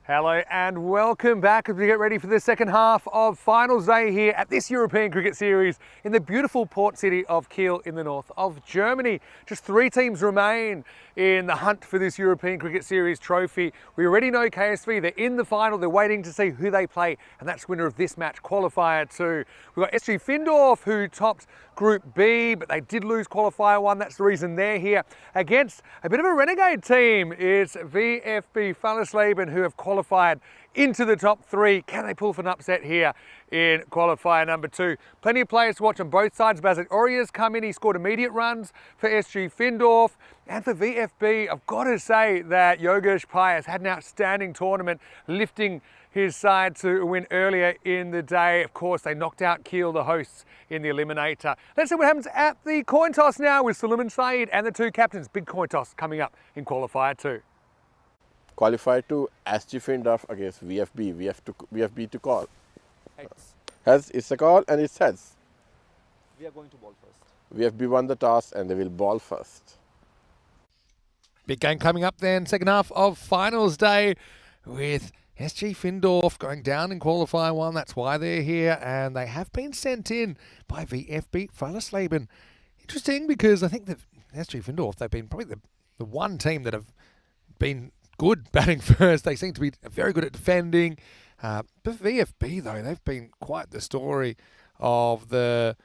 [SPEAKER 1] Hello and welcome back as we get ready for the second half of finals day here at this European Cricket Series in the beautiful port city of Kiel in the north of Germany. Just 3 teams remain in the hunt for this European Cricket Series trophy. We already know KSV, they're in the final, they're waiting to see who they play, and that's winner of this match, Qualifier 2. We've got SG Findorf, who topped Group B, but they did lose Qualifier 1. That's the reason they're here. Against a bit of a renegade team, it's VfB Fallersleben, who have qualified into the top 3. Can they pull off an upset here in qualifier number 2? Plenty of players to watch on both sides. Basit Oria's come in, he scored immediate runs for SG Findorf. And for VfB, I've got to say that Yogesh Pai has had an outstanding tournament, lifting his side to a win earlier in the day. Of course, they knocked out Kiel, the hosts, in the Eliminator. Let's see what happens at the coin toss now with Suleiman Saeed and the 2 captains. Big coin toss coming up in Qualifier 2.
[SPEAKER 2] Qualifier 2, SG Findorf against VFB. VFB to call.
[SPEAKER 3] Heads.
[SPEAKER 2] Heads is the call and it's heads.
[SPEAKER 3] We are going to ball first.
[SPEAKER 2] VFB won the toss and they will ball first.
[SPEAKER 1] Big game coming up then, second half of finals day with SG Findorf going down in Qualifier 1. That's why they're here, and they have been sent in by VfB Fallersleben. Interesting, because I think that SG Findorf, they've been probably the one team that have been good batting first. They seem to be very good at defending. But VFB, though, they've been quite the story of the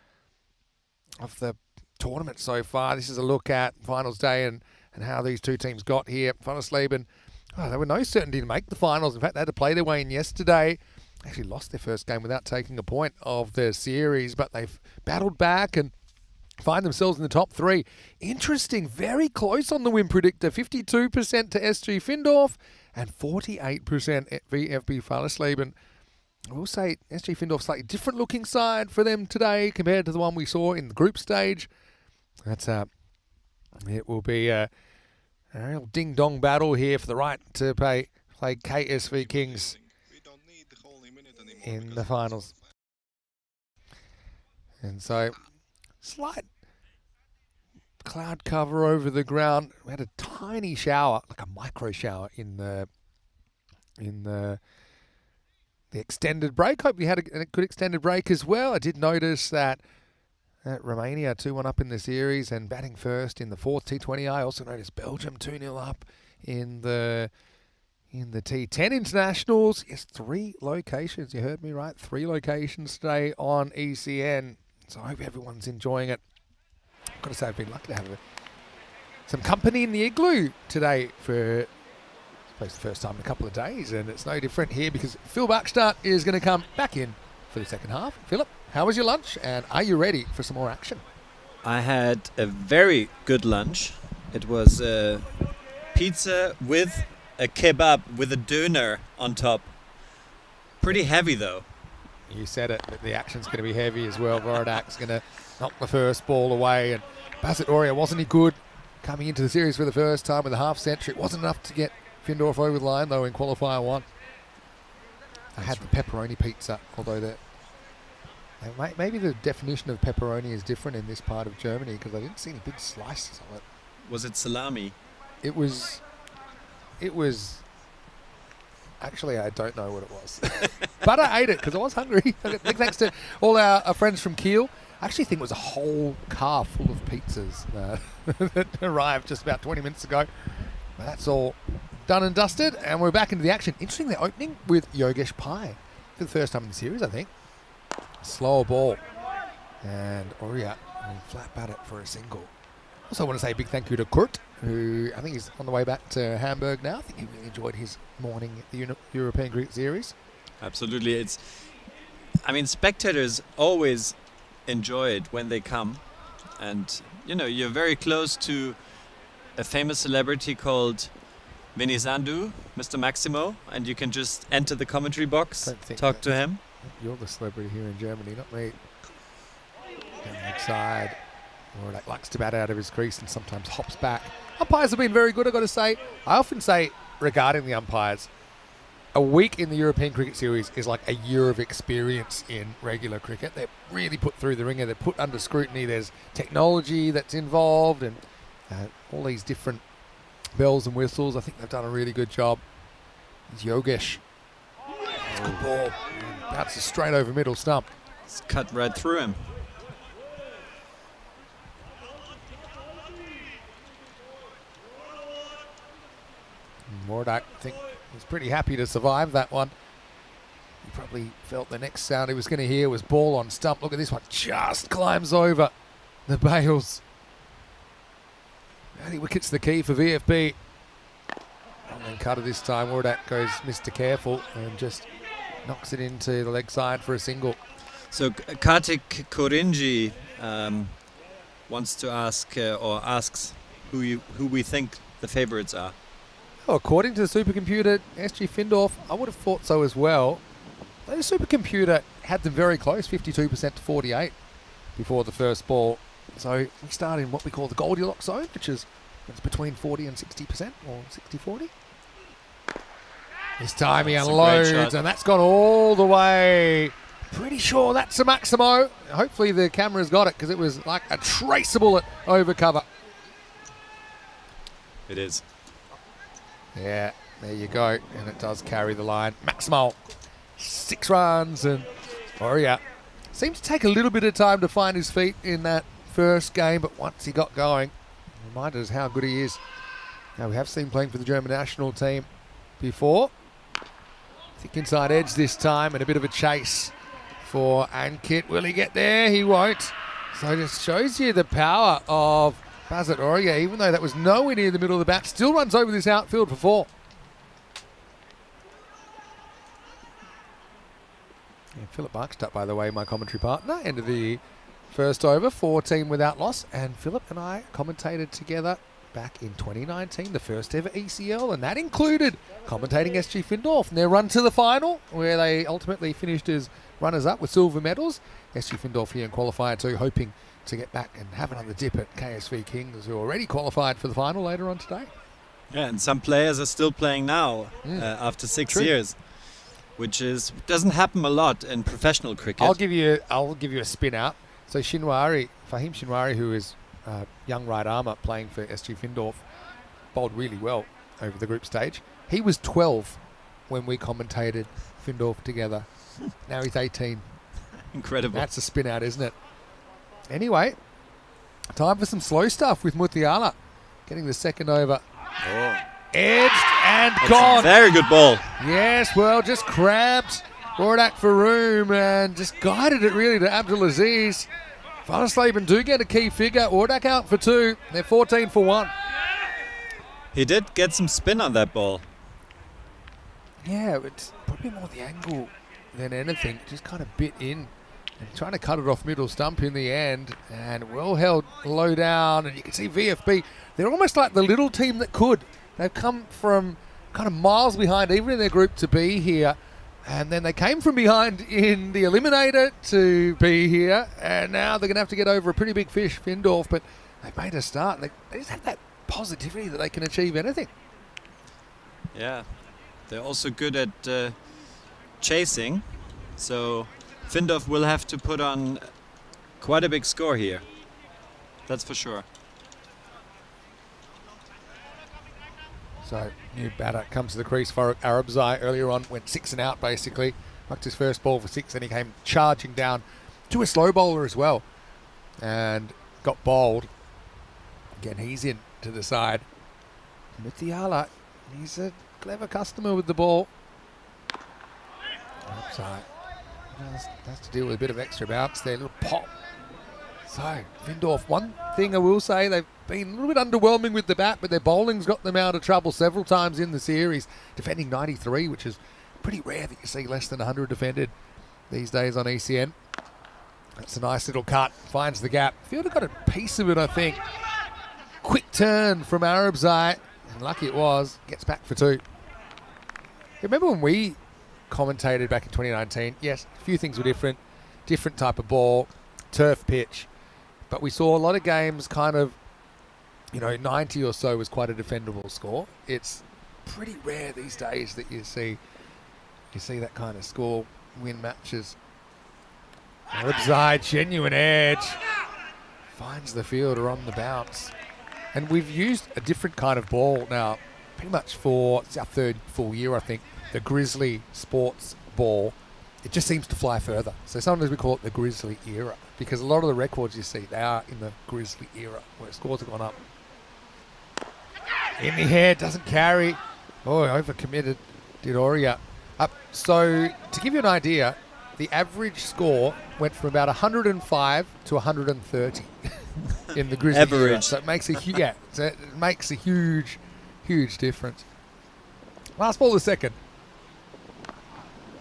[SPEAKER 1] tournament so far. This is a look at finals day and how these 2 teams got here. Fallersleben, they were no certainty to make the finals. In fact, they had to play their way in yesterday. Actually lost their first game without taking a point of the series, but they've battled back and find themselves in the top 3. Interesting, very close on the win predictor. 52% to SG Findorf and 48% at VFB Fallersleben. I will say SG Findorf, slightly different looking side for them today compared to the one we saw in the group stage. That's it will be a real ding-dong battle here for the right to play KSV Kings in the finals. And so, slight cloud cover over the ground. We had a tiny shower, like a micro shower in the in the extended break. Hope you had a good extended break as well. I did notice that Romania 2-1 up in the series and batting first in the fourth T20. I also noticed Belgium 2-0 up in the T10 internationals. Yes, 3 locations. You heard me right. 3 locations today on ECN. So I hope everyone's enjoying it. I've got to say I've been lucky to have some company in the igloo today for the first time in a couple of days, and it's no different here because Phil Buckstart is going to come back in for the second half. Philip, how was your lunch, and are you ready for some more action?
[SPEAKER 6] I had a very good lunch. It was pizza with a kebab with a döner on top. Pretty heavy though.
[SPEAKER 1] You said it, but the action's going to be heavy as well. Vorodak's going to knock the first ball away, and Bassett Oria, wasn't he good coming into the series for the first time with a half century? It wasn't enough to get Findorf over the line though in Qualifier 1. I had the pepperoni pizza, although maybe the definition of pepperoni is different in this part of Germany because I didn't see any big slices of it.
[SPEAKER 6] Was it salami?
[SPEAKER 1] It was actually, I don't know what it was. But I ate it because I was hungry. Thanks to all our friends from Kiel. I actually think it was a whole car full of pizzas that arrived just about 20 minutes ago. But that's all done and dusted, and we're back into the action. Interesting, the opening with Yogesh Pai for the first time in the series, I think. Slower ball, and Oria will flat bat it for a single. Also want to say a big thank you to Kurt, who I think is on the way back to Hamburg now. I think he really enjoyed his morning at the European Cricket Series.
[SPEAKER 6] Absolutely. Spectators always enjoy it when they come, and you're very close to a famous celebrity called Vinny Sandu, Mr. Maximo, and you can just enter the commentary box, talk to him.
[SPEAKER 1] You're the celebrity here in Germany, not me. Down the leg side, Vorak likes to bat out of his crease and sometimes hops back. Umpires have been very good, I've got to say. I often say regarding the umpires, a week in the European Cricket Series is like a year of experience in regular cricket. They're really put through the ringer, they're put under scrutiny. There's technology that's involved and all these different bells and whistles. I think they've done a really good job. It's Yogesh. It's a good ball. Bounces straight over middle stump.
[SPEAKER 6] It's cut right through him.
[SPEAKER 1] Mordak, I think, was pretty happy to survive that one. He probably felt the next sound he was going to hear was ball on stump. Look at this one. Just climbs over the bails. Early wicket's the key for VFB. And then cutter this time. Mordak goes Mr. Careful and just knocks it into the leg side for a single.
[SPEAKER 6] So Kartik Korinji wants to ask or asks who we think the favourites are.
[SPEAKER 1] Well, according to the supercomputer, SG Findorf, I would have thought so as well. The supercomputer had them very close, 52% to 48 before the first ball. So we start in what we call the Goldilocks zone, which is between 40 and 60% or 60-40. This time he unloads, and that's gone all the way. Pretty sure that's a Maximo. Hopefully the camera's got it because it was like a traceable at over cover.
[SPEAKER 6] It is.
[SPEAKER 1] Yeah, there you go. And it does carry the line. Maximo, 6 runs, and Oria seemed to take a little bit of time to find his feet in that first game, but once he got going, reminded us how good he is. Now we have seen him playing for the German national team before. Thick inside edge this time, and a bit of a chase for Ankit. Will he get there? He won't. So it just shows you the power of Bassett Oria, even though that was nowhere near the middle of the bat, still runs over this outfield for 4. And Philip Buckstart, by the way, my commentary partner, ended the first over, 14 without loss, and Philip and I commentated together back in 2019, the first ever ECL, and that included commentating SG Findorf and their run to the final, where they ultimately finished as runners-up with silver medals. SG Findorf here in Qualifier 2, hoping to get back and have another dip at KSV Kings, who already qualified for the final later on today.
[SPEAKER 6] Yeah, and some players are still playing now after 6 years, which doesn't happen a lot in professional cricket.
[SPEAKER 1] I'll give you a spin out. So Fahim Shinwari, who is young right armour playing for SG Findorf, bowled really well over the group stage. He was 12 when we commentated Findorf together. Now he's 18.
[SPEAKER 6] Incredible.
[SPEAKER 1] That's a spin out, isn't it? Anyway, time for some slow stuff with Muthiala. Getting the second over.
[SPEAKER 6] Oh.
[SPEAKER 1] Edged and
[SPEAKER 6] That's
[SPEAKER 1] gone.
[SPEAKER 6] a very good ball.
[SPEAKER 1] Yes, well, just grabbed Rodak for room and just guided it really to Abdulaziz. Vanderslaven do get a key figure. Ordak out for 2. They're 14 for 1.
[SPEAKER 6] He did get some spin on that ball.
[SPEAKER 1] Yeah, it's probably more the angle than anything. Just kind of bit in and trying to cut it off middle stump in the end. And well held low down. And you can see VFB, they're almost like the little team that could. They've come from kind of miles behind, even in their group, to be here. And then they came from behind in the Eliminator to be here. And now they're going to have to get over a pretty big fish, Findorf. But they've made a start. They just have that positivity that they can achieve anything.
[SPEAKER 6] Yeah. They're also good at chasing. So Findorf will have to put on quite a big score here. That's for sure.
[SPEAKER 1] So, new batter comes to the crease for Arabzai. Earlier on, went 6 and out basically. Mucked his first ball for 6, and he came charging down to a slow bowler as well. And got bowled. Again, he's in to the side. Muthiala, he's a clever customer with the ball. Arabzai has to deal with a bit of extra bounce there, a little pop. So, Findorf, one thing I will say, they've been a little bit underwhelming with the bat, but their bowling's got them out of trouble several times in the series, defending 93, which is pretty rare that you see less than 100 defended these days on ECN. That's a nice little cut, finds the gap. Fielder got a piece of it, I think. Quick turn from Arabzai, and lucky it was, gets back for 2. Remember when we commentated back in 2019? Yes, a few things were different type of ball, turf pitch. But we saw a lot of games kind of, 90 or so was quite a defendable score. It's pretty rare these days that you see that kind of score win matches. Arabzai, genuine edge. Finds the fielder on the bounce. And we've used a different kind of ball now, pretty much for it's our 3rd full year, I think. The Grizzly Sports ball. It just seems to fly further. So sometimes we call it the Grizzly era, because a lot of the records you see, they are in the Grizzly era, where scores have gone up. In the head, doesn't carry. Oh, overcommitted, did Oria. So, to give you an idea, the average score went from about 105 to 130 in the Grizzly era. So it makes a huge, huge difference. Last ball of the second.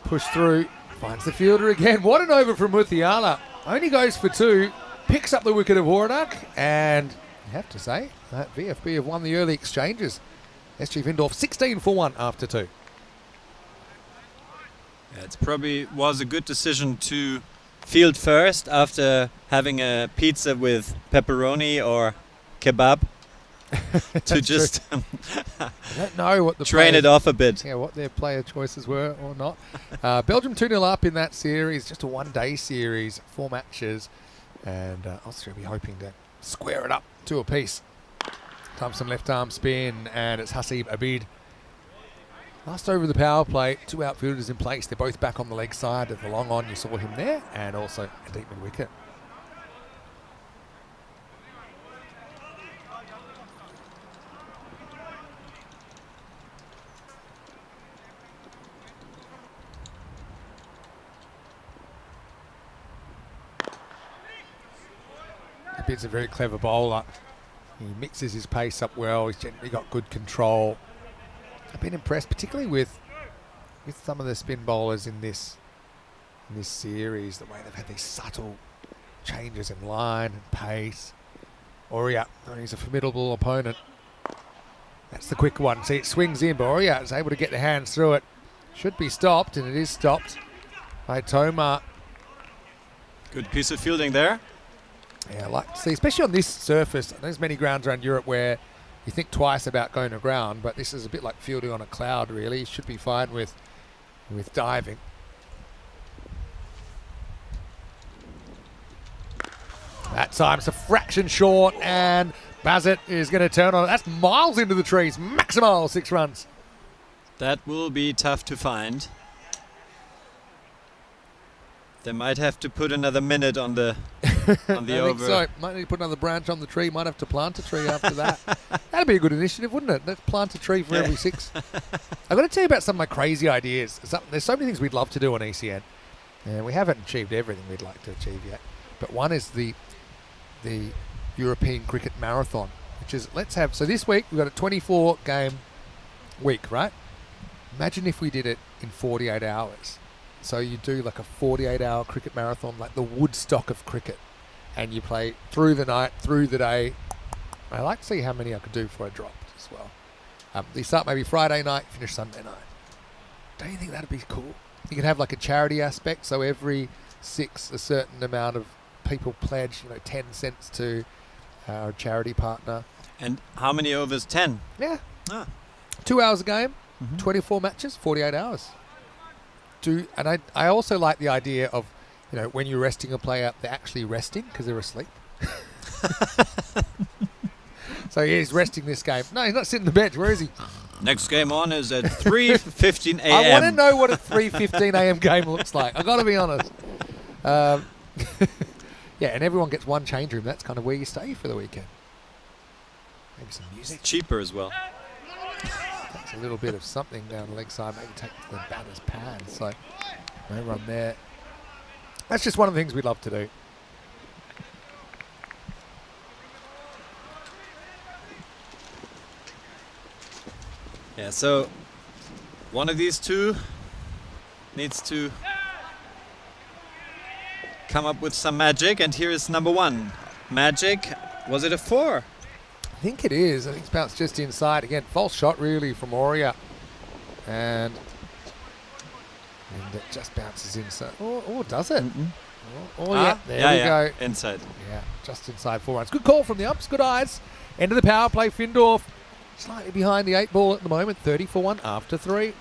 [SPEAKER 1] Push through. Finds the fielder again. What an over from Muthiala. Only goes for 2. Picks up the wicket of Warnock. And you have to say that VFB have won the early exchanges. SG Findorf 16 for 1 after 2.
[SPEAKER 6] Yeah, it probably was a good decision to field first after having a pizza with pepperoni or kebab. To just
[SPEAKER 1] I don't know what the
[SPEAKER 6] train it off a bit.
[SPEAKER 1] Yeah, what their player choices were or not. Belgium 2-0 up in that series, just a one-day series, 4 matches, and Austria will be hoping to square it up to a piece. Thompson left arm spin, and it's Hasib Abid. Last over the power play, 2 outfielders in place. They're both back on the leg side of the long on. You saw him there, and also a deep mid wicket. Abid's a very clever bowler. He mixes his pace up well. He's generally got good control. I've been impressed, particularly with some of the spin bowlers in this series, the way they've had these subtle changes in line and pace. Oria, he's a formidable opponent. That's the quick one. See, it swings in, but Oria is able to get the hands through it. Should be stopped, and it is stopped by Tomar.
[SPEAKER 6] Good piece of fielding there.
[SPEAKER 1] Yeah, I like to see, especially on this surface. There's many grounds around Europe where you think twice about going to ground, but this is a bit like fielding on a cloud, really. You should be fine with diving. That time it's a fraction short, and Bazet is going to turn on it. That's miles into the trees. Maximal 6 runs.
[SPEAKER 6] That will be tough to find. They might have to put another minute on the on the
[SPEAKER 1] I
[SPEAKER 6] over.
[SPEAKER 1] think so. Might need to put another branch on the tree. Might have to plant a tree after that. That'd be a good initiative, wouldn't it? Let's plant a tree for every 6. I've got to tell you about some of my crazy ideas. There's so many things we'd love to do on ECN. And we haven't achieved everything we'd like to achieve yet. But one is the European Cricket Marathon, which is, so this week we've got a 24-game week, right? Imagine if we did it in 48 hours. So you do like a 48-hour cricket marathon, like the Woodstock of cricket. And you play through the night, through the day. I like to see how many I could do before I dropped as well. You start maybe Friday night, finish Sunday night. Don't you think that'd be cool? You can have like a charity aspect, so every 6, a certain amount of people pledge, 10 cents to our charity partner.
[SPEAKER 6] And how many overs? 10?
[SPEAKER 1] Yeah.
[SPEAKER 6] Ah.
[SPEAKER 1] 2 hours a game, 24 matches, 48 hours. And I also like the idea of, when you're resting a player, they're actually resting because they're asleep. So he's resting this game. No, he's not sitting on the bench. Where is he?
[SPEAKER 6] Next game on is at 3:15 a.m.
[SPEAKER 1] I want to know what a 3:15 a.m. game looks like. I've got to be honest. Yeah, and everyone gets one change room. That's kind of where you stay for the weekend. Maybe some music.
[SPEAKER 6] It's cheaper as well.
[SPEAKER 1] Takes a little bit of something down the leg side. Maybe take the batter's pad. So no run there. That's just one of the things we'd love to do.
[SPEAKER 6] Yeah, so one of these two needs to come up with some magic, and here is number 1. Magic, was it a 4?
[SPEAKER 1] I think it is. I think it's bounced just inside. Again, false shot really from Aurea. And it just bounces inside. Or does it? Yeah, there we go.
[SPEAKER 6] Inside.
[SPEAKER 1] Yeah, just inside 4 runs. Good call from the umps, good eyes. End of the power play, Findorf. Slightly behind the 8 ball at the moment, 30 for 1 after 3.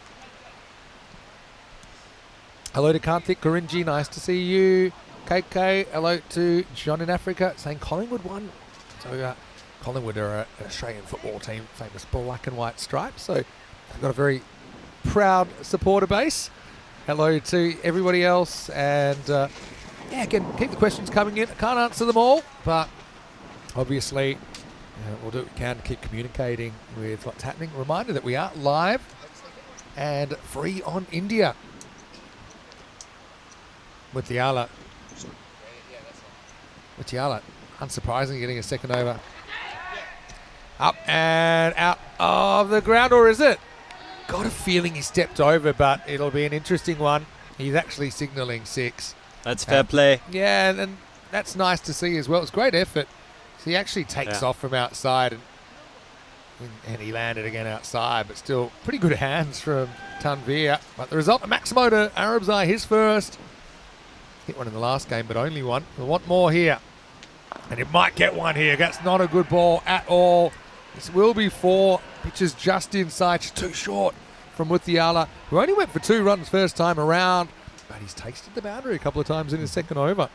[SPEAKER 1] Hello to Karthik Karinji, nice to see you. KK, hello to John in Africa, saying Collingwood won. So Collingwood are an Australian football team, famous black and white stripes. So they've got a very proud supporter base. Hello to everybody else. And yeah, again, keep the questions coming in. I can't answer them all, but obviously we'll do what we can to keep communicating with what's happening. Reminder that we are live and free on India. Mutiala, unsurprisingly getting a second over. Up and out of the ground, or is it? Got a feeling he stepped over, but it'll be an interesting one. He's actually signalling 6.
[SPEAKER 6] That's fair play.
[SPEAKER 1] Yeah, and that's nice to see as well. It's great effort. So he actually takes off from outside, and he landed again outside, but still pretty good hands from Tanvir. But the result, Maximo to Arab's Eye, his first. Hit one in the last game, but only one. We'll want more here. And it might get one here. That's not a good ball at all. This will be 4. Pitches just inside, just too short from Mutiala, who only went for 2 runs first time around, but he's tasted the boundary a couple of times in his second over.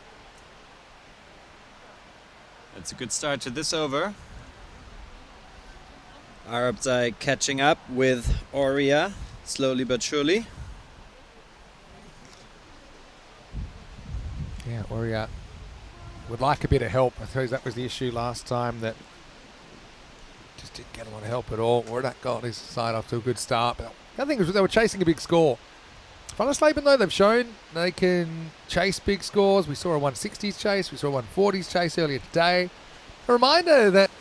[SPEAKER 6] That's a good start to this over. Arab's Eye catching up with Aurea, slowly but surely.
[SPEAKER 1] Yeah, Aurea would like a bit of help. I suppose that was the issue last time, that just didn't get a lot of help at all. Wardak got his side off to a good start. But the other thing was they were chasing a big score. Funnelslaben, though, they've shown they can chase big scores. We saw a 160s chase. We saw a 140s chase earlier today. A reminder that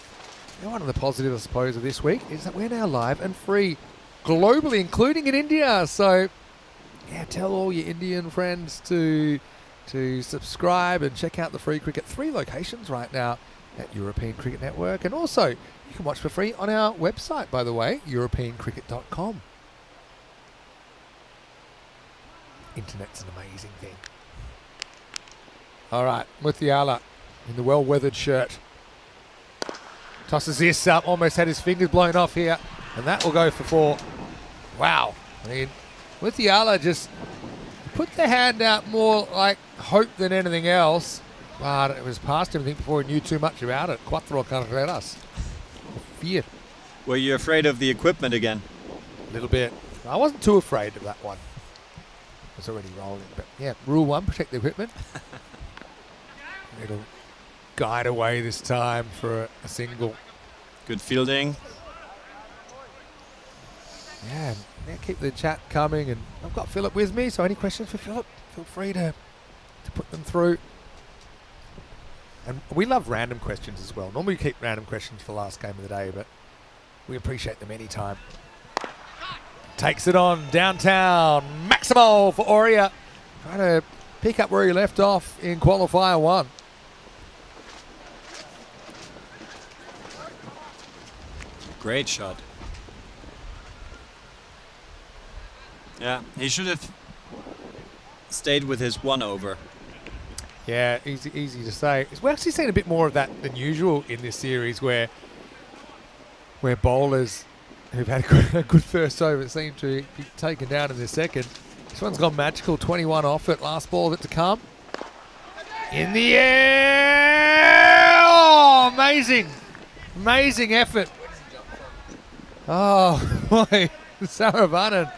[SPEAKER 1] one of the positives, I suppose, of this week is that we're now live and free globally, including in India. So, yeah, tell all your Indian friends to subscribe and check out the free cricket. 3 locations right now at European Cricket Network. And also, you can watch for free on our website, by the way, europeancricket.com. Internet's an amazing thing. All right, Mutiala in the well-weathered shirt. Tosses this up, almost had his fingers blown off here, and that will go for 4. Wow. I mean, Mutiala just put the hand out more like hope than anything else, but it was past everything before he knew too much about it. Cuatro carreras. Fear.
[SPEAKER 6] Were you afraid of the equipment again?
[SPEAKER 1] A little bit. I wasn't too afraid of that one. It was already rolling. But yeah, rule 1, protect the equipment. It'll guide away this time for a single.
[SPEAKER 4] Good fielding.
[SPEAKER 1] Yeah, keep the chat coming, and I've got Philip with me, so any questions for Philip, feel free to put them through. And we love random questions as well. Normally we keep random questions for the last game of the day, but we appreciate them anytime. Takes it on downtown. Maximo for Aurea. Trying to pick up where he left off in Qualifier 1.
[SPEAKER 4] Great shot. Yeah, he should have stayed with his 1 over.
[SPEAKER 1] Yeah, easy to say. We're actually seeing a bit more of that than usual in this series, where bowlers who've had a good first over seem to be taken down in the second. This one's gone magical. 21 off it. Last ball of it to come. In the air! Oh, amazing. Amazing effort. Oh, boy. Saravanan.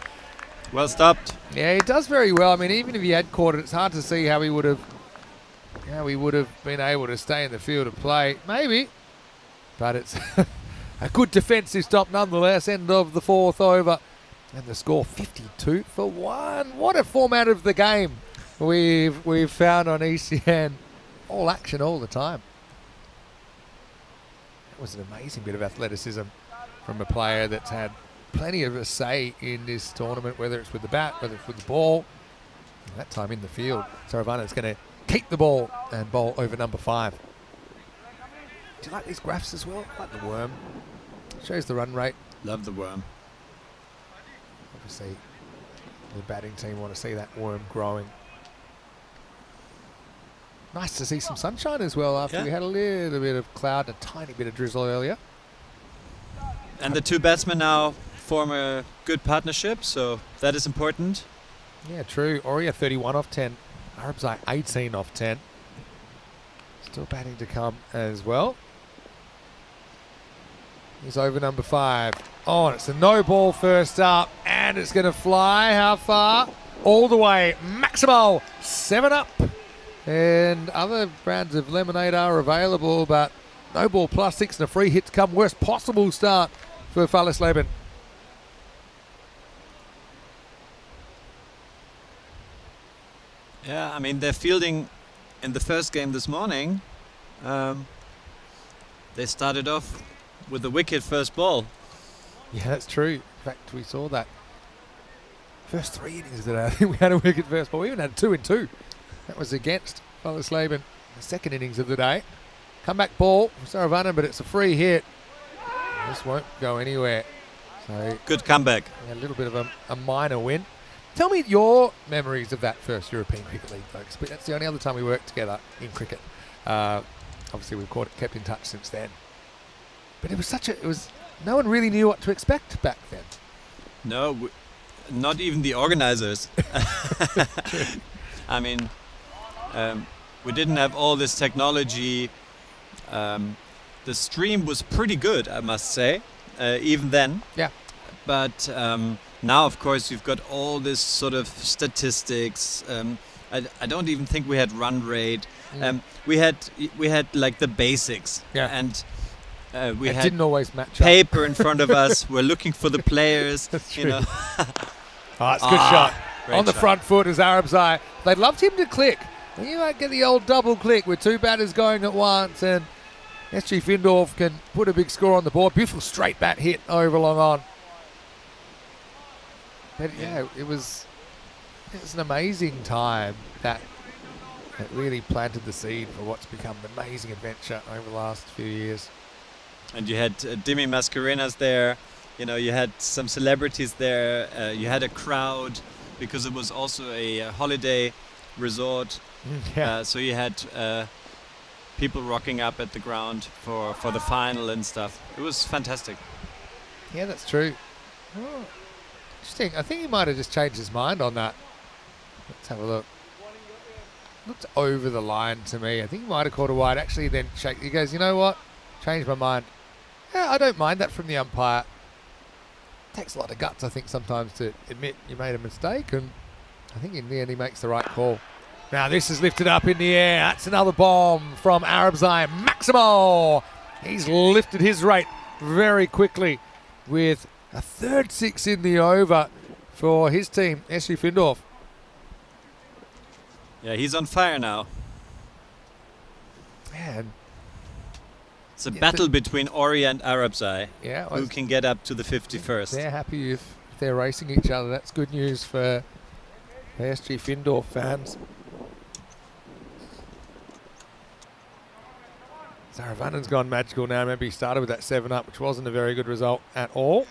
[SPEAKER 4] Well stopped.
[SPEAKER 1] Yeah, he does very well. I mean, even if he had caught it, it's hard to see how he would have been able to stay in the field of play. Maybe. But it's a good defensive stop nonetheless. End of the 4th over. And the score 52 for 1. What a format of the game we've found on ECN. All action all the time. That was an amazing bit of athleticism from a player that's had plenty of a say in this tournament, whether it's with the bat, whether it's with the ball. And that time in the field, Saravanan's going to keep the ball and bowl over number 5. Do you like these graphs as well? I like the worm. Shows the run rate.
[SPEAKER 4] Love the worm.
[SPEAKER 1] Obviously, the batting team want to see that worm growing. Nice to see some sunshine as well after we had a little bit of cloud, a tiny bit of drizzle earlier.
[SPEAKER 4] And the 2 batsmen now form a good partnership, so that is important.
[SPEAKER 1] Yeah, true. Aurea 31 off 10. Arabzai 18 off 10. Still batting to come as well. He's over number 5. Oh, and it's a no ball first up, and it's going to fly. How far? All the way. Maximo, 7 up. And other brands of lemonade are available, but no ball plus 6 and a free hit to come. Worst possible start for Fallis Leben.
[SPEAKER 4] Yeah, I mean, their fielding in the first game this morning, they started off with a wicked first ball.
[SPEAKER 1] Yeah, that's true. In fact, we saw that. First 3 innings today, I think we had a wicked first ball. We even had 2 and 2. That was against Fallis Leben in the second innings of the day. Comeback ball from Saravanan, but it's a free hit. This won't go anywhere. So
[SPEAKER 4] good comeback.
[SPEAKER 1] A little bit of a minor win. Tell me your memories of that first European Cricket League, folks. But that's the only other time we worked together in cricket. Obviously, we've kept in touch since then. But it was no one really knew what to expect back then.
[SPEAKER 4] No, not even the organizers. I mean, we didn't have all this technology. The stream was pretty good, I must say, even then.
[SPEAKER 1] Yeah.
[SPEAKER 4] But now, of course, you've got all this sort of statistics. I don't even think we had run rate. We had like the basics.
[SPEAKER 1] Yeah.
[SPEAKER 4] And we
[SPEAKER 1] it
[SPEAKER 4] had
[SPEAKER 1] didn't always match
[SPEAKER 4] paper in front of us. We're looking for the players.
[SPEAKER 1] That's
[SPEAKER 4] you
[SPEAKER 1] true.
[SPEAKER 4] know.
[SPEAKER 1] Oh, it's a good shot. On the
[SPEAKER 4] shot.
[SPEAKER 1] front foot is Arabzai. They'd loved him to click. And you might get the old double click with 2 batters going at once, and SG Findorf can put a big score on the board. Beautiful straight bat hit over long on. But yeah, it was an amazing time that really planted the seed for what's become an amazing adventure over the last few years.
[SPEAKER 4] And you had Dimi Mascarenas there. You know, you had some celebrities there. You had a crowd because it was also a holiday resort.
[SPEAKER 1] Yeah.
[SPEAKER 4] So you had people rocking up at the ground for the final and stuff. It was fantastic.
[SPEAKER 1] Yeah, that's true. Oh, interesting. I think he might have just changed his mind on that. Let's have a look. Looked over the line to me. I think he might have caught a wide. Actually, then he goes, you know what? Changed my mind. Yeah, I don't mind that from the umpire. takes a lot of guts, I think, sometimes to admit you made a mistake, and I think in the end he makes the right call. Now this is lifted up in the air. That's another bomb from Arab's Eye. Maximo! He's lifted his rate very quickly with a third 6 in the over for his team, SG Findorf.
[SPEAKER 6] Yeah, he's on fire now.
[SPEAKER 1] Man.
[SPEAKER 6] It's a battle between Ori and Arab's Eye.
[SPEAKER 1] Yeah,
[SPEAKER 6] who can get up to the 51st.
[SPEAKER 1] They're happy if they're racing each other. That's good news for SG Findorf fans. Saravanen's gone magical now. Remember, he started with that 7-up, which wasn't a very good result at all.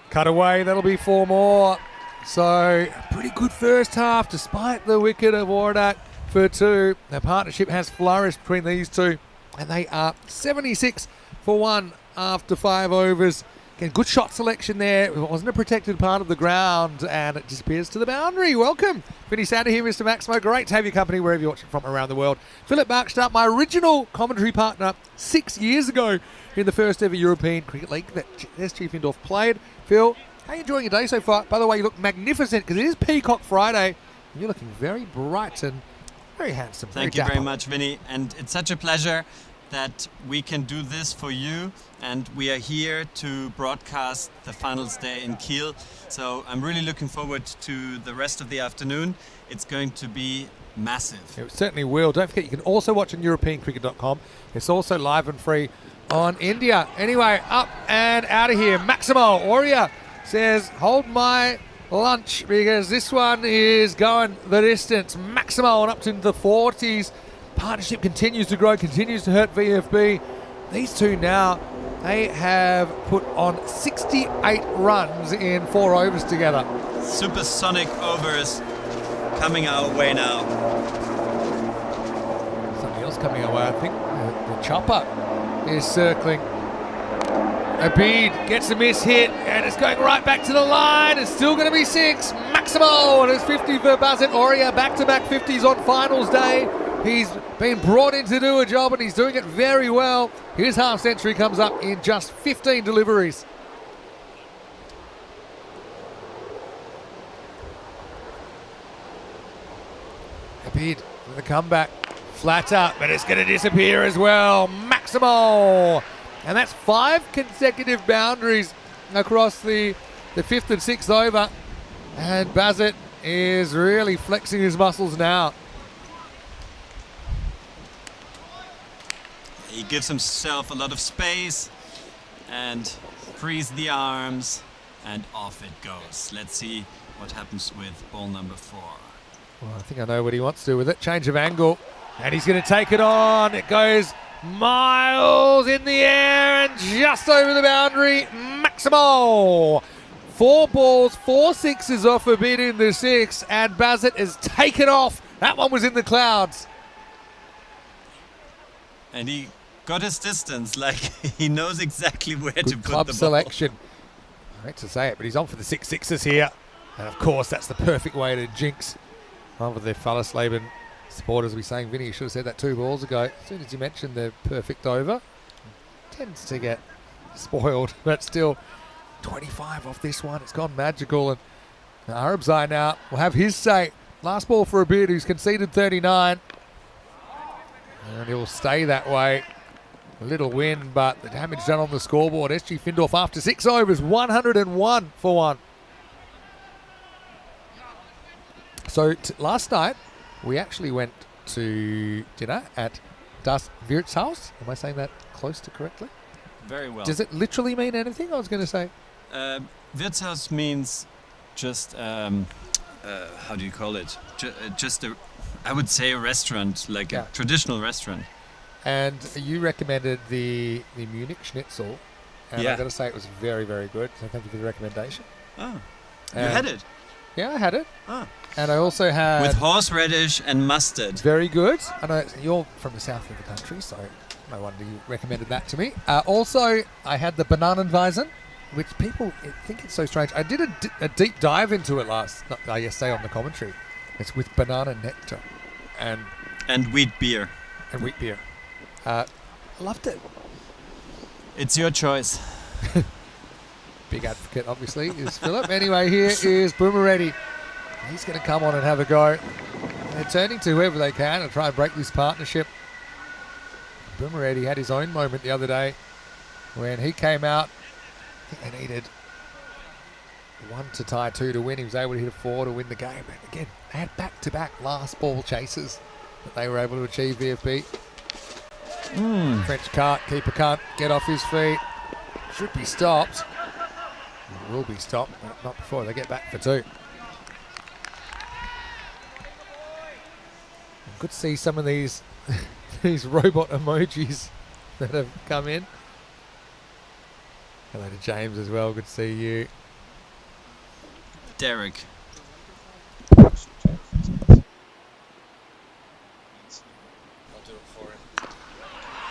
[SPEAKER 1] Cut away, that'll be 4 more. So, a pretty good first half, despite the wicket of Wardak for 2. The partnership has flourished between these two, and they are 76 for 1 after 5 overs. Again, good shot selection there. It wasn't a protected part of the ground, and it disappears to the boundary. Welcome. Vinny Sander here, Mr. Maximo. Great to have your company wherever you're watching from around the world. Philip Barkstar, my original commentary partner 6 years ago in the first ever European Cricket League that SG Findorf played. Phil, how are you enjoying your day so far? By the way, you look magnificent because it is Peacock Friday, and you're looking very bright and very handsome.
[SPEAKER 4] Thank you very much, Vinny. And it's such a pleasure that we can do this for you, and we are here to broadcast the finals day in Kiel. So I'm really looking forward to the rest of the afternoon. It's going to be massive.
[SPEAKER 1] It certainly will. Don't forget, you can also watch on EuropeanCricket.com. It's also live and free on India. Anyway, up and out of here. Maximo Oria says, hold my lunch because this one is going the distance. Maximo on up to the 40s. Partnership continues to grow, continues to hurt VFB. These two now, they have put on 68 runs in 4 overs together.
[SPEAKER 4] Supersonic overs coming our way now.
[SPEAKER 1] Something else coming our way, I think. The chopper is circling. Abid gets a miss hit, and it's going right back to the line. It's still going to be 6. Maximo, and it's 50 for Bazit Oria. Back-to-back 50s on finals day. He's been brought in to do a job, and he's doing it very well. His half century comes up in just 15 deliveries. Abid with a comeback. Flat up, but it's going to disappear as well. Maximo! And that's 5 consecutive boundaries across the 5th and 6th over. And Bazit is really flexing his muscles now.
[SPEAKER 4] He gives himself a lot of space and frees the arms, and off it goes. Let's see what happens with ball number 4.
[SPEAKER 1] Well, I think I know what he wants to do with it. Change of angle, and he's going to take it on. It goes miles in the air and just over the boundary. Maximo! 4 balls, 4 sixes off a bid in the 6, and Bazit has taken off. That one was in the clouds.
[SPEAKER 4] And he got his distance, like he knows exactly where
[SPEAKER 1] Good
[SPEAKER 4] to put
[SPEAKER 1] club
[SPEAKER 4] the ball.
[SPEAKER 1] selection. I hate to say it, but he's on for the 6 sixes here. And of course, that's the perfect way to jinx one of the Fallersleben supporters. We saying, Vinny, you should have said that 2 balls ago. As soon as you mentioned the perfect over, tends to get spoiled, but still 25 off this one. It's gone magical, and Arab's Eye now will have his say. Last ball for Abid, who's conceded 39. And he'll stay that way. A little win, but the damage done on the scoreboard. SG Findorf after 6 overs, 101 for 1. So last night, we actually went to dinner at Das Wirtshaus. Am I saying that close to correctly?
[SPEAKER 4] Very well.
[SPEAKER 1] Does it literally mean anything? I was going to say.
[SPEAKER 4] Wirtshaus means just, how do you call it? Just a, I would say a restaurant, like a traditional restaurant.
[SPEAKER 1] And you recommended the Munich Schnitzel, and I've got to say it was very, very good. So thank you for the recommendation.
[SPEAKER 4] Oh, you had it?
[SPEAKER 1] Yeah, I had it.
[SPEAKER 4] Oh.
[SPEAKER 1] And I also had
[SPEAKER 4] with horseradish and mustard.
[SPEAKER 1] Very good. I know you're from the south of the country, so no wonder you recommended that to me. Also, I had the Bananenweisen, which people think it's so strange. I did a deep dive into it yesterday on the commentary. It's with banana nectar
[SPEAKER 4] and wheat beer.
[SPEAKER 1] And wheat beer. Loved it.
[SPEAKER 4] It's your choice.
[SPEAKER 1] Big advocate, obviously, is Philip. Anyway, here is Boomeretti. He's going to come on and have a go. They're turning to whoever they can and try and break this partnership. Boomeretti had his own moment the other day when he came out. I think they needed 1 to tie 2 to win. He was able to hit a 4 to win the game. And again, they had back-to-back last ball chases that they were able to achieve, VFB. French keeper can't get off his feet. Should be stopped. It will be stopped, but not before they get back for 2. Good to see some of these these robot emojis that have come in. Hello to James as well. Good to see you.
[SPEAKER 4] Derek.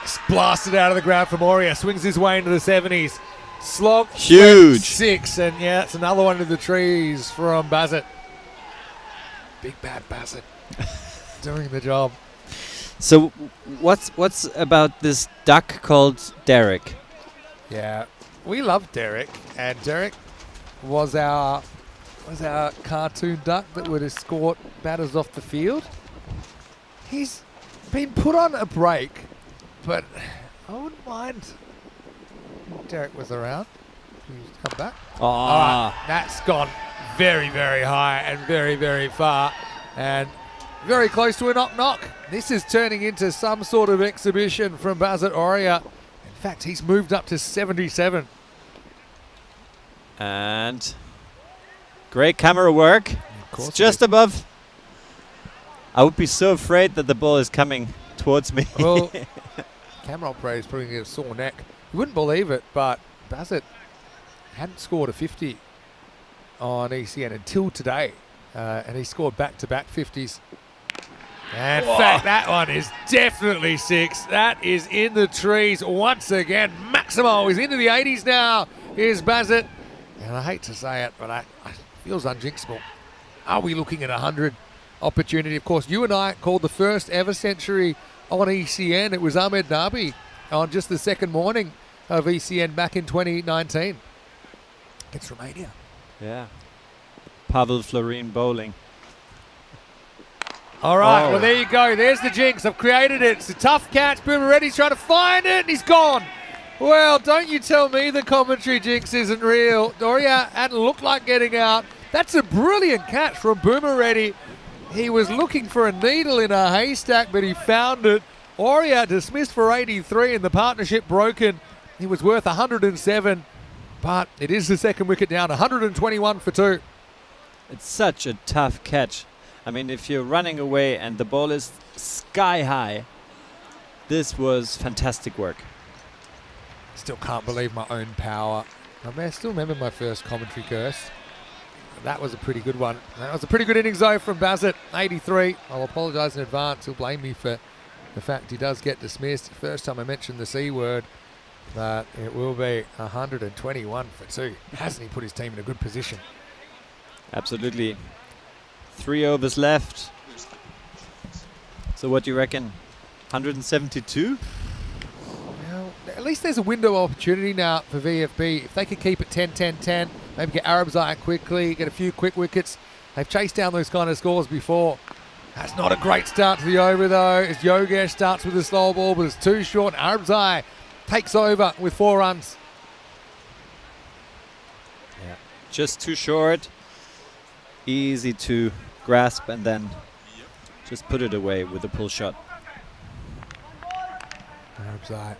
[SPEAKER 1] It's blasted out of the ground from Aurea. Swings his way into the 70s. Slog.
[SPEAKER 6] Huge.
[SPEAKER 1] 6. And yeah, it's another one to the trees from Bassett. Big bad Bassett. Doing the job.
[SPEAKER 6] So what's about this duck called Derek?
[SPEAKER 1] Yeah, we love Derek, and Derek was our cartoon duck that would escort batters off the field. He's been put on a break, but I wouldn't mind if Derek was around. He's come back. All right, that's gone very, very high and very, very far, and very close to a knock-knock. This is turning into some sort of exhibition from Bassett Aurea. In fact, he's moved up to 77.
[SPEAKER 6] And great camera work. It's just above. I would be so afraid that the ball is coming towards me.
[SPEAKER 1] Well, camera operator is probably going to get a sore neck. You wouldn't believe it, but Bassett hadn't scored a 50 on ECN until today. And he scored back-to-back 50s. And in fact, that one is definitely 6. That is in the trees once again. Maximo is into the 80s now. Here's Bassett. And I hate to say it, but it feels unjinxable. Are we looking at a 100 opportunity? Of course, you and I called the first ever century on ECN. It was Ahmed Nabi on just the second morning of ECN back in 2019 against Romania.
[SPEAKER 6] Yeah. Pavel Florin bowling.
[SPEAKER 1] All right, well, there you go. There's the jinx. I've created it. It's a tough catch. Boomeretti's trying to find it, and he's gone. Well, don't you tell me the commentary jinx isn't real. Aurea hadn't looked like getting out. That's a brilliant catch from Boomeretti. He was looking for a needle in a haystack, but he found it. Aurea dismissed for 83, and the partnership broken. He was worth 107, but it is the second wicket down, 121 for 2.
[SPEAKER 6] It's such a tough catch. I mean, if you're running away and the ball is sky high, this was fantastic work.
[SPEAKER 1] Still can't believe my own power. I still remember my first commentary curse. That was a pretty good one. That was a pretty good innings though from Bassett, 83. I'll apologise in advance. He'll blame me for the fact he does get dismissed. First time I mentioned the C word, but it will be 121 for 2. Hasn't he put his team in a good position?
[SPEAKER 6] Absolutely. 3 overs left. So what do you reckon? 172?
[SPEAKER 1] Well, at least there's a window of opportunity now for VFB. If they could keep it 10-10-10, maybe get Arab's Eye quickly, get a few quick wickets. They've chased down those kind of scores before. That's not a great start to the over though, as Yogesh starts with a slow ball, but it's too short. Arab's Eye takes over with 4 runs.
[SPEAKER 6] Yeah, just too short. Easy to grasp and then just put it away with a pull shot.
[SPEAKER 1] Arab's Eye.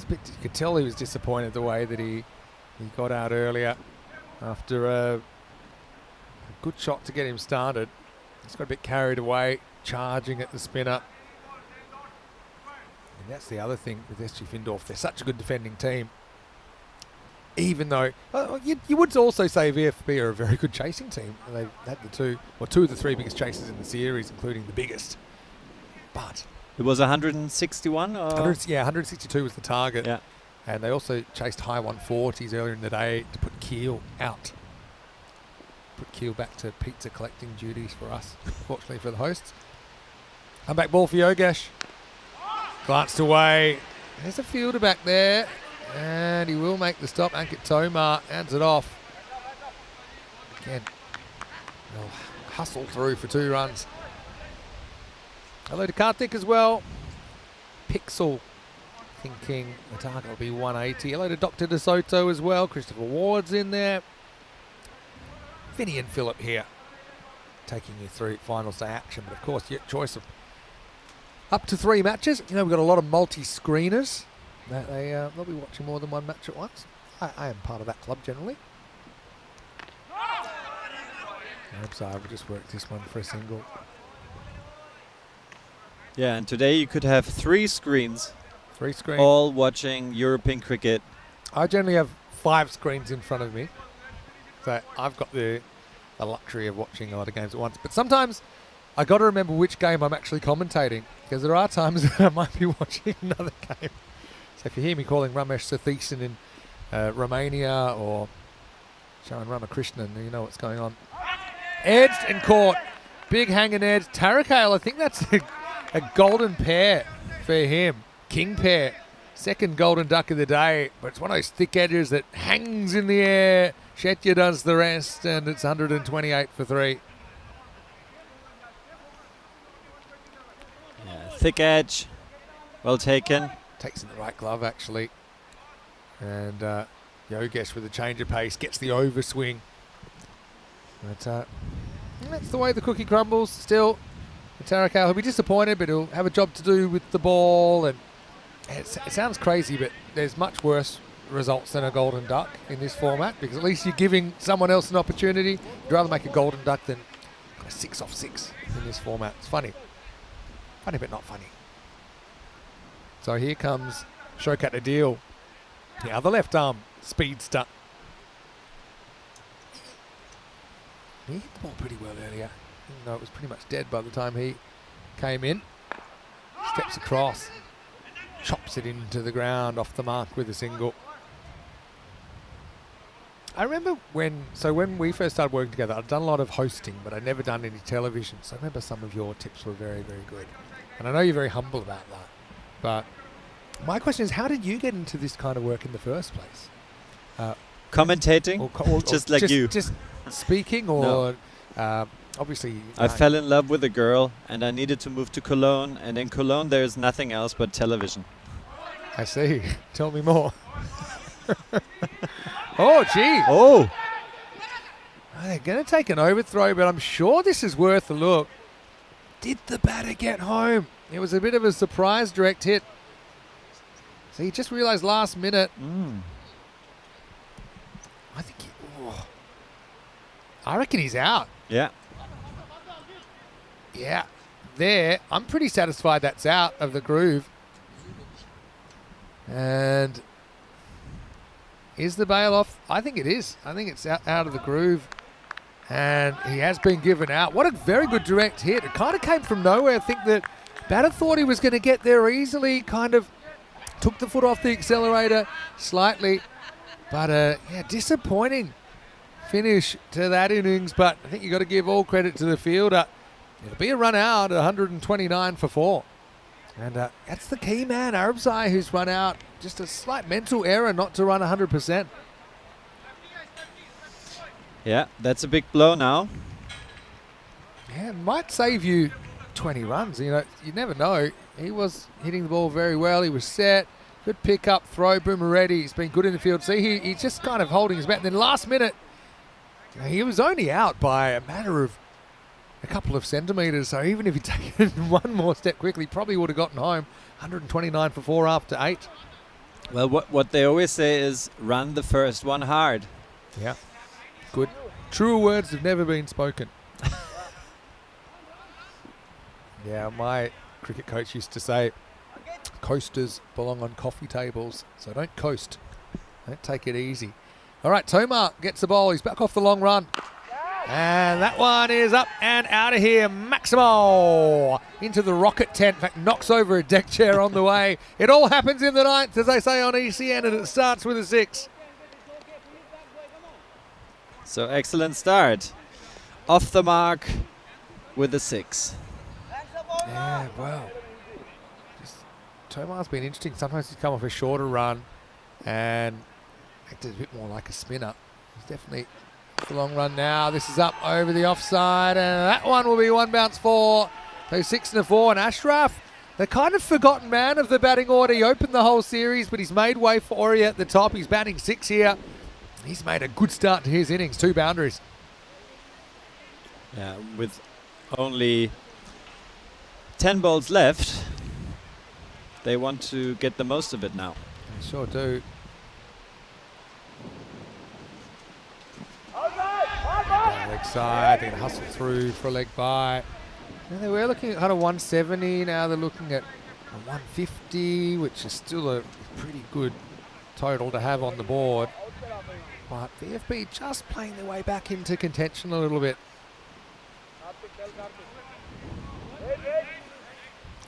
[SPEAKER 1] You could tell he was disappointed the way that he got out earlier after a good shot to get him started. He's got a bit carried away, charging at the spinner. And that's the other thing with SG Findorf. They're such a good defending team. Even though, you would also say VFB are a very good chasing team. They've had two of the 3 biggest chases in the series, including the biggest. But
[SPEAKER 6] it was 161? Or?
[SPEAKER 1] 162 was the target.
[SPEAKER 6] Yeah.
[SPEAKER 1] And they also chased high 140s earlier in the day to put Kiel out. Put Kiel back to pizza collecting duties for us, fortunately for the hosts. Comeback ball for Yogesh. Glanced away. There's a fielder back there, and he will make the stop. Ankit Tomar hands it off. Again, they'll hustle through for 2 runs. Hello to Karthik as well. Pixel thinking the target will be 180. Hello to Dr. DeSoto as well. Christopher Ward's in there. Vinny and Philip here, taking you through finals day action. But of course, your choice of up to 3 matches. You know, we've got a lot of multi-screeners. They'll be watching more than one match at once. I am part of that club generally. I'm sorry, we'll just work this one for a single.
[SPEAKER 6] Yeah, and today you could have 3 screens.
[SPEAKER 1] 3 screens.
[SPEAKER 6] All watching European cricket.
[SPEAKER 1] I generally have 5 screens in front of me. So I've got the luxury of watching a lot of games at once. But sometimes I got to remember which game I'm actually commentating, because there are times that I might be watching another game. So if you hear me calling Ramesh Satheesan in Romania or Sharon Ramakrishnan, you know what's going on. Edged and caught. Big hanging edge. Tarakale, I think that's a golden pair for him. King pair. Second golden duck of the day. But it's one of those thick edges that hangs in the air. Shetya does the rest, and it's 128 for 3.
[SPEAKER 6] Yeah, thick edge. Well taken.
[SPEAKER 1] Takes in the right glove, actually. And Yogesh with a change of pace gets the overswing. But that's the way the cookie crumbles. Still, Tarakale, he'll be disappointed, but he'll have a job to do with the ball. And it sounds crazy, but there's much worse results than a golden duck in this format, because at least you're giving someone else an opportunity. You'd rather make a golden duck than a 6 off 6 in this format. It's funny. Funny, but not funny. So here comes Showkat Adil. The other left arm speedster. He hit the ball pretty well earlier, even though it was pretty much dead by the time he came in. Steps across, chops it into the ground off the mark with a single. I remember when we first started working together, I'd done a lot of hosting, but I'd never done any television. So I remember some of your tips were very, very good. And I know you're very humble about that. But my question is, how did you get into this kind of work in the first place?
[SPEAKER 6] Commentating,
[SPEAKER 1] or
[SPEAKER 6] just like you.
[SPEAKER 1] Just speaking, or obviously...
[SPEAKER 6] I fell in love with a girl, and I needed to move to Cologne. And in Cologne, there's nothing else but television.
[SPEAKER 1] I see. Tell me more. Oh, gee.
[SPEAKER 6] Oh.
[SPEAKER 1] They're going to take an overthrow, but I'm sure this is worth a look. Did the batter get home? It was a bit of a surprise direct hit. So he just realised last minute. I think I reckon he's out.
[SPEAKER 6] Yeah.
[SPEAKER 1] Yeah. There. I'm pretty satisfied that's out of the groove. And is the bail off? I think it is. I think it's out of the groove. And he has been given out. What a very good direct hit. It kind of came from nowhere. I think that batter thought he was going to get there easily. Kind of took the foot off the accelerator slightly. But, yeah, disappointing finish to that innings. But I think you've got to give all credit to the fielder. It'll be a run out, 129 for 4. And that's the key man, Arabzai, who's run out. Just a slight mental error not to run 100%.
[SPEAKER 6] Yeah, that's a big blow now.
[SPEAKER 1] Yeah, might save you 20 runs. You know, you never know. He was hitting the ball very well. He was set. Good pick up, throw, boomer ready. He's been good in the field. See, he's just kind of holding his bat. And then last minute, you know, he was only out by a matter of a couple of centimetres. So even if he'd taken one more step quickly, probably would have gotten home. 129 for 4 after 8.
[SPEAKER 6] Well, what they always say is run the first one hard.
[SPEAKER 1] Yeah. Good. Truer words have never been spoken. Yeah, my cricket coach used to say, coasters belong on coffee tables, so don't coast. Don't take it easy. All right, Tomar gets the ball. He's back off the long run. And that one is up and out of here. Maximo into the rocket tent. In fact, knocks over a deck chair on the way. It all happens in the 9th, as they say on ECN, and it starts with a 6.
[SPEAKER 6] So excellent start. Off the mark with a 6.
[SPEAKER 1] Yeah, well, just Tomar's been interesting. Sometimes he's come off a shorter run and acted a bit more like a spinner. He's definitely the long run now. This is up over the offside, and that one will be one bounce for. So 6 and a 4, and Ashraf, the kind of forgotten man of the batting order. He opened the whole series, but he's made way for Ori at the top. He's batting 6 here. He's made a good start to his innings, 2 boundaries.
[SPEAKER 6] Yeah, with only 10 balls left, they want to get the most of it now.
[SPEAKER 1] They sure do. Leg side, they're going to hustle through for a leg by. And they were looking at kind of 170, now they're looking at 150, which is still a pretty good total to have on the board. But VFB just playing their way back into contention a little bit.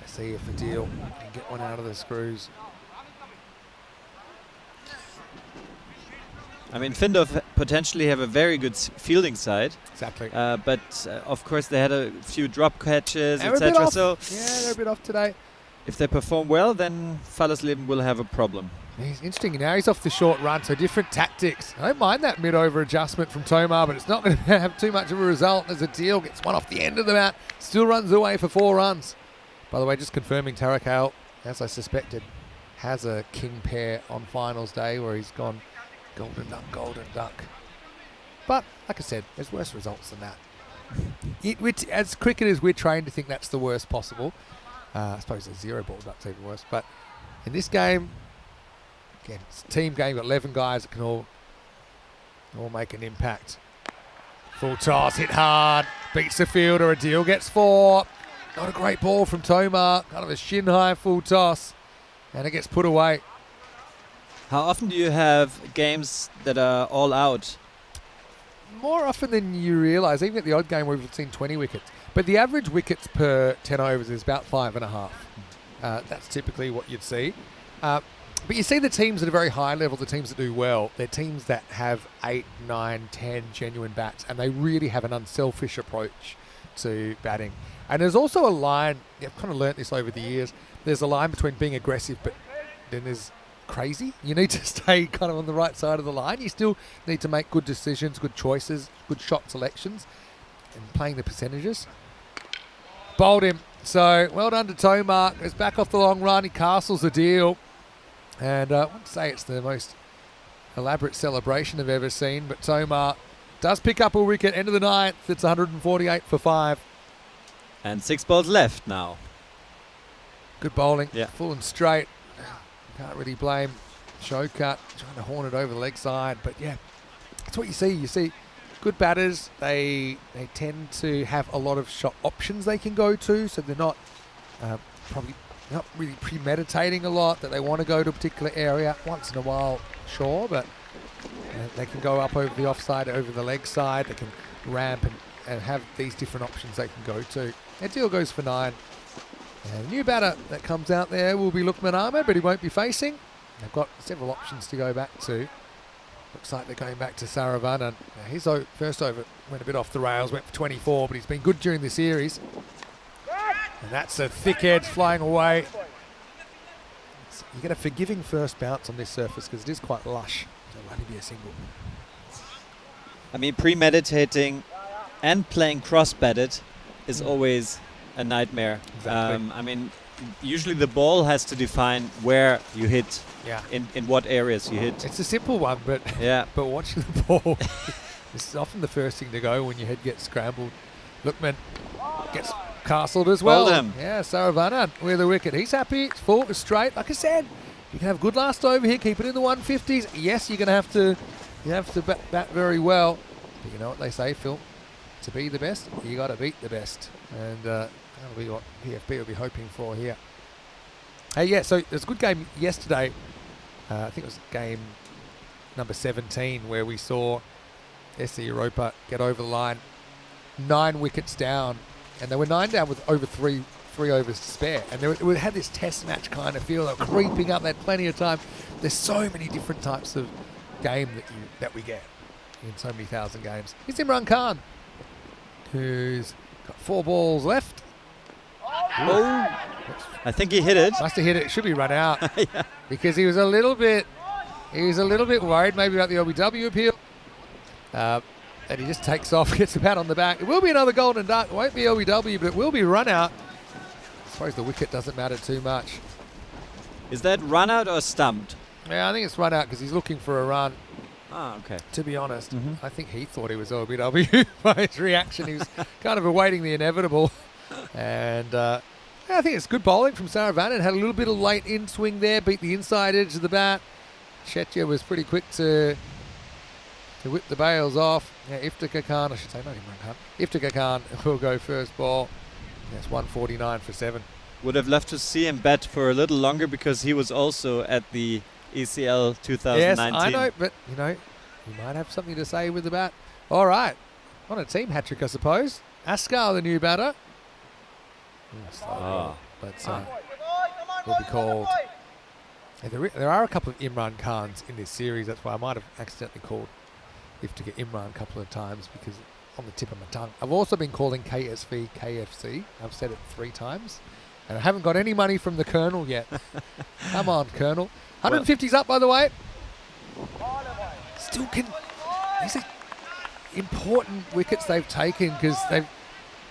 [SPEAKER 1] Let's see if Adil can get one out of the screws.
[SPEAKER 6] I mean, Findorf potentially have a very good fielding side.
[SPEAKER 1] Exactly.
[SPEAKER 6] But of course they had a few drop catches,
[SPEAKER 1] They're a bit
[SPEAKER 6] etc.
[SPEAKER 1] off.
[SPEAKER 6] So
[SPEAKER 1] Yeah, they're a bit off today.
[SPEAKER 6] if they perform well, then Fallersleben will have a problem.
[SPEAKER 1] He's interesting. Now he's off the short run, so different tactics. I don't mind that mid-over adjustment from Tomar, but it's not going to have too much of a result as Adil gets one off the end of the mat. Still runs away for 4 runs. By the way, just confirming, Tarakal, as I suspected, has a king pair on finals day where he's gone golden duck, golden duck. But, like I said, there's worse results than that. As cricketers, we're trained to think that's the worst possible. I suppose a 0 ball duck's even worse. But in this game, again, it's a team game, got 11 guys that can all make an impact. Full toss, hit hard, beats the fielder, Adil gets 4. Not a great ball from Tomar, kind of a shin-high full toss, and it gets put away.
[SPEAKER 6] How often do you have games that are all out?
[SPEAKER 1] More often than you realise, even at the odd game where we've seen 20 wickets. But the average wickets per 10 overs is about 5.5. That's typically what you'd see. But you see the teams at a very high level, the teams that do well, they're teams that have 8, 9, 10 genuine bats, and they really have an unselfish approach to batting. And there's also a line, I've kind of learnt this over the years, there's a line between being aggressive, but then there's crazy. You need to stay kind of on the right side of the line. You still need to make good decisions, good choices, good shot selections, and playing the percentages. Bowled him. So well done to Tomar. Goes back off the long run. He castles the deal. And I wouldn't say it's the most elaborate celebration I've ever seen, but Tomar does pick up a wicket. End of the 9th. It's 148 for 5.
[SPEAKER 6] And 6 balls left now.
[SPEAKER 1] Good bowling.
[SPEAKER 6] Yeah.
[SPEAKER 1] Full and straight. Can't really blame Showcut trying to horn it over the leg side. But yeah, that's what you see. You see good batters. They tend to have a lot of shot options they can go to. So they're not probably not really premeditating a lot that they want to go to a particular area. Once in a while, sure. But they can go up over the offside, over the leg side. They can ramp and have these different options they can go to. Adil goes for 9. And a new batter that comes out there will be Lukman Ahmed, but he won't be facing. They've got several options to go back to. Looks like they're going back to Saravanan. Now his first over went a bit off the rails, went for 24, but he's been good during the series. And that's a thick edge flying away. You get a forgiving first bounce on this surface because it is quite lush. It'll only be a single.
[SPEAKER 6] I mean, premeditating and playing cross-batted is always a nightmare.
[SPEAKER 1] Exactly.
[SPEAKER 6] I mean, usually the ball has to define where you hit, in what areas you hit.
[SPEAKER 1] It's a simple one, but
[SPEAKER 6] Yeah.
[SPEAKER 1] but watching the ball is often the first thing to go when your head gets scrambled. Lookman gets castled as well.
[SPEAKER 6] Well done.
[SPEAKER 1] Yeah, Saravanan with a wicket. He's happy. It's full. It's straight. Like I said, you can have good last over here. Keep it in the 150s. Yes, you're going to have to bat very well. But you know what they say, Phil? To be the best, you got to beat the best. And that'll be what PFB will be hoping for here. Hey, yeah, so there's a good game yesterday. I think it was game number 17 where we saw SC Europa get over the line. 9 wickets down. And they were 9 down with over three overs to spare. And we had this test match kind of feel. They were creeping up. They had plenty of time. There's so many different types of game that we get in so many thousand games. Here's Imran Khan, who's got 4 balls left.
[SPEAKER 6] Oh, I think he hit it.
[SPEAKER 1] Must have hit it. Should be run out.
[SPEAKER 6] Yeah.
[SPEAKER 1] Because he was a little bit worried maybe about the LBW appeal. And he just takes off, gets the bat on the back. It will be another golden duck. It won't be LBW, but it will be run out. I suppose the wicket doesn't matter too much.
[SPEAKER 6] Is that run out or stumped?
[SPEAKER 1] Yeah, I think it's run out because he's looking for a run.
[SPEAKER 6] Ah, okay.
[SPEAKER 1] To be honest, I think he thought he was LBW by his reaction. He was kind of awaiting the inevitable. And yeah, I think it's good bowling from Saravanan. Had a little bit of late in swing there, beat the inside edge of the bat. Shetya was pretty quick to whip the bails off. Yeah, Iftikhar Khan, I should say, not Imran Khan. Iftikhar Khan will go first ball. That's 149 for 7.
[SPEAKER 6] Would have loved to see him bat for a little longer because he was also at the ECL 2019.
[SPEAKER 1] Yes, I know, but, you know, he might have something to say with the bat. All right. On a team hat-trick, I suppose. Askar, the new batter. But will be called. Yeah, there are a couple of Imran Khans in this series. That's why I might have accidentally called Iftikhar Imran a couple of times because on the tip of my tongue. I've also been calling KSV KFC. I've said it 3 times. And I haven't got any money from the Colonel yet. Come on, Colonel. 150's up, by the way. Still can... These are important wickets they've taken because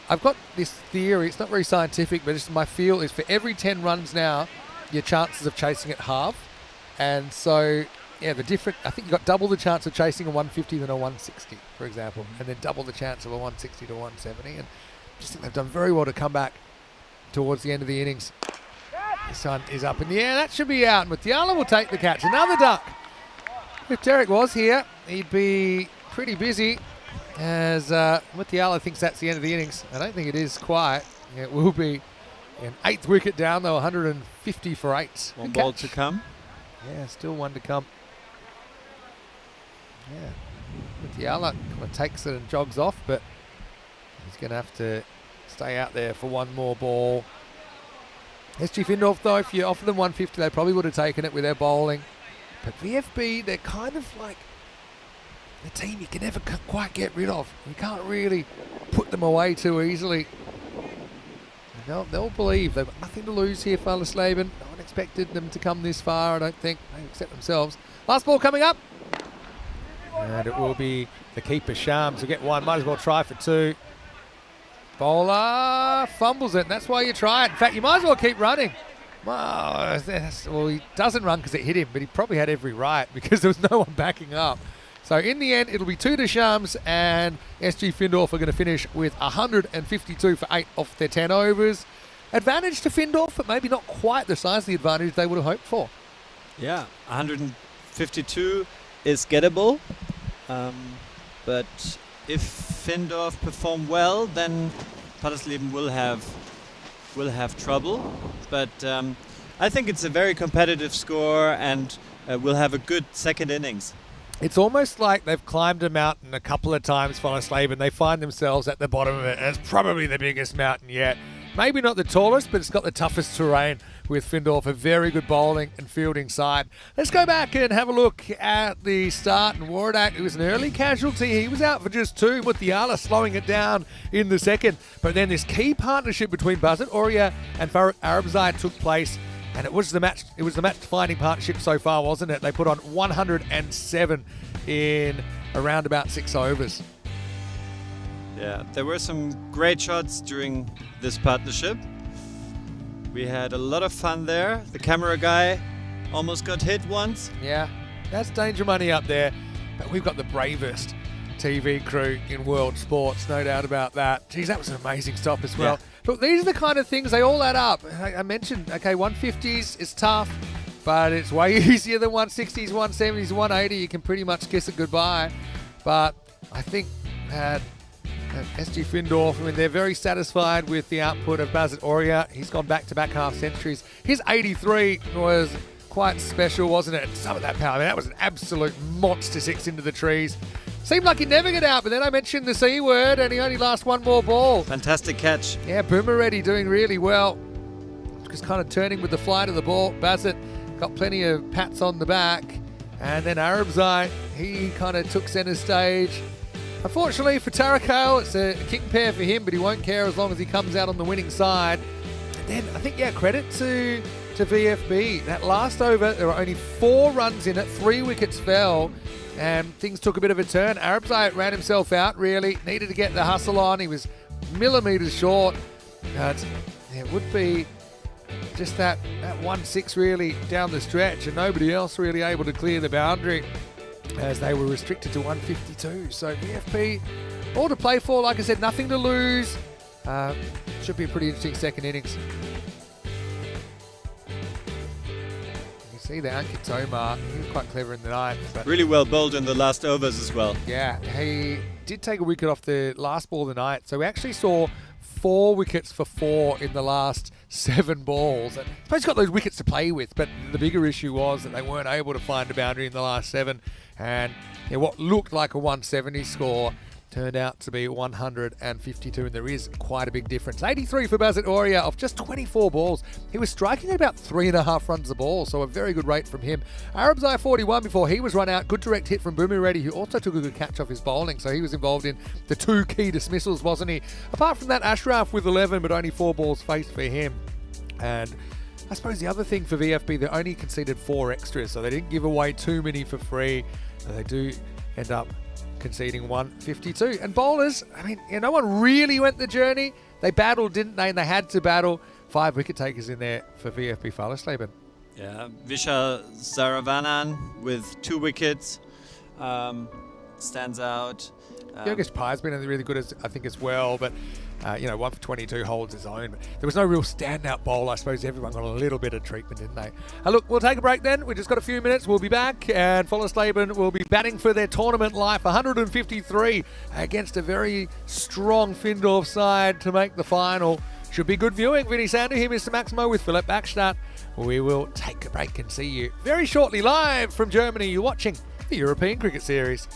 [SPEAKER 1] I've got this theory. It's not very scientific, but my feel is for every 10 runs now, your chances of chasing it halve. And so, yeah, I think you've got double the chance of chasing a 150 than a 160, for example, and then double the chance of a 160 to 170. And I just think they've done very well to come back towards the end of the innings. This one is up in the air. That should be out. And Mutiala will take the catch. Another duck. If Derek was here, he'd be pretty busy as Mutiala thinks that's the end of the innings. I don't think it is quite. It will be an 8th wicket down, though, 150 for 8.
[SPEAKER 6] One ball to come.
[SPEAKER 1] Yeah, still one to come. Yeah. Mutiala kind of takes it and jogs off, but he's going to have to stay out there for one more ball. SG Findorf, though, if you offer them 150, they probably would have taken it with their bowling. But VFB, they're kind of like the team you can never quite get rid of. You can't really put them away too easily. They'll believe they've got nothing to lose here, Fallersleben. No one expected them to come this far, I don't think. They accept themselves. Last ball coming up. And it will be the keeper, Shams, will get one. Might as well try for 2. Bowler fumbles it, and that's why you try it. In fact, you might as well keep running. Well, he doesn't run because it hit him, but he probably had every right because there was no one backing up. So in the end, it'll be 2 to Shams, and SG Findorf are going to finish with 152 for 8 off their 10 overs. Advantage to Findorf, but maybe not quite the size of the advantage they would have hoped for.
[SPEAKER 6] Yeah, 152 is gettable, but if Findorf perform well, then Fallersleben will have trouble. But I think it's a very competitive score, and we'll have a good second innings.
[SPEAKER 1] It's almost like they've climbed a mountain a couple of times, Fallersleben. They find themselves at the bottom of it, and it's probably the biggest mountain yet. Maybe not the tallest, but it's got the toughest terrain with Findorf, a very good bowling and fielding side. Let's go back and have a look at the start. And Wardak, it was an early casualty. He was out for just 2. Mutiala slowing it down in the second. But then this key partnership between Bazat Oria and Farooq Arabzai took place. And it was the match-defining partnership so far, wasn't it? They put on 107 in around about 6 overs.
[SPEAKER 6] Yeah, there were some great shots during this partnership. We had a lot of fun there. The camera guy almost got hit once.
[SPEAKER 1] Yeah, that's danger money up there. But we've got the bravest TV crew in world sports, no doubt about that. Geez, that was an amazing stop as well. Yeah. Look, these are the kind of things, they all add up. I mentioned, okay, 150s is tough, but it's way easier than 160s, 170s, 180. You can pretty much kiss it goodbye. But I think that SG Findorf, I mean, they're very satisfied with the output of Bazat Oria. He's gone back-to-back half centuries. His 83 was quite special, wasn't it? And some of that power, I mean, that was an absolute monster 6 into the trees. Seemed like he'd never get out, but then I mentioned the C word and he only lost one more ball.
[SPEAKER 6] Fantastic catch.
[SPEAKER 1] Yeah, Boomeretti doing really well. Just kind of turning with the flight of the ball. Bazat got plenty of pats on the back. And then Arabzai, he kind of took centre stage. Unfortunately for Tarakale, it's a kick pair for him, but he won't care as long as he comes out on the winning side. But then I think, credit to VFB. That last over, there were only 4 runs in it, 3 wickets fell, and things took a bit of a turn. Arabzai ran himself out, really. Needed to get the hustle on. He was millimetres short. It would be just that 1-6 really down the stretch, and nobody else really able to clear the boundary as they were restricted to 152. So VFP, all to play for. Like I said, nothing to lose. Should be a pretty interesting second innings. You can see there, Ankit Tomar, he was quite clever in the ninth. But
[SPEAKER 6] Really well bowled in the last overs as well.
[SPEAKER 1] yeah, he did take a wicket off the last ball of the night. So we actually saw 4 wickets for 4 in the last 7 balls. And I suppose he's got those wickets to play with, but the bigger issue was that they weren't able to find a boundary in the last 7. And what looked like a 170 score turned out to be 152, and there is quite a big difference. 83 for Basit Auria off just 24 balls. He was striking at about 3.5 runs a ball, so a very good rate from him. Arabzai 41 before he was run out. Good direct hit from Boomer Reddy, who also took a good catch off his bowling, so he was involved in the 2 key dismissals, wasn't he? Apart from that, Ashraf with 11, but only 4 balls faced for him. And I suppose the other thing for VFB, they only conceded 4 extras, so they didn't give away too many for free. They do end up conceding 152. And bowlers, I mean, no one really went the journey. They battled, didn't they? And they had to battle. 5 wicket takers in there for VFB Fallersleben.
[SPEAKER 6] Yeah, Vishal Saravanan with 2 wickets stands out.
[SPEAKER 1] Yogesh Pai's been really good, I think, as well. But 1 for 22 holds his own. But there was no real standout bowler. I suppose everyone got a little bit of treatment, didn't they? Look, we'll take a break then. We've just got a few minutes. We'll be back, and Fallersleben will be batting for their tournament life. 153 against a very strong Findorf side to make the final. Should be good viewing. Vinny Sandu here, Mr. Maximo with Philip Backstadt. We will take a break and see you very shortly live from Germany. You're watching the European Cricket Series.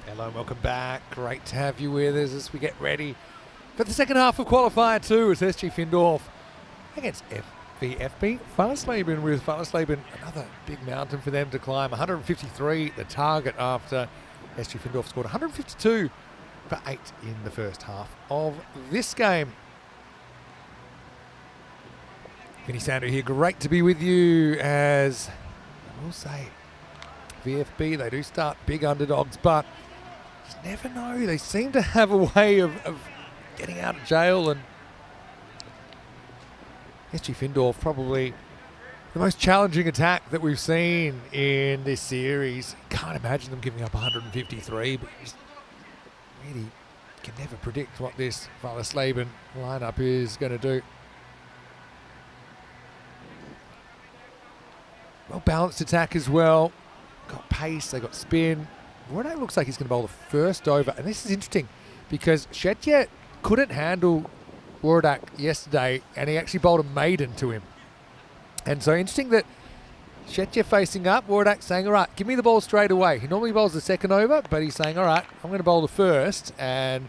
[SPEAKER 1] Hello, welcome back. Great to have you with us as we get ready for the second half of Qualifier 2 as SG Findorf against VFB Fallersleben, with Fallersleben another big mountain for them to climb. 153 the target after SG Findorf scored 152 for 8 in the first half of this game. Vinny Sander here, great to be with you as I will say VFB, they do start big underdogs, but just never know. They seem to have a way of getting out of jail, and SG Findorf probably the most challenging attack that we've seen in this series. Can't imagine them giving up 153, but just really can never predict what this Fallersleben lineup is going to do. Well balanced attack as well. Got pace, they got spin. Rene looks like he's going to bowl the first over, and this is interesting because Shetje couldn't handle Wardak yesterday, and he actually bowled a maiden to him. And so interesting that Shetje facing up, Wardak saying, all right, give me the ball straight away. He normally bowls the second over, but he's saying, all right, I'm going to bowl the first and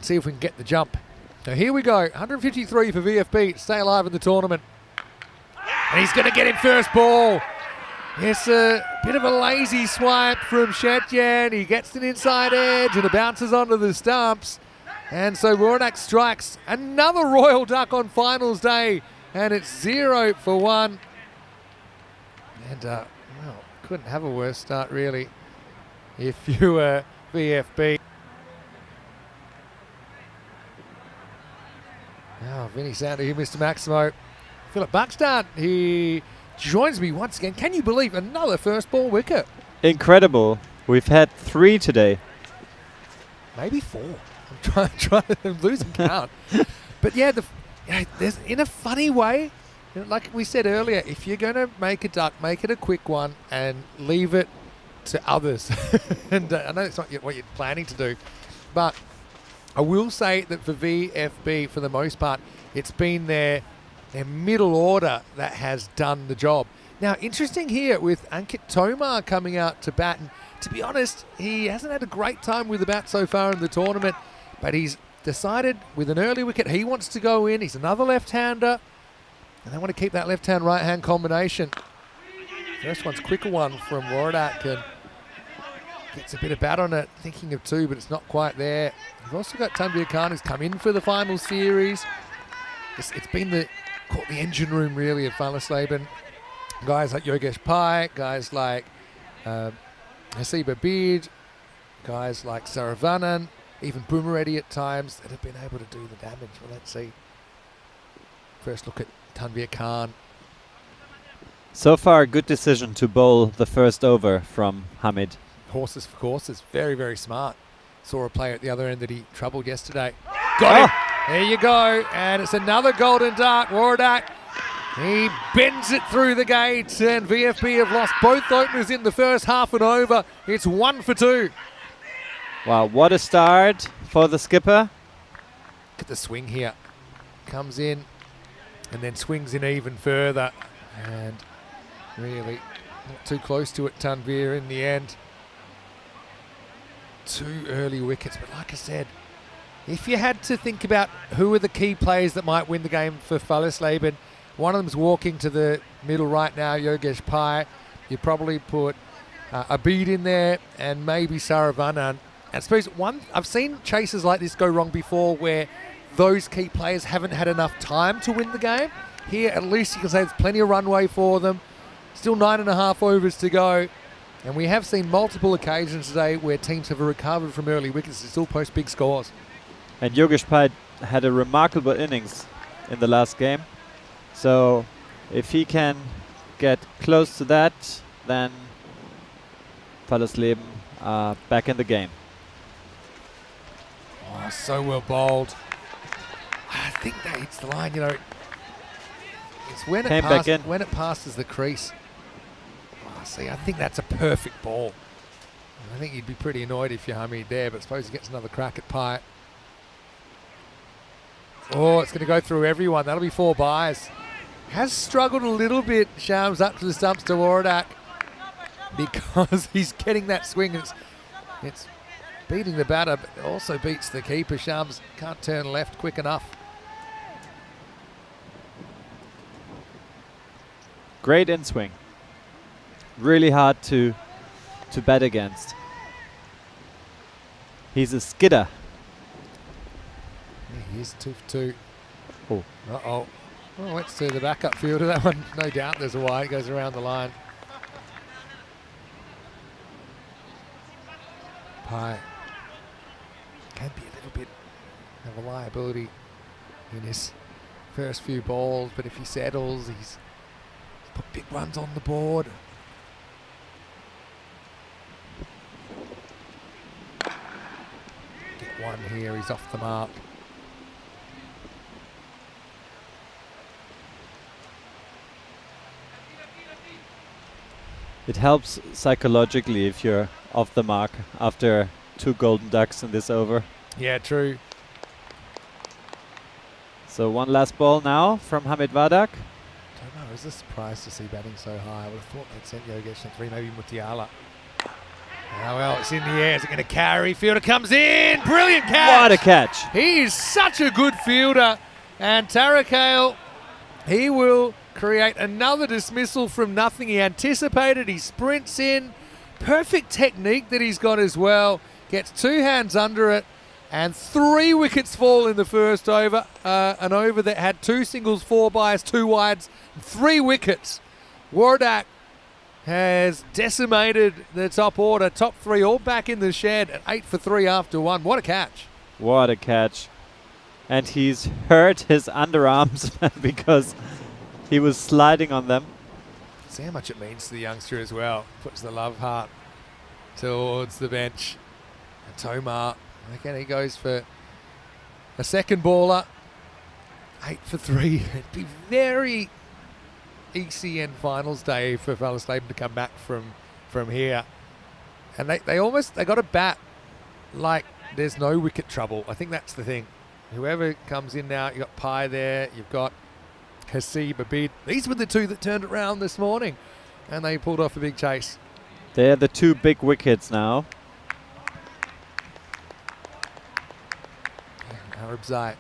[SPEAKER 1] see if we can get the jump. So here we go, 153 for VFB to stay alive in the tournament. And he's going to get him first ball. It's a bit of a lazy swipe from Shetje. He gets an inside edge and it bounces onto the stumps. And so Wardak strikes another Royal Duck on finals day. And it's 0 for 1. And, well, couldn't have a worse start, really, if you were VFB. Now, Vinny Sander here, Mr. Maximo. Philip Buxton, he joins me once again. Can you believe another first ball wicket?
[SPEAKER 6] Incredible. We've had 3 today.
[SPEAKER 1] Maybe 4. I'm I'm losing count. But yeah, there's in a funny way, like we said earlier, if you're going to make a duck, make it a quick one and leave it to others. And I know it's not what you're planning to do, but I will say that for VFB, for the most part, it's been their middle order that has done the job. Now, interesting here with Ankit Tomar coming out to bat. And to be honest, he hasn't had a great time with the bat so far in the tournament, but he's decided with an early wicket he wants to go in. He's another left-hander, and they want to keep that left-hand, right-hand combination. First one's quicker one from Wardak, and gets a bit of bat on it, thinking of 2, but it's not quite there. You've also got Tanvir Khan, who's come in for the final series. It's been caught the engine room, really, of Fallersleben. Guys like Yogesh Pai, guys like Hasiba Bid, guys like Saravanan, even Boomeretti at times, that have been able to do the damage. Well, let's see. First look at Tanvir Khan.
[SPEAKER 6] So far, a good decision to bowl the first over from Hamid.
[SPEAKER 1] Horses for courses. Very, very smart. Saw a player at the other end that he troubled yesterday. Got him! There you go. And it's another golden duck. Wardak, he bends it through the gate, and VFB have lost both openers in the first half and over. It's 1 for 2.
[SPEAKER 6] Wow, what a start for the skipper.
[SPEAKER 1] Look at the swing here. Comes in and then swings in even further. And really not too close to it, Tanvir, in the end. 2 early wickets, but like I said, if you had to think about who are the key players that might win the game for Fallersleben, one of them's walking to the middle right now, Yogesh Pai. You'd probably put Abid in there and maybe Saravanan. I suppose I've seen chases like this go wrong before where those key players haven't had enough time to win the game. Here, at least you can say there's plenty of runway for them. Still 9.5 overs to go. And we have seen multiple occasions today where teams have recovered from early wickets to still post big scores.
[SPEAKER 6] And Yogesh Pai had a remarkable innings in the last game. So if he can get close to that, then Fallersleben are back in the game.
[SPEAKER 1] Oh, so well bowled. I think that hits the line, you know. It's when it passes the crease. Oh, see, I think that's a perfect ball. I think you'd be pretty annoyed if you're Hamid there, but suppose he gets another crack at Pai. Oh, it's going to go through everyone. That'll be 4 byes. Has struggled a little bit, Shams, up to the stumps to Wardak, because he's getting that swing. It's beating the batter, but also beats the keeper. Shams can't turn left quick enough.
[SPEAKER 6] Great in swing. Really hard to bat against. He's a skidder.
[SPEAKER 1] Yeah, he's 2 for 2.
[SPEAKER 6] Oh.
[SPEAKER 1] Uh-oh. Oh, went to the backup fielder. That one, no doubt there's a wide. It goes around the line. Pye can be a little bit of a liability in his first few balls, but if he settles, he's put big runs on the board. Get one here, he's off the mark.
[SPEAKER 6] It helps psychologically if you're off the mark after 2 golden ducks in this over.
[SPEAKER 1] Yeah, true.
[SPEAKER 6] So one last ball now from Hamid Vadak.
[SPEAKER 1] Don't know, I was just surprised to see batting so high. I would have thought they'd sent Yogesh in 3, maybe Mutiala. Oh well, it's in the air. Is it going to carry? Fielder comes in. Brilliant catch.
[SPEAKER 6] What a catch.
[SPEAKER 1] He is such a good fielder. And Tarakale, he will create another dismissal from nothing. He anticipated, he sprints in. Perfect technique that he's got as well. Gets 2 hands under it. And 3 wickets fall in the first over. An over that had 2 singles, 4 byes, 2 wides, 3 wickets. Wardak has decimated the top order. Top 3 all back in the shed at 8 for 3 after 1. What a catch.
[SPEAKER 6] What a catch. And he's hurt his underarms because he was sliding on them.
[SPEAKER 1] See how much it means to the youngster as well. Puts the love heart towards the bench. And Tomar, again, he goes for a second baller. 8 for 3. It'd be very ECN finals day for Fallersleben to come back from here. And they got to bat like there's no wicket trouble. I think that's the thing. Whoever comes in now, you've got Pye there, you've got Hasib, Abid. These were the 2 that turned it round this morning, and they pulled off a big chase.
[SPEAKER 6] They're the 2 big wickets now.
[SPEAKER 1] Arab Zait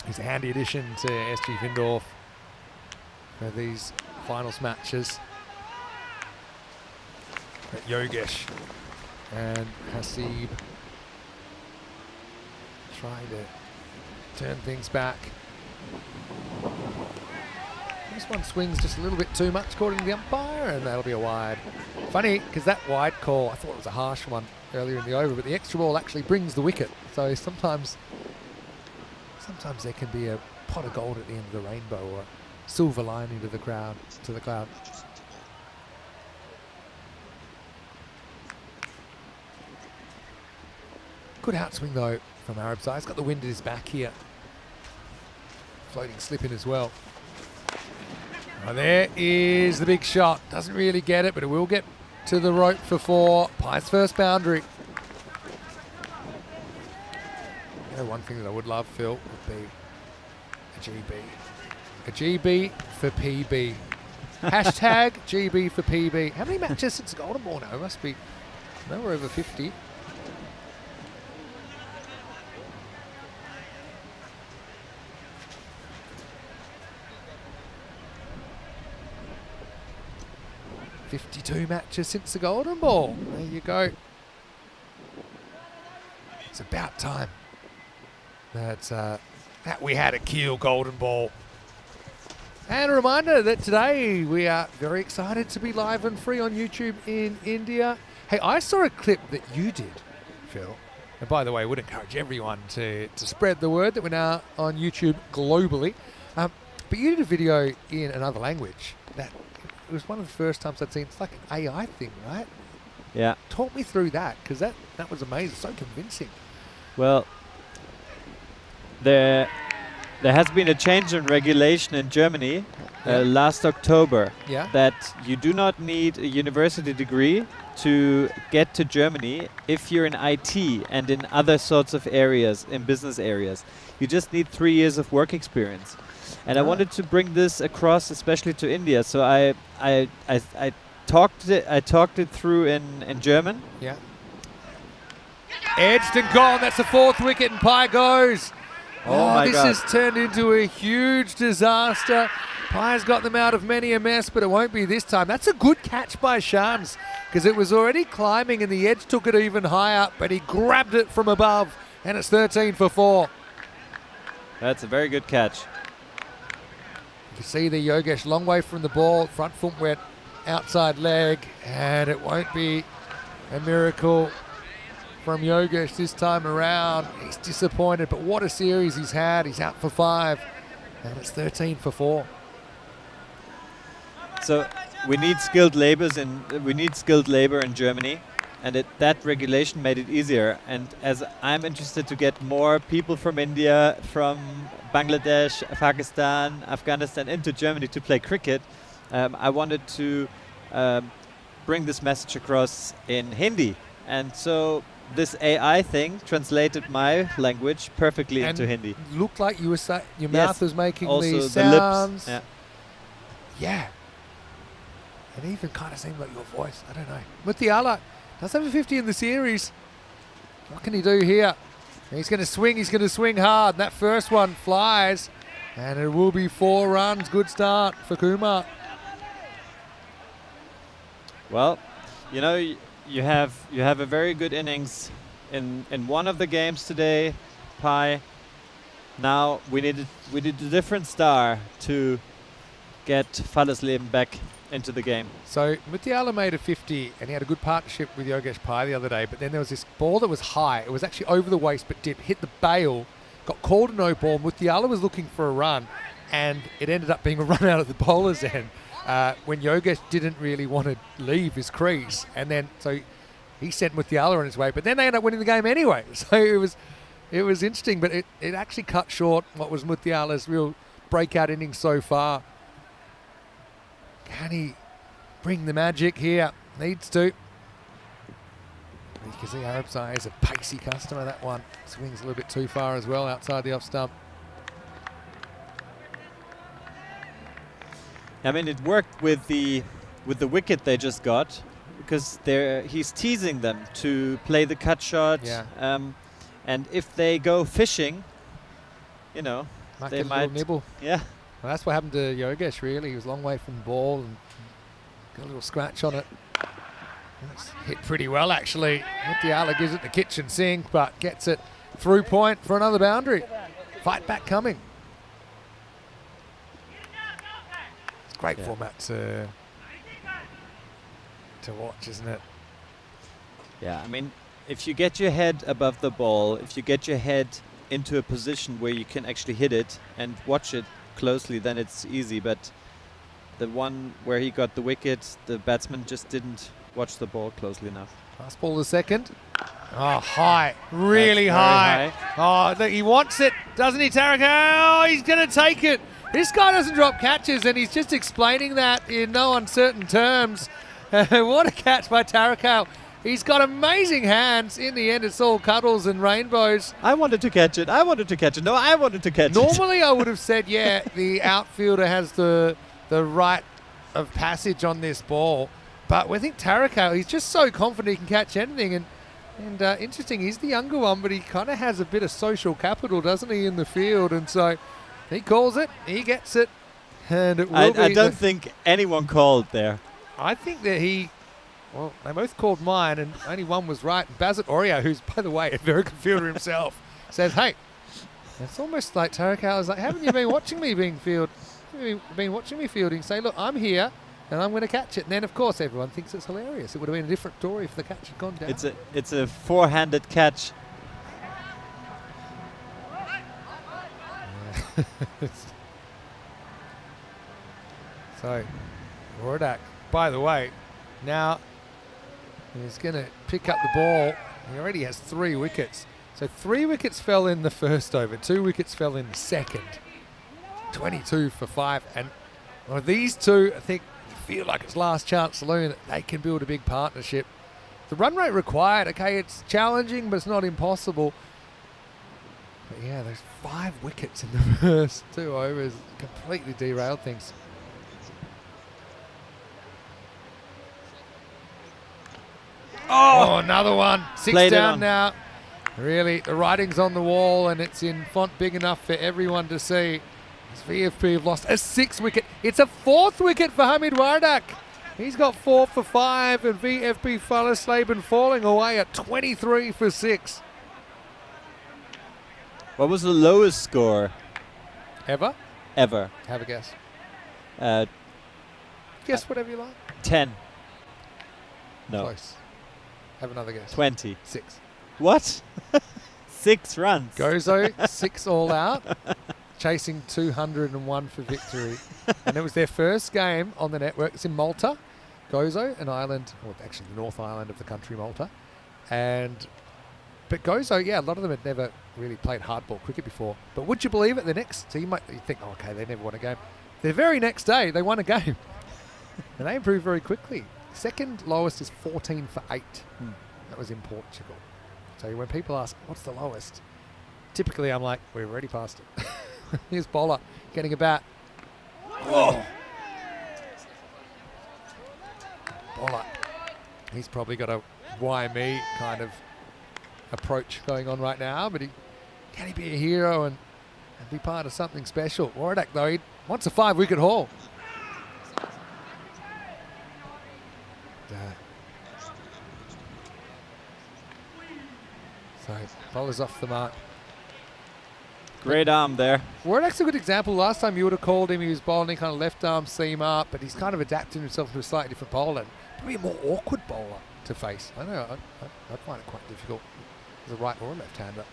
[SPEAKER 1] is a handy addition to SG Findorf for these finals matches. But Yogesh and Hasib trying to turn things back. This one swings just a little bit too much according to the umpire, and that'll be a wide. Funny, because that wide call, I thought it was a harsh one earlier in the over, but the extra ball actually brings the wicket. So sometimes there can be a pot of gold at the end of the rainbow, or a silver lining to the cloud. Good outswing though from Arab Zait. He's got the wind at his back here. Floating slip in as well. Oh, there is the big shot. Doesn't really get it, but it will get to the rope for 4. Pye's first boundary. You know, one thing that I would love, Phil, would be a GB. A GB for PB. Hashtag GB for PB. How many matches since Golden Ball now? It must be nowhere over 50. Matches since the Golden Ball. There you go. It's about time that we had a Kiel Golden Ball. And a reminder that today we are very excited to be live and free on YouTube in India. Hey, I saw a clip that you did, Phil. And by the way, I would encourage everyone to spread the word that we're now on YouTube globally. But you did a video in another language that it was one of the first times I'd seen. It's like an AI thing, right?
[SPEAKER 6] Yeah.
[SPEAKER 1] Talk me through that, because that was amazing, so convincing.
[SPEAKER 6] Well, there has been a change in regulation in Germany last October that you do not need a university degree to get to Germany if you're in IT and in other sorts of areas, in business areas. You just need 3 years of work experience. And I wanted to bring this across, especially to India. So I talked it through in German.
[SPEAKER 1] Yeah. Edged and gone. That's the 4th wicket, and Pai goes.
[SPEAKER 6] Oh my
[SPEAKER 1] this
[SPEAKER 6] God.
[SPEAKER 1] has turned into a huge disaster. Pai's got them out of many a mess, but it won't be this time. That's a good catch by Shams, because it was already climbing and the edge took it even higher, but he grabbed it from above, and it's 13 for 4.
[SPEAKER 6] That's a very good catch.
[SPEAKER 1] You can see the Yogesh long way from the ball. Front foot went outside leg, and it won't be a miracle from Yogesh this time around. He's disappointed, but what a series he's had. He's out for 5, and it's 13 for 4.
[SPEAKER 6] So we need skilled labor in Germany, and that regulation made it easier. And as I'm interested to get more people from India, from Bangladesh, Pakistan, Afghanistan into Germany to play cricket, I wanted to bring this message across in Hindi. And so this AI thing translated my language perfectly
[SPEAKER 1] And
[SPEAKER 6] into Hindi.
[SPEAKER 1] Looked like you were your
[SPEAKER 6] Yes.
[SPEAKER 1] mouth was making
[SPEAKER 6] Also
[SPEAKER 1] these
[SPEAKER 6] the
[SPEAKER 1] sounds.
[SPEAKER 6] lips.
[SPEAKER 1] Yeah. It even kind of seemed like your voice. I don't know. Mutiala does have a 50 in the series. What can he do here? He's going to swing. He's going to swing hard. And that first one flies. And it will be 4 runs. Good start for Kumar.
[SPEAKER 6] Well, you know, you have a very good innings in one of the games today, Pai. Now we need a different star to get Fallersleben back into the game.
[SPEAKER 1] So Mutiala made a 50, and he had a good partnership with Yogesh Pai the other day. But then there was this ball that was high. It was actually over the waist, but hit the bail. Got called a no ball. Mutiala was looking for a run, and it ended up being a run out of the bowler's end. When Yogesh didn't really want to leave his crease, and then so he sent Mutiala on his way, but then they ended up winning the game anyway. So it was interesting, but it actually cut short what was Mutiala's real breakout innings so far. Can he bring the magic here? Needs to. You can see Arabsai is a pacey customer. That one swings a little bit too far as well outside the off stump.
[SPEAKER 6] I mean, it worked with the wicket they just got, because he's teasing them to play the cut shot.
[SPEAKER 1] Yeah.
[SPEAKER 6] And if they go fishing, you know,
[SPEAKER 1] Might
[SPEAKER 6] they
[SPEAKER 1] get a
[SPEAKER 6] might
[SPEAKER 1] little nibble.
[SPEAKER 6] Yeah.
[SPEAKER 1] Well, that's what happened to Yogesh, really. He was a long way from the ball and got a little scratch on it. That's hit pretty well, actually. Mutiala gives it the kitchen sink, but gets it through point for another boundary. Fight back coming. It's a great format to watch, isn't it?
[SPEAKER 6] Yeah, I mean, if you get your head above the ball, if you get your head into a position where you can actually hit it and watch it closely, then it's easy. But the one where he got the wicket, the batsman just didn't watch the ball closely enough.
[SPEAKER 1] Fast ball the second. Oh, high. Really
[SPEAKER 6] That's
[SPEAKER 1] high.
[SPEAKER 6] very
[SPEAKER 1] Oh, look, he wants it, doesn't he, Tarakal? Oh, he's going to take it. This guy doesn't drop catches, and he's just explaining that in no uncertain terms. What a catch by Tarakal. He's got amazing hands. In the end, it's all cuddles and rainbows.
[SPEAKER 6] I wanted to catch it. I wanted to catch it. No, I wanted to catch it.
[SPEAKER 1] Normally, I would have said, yeah, the outfielder has the right of passage on this ball. But I think Tarakal, he's just so confident he can catch anything. And interesting, he's the younger one, but he kind of has a bit of social capital, doesn't he, in the field? And so he calls it, he gets it, and it will be.
[SPEAKER 6] I don't think anyone called there.
[SPEAKER 1] I think that well, they both called mine, and only one was right. Bazit Orio, who's, by the way, a very good fielder himself, says, hey, it's almost like Tarakal is like, haven't you been watching me been watching me fielding? Say, look, I'm here, and I'm going to catch it. And then, of course, everyone thinks it's hilarious. It would have been a different story if the catch had gone down.
[SPEAKER 6] It's a four-handed catch.
[SPEAKER 1] So, Rodak, by the way, now he's going to pick up the ball. He already has 3 wickets. So 3 wickets fell in the first over, 2 wickets fell in the second. 22 for 5. And well, these two, I think, feel like it's last chance saloon. They can build a big partnership. The run rate required, okay, it's challenging, but it's not impossible. But yeah, those 5 wickets in the first 2 overs completely derailed things. Oh, another one. 6
[SPEAKER 6] Played it
[SPEAKER 1] down
[SPEAKER 6] on.
[SPEAKER 1] now. Really, the writing's on the wall and it's in font big enough for everyone to see. As VFB have lost a 6th wicket. It's a 4th wicket for Hamid Wardak. He's got 4 for 5 and VFB Fallersleben falling away at 23 for 6.
[SPEAKER 6] What was the lowest score
[SPEAKER 1] Ever?
[SPEAKER 6] ever?
[SPEAKER 1] Have a guess.
[SPEAKER 6] Guess
[SPEAKER 1] whatever you like.
[SPEAKER 6] 10. No.
[SPEAKER 1] Close. Have another guess.
[SPEAKER 6] 20.
[SPEAKER 1] 6.
[SPEAKER 6] What? 6 runs.
[SPEAKER 1] Gozo, 6 all out, chasing 201 for victory. And it was their first game on the network. It's in Malta. Gozo, an island, or actually the North Island of the country, Malta. But Gozo, yeah, a lot of them had never really played hardball cricket before. But would you believe it? The next, so you think, oh, okay, they never won a game. The very next day, they won a game. And they improved very quickly. Second lowest is 14 for 8. That was in Portugal. So when people ask, what's the lowest? Typically, I'm like, we've already passed it. Here's Bowler getting a bat. Oh. Bowler. He's probably got a why me kind of approach going on right now, but can he be a hero and be part of something special? Wardak, though, he wants a 5-wicket haul. So, bowler's off the mark.
[SPEAKER 6] Great arm there.
[SPEAKER 1] Wardak's a good example. Last time you would have called him, he was bowling kind of left arm seam up, but he's kind of adapted himself to a slightly different bowler. Probably a more awkward bowler to face. I know, I'd find it quite difficult as a right or a left-hander.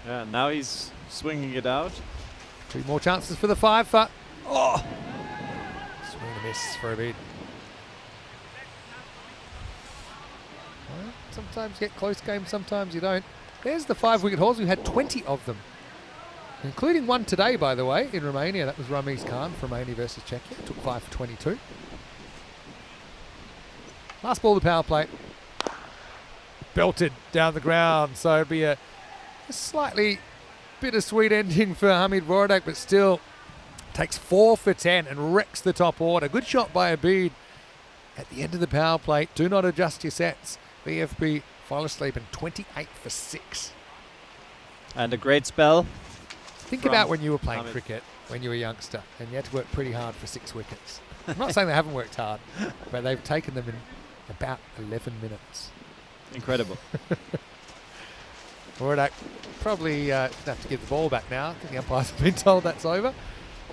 [SPEAKER 6] Yeah, now he's swinging it out.
[SPEAKER 1] 2 more chances for the 5 for... Oh! Swing and a miss for a bid. Well, sometimes you get close games, sometimes you don't. There's the 5-wicket hauls. We had 20 of them, including one today, by the way, in Romania. That was Ramiz Khan from Romania versus Czechia. Took 5 for 22. Last ball of the power play. Belted down the ground. So it'd be a slightly bittersweet ending for Hamid Wardak, but still takes 4 for 10 and wrecks the top order. Good shot by Abid at the end of the power play. Do not adjust your sets. VFB Fallersleben 28 for 6.
[SPEAKER 6] And a great spell.
[SPEAKER 1] Think about when you were playing cricket when you were a youngster and you had to work pretty hard for 6 wickets. I'm not saying they haven't worked hard, but they've taken them in about 11 minutes.
[SPEAKER 6] Incredible.
[SPEAKER 1] Wardak probably have to give the ball back now. I think the umpires have been told that's over.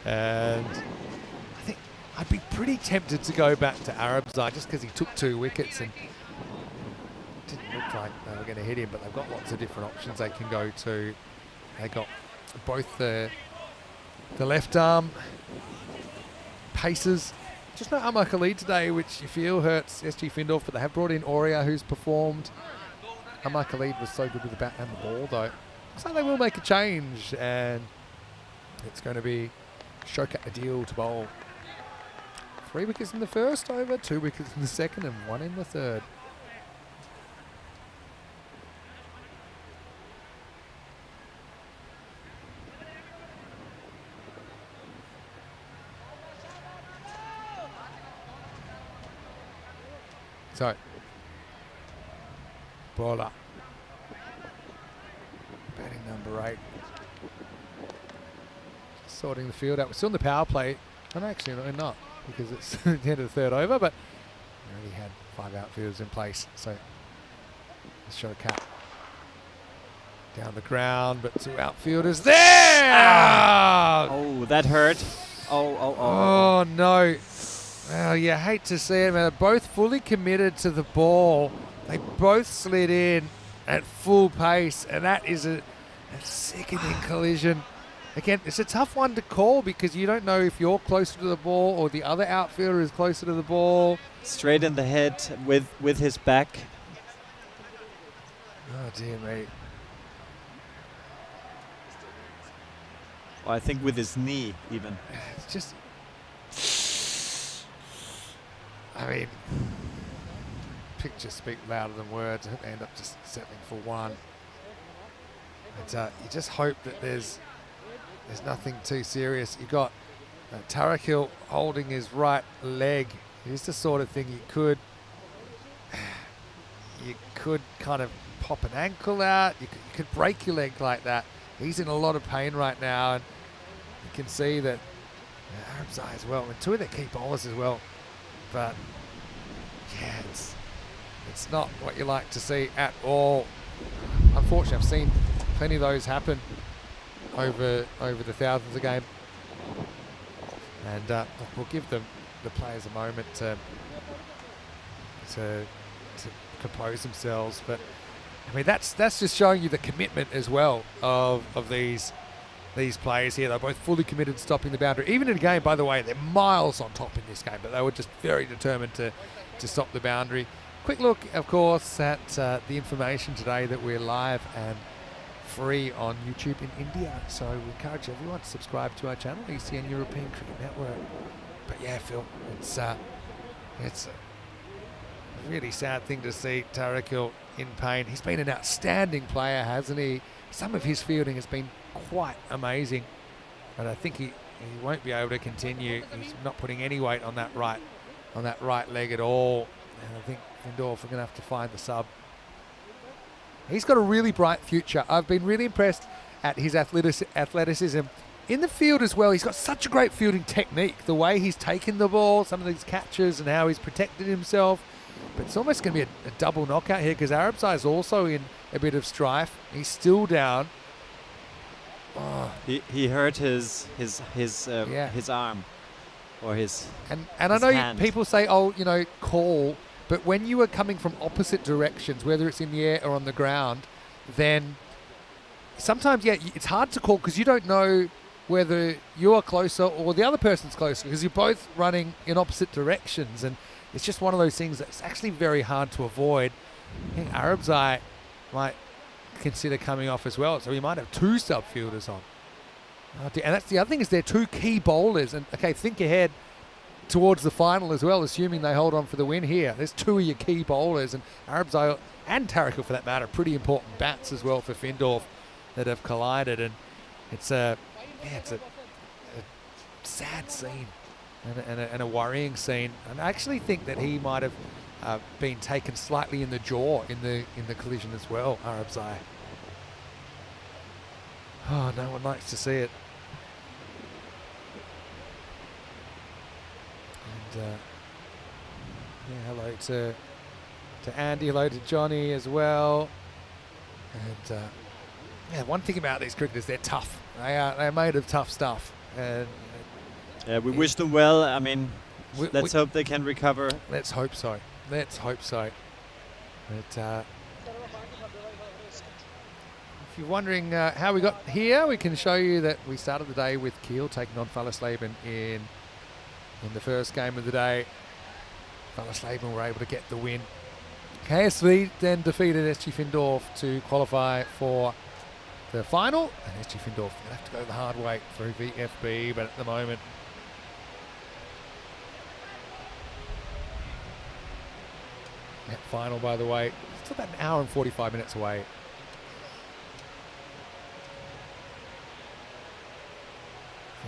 [SPEAKER 1] And I think I'd be pretty tempted to go back to Arabzai just because he took 2 wickets and didn't look like they were going to hit him, but they've got lots of different options they can go to. They got both the left arm paces. Just no Amar Khalid today, which you feel hurts SG Findorf, but they have brought in Aurea, who's performed. Amar Khalid was so good with the bat and the ball, though. Looks like they will make a change, and it's going to be Shokat Adil to bowl. 3 wickets in the first over, 2 wickets in the second, and 1 in the third. So, bowler, batting number 8, sorting the field out. We're still in the power play. And actually, no, not because it's the end of the third over, but we already had 5 outfielders in place. So, let's show a cut down the ground, but 2 outfielders there.
[SPEAKER 6] Oh, that hurt.
[SPEAKER 1] Oh no. Well, you hate to see it, man. They're both fully committed to the ball. They both slid in at full pace, and that is a sickening collision. Again, it's a tough one to call because you don't know if you're closer to the ball or the other outfielder is closer to the ball.
[SPEAKER 6] Straight in the head with his back.
[SPEAKER 1] Oh, dear me.
[SPEAKER 6] Well, I think with his knee, even.
[SPEAKER 1] It's just... I mean, pictures speak louder than words. I hope they end up just settling for 1. But you just hope that there's nothing too serious. You got Tarakil holding his right leg. It is the sort of thing you could kind of pop an ankle out. You could break your leg like that. He's in a lot of pain right now, and you can see that Arabzai as well, and two of their key bowlers as well. But yeah, it's not what you like to see at all. Unfortunately, I've seen plenty of those happen over the thousands of game, and we'll give the players a moment to compose themselves. But I mean, that's just showing you the commitment as well of these players here. They're both fully committed to stopping the boundary. Even in a game, by the way, they're miles on top in this game, but they were just very determined to stop the boundary. Quick look, of course, at the information today that we're live and free on YouTube in India. So we encourage everyone to subscribe to our channel, ECN European Cricket Network. But yeah, Phil, it's a really sad thing to see Tariq in pain. He's been an outstanding player, hasn't he? Some of his fielding has been quite amazing, but I think he won't be able to continue. He's not putting any weight on that right leg at all. And I think Findorf are going to have to find the sub. He's got a really bright future. I've been really impressed at his athleticism in the field as well. He's got such a great fielding technique. The way he's taken the ball, some of these catches, and how he's protected himself. But it's almost going to be a double knockout here because Arabzai is also in a bit of strife. He's still down. Oh.
[SPEAKER 6] He hurt his arm or his
[SPEAKER 1] and I know
[SPEAKER 6] hand.
[SPEAKER 1] People say, call, but when you are coming from opposite directions, whether it's in the air or on the ground, then sometimes it's hard to call because you don't know whether you're closer or the other person's closer because you're both running in opposite directions, and it's just one of those things that's actually very hard to avoid. I think Arabzai might consider coming off as well, so we might have two sub fielders on. Oh dear. And that's the other thing, is they're two key bowlers, and okay, think ahead towards the final as well, assuming they hold on for the win here. There's two of your key bowlers, and Arabzai and Tariq for that matter, pretty important bats as well for Findorf that have collided, and it's a sad scene and a worrying scene. And I actually think that he might have been taken slightly in the jaw in the collision as well, Arabzai. Oh, no one likes to see it. And hello to Andy, hello to Johnny as well. And one thing about these cricketers, they're tough. They're made of tough stuff. And
[SPEAKER 6] we wish them well. I mean, let's hope they can recover.
[SPEAKER 1] Let's hope so. Let's hope so. But if you're wondering how we got here, we can show you that we started the day with Kiel taking on Fallersleben in the first game of the day. Fallersleben were able to get the win. KSV then defeated SG Findorf to qualify for the final, and SG Findorf going to have to go the hard way through VFB, but at the moment that final, by the way, it's about an hour and 45 minutes away.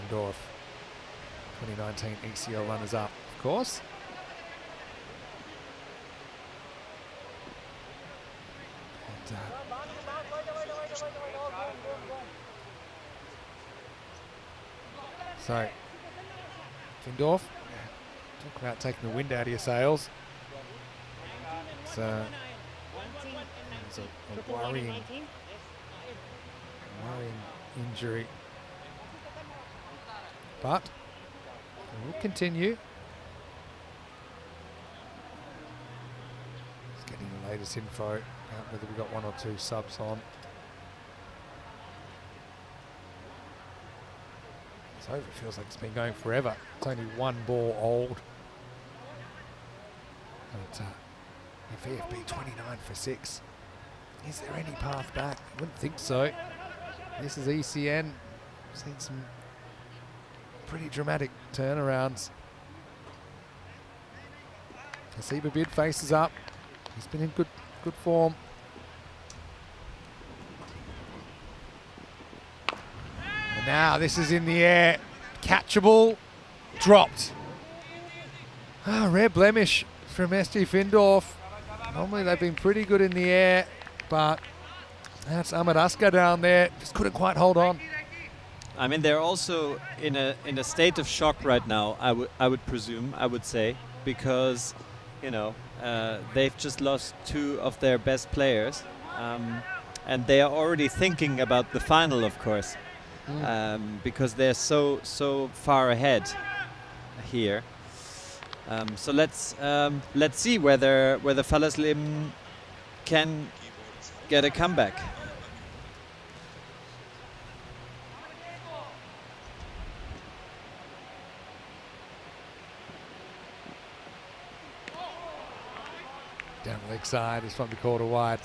[SPEAKER 1] Findorf 2019 ECL runners-up, of course. And, so, Findorf, talk about taking the wind out of your sails. It's a worrying injury. But we'll continue. Just getting the latest info about whether we've got one or two subs on. It's over. It feels like it's been going forever. It's only one ball old. But VFB 29 for 6. Is there any path back? I wouldn't think so. This is ECN. Seen some pretty dramatic turnarounds. Hasiba Bid faces up. He's been in good form. And now this is in the air. Catchable. Dropped. Rare blemish from SG Findorf. Normally they've been pretty good in the air. but that's Ahmed Askar down there. Just couldn't quite hold on.
[SPEAKER 6] I mean, they're also in a state of shock right now. I would presume, I would say, because they've just lost 2 of their best players, and they are already thinking about the final, of course, because they're so far ahead here. So let's see whether Fallerslim can get a comeback.
[SPEAKER 1] Down the leg side, this one be called a wide.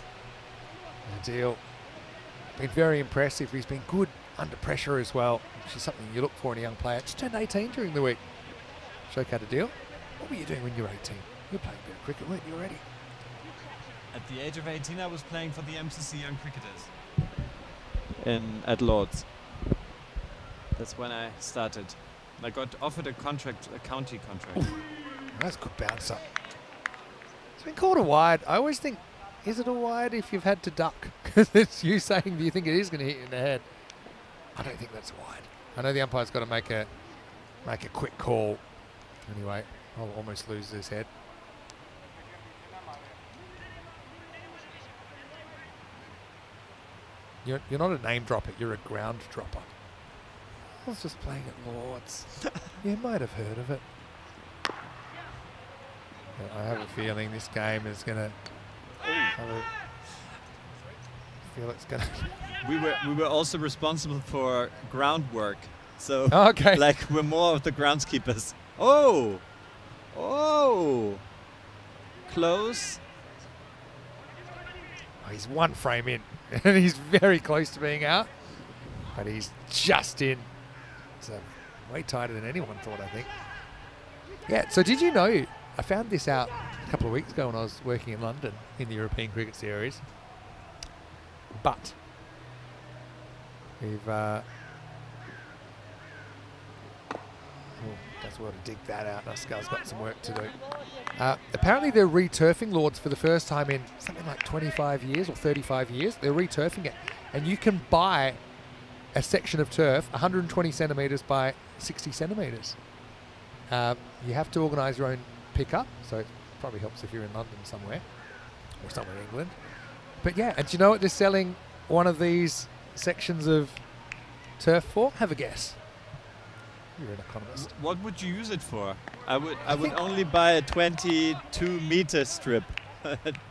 [SPEAKER 1] Deal. Been very impressive. He's been good under pressure as well, which is something you look for in a young player. Just turned 18 during the week. Shoka to deal. What were you doing when you were 18? You were playing a bit of cricket, weren't you already?
[SPEAKER 4] At the age of 18, I was playing for the MCC Young Cricketers.
[SPEAKER 6] At Lords. That's when I started. I got offered a county contract.
[SPEAKER 1] Ooh, that's a good bouncer. It's been called a wide. I always think, is it a wide if you've had to duck? Because it's you saying, do you think it is going to hit you in the head? I don't think that's wide. I know the umpire's got to make a quick call. Anyway, I'll almost lose his head. You're not a name dropper, you're a ground dropper. I was just playing at Lords. You might have heard of it. I have a feeling this game is going to... feel it's going to...
[SPEAKER 6] We were also responsible for groundwork. So,
[SPEAKER 1] okay.
[SPEAKER 6] like, we're more of the groundskeepers. Oh! Close.
[SPEAKER 1] Oh, he's one frame in, and he's very close to being out, but he's just in. It's way tighter than anyone thought, I think. Yeah, so did you know, I found this out a couple of weeks ago when I was working in London in the European Cricket Series, but we've... That's well to dig that out. Nuskar's got some work to do. Apparently they're returfing Lords for the first time in something like 25 years or 35 years. They're returfing it. And you can buy a section of turf 120 centimetres by 60 centimetres. You have to organise your own pickup, so it probably helps if you're in London somewhere or somewhere in England. But yeah, and do you know what they're selling one of these sections of turf for? Have a guess. You're an economist.
[SPEAKER 6] What would you use it for? I would only buy a 22-meter strip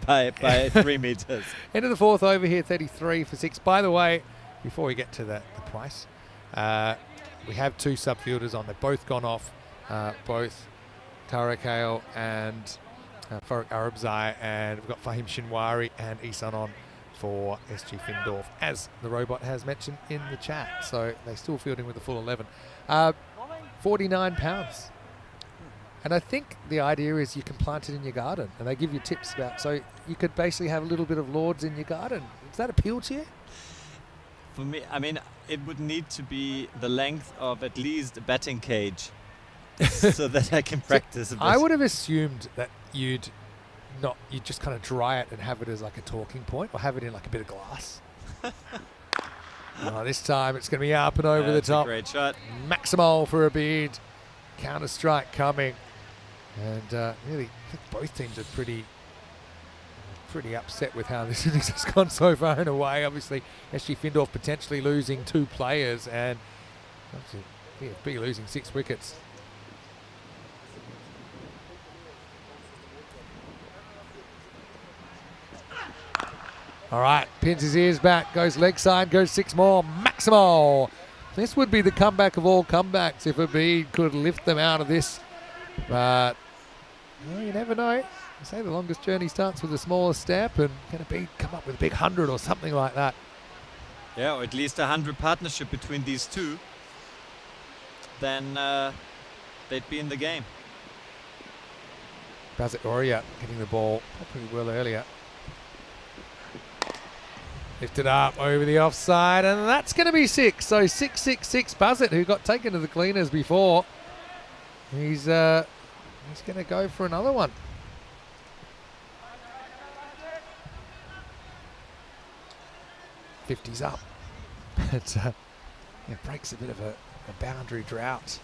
[SPEAKER 6] by 3 meters.
[SPEAKER 1] End of the 4th over here, 33 for 6. By the way, before we get to the price, we have 2 subfielders on. They've both gone off, both Tara Kiel and Farooq Arabzai, and we've got Fahim Shinwari and Isan on for SG Findorf, as the robot has mentioned in the chat. So they're still fielding with the full 11. 49 pounds. And I think the idea is you can plant it in your garden, and they give you tips about, so you could basically have a little bit of Lords in your garden. Does that appeal to you?
[SPEAKER 6] For me, I mean, it would need to be the length of at least a batting cage so that I can practice a bit.
[SPEAKER 1] I would have assumed that you'd just kind of dry it and have it as like a talking point, or have it in like a bit of glass. This time it's going to be up and over the top.
[SPEAKER 6] Great shot.
[SPEAKER 1] Maximal for a bead. Counter strike coming. And really, I think both teams are pretty upset with how this innings has gone so far and away. Obviously, SG Findorf potentially losing 2 players, and obviously BFB losing 6 wickets. All right, pins his ears back, goes leg side, goes 6 more, Maximal. This would be the comeback of all comebacks if a bead could lift them out of this. But you never know. I say the longest journey starts with a smaller step, and can a bead come up with a big 100 or something like that?
[SPEAKER 6] Yeah, or at least 100 partnership between these 2. Then they'd be in the game.
[SPEAKER 1] Bazit Oria hitting the ball pretty well earlier. Lifted up over the offside, and that's going to be 6. So 6-6-6. Bazit, who got taken to the cleaners before, he's going to go for another one. 50's up. But breaks a bit of a boundary drought.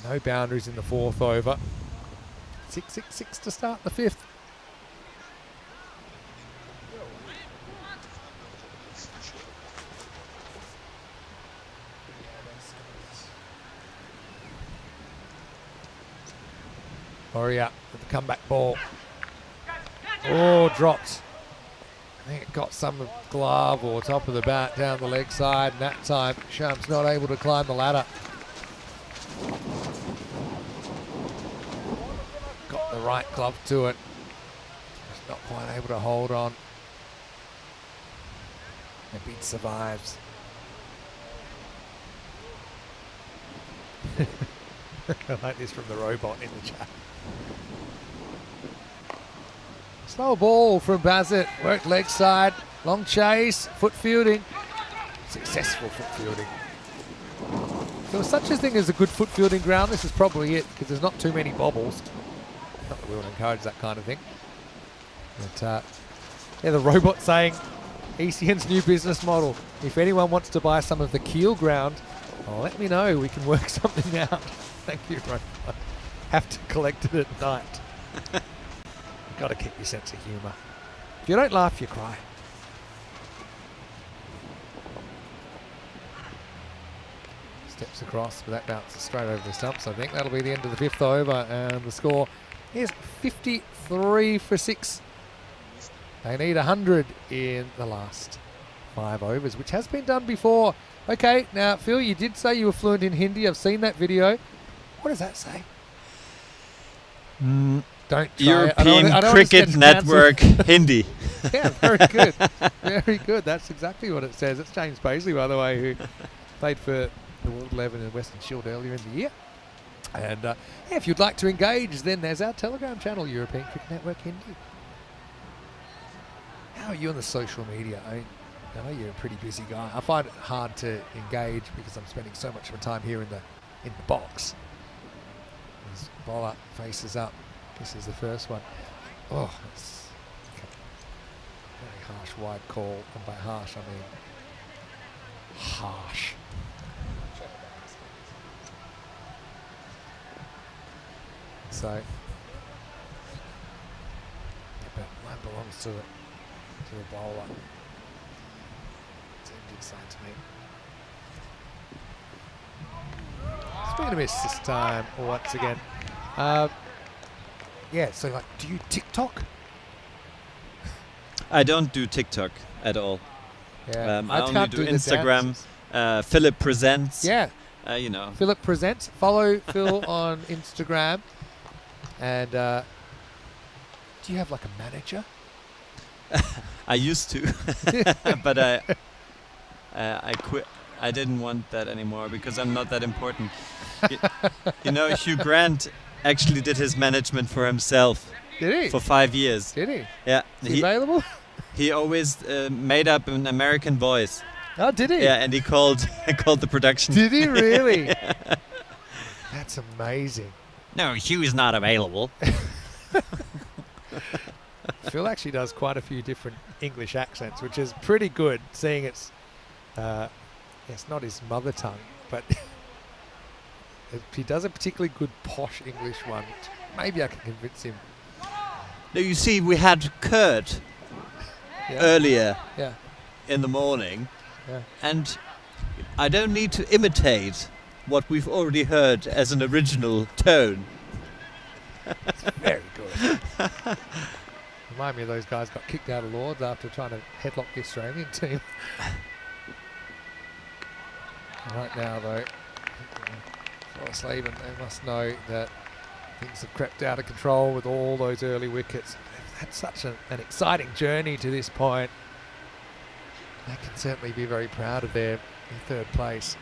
[SPEAKER 1] No boundaries in the 4th over. 6-6-6 to start the 5th. Warrior with the comeback ball. Oh, dropped. I think it got some glove or top of the bat down the leg side, and that time Sham's not able to climb the ladder. Got the right glove to it. Just not quite able to hold on. The beat survives. I like this from the robot in the chat. Slow ball from Bassett, worked leg side, long chase, foot fielding. Successful foot fielding. If there was such a thing as a good foot fielding ground, this is probably it, because there's not too many bobbles. Not that we would encourage that kind of thing. But yeah, the robot saying ECN's new business model. If anyone wants to buy some of the Kiel ground, well, let me know. We can work something out. Thank you, robot. Have to collect it at night. Got to keep your sense of humour. If you don't laugh, you cry. Steps across, but that bounces straight over the stumps. I think that'll be the end of the 5th over, and the score is 53 for 6. They need 100 in the last 5 overs, which has been done before. Okay, now Phil, you did say you were fluent in Hindi. I've seen that video. What does that say? Don't try
[SPEAKER 4] European
[SPEAKER 1] it. I don't
[SPEAKER 4] Cricket Network Hindi.
[SPEAKER 1] Yeah, very good. Very good. That's exactly what it says. It's James Paisley, by the way, who played for the World 11 in Western Shield earlier in the year. And yeah, if you'd like to engage, then there's our Telegram channel, European Cricket Network Hindi. How are you on the social media? I know you're a pretty busy guy. I find it hard to engage because I'm spending so much of my time here in the box. As bowler faces up. This is the first one. Oh, it's a very harsh wide call. And by harsh, I mean harsh. So, yeah, but that belongs to the bowler. It's an inside to me. It's been a miss this time once again. Yeah, so like, do you TikTok?
[SPEAKER 4] I don't do TikTok at all.
[SPEAKER 1] Yeah,
[SPEAKER 4] I only do
[SPEAKER 1] the
[SPEAKER 4] Instagram. Philip Presents.
[SPEAKER 1] Yeah.
[SPEAKER 4] You know.
[SPEAKER 1] Philip Presents. Follow Phil on Instagram. And do you have like a manager?
[SPEAKER 4] I used to, but I quit. I didn't want that anymore because I'm not that important. You know, Hugh Grant actually did his management for himself.
[SPEAKER 1] Did he?
[SPEAKER 4] For 5 years.
[SPEAKER 1] Did he?
[SPEAKER 4] Yeah.
[SPEAKER 1] Is he available?
[SPEAKER 4] He always made up an American voice.
[SPEAKER 1] Oh, did he?
[SPEAKER 4] Yeah, and he called the production.
[SPEAKER 1] Did he really? Yeah. That's amazing.
[SPEAKER 4] No, Hugh is not available.
[SPEAKER 1] Phil actually does quite a few different English accents, which is pretty good, seeing it's not his mother tongue, but he does a particularly good posh English one. Maybe I can convince him.
[SPEAKER 4] No, you see, we had Kurt earlier in the morning, and I don't need to imitate what we've already heard as an original tone.
[SPEAKER 1] Very good. Remind me of those guys got kicked out of Lords after trying to headlock the Australian team. Right now, though, Slaven, they must know that things have crept out of control with all those early wickets. They've had such an exciting journey to this point. They can certainly be very proud of their 3rd place.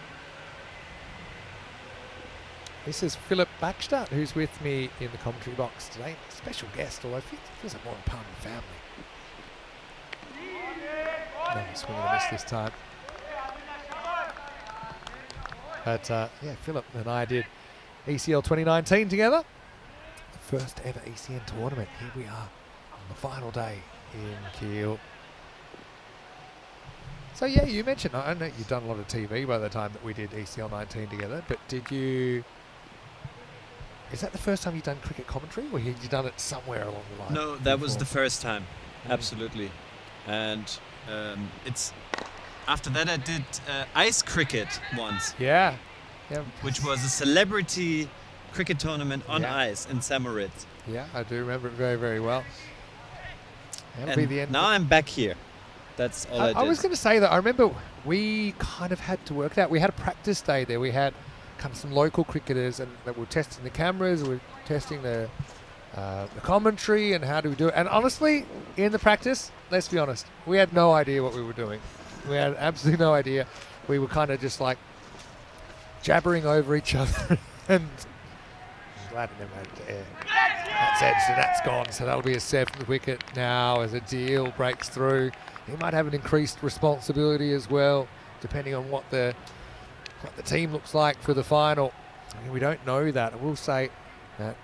[SPEAKER 1] This is Philip Baxter, who's with me in the commentary box today. Special guest, although he feels like more a part of the family. No swing and a miss this time. But yeah, Philip and I did ECL 2019 together. The first ever ECN tournament. Here we are on the final day in Kiel. So yeah, you mentioned, I know you've done a lot of TV by the time that we did ECL 19 together, but is that the first time you've done cricket commentary, or had you done it somewhere along the line?
[SPEAKER 4] No, that was the first time, absolutely. And it's after that I did ice cricket once,
[SPEAKER 1] Yeah.
[SPEAKER 4] which was a celebrity cricket tournament on
[SPEAKER 1] Yeah.
[SPEAKER 4] ice in Samarit.
[SPEAKER 1] Yeah, I do remember it very, very well. That'll be
[SPEAKER 4] And
[SPEAKER 1] the end.
[SPEAKER 4] now I'm back here. That's all I did.
[SPEAKER 1] I was going to say that I remember we kind of had to work that. We had a practice day there. We had kind of some local cricketers and that were testing the cameras, we were testing the commentary and how do we do it. And honestly, in the practice, let's be honest, we had no idea what we were doing. We had absolutely no idea. We were kind of just like jabbering over each other. And I'm glad I never had it to air. That's it, so that's gone. So that'll be a 7th wicket now as a deal breaks through. He might have an increased responsibility as well, depending on what the team looks like for the final. I mean, we don't know that. I will say that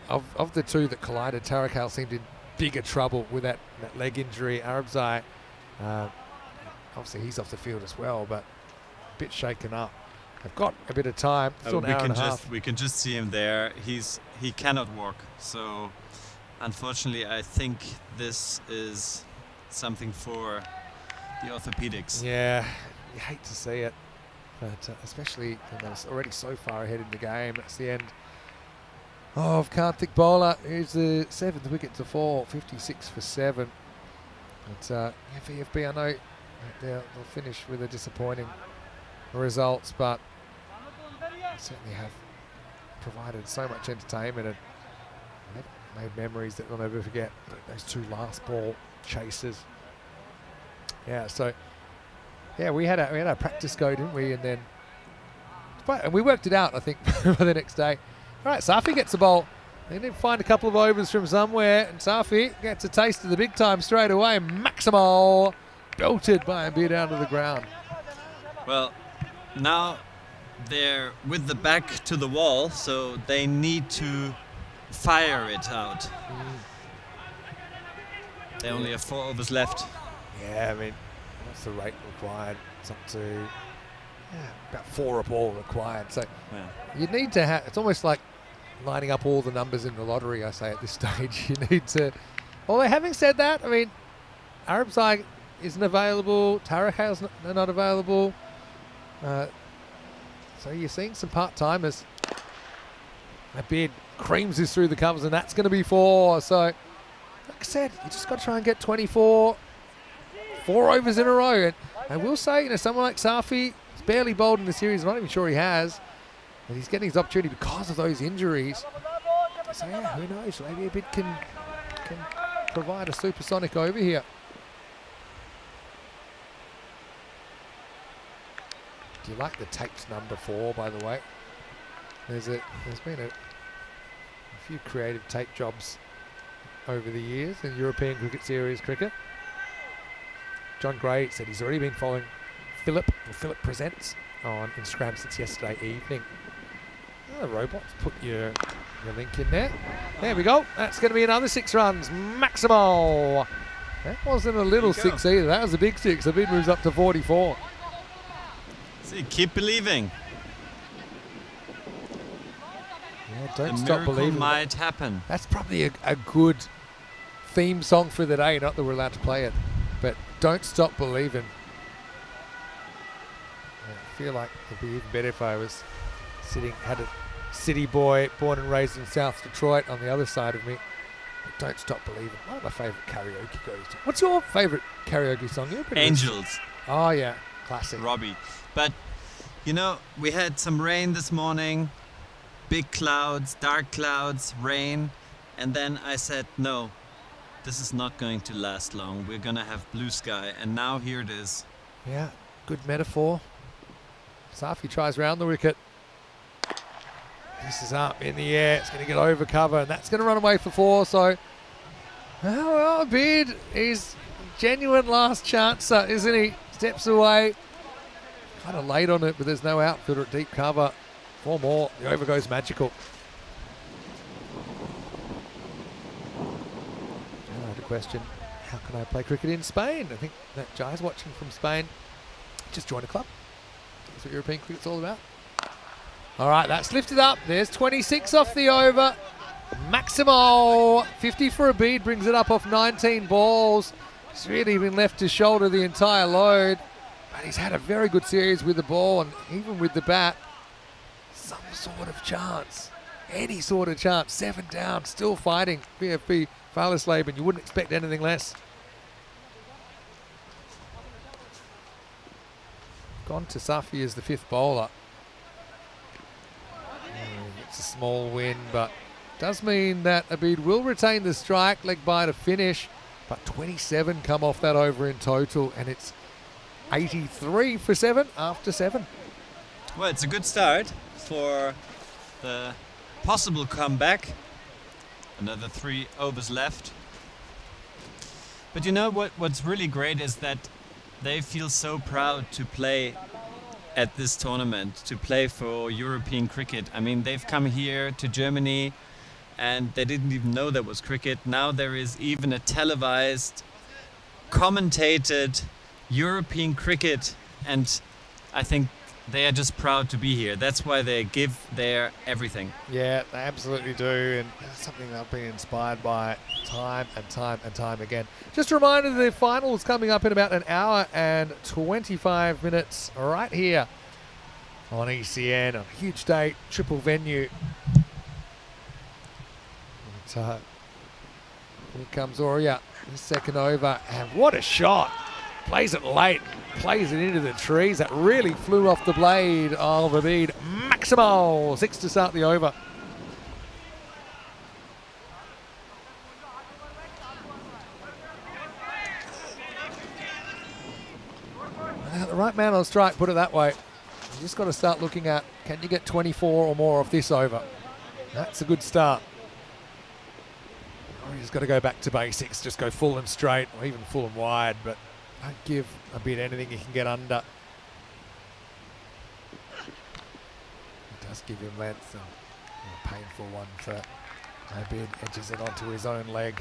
[SPEAKER 1] of the two that collided, Tarakal seemed in bigger trouble with that leg injury. Arabzai, obviously he's off the field as well, but a bit shaken up. They've got a bit of time. Still an hour and a half.
[SPEAKER 4] We can just see him there. He cannot walk. So unfortunately, I think this is something for the orthopedics.
[SPEAKER 1] Yeah, you hate to see it, but especially when they're already so far ahead in the game. That's the end of Karthik Bowler, who's the 7th wicket to fall, 56 for 7. But yeah, VFB, I know they'll finish with a disappointing results, but certainly have provided so much entertainment and made memories that we'll never forget. Those 2 last ball chases. Yeah, so yeah, we had our practice go, didn't we? And then and we worked it out, I think, for the next day. All right, Safi gets the ball. They need to find a couple of overs from somewhere, and Safi gets a taste of the big time straight away. Maximal belted by a bit down to the ground.
[SPEAKER 4] Well, now they're with the back to the wall, so they need to fire it out. They only have 4 overs left.
[SPEAKER 1] Yeah, I mean, what's the rate required? It's up to about 4 a ball required. So you need to have, it's almost like lining up all the numbers in the lottery, I say, at this stage. You need to, although having said that, I mean, Arabzai isn't available, Tarakal's not available. So you're seeing some part-timers. That bid creams this through the covers, and that's going to be 4. So, like I said, you just got to try and get 24, 4 overs in a row. And I will say, you know, someone like Safi, he's barely bowled in the series. I'm not even sure he has. And he's getting his opportunity because of those injuries. So, yeah, who knows? Maybe a bid can provide a supersonic over here. Do you like the tapes number 4, by the way? There's been a few creative tape jobs over the years in European Cricket Series cricket. John Gray said he's already been following Philip Presents on Instagram since yesterday evening. Oh, the robots put your link in there. There we go. That's going to be another 6 runs. Maximal. That wasn't a little 6 either. That was a big 6. The bid moves up to 44.
[SPEAKER 4] See, keep believing.
[SPEAKER 1] Yeah, don't
[SPEAKER 4] A
[SPEAKER 1] stop
[SPEAKER 4] miracle
[SPEAKER 1] believing.
[SPEAKER 4] might happen.
[SPEAKER 1] That's probably a good theme song for the day. Not that we're allowed to play it, but don't stop believing. I feel like it'd be even better if I was had a city boy born and raised in South Detroit on the other side of me. But don't stop believing. One of my favourite karaoke goes to. What's your favourite karaoke song?
[SPEAKER 4] Angels.
[SPEAKER 1] Oh yeah, classic.
[SPEAKER 4] Robbie. But, you know, we had some rain this morning, big clouds, dark clouds, rain, and then I said, no, this is not going to last long. We're going to have blue sky, and now here it is.
[SPEAKER 1] Yeah, good metaphor. Safi tries round the wicket. This is up in the air. It's going to get over cover, and that's going to run away for 4. So, well, Beard is genuine last chancer, isn't he? Steps away. Kind of late on it, but there's no outfielder at deep cover. 4 more. The over goes magical. I had a question. how can I play cricket in Spain? I think that Jai's watching from Spain. Just join a club. That's what European cricket's all about. All right, that's lifted up. There's 26 off the over. Maximo, 50 for a bead, brings it up off 19 balls. He's really been left to shoulder the entire load. But he's had a very good series with the ball and even with the bat. Some sort of chance. Any sort of chance. 7 down, still fighting. VFB Fallersleben, you wouldn't expect anything less. Gone to Safi as the 5th bowler. It's a small win, but does mean that Abid will retain the strike, leg by to finish, but 27 come off that over in total, and it's 83 for 7 after 7.
[SPEAKER 4] Well, it's a good start for the possible comeback. Another 3 overs left. But you know what's really great is that they feel so proud to play at this tournament, to play for European cricket. I mean, they've come here to Germany and they didn't even know there was cricket. Now there is even a televised, commentated European cricket, and I think they are just proud to be here. That's why they give their everything.
[SPEAKER 1] Yeah, they absolutely do, and that's something I've been inspired by time and time again. Just a reminder, the final is coming up in about an hour and 25 minutes right here on ECN, a huge day, triple venue. And, here comes Oria, the second over, and what a shot! Plays it late, plays it into the trees. That really flew off the blade of Abid. Maximo, 6 to start the over. The right man on strike, put it that way. You just got to start looking at, can you get 24 or more off this over? That's a good start. Or you just got to go back to basics, just go full and straight, or even full and wide, but don't give a bit anything you can get under. It does give him length, and a painful one for Abid, edges it onto his own leg.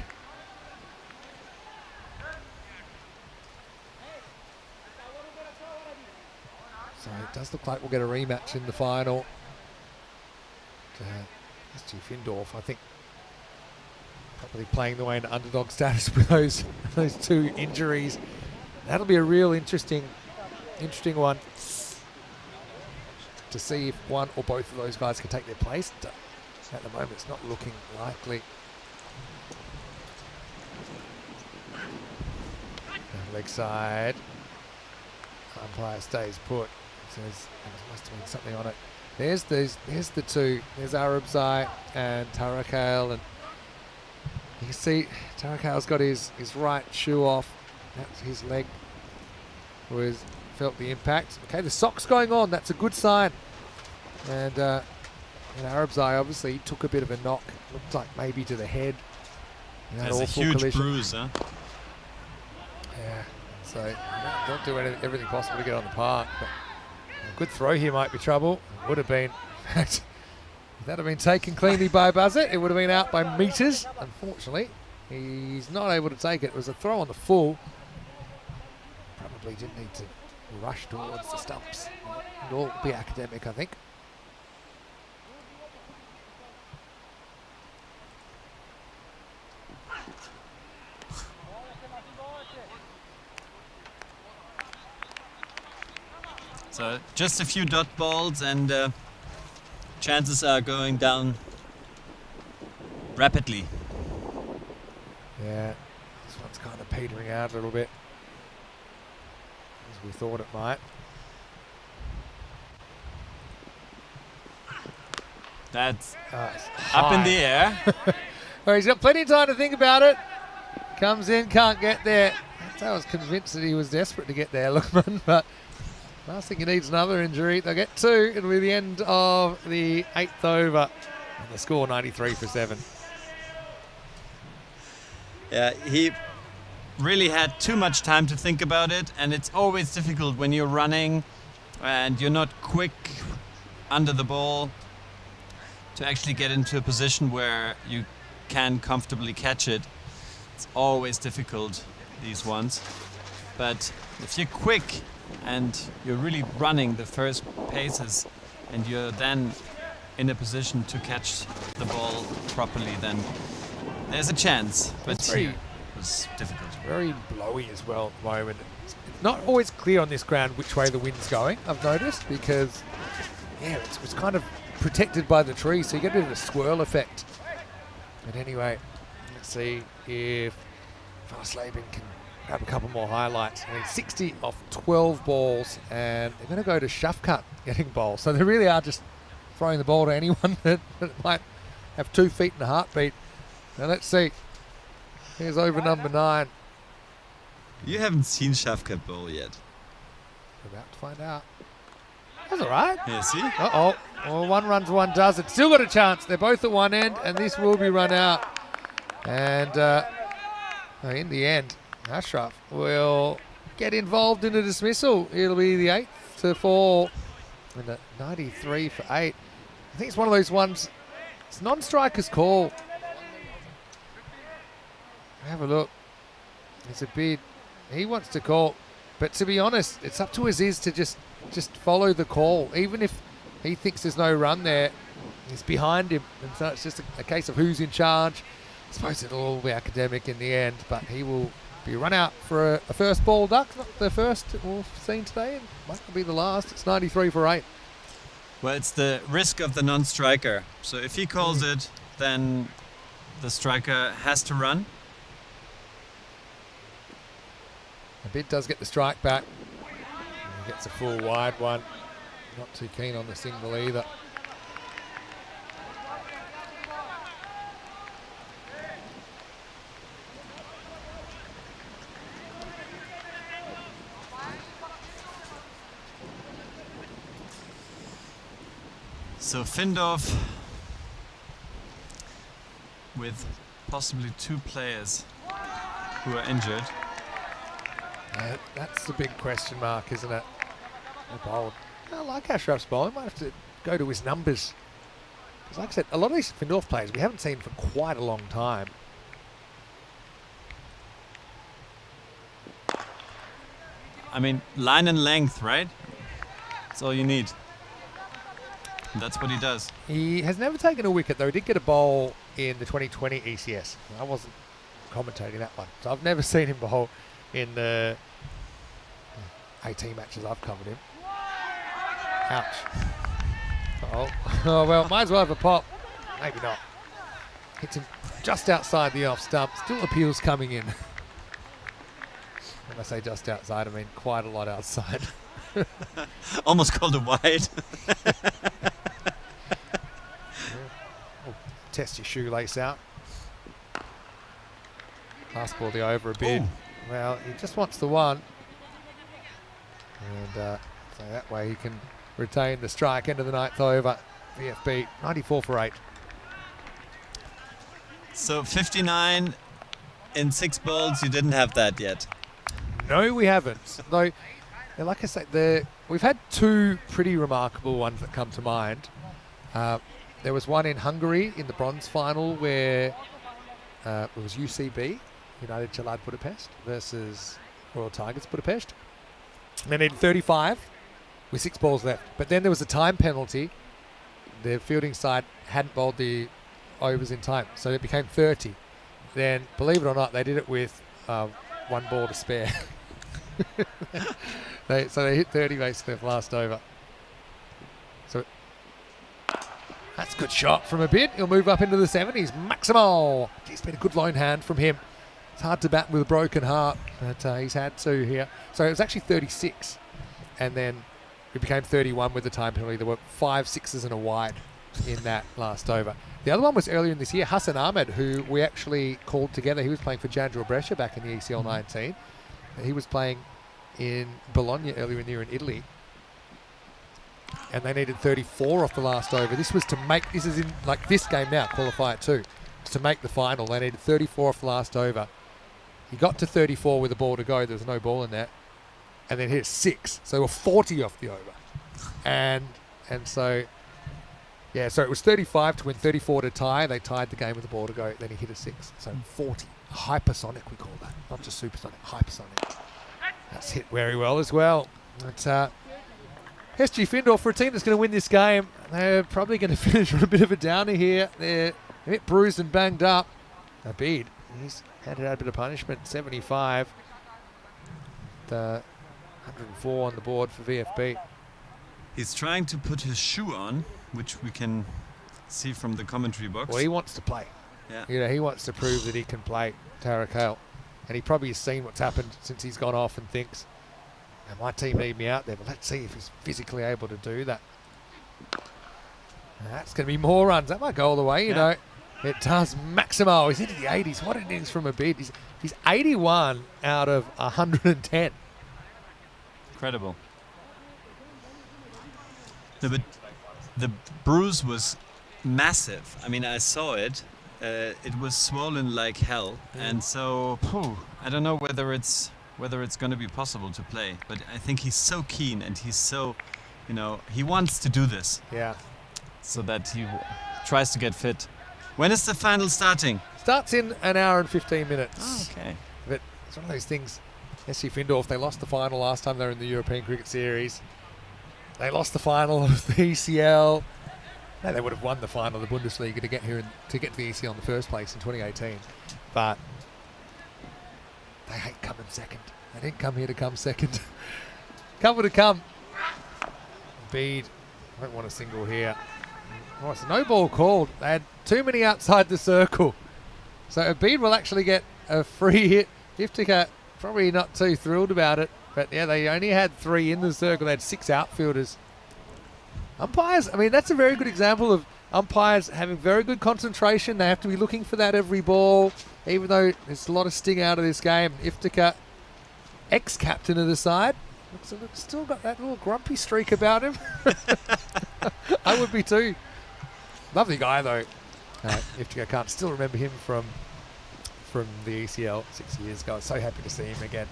[SPEAKER 1] So it does look like we'll get a rematch in the final. SG Findorf, I think, probably playing the way into underdog status with those 2 injuries. That'll be a real interesting one to see if one or both of those guys can take their place. At the moment, it's not looking likely. Leg side. Umpire stays put. Says there must have been something on it. There's the 2. There's Arabzai and Tarakale, and you can see Tarakale's got his right shoe off. That's his leg was felt the impact. Okay, the sock's going on. That's a good sign. And Arabzai obviously took a bit of a knock. Looked like maybe to the head.
[SPEAKER 4] That's a huge
[SPEAKER 1] collision.
[SPEAKER 4] bruise, huh?
[SPEAKER 1] Yeah. So don't do everything possible to get on the park. But a good throw here might be trouble. It would have been. In fact, if that had been taken cleanly by Buzzett, it would have been out by metres. Unfortunately, he's not able to take it. It was a throw on the full. Probably didn't need to rush towards the stumps. It'll be academic, I think.
[SPEAKER 4] So just a few dot balls and chances are going down rapidly.
[SPEAKER 1] Yeah, this one's kind of petering out a little bit, as we thought it might.
[SPEAKER 4] That's
[SPEAKER 1] High.
[SPEAKER 4] up in the air.
[SPEAKER 1] Well, he's got plenty of time to think about it. Comes in, can't get there. I was convinced that he was desperate to get there, Lookman, but last thing he needs another injury. They'll get 2. It'll be the end of the 8th over. And the score 93 for 7.
[SPEAKER 4] Yeah, he really had too much time to think about it, and it's always difficult when you're running and you're not quick under the ball to actually get into a position where you can comfortably catch it. It's always difficult these ones. But if you're quick and you're really running the first paces and you're then in a position to catch the ball properly, then there's a chance. But here it was difficult.
[SPEAKER 1] Very blowy as well at the moment. It's not always clear on this ground which way the wind's going, I've noticed, because it's kind of protected by the trees, so you get a bit of a swirl effect. But anyway, let's see if Farslaben can grab a couple more highlights. I mean, 60 off 12 balls, and they're going to go to Shafkat getting bowls. So they really are just throwing the ball to anyone that might have 2 feet and a heartbeat. Now let's see. Here's over number 9.
[SPEAKER 4] You haven't seen Shafkat bowl yet.
[SPEAKER 1] We're about to find out. That's all right.
[SPEAKER 4] Yeah, see?
[SPEAKER 1] Uh-oh. Well, one runs, one doesn't. Still got a chance. They're both at one end, and this will be run out. And in the end, Ashraf will get involved in a dismissal. It'll be the 8th to fall. And a 93 for 8. I think it's one of those ones, it's non-striker's call. Have a look. It's a bid. He wants to call. But to be honest, it's up to Aziz to just follow the call. Even if he thinks there's no run there, he's behind him. And so it's just a case of who's in charge. I suppose it'll all be academic in the end, but he will be run out for a first ball duck. Not the first we've seen today. It might not be the last. It's 93 for 8.
[SPEAKER 4] Well, it's the risk of the non-striker. So if he calls it, then the striker has to run.
[SPEAKER 1] A bit does get the strike back. He gets a full wide one. Not too keen on the single either.
[SPEAKER 4] So Findorf with possibly 2 players who are injured.
[SPEAKER 1] That's the big question mark, isn't it? Bold. I like Ashraf's bowling. Might have to go to his numbers. Because like I said, a lot of these Findorf players we haven't seen for quite a long time.
[SPEAKER 4] I mean, line and length, right? That's all you need. And that's what he does.
[SPEAKER 1] He has never taken a wicket, though. He did get a bowl in the 2020 ECS. I wasn't commentating that one. So I've never seen him bowl in the 18 matches I've covered him. Ouch. Oh, well, might as well have a pop. Maybe not. Hits him just outside the off stump. Still appeals coming in. When I say just outside, I mean quite a lot outside.
[SPEAKER 4] Almost called a wide.
[SPEAKER 1] Test your shoelace out. Last ball the over a bit. Ooh. Well, he just wants the one. And so that way he can retain the strike end of the 9th over. VFB 94 for 8.
[SPEAKER 4] So 59 in 6 balls, you didn't have that yet.
[SPEAKER 1] No, we haven't. Though, like I say, we've had 2 pretty remarkable ones that come to mind. There was one in Hungary in the bronze final where it was UCB, United Chalad Budapest, versus Royal Tigers Budapest. And they needed 35 with 6 balls left. But then there was a time penalty. The fielding side hadn't bowled the overs in time, so it became 30. Then, believe it or not, they did it with 1 ball to spare. So they hit 30 basically off last over. So that's a good shot from a bit. He'll move up into the 70s. Maximal. He's been a good lone hand from him. It's hard to bat with a broken heart, but he's had 2 here. So it was actually 36. And then it became 31 with the time penalty. There were 5 sixes and a wide in that last over. The other one was earlier in this year, Hassan Ahmed, who we actually called together. He was playing for Jandro Brescia back in the ECL 19. He was playing in Bologna earlier in the year in Italy. And they needed 34 off the last over. This was to make, this is in like this game now, Qualifier Two. To make the final, they needed 34 off the last over. He got to 34 with a ball to go. There was no ball in there. And then hit 6. So they were 40 off the over. And so Yeah, so it was 35 to win, 34 to tie. They tied the game with the ball to go. Then he hit a 6. So 40. Hypersonic, we call that. Not just supersonic, hypersonic. That's hit very well as well. But SG Findorf, for a team that's going to win this game, they're probably going to finish on a bit of a downer here. They're a bit bruised and banged up. Abid, he's handed out a bit of punishment. 75. The 104 on the board for VFB.
[SPEAKER 4] He's trying to put his shoe on, which we can see from the commentary box.
[SPEAKER 1] Well, he wants to play.
[SPEAKER 4] Yeah.
[SPEAKER 1] You know, he wants to prove that he can play Tarek Hale. And he probably has seen what's happened since he's gone off and thinks, my team need me out there, but let's see if he's physically able to do that. And that's going to be more runs. That might go all the way, you know. It does. Maximo, he's into the 80s. What an innings from Abid. He's 81 out of 110.
[SPEAKER 4] Incredible. No, but the bruise was massive. I mean, I saw it. It was swollen like hell, and so I don't know whether it's going to be possible to play. But I think he's so keen, and he's so, he wants to do this.
[SPEAKER 1] Yeah.
[SPEAKER 4] So that he tries to get fit. When is the final starting?
[SPEAKER 1] Starts in an hour and 15 minutes.
[SPEAKER 4] Oh, okay.
[SPEAKER 1] But it's one of those things. SC Findorf, they lost the final last time they were in the European Cricket Series. They lost the final of the ECL. No, they would have won the final of the Bundesliga to get here to get to the ECL in the first place in 2018. But they hate coming second. They didn't come here to come second. Cover to come. Bede, I don't want a single here. Oh, it's a no ball called. They had too many outside the circle. So Abid will actually get a free hit. Iftika probably not too thrilled about it. But yeah, they only had 3 in the circle. They had 6 outfielders. Umpires, I mean, that's a very good example of umpires having very good concentration. They have to be looking for that every ball, even though there's a lot of sting out of this game. Iftika, ex-captain of the side, still got that little grumpy streak about him. I would be too. Lovely guy, though. Iftika can't still remember him from the ECL 6 years ago. I was so happy to see him again.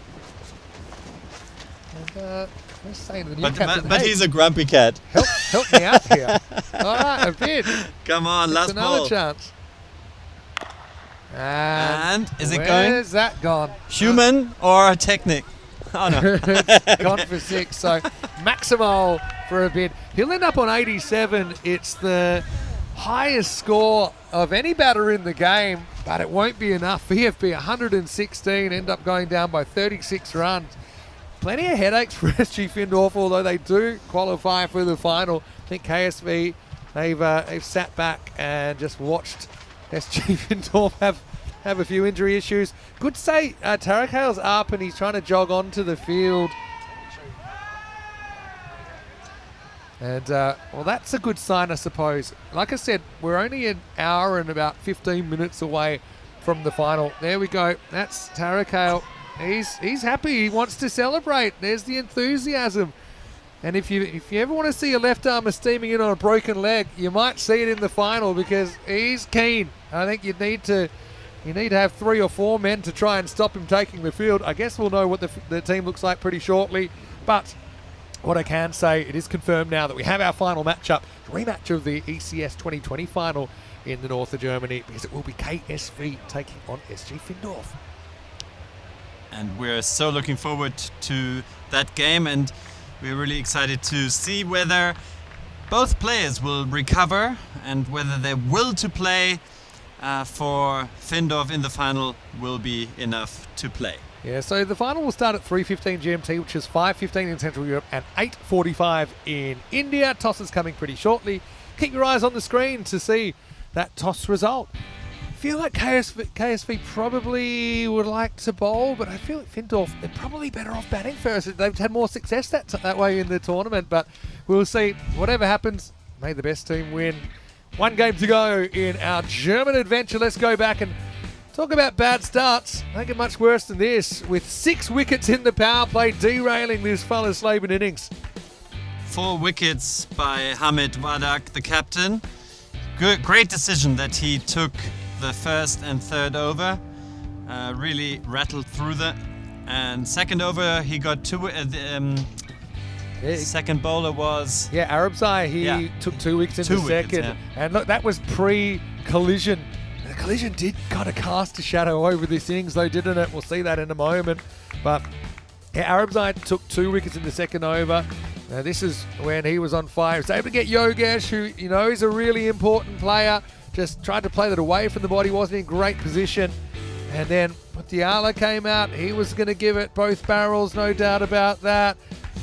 [SPEAKER 1] And saying to the new captain,
[SPEAKER 4] but he's a grumpy cat.
[SPEAKER 1] Help me out here. All right, a bit.
[SPEAKER 4] Come on, last
[SPEAKER 1] another
[SPEAKER 4] ball.
[SPEAKER 1] Chance.
[SPEAKER 4] And is it going?
[SPEAKER 1] Where's that gone?
[SPEAKER 4] Human or technic? Oh no.
[SPEAKER 1] It's gone for 6. So Maximo for a bit. He'll end up on 87. It's the highest score of any batter in the game, but it won't be enough. VFB 116 end up going down by 36 runs. Plenty of headaches for SG Findorf, although they do qualify for the final. I think KSV, they've sat back and just watched SG Findorf have a few injury issues. Good to say Tarek Hale's up and he's trying to jog onto the field. And, well, that's a good sign, I suppose. Like I said, we're only an hour and about 15 minutes away from the final. There we go. That's Tarek Hale. He's happy. He wants to celebrate. There's the enthusiasm. And if you ever want to see a left armer steaming in on a broken leg, you might see it in the final because he's keen. I think you need to have 3 or 4 men to try and stop him taking the field. I guess we'll know what the team looks like pretty shortly. But what I can say, it is confirmed now that we have our final matchup, rematch of the ECS 2020 final in the north of Germany, because it will be KSV taking on SG Findorf.
[SPEAKER 4] And we're so looking forward to that game, and we're really excited to see whether both players will recover and whether their will to play for Findorf in the final will be enough to play.
[SPEAKER 1] Yeah, so the final will start at 3:15 GMT, which is 5:15 in Central Europe and 8:45 in India. Toss is coming pretty shortly. Keep your eyes on the screen to see that toss result. I feel like KSV probably would like to bowl, but I feel like Findorf, they're probably better off batting first. They've had more success that way in the tournament, but we'll see. Whatever happens, may the best team win. 1 game to go in our German adventure. Let's go back and talk about bad starts. Don't get much worse than this, with 6 wickets in the power play, derailing this fella's Laban innings.
[SPEAKER 4] 4 wickets by Hamid Wadak, the captain. Great decision that he took the first and third over. Really rattled through that. And second over, he got 2.
[SPEAKER 1] Yeah.
[SPEAKER 4] Second bowler was...
[SPEAKER 1] Yeah, Arabzai, he took 2 wickets in the
[SPEAKER 4] 2 wickets,
[SPEAKER 1] second.
[SPEAKER 4] yeah.
[SPEAKER 1] And look, that was pre-collision. The collision did kind of cast a shadow over this innings, though, didn't it? We'll see that in a moment. But yeah, Arabzai took 2 wickets in the second over. Now, this is when he was on fire. He was able to get Yogesh, who, you know, is a really important player. Just tried to play that away from the body, wasn't in great position. And then Mutiala came out. He was going to give it both barrels, no doubt about that.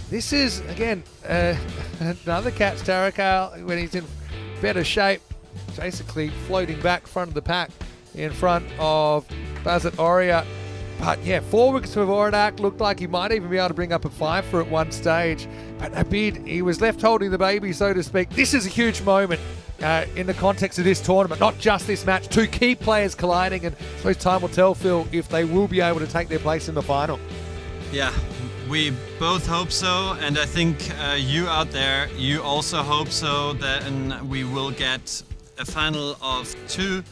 [SPEAKER 1] This is, again, another catch, Tarakal, when he's in better shape, basically floating back front of the pack in front of Bazat Oria. But yeah, 4 wickets for Voradak. Looked like he might even be able to bring up a 5 for at one stage. But Abid, he was left holding the baby, so to speak. This is a huge moment in the context of this tournament, not just this match. 2 key players colliding, and I suppose time will tell, Phil, if they will be able to take their place in the final.
[SPEAKER 4] Yeah, we both hope so, and I think you out there, you also hope so, that we will get a final of 2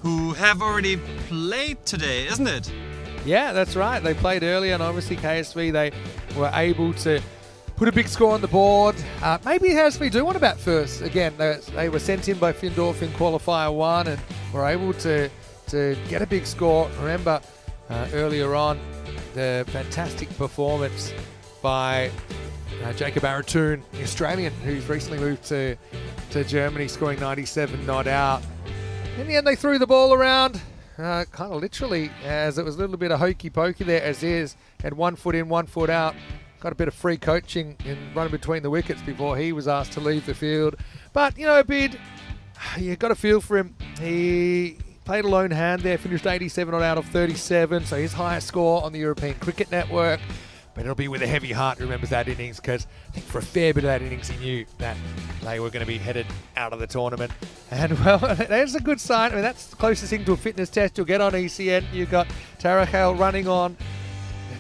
[SPEAKER 4] who have already played today, isn't it?
[SPEAKER 1] Yeah, that's right. They played earlier, and obviously KSV, they were able to put a big score on the board. Maybe KSV do want to bat first. Again, they were sent in by Findorf in Qualifier 1 and were able to get a big score. Remember, earlier on, the fantastic performance by Jacob Aratoon, the Australian, who's recently moved to Germany, scoring 97 not out. In the end, they threw the ball around. Kind of literally, as it was a little bit of hokey pokey there, as is, had 1 foot in, 1 foot out. Got a bit of free coaching in running between the wickets before he was asked to leave the field. But, you know, Bid, you got a feel for him. He played a lone hand there, finished 87 not out of 37, so his highest score on the European Cricket Network. But it'll be with a heavy heart he remembers that innings, because I think for a fair bit of that innings he knew that they were going to be headed out of the tournament. And, well, there's a good sign. I mean, that's the closest thing to a fitness test you'll get on ECN. You've got Tarakal running on,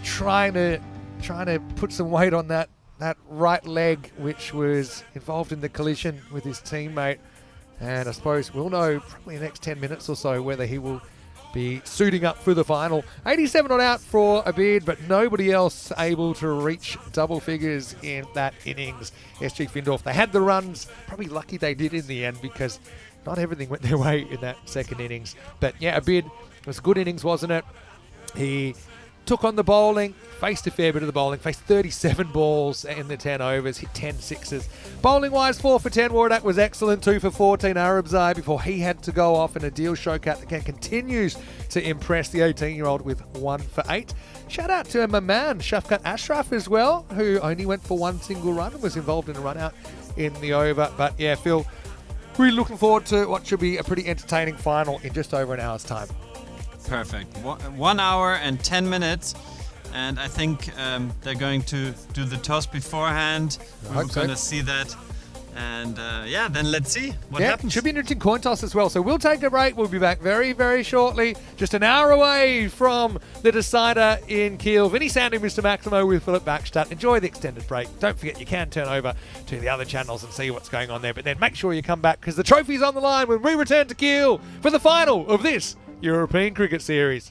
[SPEAKER 1] trying to put some weight on that right leg, which was involved in the collision with his teammate. And I suppose we'll know probably in the next 10 minutes or so whether he will be suiting up for the final. 87 not out for Abid, but nobody else able to reach double figures in that innings. SG Findorf, they had the runs. Probably lucky they did in the end, because not everything went their way in that second innings. But yeah, Abid, it was a good innings, wasn't it? He took on the bowling, faced a fair bit of the bowling, faced 37 balls in the 10 overs, hit 10 sixes. Bowling-wise, 4 for 10. Wardak was excellent, 2 for 14. Arabzai, before he had to go off, and Adil Shokat again continues to impress the 18-year-old with 1 for 8. Shout out to my man, Shafqat Ashraf as well, who only went for 1 single run and was involved in a run-out in the over. But yeah, Phil, really looking forward to what should be a pretty entertaining final in just over an hour's time.
[SPEAKER 4] Perfect. 1 hour and 10 minutes. And I think they're going to do the toss beforehand. We're going to see that. And yeah, then let's see what happens.
[SPEAKER 1] Should be an interesting coin toss as well. So we'll take a break. We'll be back very, very shortly. Just an hour away from the decider in Kiel. Vinny Sandy, Mr. Maximo with Philip Backstadt. Enjoy the extended break. Don't forget you can turn over to the other channels and see what's going on there. But then make sure you come back, because the trophy's on the line when we return to Kiel for the final of this European Cricket Series.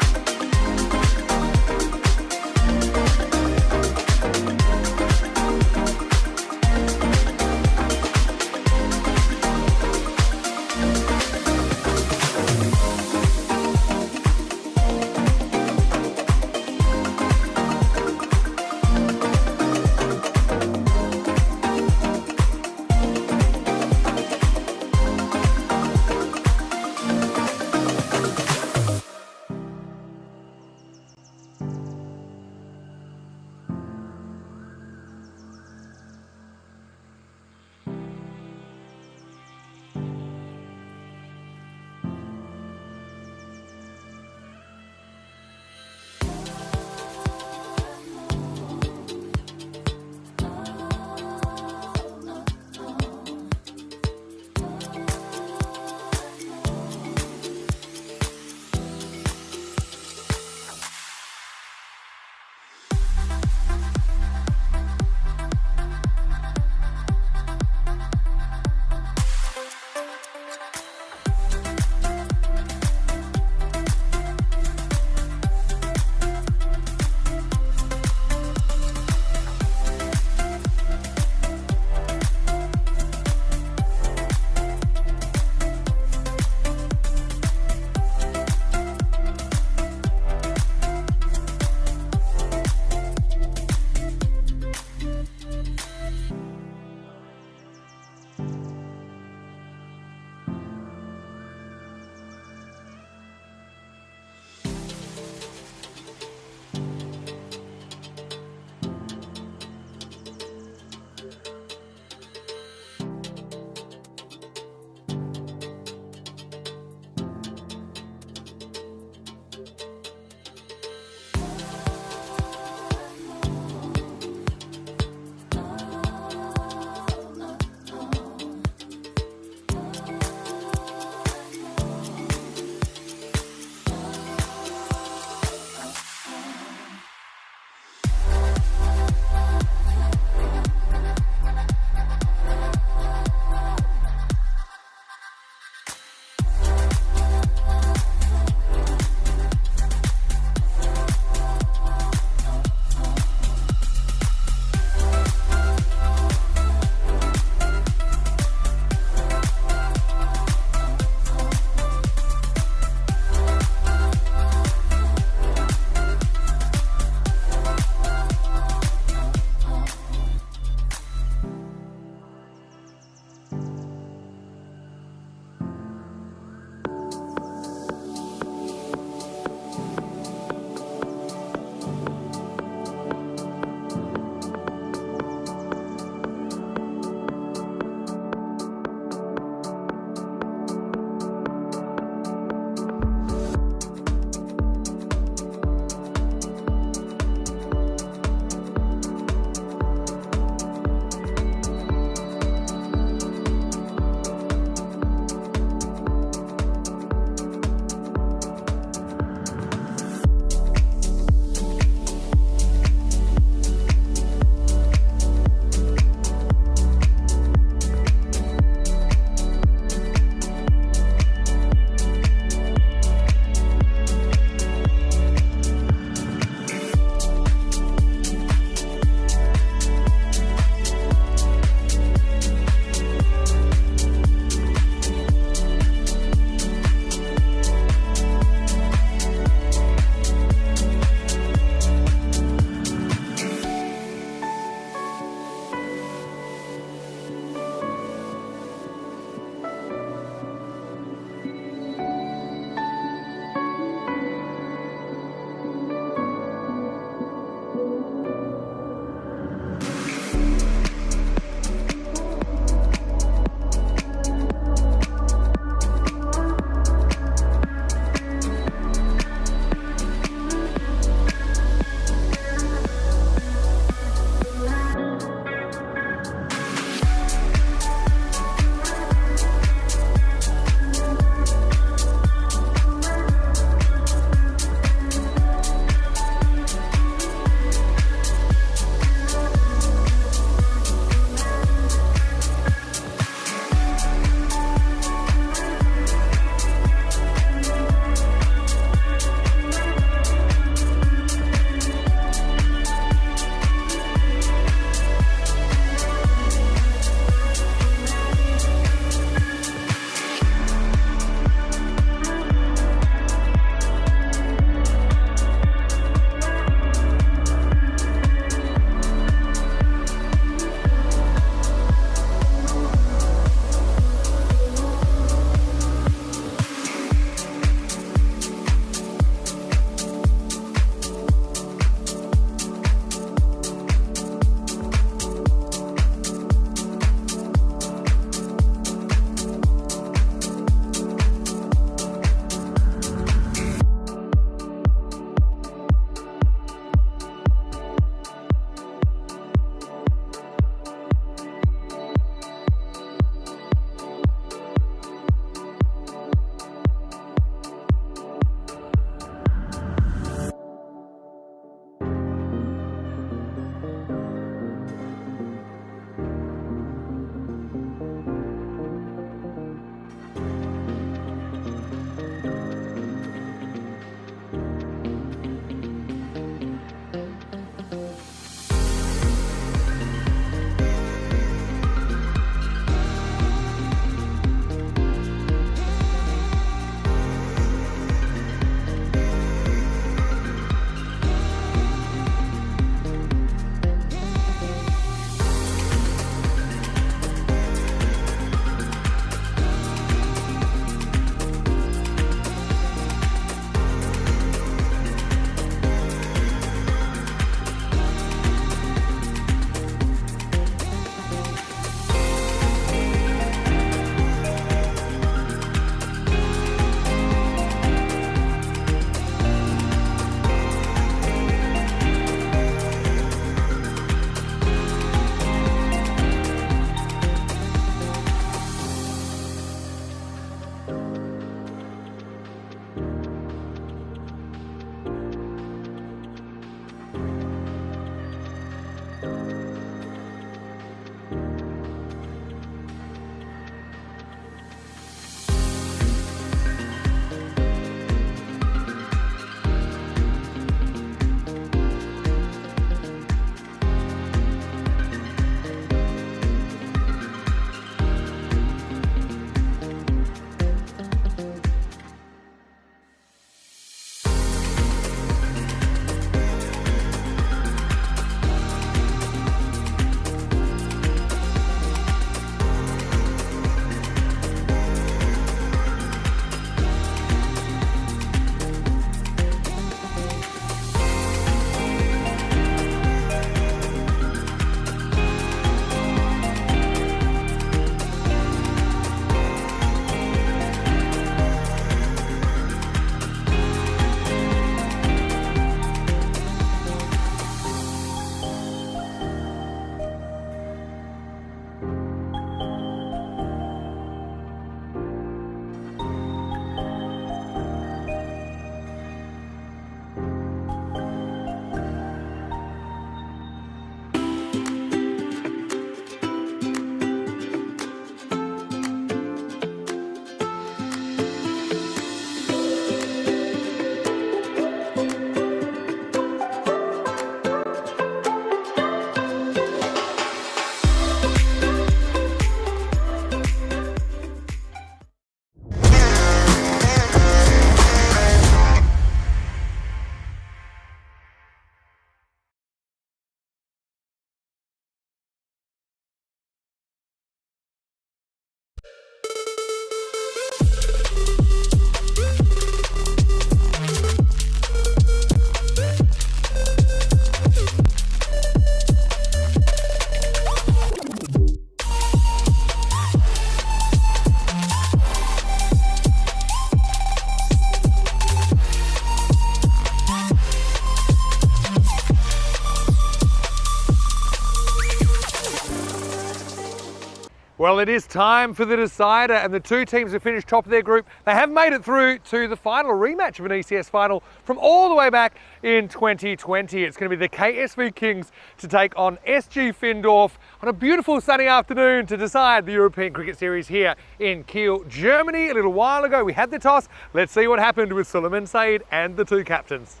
[SPEAKER 1] Well, it is time for the decider, and the two teams have finished top of their group. They have made it through to the final rematch of an ECS final from all the way back in 2020. It's going to be the KSV Kings to take on SG Findorf on a beautiful sunny afternoon to decide the European Cricket Series here in Kiel, Germany. A little while ago, we had the toss. Let's see what happened with Suleiman Saeed and the two captains.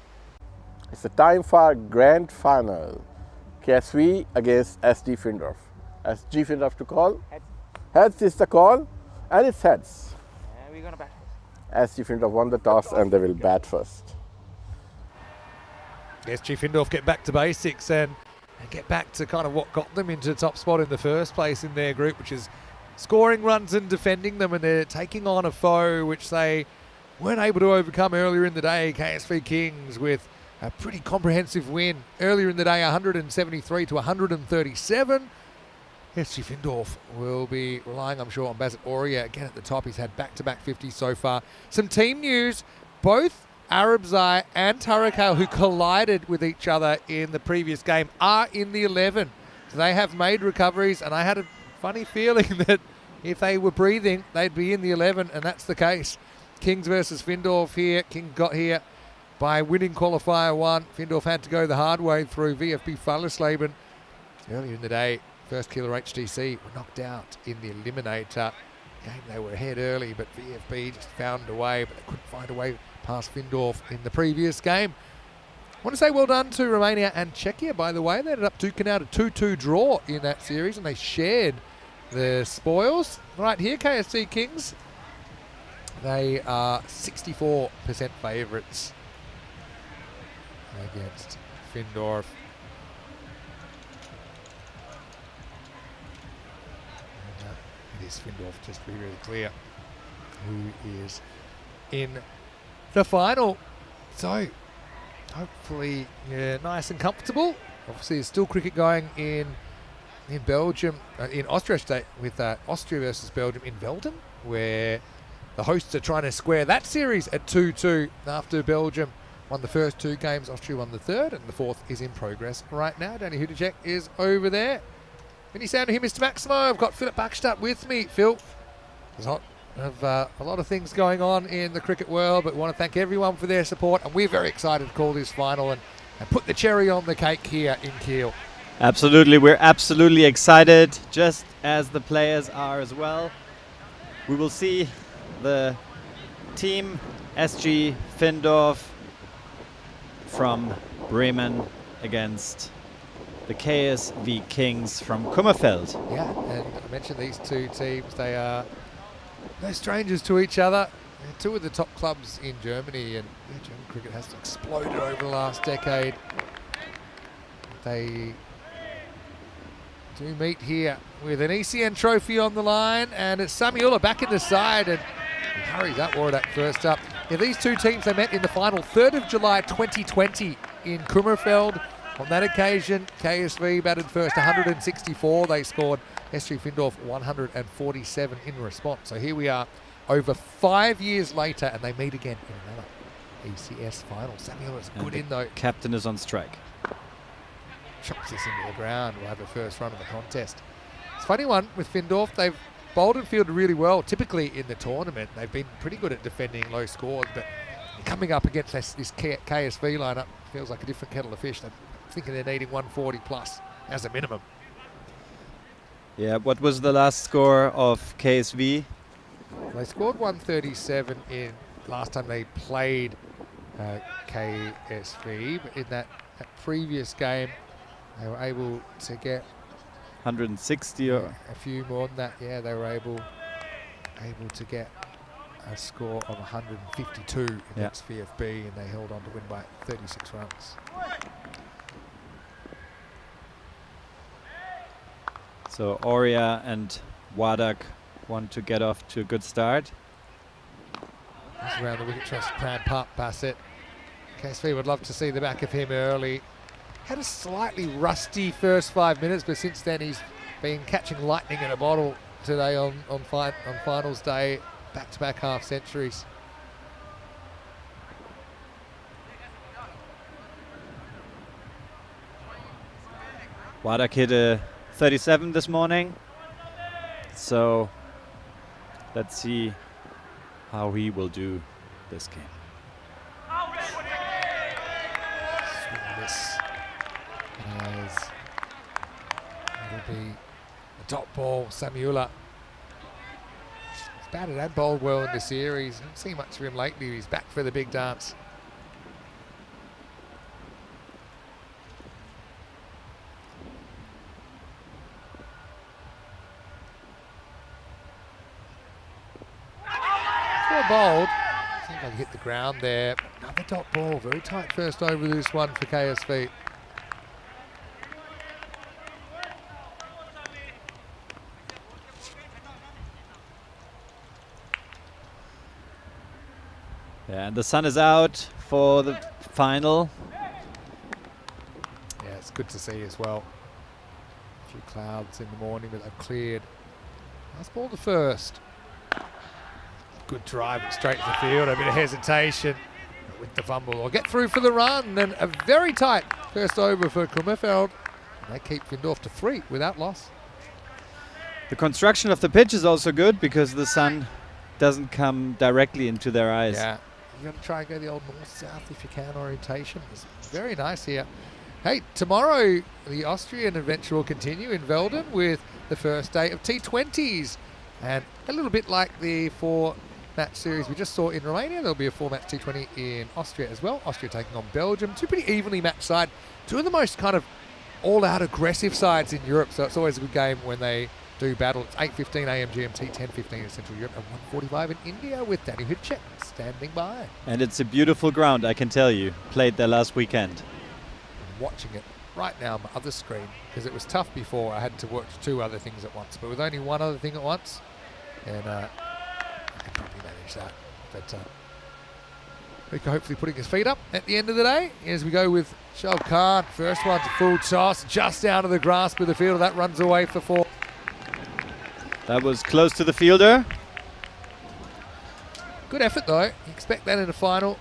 [SPEAKER 2] It's the time for grand final. KSV against SG Findorf. SG Findorf to call.
[SPEAKER 3] Heads.
[SPEAKER 2] Heads is the call, and it's heads.
[SPEAKER 3] We're going to bat first.
[SPEAKER 2] SG Findorf won the toss, and they will bat first.
[SPEAKER 1] SG Findorf get back to basics and get back to kind of what got them into the top spot in the first place in their group, which is scoring runs and defending them, and they're taking on a foe which they weren't able to overcome earlier in the day. KSV Kings with a pretty comprehensive win earlier in the day, 173 to 137. SG Findorf will be relying, I'm sure, on Bazit Aurea again at the top. He's had back-to-back 50s so far. Some team news, both Arabzai and Tarakal, who collided with each other in the previous game, are in the 11. So they have made recoveries, and I had a funny feeling that if they were breathing, they'd be in the 11, and that's the case. Kings versus Findorf here. King got here by winning Qualifier 1. Findorf had to go the hard way through VFB Fallersleben earlier in the day. First Kieler HTC were knocked out in the Eliminator game. They were ahead early, but VFB just found a way, but they couldn't find a way past Findorf in the previous game. I want to say well done to Romania and Czechia, by the way. They ended up duking out a 2-2 draw in that series, and they shared the spoils. Right here, KSC Kings, they are 64% favourites against Findorf. It is Findorf, just to be really clear, who is in the final. So hopefully, yeah, nice and comfortable. Obviously, there's still cricket going in Belgium, in Austria State, with Austria versus Belgium in Velden, where the hosts are trying to square that series at 2-2 after Belgium won the first two games. Austria won the third, and the fourth is in progress right now. Danny Hudacek is over there. Any sound to hear, Mr. Maximo? I've got Philip Backstadt with me. Phil, there's a lot of things going on in the cricket world, but we want to thank everyone for their support, and we're very excited to call this final and put the cherry on the cake here in Kiel.
[SPEAKER 6] Absolutely, we're absolutely excited, just as the players are as well. We will see the team SG Findorf from Bremen against the KSV Kings from Kummerfeld.
[SPEAKER 1] Yeah, and I mentioned these two teams, they are no strangers to each other. They're two of the top clubs in Germany, and German cricket has exploded over the last decade. They do meet here with an ECN trophy on the line, and it's Samiula back in the side, and he hurries up Wardak first up. Yeah, these two teams, they met in the final 3rd of July 2020 in Kummerfeld. On that occasion, KSV batted first 164. They scored SG Findorf 147 in response. So here we are over 5 years later, and they meet again in another ECS final. Samuel is good in though.
[SPEAKER 6] Captain is on strike.
[SPEAKER 1] Chops this into the ground. We'll have the first run of the contest. It's a funny one with Findorf. They've bowled and fielded really well. Typically in the tournament, they've been pretty good at defending low scores, but coming up against this KSV lineup feels like a different kettle of fish. They're thinking they're needing 140 plus as a minimum.
[SPEAKER 6] Yeah, what was the last score of KSV?
[SPEAKER 1] They scored 137 in last time they played KSV, but in that previous game they were able to get
[SPEAKER 6] 160 or
[SPEAKER 1] a few more than that. Yeah, they were able to get a score of 152 against VFB, and they held on to win by 36 runs.
[SPEAKER 6] So Aurea and Wadak want to get off to a good start.
[SPEAKER 1] That's around the wicket trust, Cran Pup, Bassett. KSV would love to see the back of him early. Had a slightly rusty first 5 minutes, but since then he's been catching lightning in a bottle today on finals day. Back-to-back half centuries.
[SPEAKER 6] Wadak hit a 37 this morning. So let's see how he will do this game.
[SPEAKER 1] This as it'll be a dot ball. Samuela. He's batted and bowled well in the series. Haven't seen much of him lately. He's back for the big dance. Well bowled. Seems like he hit the ground there. Another dot ball. Very tight first over this one for KSV.
[SPEAKER 6] Yeah, and the sun is out for the final.
[SPEAKER 1] Yeah, it's good to see as well. A few clouds in the morning, but they've cleared. Nice ball to first. Good drive straight to the field. A bit of hesitation with the fumble. Or get through for the run. And a very tight first over for Kummerfeld. They keep Findorf to 3 without loss.
[SPEAKER 6] The construction of the pitch is also good because the sun doesn't come directly into their eyes.
[SPEAKER 1] Yeah, you got to try and go the old north-south if you can orientation. It's very nice here. Hey, tomorrow the Austrian adventure will continue in Velden with the first day of T20s. And a little bit like the 4-match series we just saw in Romania, there'll be a 4-match T20 in Austria as well. Austria taking on Belgium. Two pretty evenly matched sides. Two of the most kind of all-out aggressive sides in Europe, so it's always a good game when they do battle. It's 8:15 AM GMT, 10:15 in Central Europe, and 1:45 in India with Danny Hitchett standing by.
[SPEAKER 6] And it's a beautiful ground, I can tell you. Played there last weekend.
[SPEAKER 1] I'm watching it right now on my other screen because it was tough before. I had to watch 2 other things at once, but with only one other thing at once, and I can probably manage that. But Rico hopefully putting his feet up at the end of the day as we go with Shoaib Khan. First one to full toss, just out of the grasp of the field. That runs away for 4.
[SPEAKER 6] That was close to the fielder.
[SPEAKER 1] Good effort though. You expect that in a final.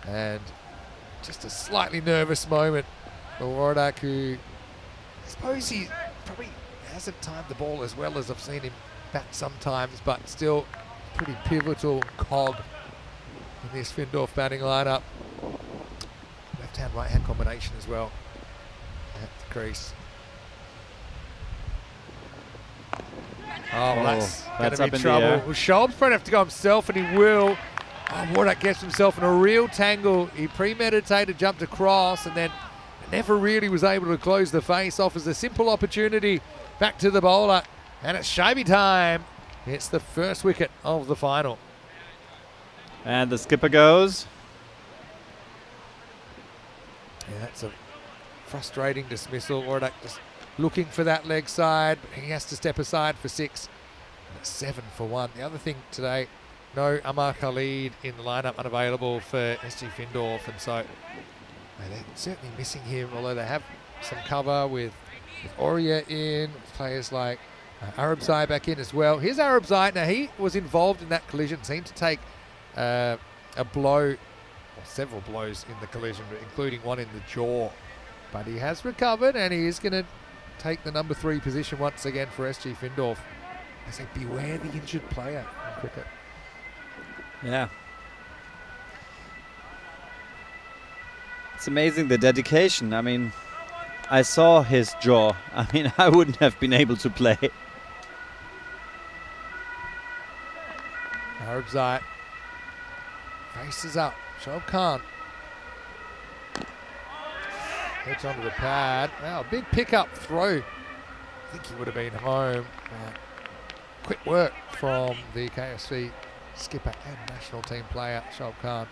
[SPEAKER 1] And just a slightly nervous moment for Waradak, who I suppose he probably hasn't timed the ball as well as I've seen him bat sometimes, but still pretty pivotal cog in this Findorf batting lineup. Left-hand, right-hand combination as well at the crease. Oh, well, that's going to be trouble. Well, Schaub's probably have to go himself, and he will. Oh, Wardak gets himself in a real tangle. He premeditated, jumped across, and then never really was able to close the face. Offers a simple opportunity back to the bowler, and it's Shaibi time. It's the first wicket of the final.
[SPEAKER 6] And the skipper goes.
[SPEAKER 1] Yeah, that's a frustrating dismissal. Wardak just looking for that leg side, but he has to step aside for 6. And it's 7 for 1. The other thing today, no Amar Khalid in the lineup, unavailable for SG Findorf, and so they're certainly missing him, although they have some cover with Aurea in, with players like Arabzai back in as well. Here's Arabzai. Now, he was involved in that collision, seemed to take a blow, or several blows in the collision, including one in the jaw. But he has recovered, and he is going to take the number 3 position once again for SG Findorf. I say beware the injured player in cricket.
[SPEAKER 6] Yeah. It's amazing the dedication. I mean, I saw his jaw. I mean, I wouldn't have been able to play.
[SPEAKER 1] Arabzai faces up. Shoaib Khan. Edge onto the pad. Wow, big pickup throw. I think he would have been home. Quick work from the KSV skipper and national team player, Shoaib Khan.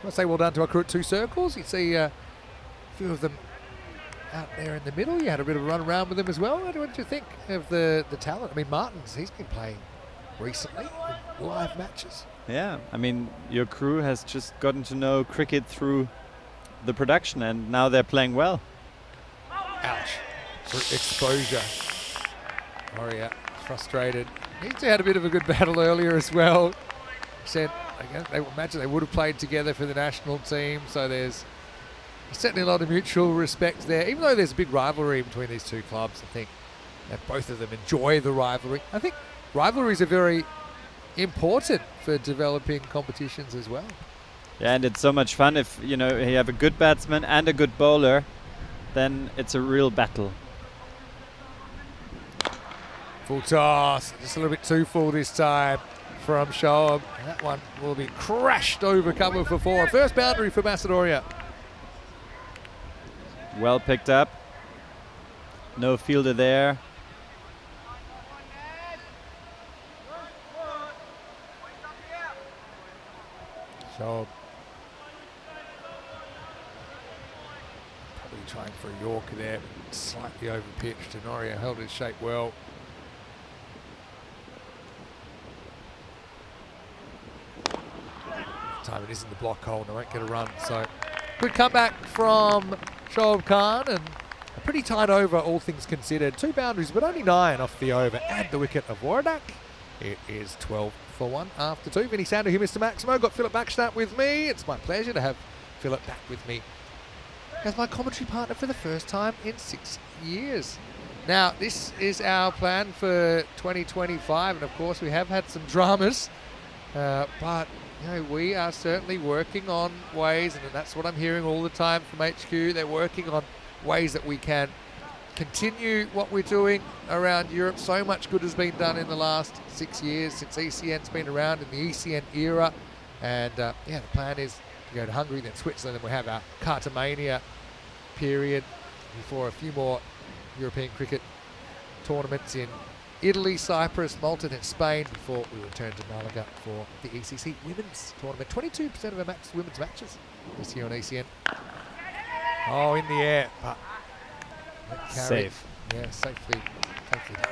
[SPEAKER 1] I'll say well done to our crew at 2 circles. You see a few of them out there in the middle. You had a bit of a run around with them as well. What did you think of the talent? I mean, Martins, he's been playing recently in live matches.
[SPEAKER 6] Yeah, I mean, your crew has just gotten to know cricket through the production, and now they're playing well.
[SPEAKER 1] Ouch. For exposure. Aurea frustrated. He two had a bit of a good battle earlier as well. Said, I guess they imagine they would have played together for the national team, so there's certainly a lot of mutual respect there. Even though there's a big rivalry between these two clubs, I think that both of them enjoy the rivalry. I think rivalries are very important for developing competitions as well.
[SPEAKER 6] Yeah, and it's so much fun if you have a good batsman and a good bowler, then it's a real battle.
[SPEAKER 1] Full toss, just a little bit too full this time from Shoaib. That one will be crashed over cover for 4. First boundary for Macedonia.
[SPEAKER 6] Well picked up. No fielder there.
[SPEAKER 1] Shoaib probably trying for a Yorker there, but slightly over pitched. Tenorio held his shape well. Time it is in the block hole and they won't get a run. So good comeback from Shoaib Khan and a pretty tight over, all things considered. 2 boundaries, but only 9 off the over and the wicket of Waradak. It is 12 for 1 after 2. Vinny Sander here, Mr. Maximo. Got Philip Backstadt with me. It's my pleasure to have Philip back with me as my commentary partner for the first time in 6 years. Now, this is our plan for 2025, and of course we have had some dramas, but we are certainly working on ways, and that's what I'm hearing all the time from HQ. They're working on ways that we can continue what we're doing around Europe. So much good has been done in the last 6 years since ECN's been around in the ECN era. And the plan is to go to Hungary, then Switzerland, and we'll have our Cartamania period before a few more European cricket tournaments in Italy, Cyprus, Malta, then Spain before we return to Malaga for the ECC Women's Tournament. 22% of our women's matches this year on ECN. Oh, in the air, but
[SPEAKER 6] safe.
[SPEAKER 1] Yeah, safely done.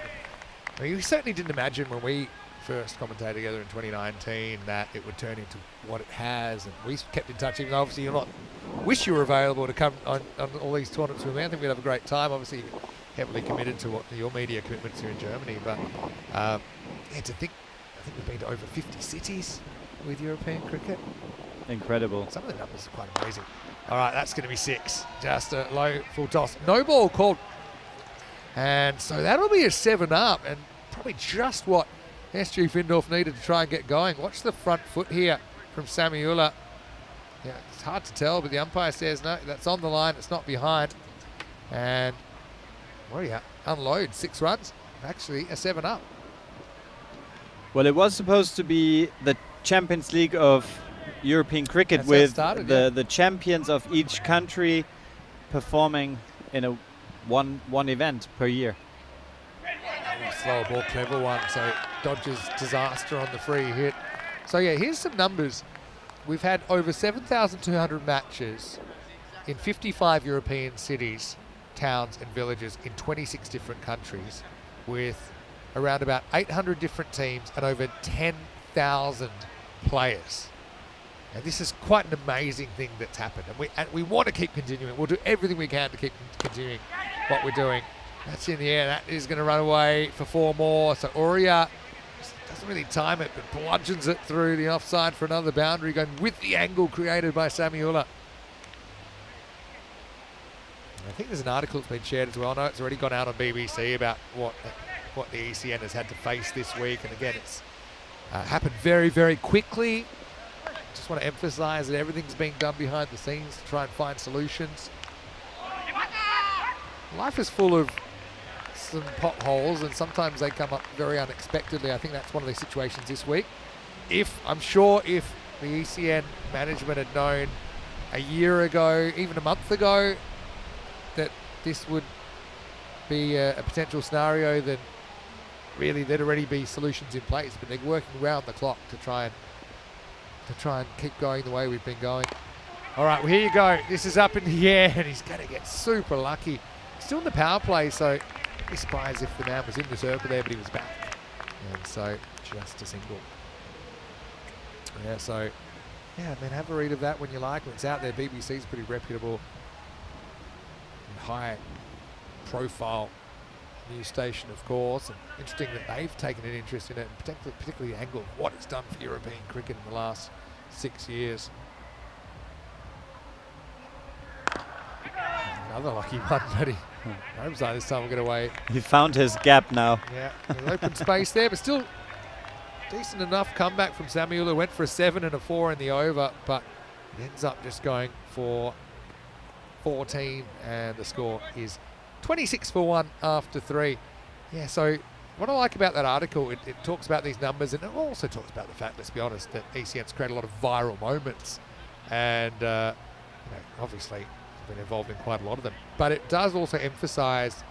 [SPEAKER 1] I mean, we certainly didn't imagine when we first commentated together in 2019 that it would turn into what it has, and we kept in touch, even though obviously you're not, wish you were available to come on all these tournaments with me. I think we'd have a great time. Obviously heavily committed to what your media commitments here in Germany, but I think we've been to over 50 cities with European cricket.
[SPEAKER 6] Incredible.
[SPEAKER 1] Some of the numbers are quite amazing. All right, that's going to be 6. Just a low full toss. No ball called. And so that'll be a 7 up, and probably just what SG Findorf needed to try and get going. Watch the front foot here from Samiula. Yeah, it's hard to tell, but the umpire says no, that's on the line, it's not behind. And unload 6 runs, actually a 7 up.
[SPEAKER 6] Well, it was supposed to be the Champions League of European cricket.
[SPEAKER 1] That's
[SPEAKER 6] with
[SPEAKER 1] started,
[SPEAKER 6] the champions of each country performing in a one event per year.
[SPEAKER 1] Slower ball, clever one, so dodges disaster on the free hit. So yeah, here's some numbers. We've had over 7,200 matches in 55 European cities, towns and villages in 26 different countries, with around about 800 different teams and over 10,000 players. And this is quite an amazing thing that's happened, and we want to keep continuing. We'll do everything we can to keep continuing what we're doing. That's in the air. That is going to run away for 4 more. So Aurea doesn't really time it, but bludgeons it through the offside for another boundary, going with the angle created by Samiula. I think there's an article that's been shared as well. No, it's already gone out on BBC about what the ECN has had to face this week. And again, it's happened very, very quickly. Just want to emphasise that everything's being done behind the scenes to try and find solutions. Life is full of some potholes, and sometimes they come up very unexpectedly. I think that's one of these situations this week. I'm sure if the ECN management had known a year ago, even a month ago, that this would be a potential scenario, then really there'd already be solutions in place. But they're working around the clock to try and keep going the way we've been going. All right, well, here you go. This is up in the air, and he's going to get super lucky. Still in the power play, so I'd be surprised if the man was in the circle there, but he was back. And so just a single. Yeah, so, yeah, man, have a read of that when you like. When it's out there, BBC's pretty reputable and high profile news station, of course. And interesting that they've taken an interest in it, and particularly the angle of what it's done for European cricket in the last 6 years. another lucky one, but Arabzai this time will get away.
[SPEAKER 6] He found his gap now.
[SPEAKER 1] Yeah, an open space there, but still decent enough comeback from Samuel, who went for a 7 and a 4 in the over, but it ends up just going for 14, and the score is 26 for 1 after 3. Yeah, so what I like about that article, it talks about these numbers, and it also talks about the fact, let's be honest, that ECN's created a lot of viral moments, and you know, obviously been involved in quite a lot of them. But it does also emphasise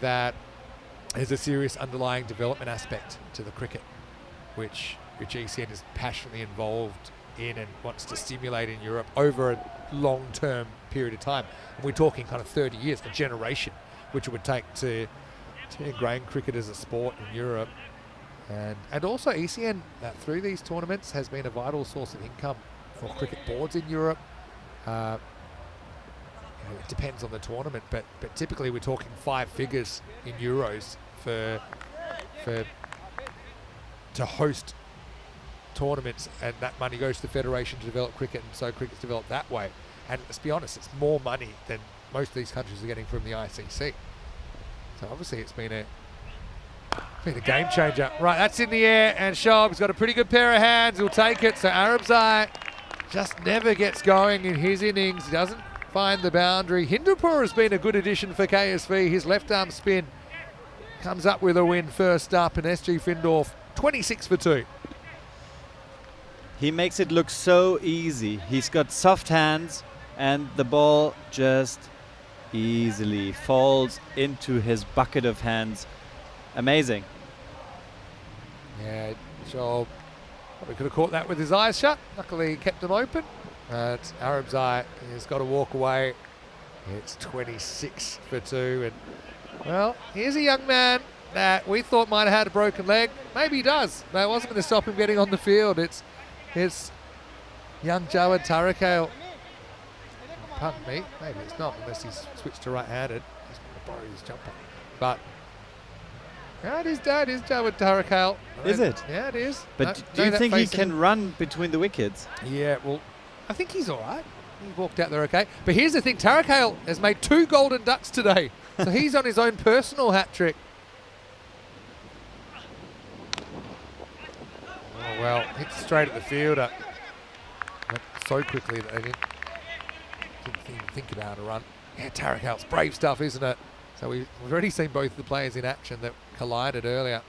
[SPEAKER 1] that there's a serious underlying development aspect to the cricket, which ECN is passionately involved in and wants to stimulate in Europe over a long-term period of time. And we're talking kind of 30 years, a generation, which it would take to ingrain cricket as a sport in Europe. And also ECN, through these tournaments, has been a vital source of income for cricket boards in Europe. It depends on the tournament, but typically we're talking 5 figures in euros to host tournaments, and that money goes to the federation to develop cricket, and so cricket's developed that way. And let's be honest, it's more money than most of these countries are getting from the ICC. So obviously it's been a game changer. Right, that's in the air, and Shob's got a pretty good pair of hands. He'll take it. So Arabzai just never gets going in his innings. He doesn't find the boundary. Hindupur has been a good addition for KSV. His left arm spin comes up with a win first up, and SG Findorf 26 for 2.
[SPEAKER 6] He makes it look so easy. He's got soft hands, and the ball just easily falls into his bucket of hands. Amazing.
[SPEAKER 1] Yeah, Joel probably could have caught that with his eyes shut. Luckily, he kept them open. Arabzai has got to walk away. It's 26 for 2. And, well, here's a young man that we thought might have had a broken leg. Maybe he does. But it wasn't going to stop him getting on the field. It's young Jawad Tarakale. Pardon me. Maybe it's not, unless he's switched to right-handed. He's going to borrow his jumper. But yeah, it is Jawad Tarakale.
[SPEAKER 6] Is it?
[SPEAKER 1] Yeah, it is.
[SPEAKER 6] But do you think he can run between the wickets?
[SPEAKER 1] Yeah, well, I think he's all right. He walked out there okay. But here's the thing, Tarakale has made 2 golden ducks today. So he's on his own personal hat-trick. Oh, well, hit straight at the fielder. Went so quickly that they didn't even think about a run. Yeah, Tarakale's brave stuff, isn't it? So we've already seen both of the players in action that collided earlier.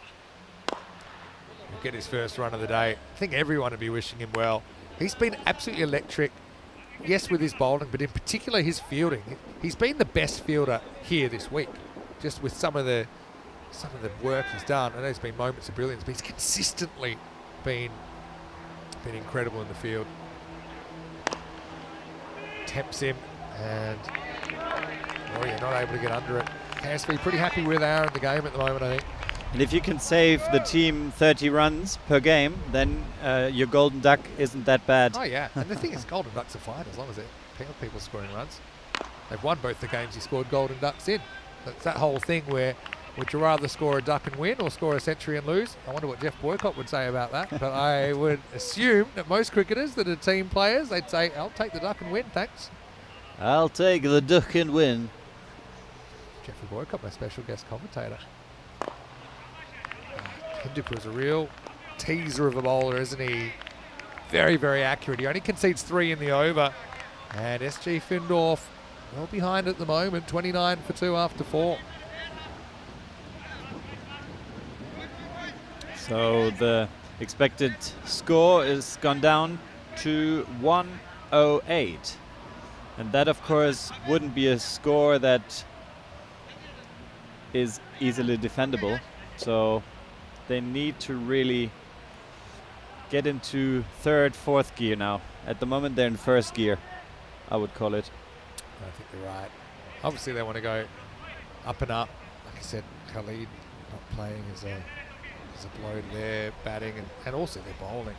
[SPEAKER 1] He'll get his first run of the day. I think everyone would be wishing him well. He's been absolutely electric, yes, with his bowling, but in particular his fielding. He's been the best fielder here this week, just with some of the work he's done. I know there's been moments of brilliance, but he's consistently been incredible in the field. Tempts him, and you're not able to get under it. KSV pretty happy where they are in the game at the moment, I think.
[SPEAKER 6] And if you can save the team 30 runs per game, then your golden duck isn't that bad.
[SPEAKER 1] Oh yeah, and the thing is, golden ducks are fine as long as they're people scoring runs. They've won both the games he scored golden ducks in. It's that whole thing where, would you rather score a duck and win or score a century and lose? I wonder what Jeff Boycott would say about that. But I would assume that most cricketers that are team players, they'd say, I'll take the duck and win, thanks.
[SPEAKER 6] I'll take the duck and win.
[SPEAKER 1] Jeffrey Boycott, my special guest commentator. Hindupur is a real teaser of a bowler, isn't he? Very, very accurate. He only concedes 3 in the over. And SG Findorf well behind at the moment, 29 for 2 after 4.
[SPEAKER 6] So the expected score is gone down to 108. And that, of course, wouldn't be a score that is easily defendable. So they need to really get into 3rd, 4th gear now. At the moment, they're in 1st gear, I would call it.
[SPEAKER 1] I think you're right. Obviously, they want to go up and up. Like I said, Khalid not playing as a blow to their batting and also their bowling.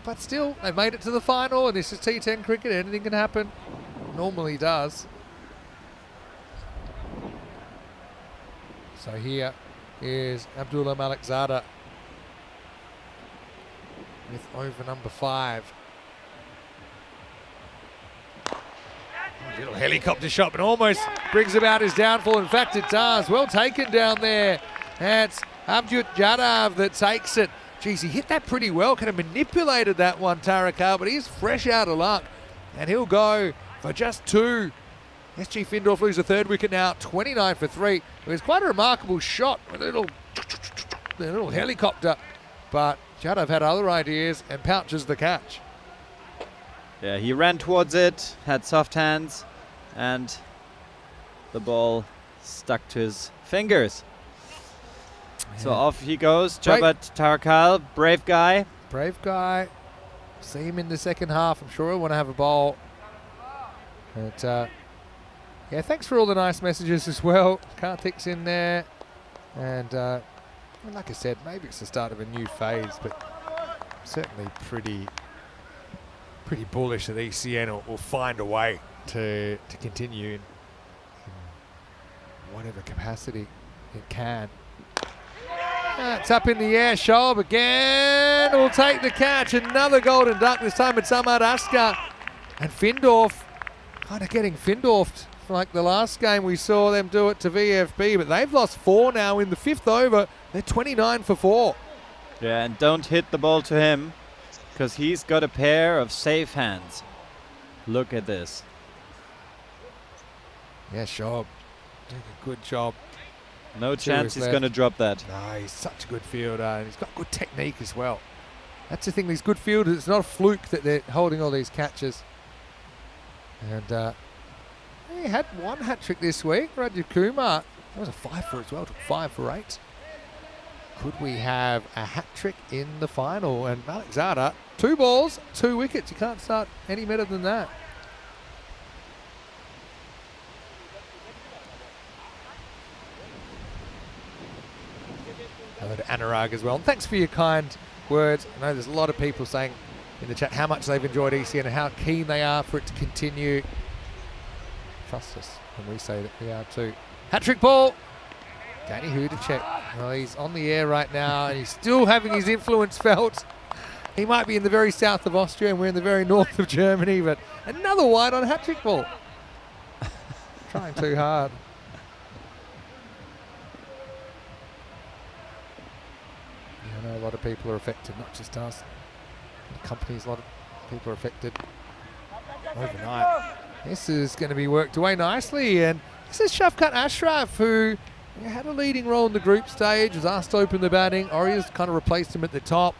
[SPEAKER 1] But still, they made it to the final, and this is T10 cricket. Anything can happen. Normally does. So here is Abdullah Malikzada with over number 5. Little helicopter shot, but almost brings about his downfall. In fact, it does. Well taken down there. That's Abjut Jadav that takes it. Geez, he hit that pretty well. Could have manipulated that one, Tarakal, but he's fresh out of luck. And he'll go for just 2. SG Findorf lose a 3rd wicket now, 29 for 3. It was quite a remarkable shot with a little helicopter. But Jadav had other ideas and pouches the catch.
[SPEAKER 6] Yeah, he ran towards it, had soft hands, and the ball stuck to his fingers. Yeah. So off he goes. Jabat Tarakal, brave guy.
[SPEAKER 1] Brave guy. See him in the second half. I'm sure he'll want to have a bowl. But, yeah, thanks for all the nice messages as well. Karthik's in there. And like I said, maybe it's the start of a new phase, but certainly pretty bullish that ECN will find a way to continue in whatever capacity it can. It's up in the air. Shoaib again will take the catch. Another golden duck. This time it's Ahmad Askar. And Findorf kind of getting Findorfed like the last game we saw them do it to VFB. But they've lost 4 now in the 5th over. They're 29 for 4.
[SPEAKER 6] Yeah, and don't hit the ball to him, because he's got a pair of safe hands. Look at this.
[SPEAKER 1] Yeah, Shoaib doing a good job.
[SPEAKER 6] No chance he's going to drop that.
[SPEAKER 1] No, he's such a good fielder, and he's got good technique as well. That's the thing, these good fielders, it's not a fluke that they're holding all these catches. And he had 1 hat-trick this week. Rajiv Kumar, that was a 5-for as well, took 5 for 8. Could we have a hat-trick in the final? And Malik Zada, 2 balls, 2 wickets. You can't start any better than that. Hello to Anurag as well. And thanks for your kind words. I know there's a lot of people saying in the chat how much they've enjoyed ECN and how keen they are for it to continue. Trust us when we say that we are too. Hat-trick ball. Danny Hudacek. Well, he's on the air right now and he's still having his influence felt. He might be in the very south of Austria and we're in the very north of Germany, but another wide on hat-trick ball. Trying too hard. I know a lot of people are affected, not just us. The companies, a lot of people are affected overnight. This is going to be worked away nicely, and this is Shafqat Ashraf, who had a leading role in the group stage, was asked to open the batting. Oria's kind of replaced him at the top,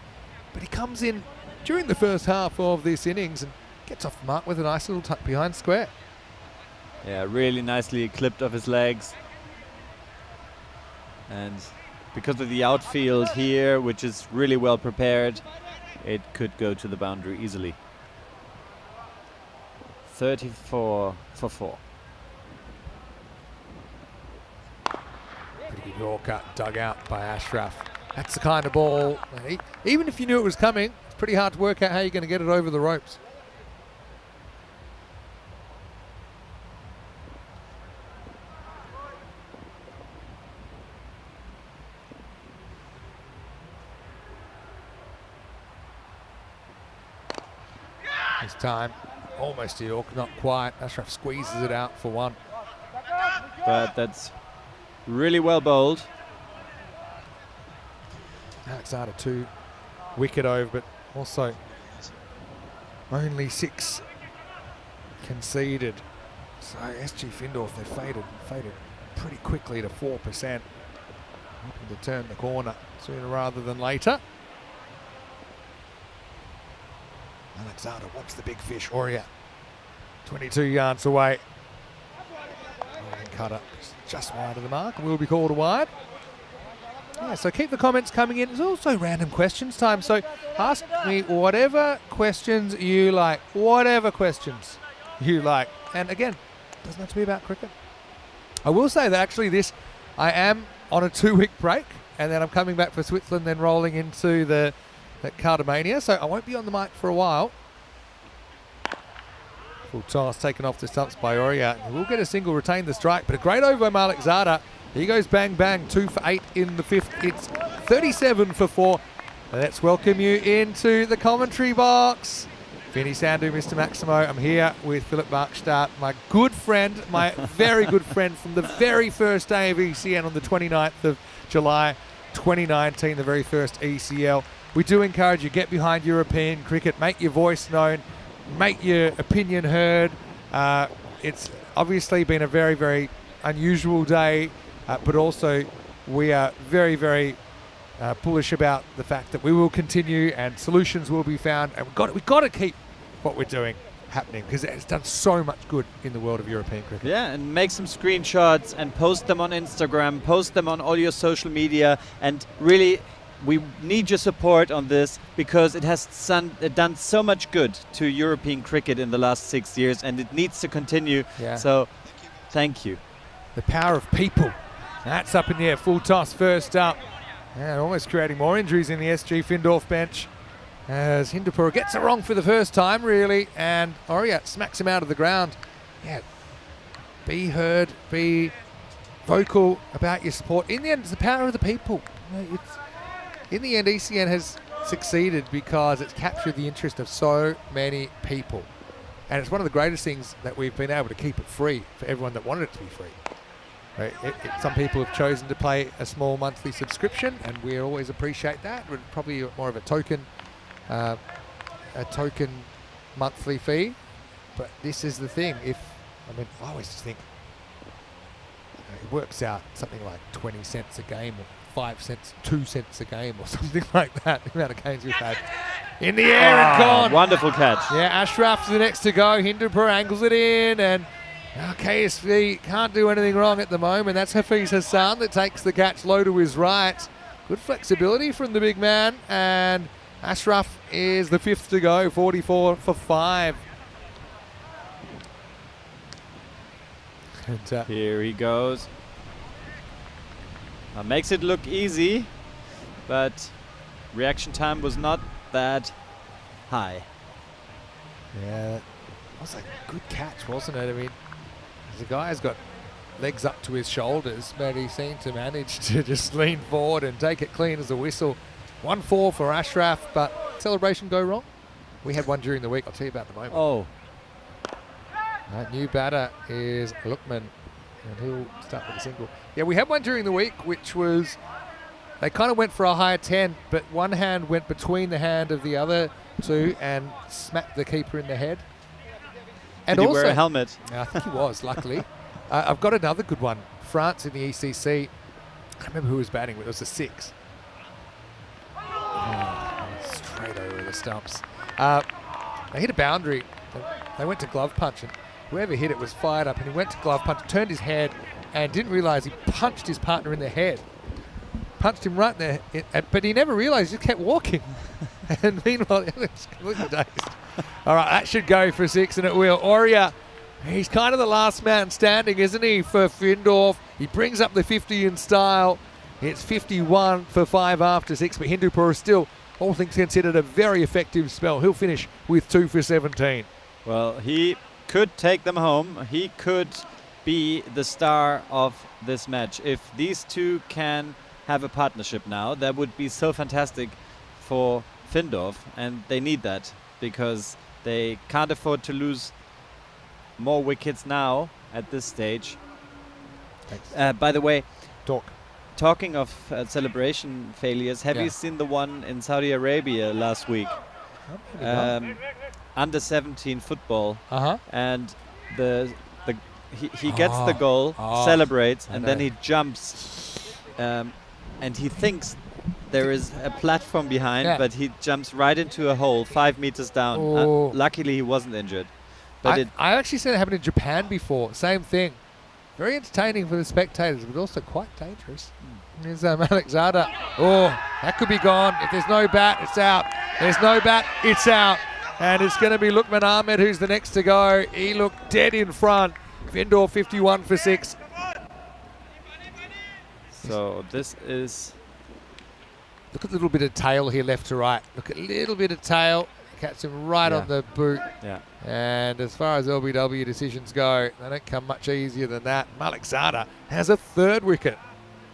[SPEAKER 1] but he comes in during the first half of this innings and gets off the mark with a nice little tuck behind square.
[SPEAKER 6] Yeah, really nicely clipped off his legs. And because of the outfield here, which is really well prepared, it could go to the boundary easily. 34 for 4.
[SPEAKER 1] Pretty good Yorker dug out by Ashraf. That's the kind of ball, even if you knew it was coming, it's pretty hard to work out how you're going to get it over the ropes. This time, almost a York, not quite. Ashraf squeezes it out for 1.
[SPEAKER 6] But that's really well bowled.
[SPEAKER 1] Alex Arda 2 wicket over, but also only 6 conceded. So SG Findorf, they faded pretty quickly to 4%. Hoping to turn the corner sooner rather than later. Alexander wants the big fish. Oria, 22 yards away. Cutter just wide of the mark and will be called a wide. Yeah, so keep the comments coming in. There's also random questions time. So ask me whatever questions you like. Whatever questions you like. And again, it doesn't have to be about cricket. I will say that actually I am on a 2-week break and then I'm coming back for Switzerland, then rolling into the Cardamania, so I won't be on the mic for a while. Full toss taken off the stumps by Oria. We'll get a single, retain the strike, but a great over by Malik Zada. He goes bang bang, 2 for 8 in the 5th. It's 37 for 4. Let's welcome you into the commentary box. Vinny Sandu, Mr. Maximo. I'm here with Philip Markstadt, my good friend, my very good friend from the very first day of ECN on the 29th of July 2019, the very first ECL. We do encourage you, get behind European cricket, make your voice known, make your opinion heard. It's obviously been a very, very unusual day, but also we are very, very bullish about the fact that we will continue and solutions will be found, and we've got to keep what we're doing happening because it's done so much good in the world of European cricket.
[SPEAKER 6] Yeah, and make some screenshots and post them on Instagram, post them on all your social media, and really we need your support on this because it has done so much good to European cricket in the last 6 years, and it needs to continue.
[SPEAKER 1] Yeah.
[SPEAKER 6] So thank you.
[SPEAKER 1] The power of people. That's up in the air. Full toss first up. And almost creating more injuries in the SG Findorf bench as Hindupur gets it wrong for the first time, really, and Oriat smacks him out of the ground. Yeah, be heard, be vocal about your support. In the end, it's the power of the people. In the end, ECN has succeeded because it's captured the interest of so many people. And it's one of the greatest things that we've been able to keep it free for everyone that wanted it to be free. Right? Some people have chosen to pay a small monthly subscription, and we always appreciate that. We're probably more of a token monthly fee. But this is the thing. I always just think it works out something like 20 cents a game, or 5 cents, 2 cents a game, or something like that. The amount of games we've had in the air and gone.
[SPEAKER 6] Wonderful catch.
[SPEAKER 1] Yeah, Ashraf's the next to go. Hindupur angles it in, and KSV can't do anything wrong at the moment. That's Hafiz Hassan that takes the catch low to his right. Good flexibility from the big man, and Ashraf is the fifth to go, 44 for 5. And,
[SPEAKER 6] here he goes. Makes it look easy, but reaction time was not that high.
[SPEAKER 1] Yeah, that was a good catch, wasn't it? I mean, the guy's got legs up to his shoulders, but he seemed to manage to just lean forward and take it clean as a whistle. 1-4 for Ashraf, but celebration go wrong? We had one during the week, I'll tell you about in a moment.
[SPEAKER 6] Oh.
[SPEAKER 1] New batter is Lukman, and he'll start with a single. Yeah, we had one during the week, which was, they kind of went for a higher 10, but one hand went between the hand of the other two and smacked the keeper in the head. And
[SPEAKER 6] Did he
[SPEAKER 1] also,
[SPEAKER 6] wear a helmet?
[SPEAKER 1] I think he was, luckily. I've got another good one. France in the ECC. I can't remember who was batting, but it was a 6. Straight over the stumps. They hit a boundary. They went to glove punch, and whoever hit it was fired up, and he went to glove punch, turned his head, and didn't realise he punched his partner in the head. Punched him right there, but he never realised, he just kept walking. And meanwhile, he was completely dazed. All right, that should go for 6, and it will. Oria, he's kind of the last man standing, isn't he, for Findorf. He brings up the 50 in style. It's 51 for 5 after 6, but Hindupur is still, all things considered, a very effective spell. He'll finish with 2 for 17.
[SPEAKER 6] Well, he could take them home. He could be the star of this match. If these two can have a partnership now, that would be so fantastic for Findorf, and they need that because they can't afford to lose more wickets now at this stage.
[SPEAKER 1] Thanks.
[SPEAKER 6] By the way,
[SPEAKER 1] talking
[SPEAKER 6] of celebration failures, have you seen the one in Saudi Arabia last week? Under 17 football, and he gets the goal, celebrates, and then he jumps, and he thinks there is a platform behind, but he jumps right into a hole 5 meters down. Luckily, he wasn't injured. But
[SPEAKER 1] I actually seen it happen in Japan before. Same thing. Very entertaining for the spectators, but also quite dangerous. Here's Malik Zada. Oh, that could be gone. If there's no bat, it's out. There's no bat, it's out. And it's going to be Lukman Ahmed who's the next to go. He looked dead in front. Findorf 51 for 6.
[SPEAKER 6] So this is...
[SPEAKER 1] Look at the little bit of tail here left to right. Look at a little bit of tail. Catch him right on the boot.
[SPEAKER 6] Yeah.
[SPEAKER 1] And as far as LBW decisions go, they don't come much easier than that. Malik Zada has a 3rd wicket.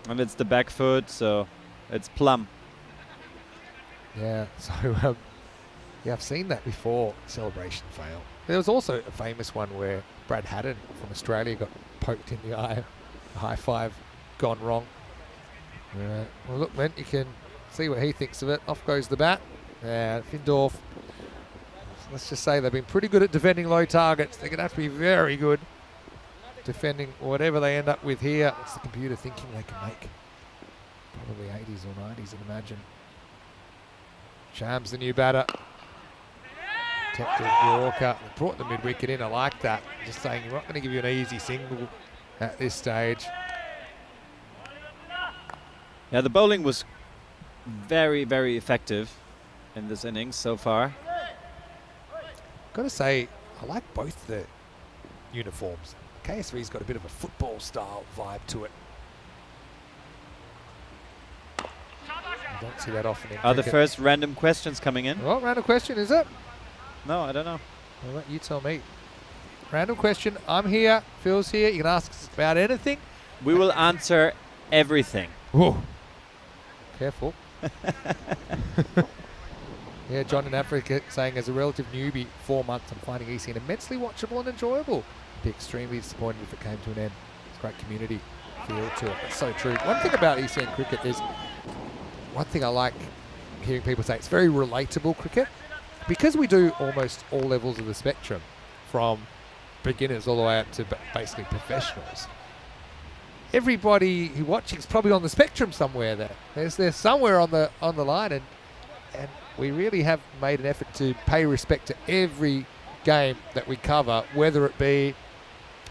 [SPEAKER 6] And it's the back foot, so it's plumb.
[SPEAKER 1] Yeah, so Yeah, I've seen that before. Celebration fail. There was also a famous one where Brad Haddon from Australia got poked in the eye. A high five gone wrong. Well, look, man, you can see what he thinks of it. Off goes the bat. Findorf. Let's just say they've been pretty good at defending low targets. They're going to have to be very good defending whatever they end up with here. What's the computer thinking they can make? Probably 80s or 90s, I'd imagine. Shams, the new batter. Tempted Walker. They brought the mid-wicket in. I like that. Just saying, we're not going to give you an easy single at this stage.
[SPEAKER 6] Yeah, the bowling was very, very effective in this innings so far.
[SPEAKER 1] Got to say, I like both the uniforms. KSV's got a bit of a football style vibe to it. I don't see that often in
[SPEAKER 6] Are the
[SPEAKER 1] cricket.
[SPEAKER 6] first random questions coming in?
[SPEAKER 1] What random question is it?
[SPEAKER 6] No, I don't know.
[SPEAKER 1] I'll let you tell me. Random question. I'm here. Phil's here. You can ask us about anything.
[SPEAKER 6] We will answer everything.
[SPEAKER 1] Whoa. Careful. Yeah, John in Africa saying, as a relative newbie, 4 months, I'm finding ECN immensely watchable and enjoyable. Be extremely disappointed if it came to an end. It's a great community feel to it. It's so true. One thing about ECN cricket is, one thing I like hearing people say, it's very relatable cricket. Because we do almost all levels of the spectrum, from beginners all the way up to basically professionals, everybody who watching is probably on the spectrum somewhere there. There's somewhere on the line, and we really have made an effort to pay respect to every game that we cover, whether it be,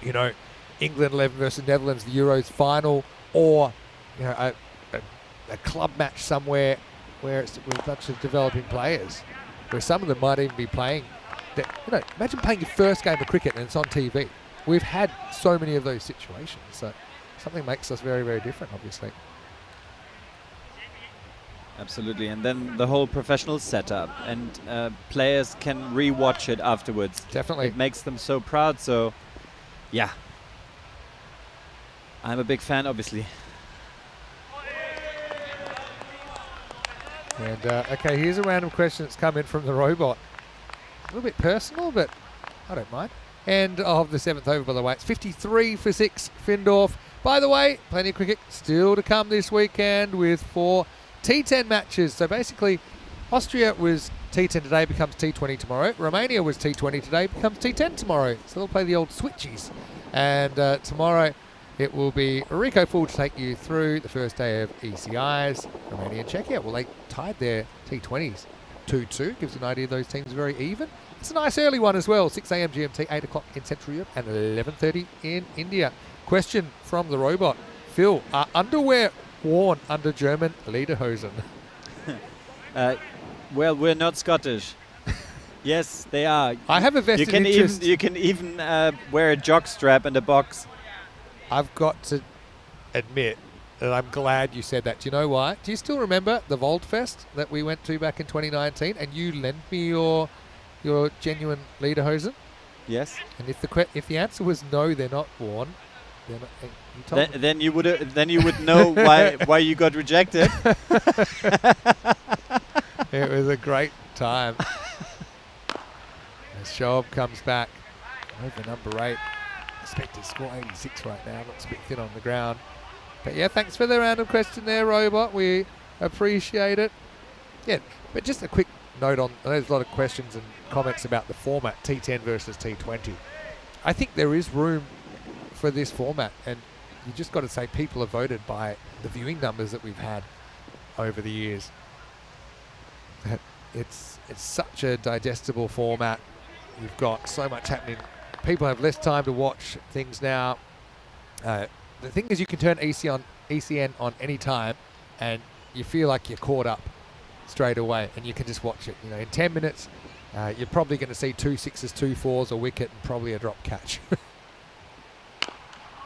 [SPEAKER 1] you know, England 11 versus Netherlands, the Euros final, or, you know, a club match somewhere where it's with a bunch of developing players, where some of them might even be playing. Imagine playing your first game of cricket and it's on TV. We've had so many of those situations, so something makes us very, very different, obviously.
[SPEAKER 6] Absolutely, and then the whole professional setup, and players can re-watch it afterwards.
[SPEAKER 1] Definitely.
[SPEAKER 6] It makes them so proud, so yeah. I'm a big fan, obviously.
[SPEAKER 1] And okay, here's a random question that's come in from the robot. A little bit personal, but I don't mind. End of the 7th over, by the way. It's 53 for 6, Findorf. By the way, plenty of cricket still to come this weekend with 4 T10 matches. So basically, Austria was T10 today, becomes T20 tomorrow. Romania was T20 today, becomes T10 tomorrow. So they'll play the old switchies. And tomorrow it will be Rico Full to take you through the first day of ECIs. Romania and Czechia. Well, they tied their T20s 2-2. Gives an idea those teams are very even. It's a nice early one as well. 6 a.m. GMT, 8 o'clock in Central Europe, and 11:30 in India. Question from the robot. Phil, are underwear worn under German lederhosen?
[SPEAKER 6] Well, we're not Scottish. Yes, they are.
[SPEAKER 1] I have a vested interest.
[SPEAKER 6] You can even wear a jock strap and a box.
[SPEAKER 1] I've got to admit that I'm glad you said that. Do you know why? Do you still remember the Voldfest that we went to back in 2019, and you lent me your genuine lederhosen?
[SPEAKER 6] Yes.
[SPEAKER 1] And if the answer was no, they're not worn, then you told me.
[SPEAKER 6] Then you would know why you got rejected.
[SPEAKER 1] It was a great time. As Shoaib comes back over number 8. Expected score 86 right now. Looks a bit thin on the ground. But yeah, thanks for the random question there, Robot. We appreciate it. Yeah, but just a quick note on, there's a lot of questions and comments about the format, T10 versus T20. I think there is room for this format, and you just got to say people have voted by the viewing numbers that we've had over the years. It's such a digestible format. You've got so much happening. People have less time to watch things now. The thing is, you can turn ECN on any time, and you feel like you're caught up straight away, and you can just watch it. You know, in 10 minutes, you're probably going to see 2 6s, 2 4s, a wicket, and probably a drop catch.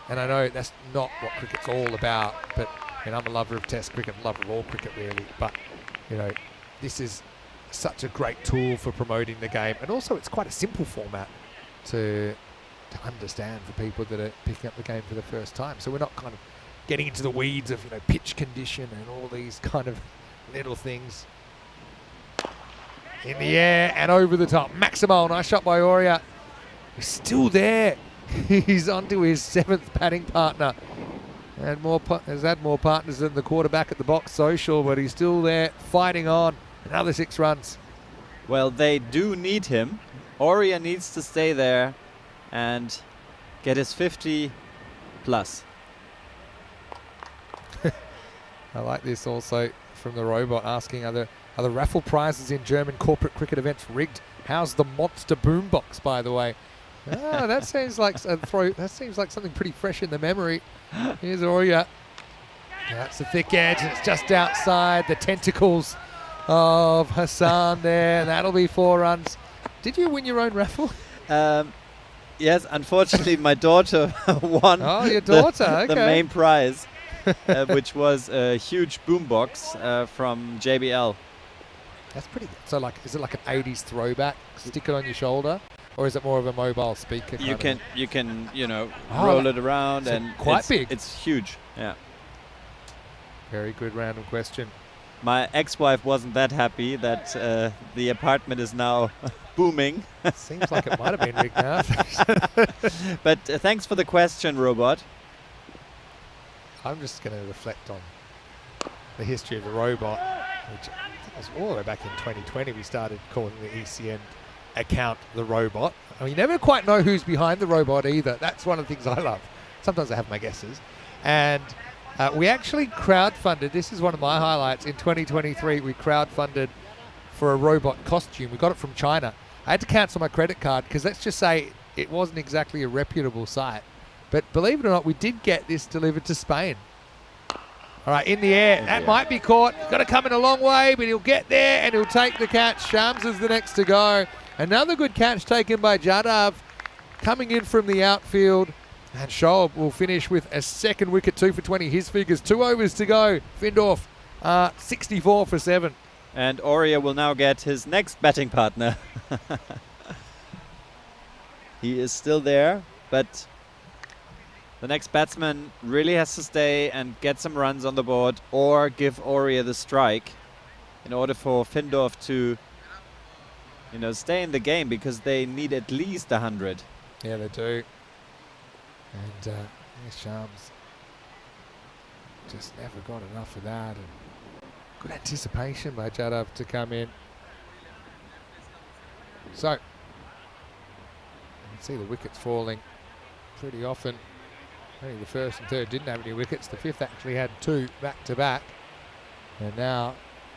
[SPEAKER 1] And I know that's not what cricket's all about, but I'm a lover of Test cricket, a lover of all cricket really. But this is such a great tool for promoting the game, and also it's quite a simple format to understand for people that are picking up the game for the first time. So we're not kind of getting into the weeds of pitch condition and all these kind of little things. In the air and over the top. Maximal, nice shot by Aurea. He's still there. He's onto his 7th batting partner. And has had more partners than the quarterback at the box social, but he's still there fighting on. Another 6 runs.
[SPEAKER 6] Well, they do need him. Aurea needs to stay there and get his 50 plus.
[SPEAKER 1] I like this also from the robot asking, are the raffle prizes in German corporate cricket events rigged? How's the monster boombox, by the way? That seems like that seems like something pretty fresh in the memory. Here's Aurea. That's the thick edge, and it's just outside the tentacles of Hassan there. That'll be 4 runs. Did you win your own raffle?
[SPEAKER 6] Yes, unfortunately, my daughter won.
[SPEAKER 1] Oh, your daughter, okay.
[SPEAKER 6] The main prize, which was a huge boombox from JBL.
[SPEAKER 1] That's pretty good. So, like, is it like an 80s throwback? Stick it on your shoulder, or is it more of a mobile speaker?
[SPEAKER 6] You can, roll it around, and
[SPEAKER 1] quite big.
[SPEAKER 6] It's huge. Yeah.
[SPEAKER 1] Very good random question.
[SPEAKER 6] My ex-wife wasn't that happy that the apartment is now booming.
[SPEAKER 1] Seems like it might have been rigged now.
[SPEAKER 6] But thanks for the question, Robot.
[SPEAKER 1] I'm just going to reflect on the history of the robot, which I think was all the way back in 2020. We started calling the ECN account the robot. I mean, you never quite know who's behind the robot either. That's one of the things I love. Sometimes I have my guesses. And we actually crowdfunded, this is one of my highlights, in 2023 we crowdfunded for a robot costume. We got it from China. I had to cancel my credit card because let's just say it wasn't exactly a reputable site. But believe it or not, we did get this delivered to Spain. All right, in the air. That might be caught. Got to come in a long way, but he'll get there and he'll take the catch. Shams is the next to go. Another good catch taken by Jadav, coming in from the outfield. And Schob will finish with a second wicket, 2 for 20. His figures, 2 overs to go. Findorf, 64 for 7.
[SPEAKER 6] And Aurea will now get his next batting partner. He is still there, but the next batsman really has to stay and get some runs on the board or give Aurea the strike in order for Findorf to, stay in the game, because they need at least 100.
[SPEAKER 1] Yeah, they do. And here's Shams. Just never got enough of that. And good anticipation by Jadav to come in. So, you can see the wickets falling pretty often. Only the first and third didn't have any wickets. The fifth actually had 2 back-to-back. And now,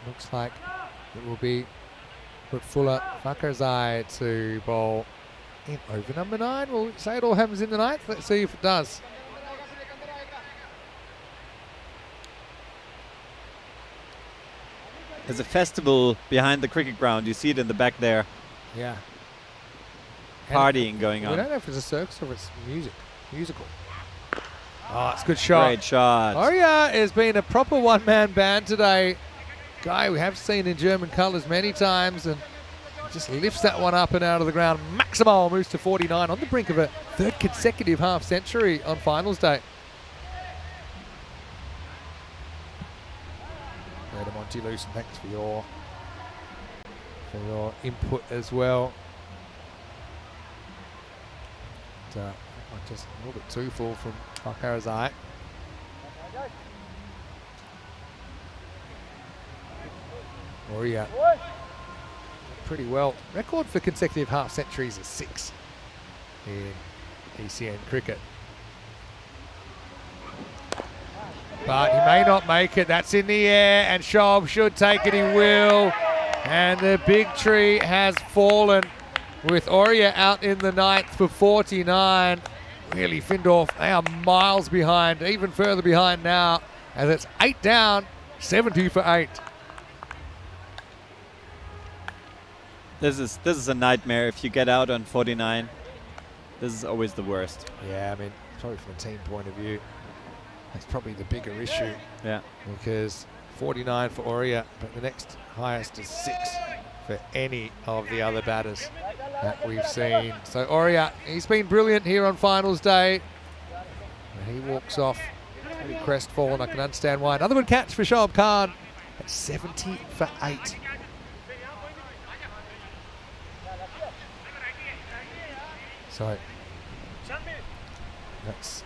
[SPEAKER 1] looks like it will be Fuller Fakarzai to bowl in over number 9. We'll say it all happens in the 9th. Let's see if it does.
[SPEAKER 6] There's a festival behind the cricket ground. You see it in the back there.
[SPEAKER 1] Yeah.
[SPEAKER 6] Partying going on.
[SPEAKER 1] We don't know if it's a circus or if it's musical. Oh, it's a good shot.
[SPEAKER 6] Great shot.
[SPEAKER 1] Aurea has been a proper one-man band today. Guy we have seen in German colours many times, and just lifts that one up and out of the ground. Maximal moves to 49 on the brink of a 3rd consecutive half-century on finals day. Later, Monty Lucen, thanks for your input as well. And, just a little bit too full from Fakarzai. Aurea pretty well. Record for consecutive half centuries is 6 in ECN cricket. But he may not make it. That's in the air, and Schob should take it. He will. And the big tree has fallen with Aurea out in the 9th for 49. Really, Findorf, they are miles behind, even further behind now, as it's 8 down, 70 for 8.
[SPEAKER 6] This is a nightmare if you get out on 49. This is always the worst.
[SPEAKER 1] Yeah, I mean, probably from a team point of view, that's probably the bigger issue.
[SPEAKER 6] Yeah.
[SPEAKER 1] Because 49 for Aurea, but the next highest is 6 for any of the other batters that we've seen. So Aurea, he's been brilliant here on finals day. And he walks off pretty crestfallen. I can understand why. Another good catch for Shoaib Khan at 70 for 8. So that's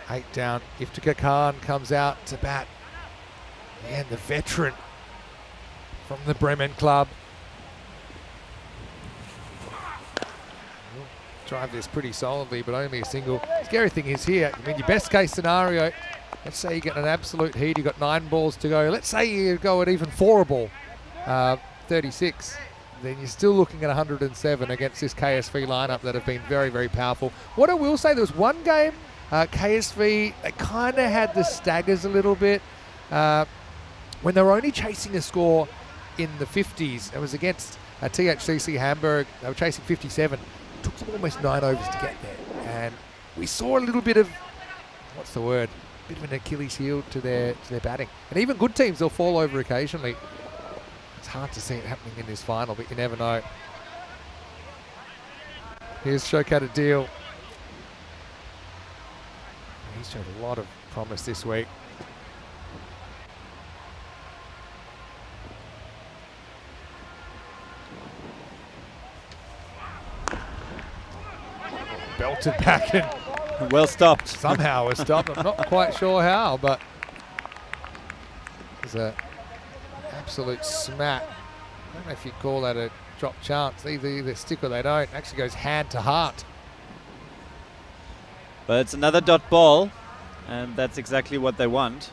[SPEAKER 1] 8 down. Iftikhar Khan comes out to bat. And the veteran from the Bremen club. Drive this pretty solidly, but only a single. Scary thing is here, I mean, your best case scenario, let's say you get an absolute heat, you got 9 balls to go. Let's say you go at even 4 a ball, 36. Then you're still looking at 107 against this KSV lineup that have been very, very powerful. What I will say, there was one game, KSV, they kind of had the staggers a little bit when they were only chasing a score in the 50s. It was against THCC Hamburg. They were chasing 57. It took them almost 9 overs to get there. And we saw a little bit of, what's the word? A bit of an Achilles heel to their batting. And even good teams, they'll fall over occasionally. It's hard to see it happening in this final, but you never know. Here's Showkat Adil. He's showed a lot of promise this week. Belted back and
[SPEAKER 6] well stopped.
[SPEAKER 1] Somehow was stopped. I'm not quite sure how, but it's an absolute smack. I don't know if you'd call that a drop chance. They either stick or they don't. Actually goes hand to heart.
[SPEAKER 6] But it's another dot ball, and that's exactly what they want.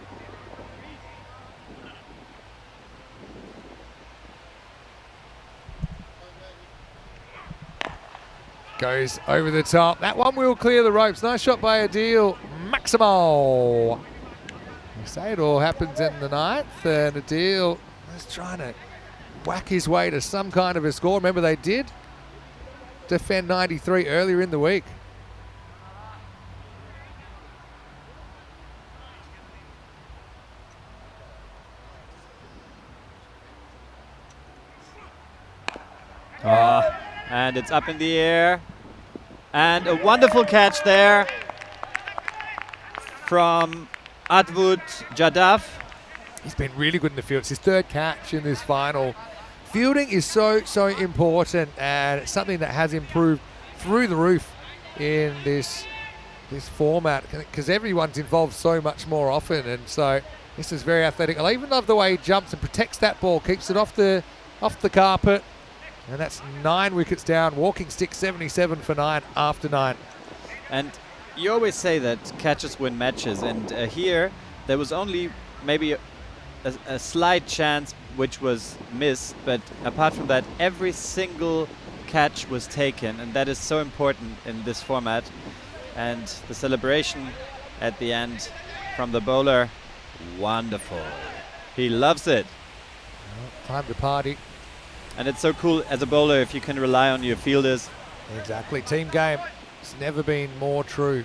[SPEAKER 1] Goes over the top. That one will clear the ropes. Nice shot by Adil. Maximo. You say it all happens in the 9th, and Adil is trying to whack his way to some kind of a score. Remember, they did defend 93 earlier in the week.
[SPEAKER 6] And it's up in the air. And a wonderful catch there from Advud Jadaf.
[SPEAKER 1] He's been really good in the field. It's his 3rd catch in this final. Fielding is so important, and it's something that has improved through the roof in this format, because everyone's involved so much more often, and so this is very athletic. I even love the way he jumps and protects that ball, keeps it off the carpet. And that's 9 wickets down. Walking stick 77 for 9 after 9.
[SPEAKER 6] And you always say that catches win matches. And here, there was only maybe a slight chance which was missed. But apart from that, every single catch was taken. And that is so important in this format. And the celebration at the end from the bowler, wonderful. He loves it.
[SPEAKER 1] Well, time to party.
[SPEAKER 6] And it's so cool as a bowler if you can rely on your fielders.
[SPEAKER 1] Exactly. Team game. It's never been more true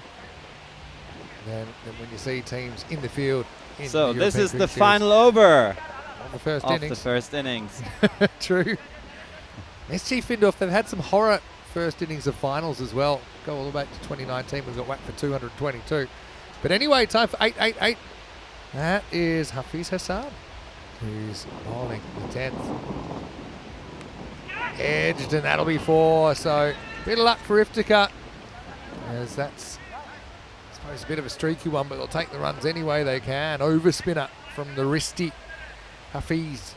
[SPEAKER 1] than when you see teams in the field.
[SPEAKER 6] So this is the final over
[SPEAKER 1] of the first
[SPEAKER 6] of
[SPEAKER 1] innings.
[SPEAKER 6] the first innings.
[SPEAKER 1] True. SG Findorf, they've had some horror first innings of finals as well. Go all the way back to 2019. We've got whacked for 222. But anyway, time for 888. That is Hafiz Hassan, who's bowling the 10th. Edged, and that'll be 4. So a bit of luck for Iftikhar, as that's, I suppose, a bit of a streaky one, but they'll take the runs any way they can. Overspinner from the wristy Hafiz.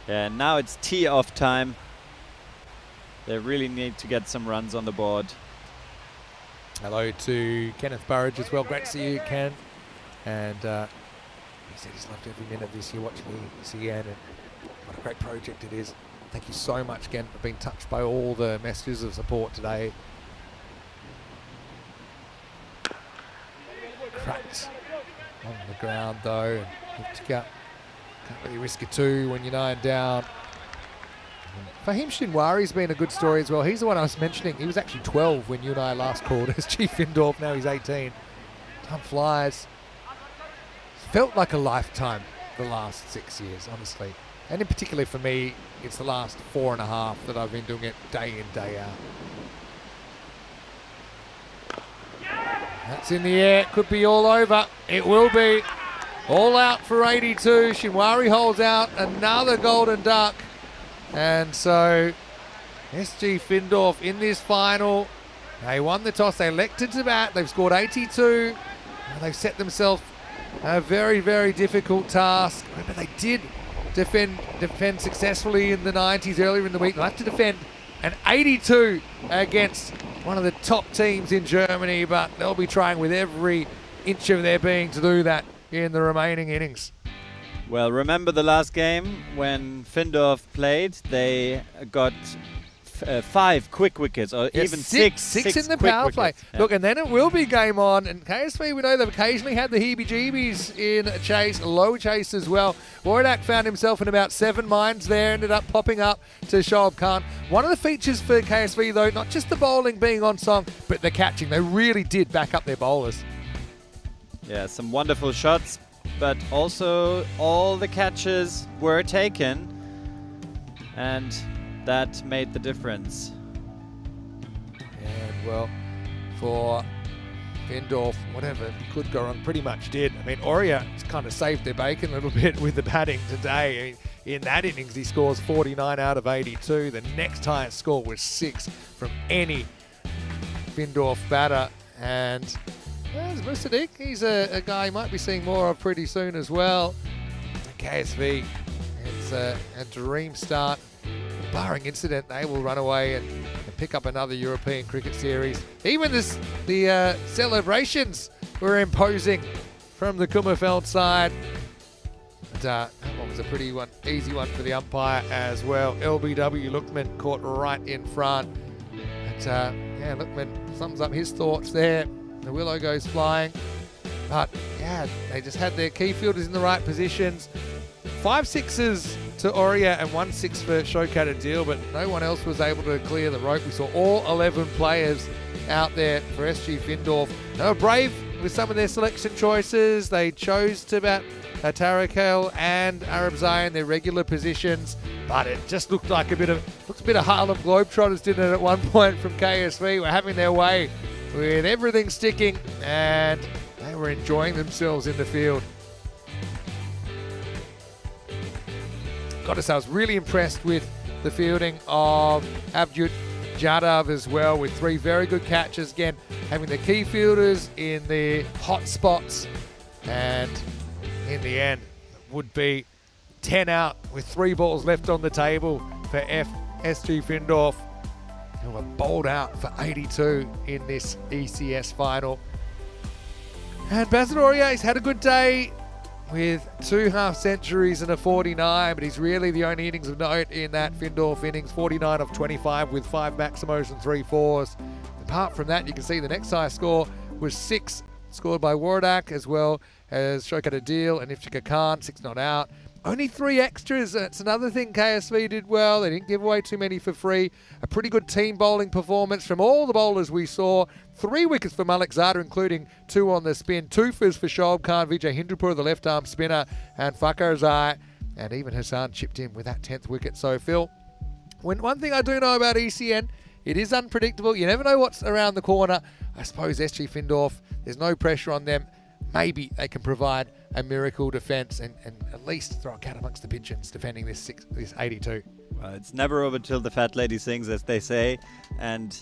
[SPEAKER 6] Yeah, now it's tee off time. They really need to get some runs on the board.
[SPEAKER 1] Hello to Kenneth Burridge as well. Great to see you, Ken. And he said he's loved every minute of this year watching ECN, and what a great project it is. Thank you so much, Ken, for being touched by all the messages of support today. Cracked on the ground though. Can't really risk a 2 when you're 9 down. Fahim Shinwari's been a good story as well. He's the one I was mentioning. He was actually 12 when you and I last called as Chief Findorf. Now he's 18. Time flies. Felt like a lifetime the last 6 years, honestly. And in particular for me, it's the last 4.5 that I've been doing it day in, day out. That's in the air. Could be all over. It will be. All out for 82. Shinwari holds out another golden duck And so SG Findorf in this final, they won the toss, they elected to bat, they've scored 82, and they've set themselves a very, very difficult task. But they did defend successfully in the 90s earlier in the week. They'll have to defend an 82 against one of the top teams in Germany, but they'll be trying with every inch of their being to do that in the remaining innings.
[SPEAKER 6] Well, remember the last game when Findorf played? They got 5 quick wickets, or even six
[SPEAKER 1] in the
[SPEAKER 6] quick
[SPEAKER 1] power play.
[SPEAKER 6] wickets. Yeah.
[SPEAKER 1] Look, and then it will be game on. And KSV, we know they've occasionally had the heebie-jeebies in a chase, a low chase as well. Wardak found himself in about 7 minds there, ended up popping up to Shoaib Khan. One of the features for KSV, though, not just the bowling being on song, but the catching. They really did back up their bowlers.
[SPEAKER 6] Yeah, some wonderful shots, but also all the catches were taken, and that made the difference.
[SPEAKER 1] And well, for Findorf, whatever could go wrong pretty much did. I mean, Aurea kind of saved their bacon a little bit with the batting today. I mean, in that innings, he scores 49 out of 82. The next highest score was 6 from any Findorf batter. And there's Musadik. He's a guy you might be seeing more of pretty soon as well. KSV, it's a dream start. Barring incident, they will run away and pick up another European cricket series. Even the celebrations were imposing from the Kummerfeld side. But that one was a pretty easy one for the umpire as well. LBW Lookman caught right in front. But yeah, Lookman sums up his thoughts there. The willow goes flying. But yeah, they just had their key fielders in the right positions. 5 sixes to Aurea and 1 6 for Showcat Adil, but no one else was able to clear the rope. We saw all 11 players out there for SG Findorf. They were brave with some of their selection choices. They chose to bat Tarakel and Arab Zai in their regular positions, but it just looked like a bit of Harlem Globetrotters, didn't it, at one point from KSV. Were having their way with everything sticking, and they were enjoying themselves in the field. Got to say, I was really impressed with the fielding of Abdul Jadav as well, with 3 very good catches. Again, having the key fielders in the hot spots, and in the end, it would be 10 out with 3 balls left on the table for SG Findorf, who were bowled out for 82 in this ECS final. And Basil Aurea, he's had a good day with 2 half-centuries and a 49, but he's really the only innings of note in that Findorf innings. 49 of 25 with 5 maximos and 3 fours. Apart from that, you can see the next highest score was 6, scored by Wardak, as well as Showkat Adil and Iftikhar Khan, 6 not out. Only 3 extras. That's another thing KSV did well. They didn't give away too many for free. A pretty good team bowling performance from all the bowlers we saw. 3 wickets for Malik Zada, including 2 on the spin. 2 fizz for Shoaib Khan, Vijay Hindupur, the left-arm spinner, and Fakhar Zai. And even Hassan chipped in with that 10th wicket. So, Phil, one thing I do know about ECN, it is unpredictable. You never know what's around the corner. I suppose SG Findorf, there's no pressure on them. Maybe they can provide a miracle defence and at least throw a cat amongst the pigeons defending this 82.
[SPEAKER 6] Well, it's never over till the fat lady sings, as they say. And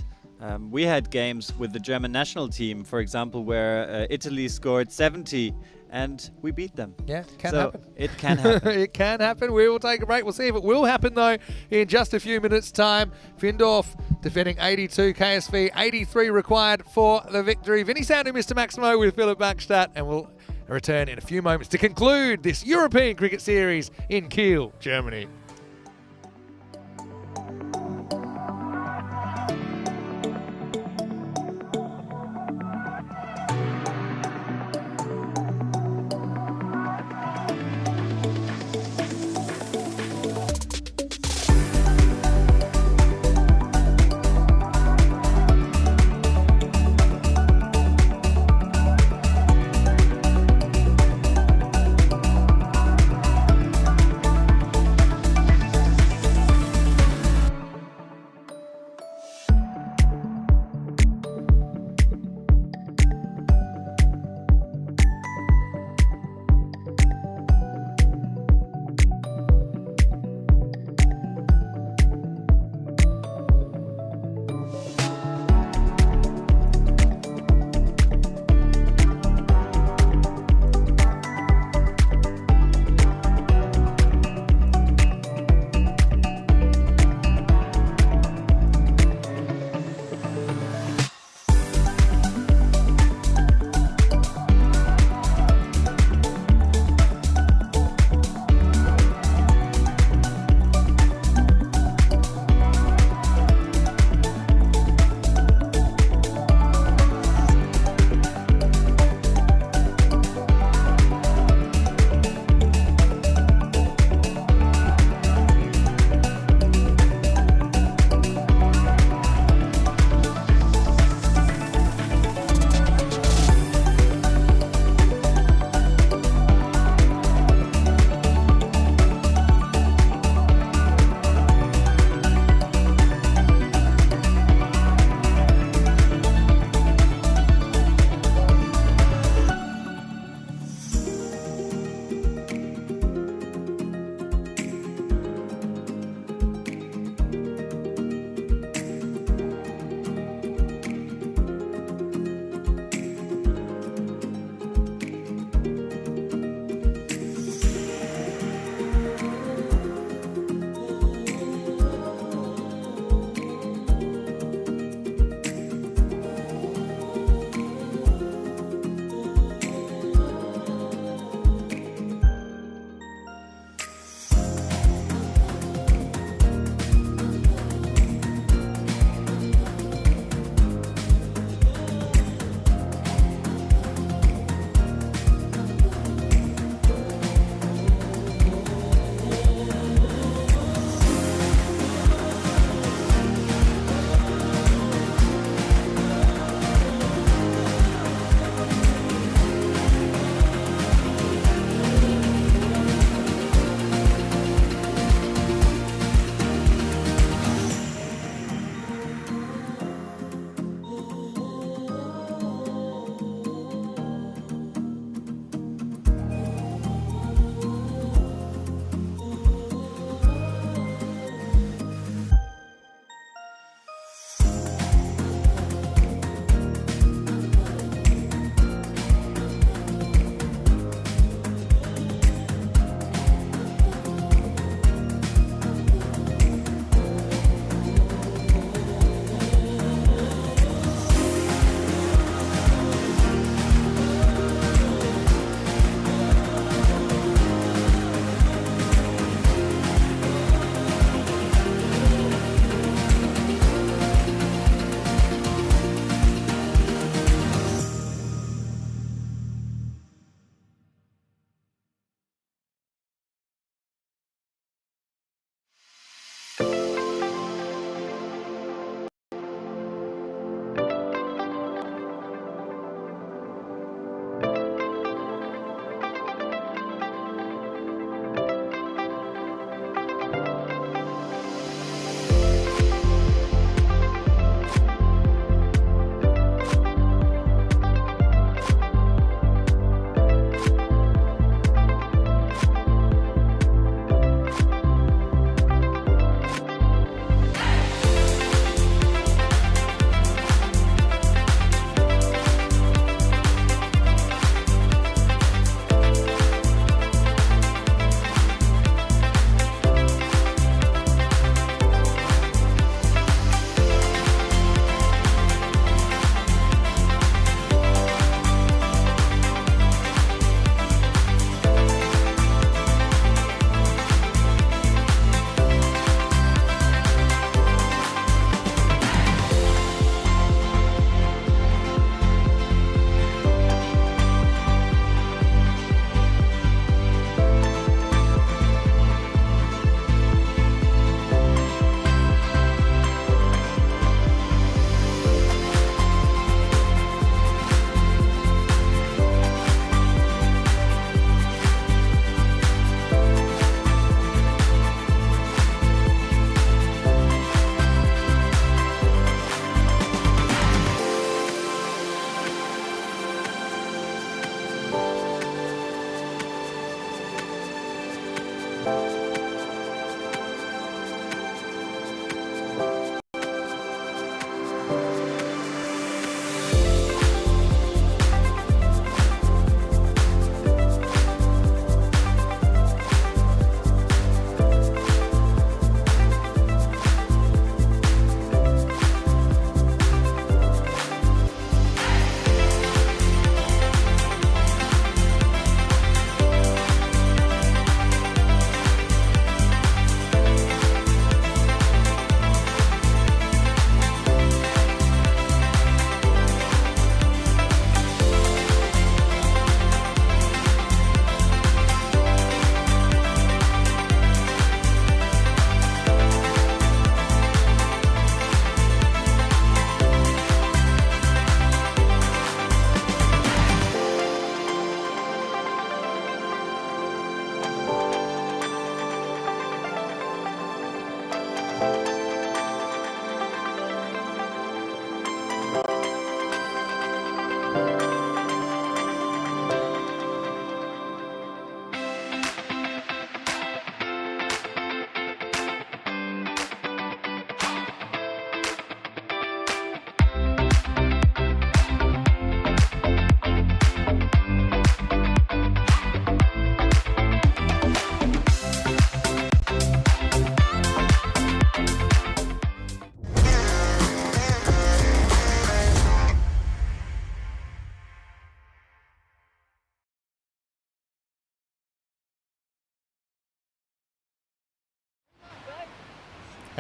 [SPEAKER 6] we had games with the German national team, for example, where Italy scored 70 and we beat them.
[SPEAKER 1] Yeah, it can happen.
[SPEAKER 6] It can happen.
[SPEAKER 1] It can happen. We will take a break. We'll see if it will happen, though, in just a few minutes' time. Findorf defending 82, KSV 83 required for the victory. Vinny Sandu, Mr. Maximo with Philip Backstadt, and we'll return in a few moments to conclude this European cricket series in Kiel, Germany.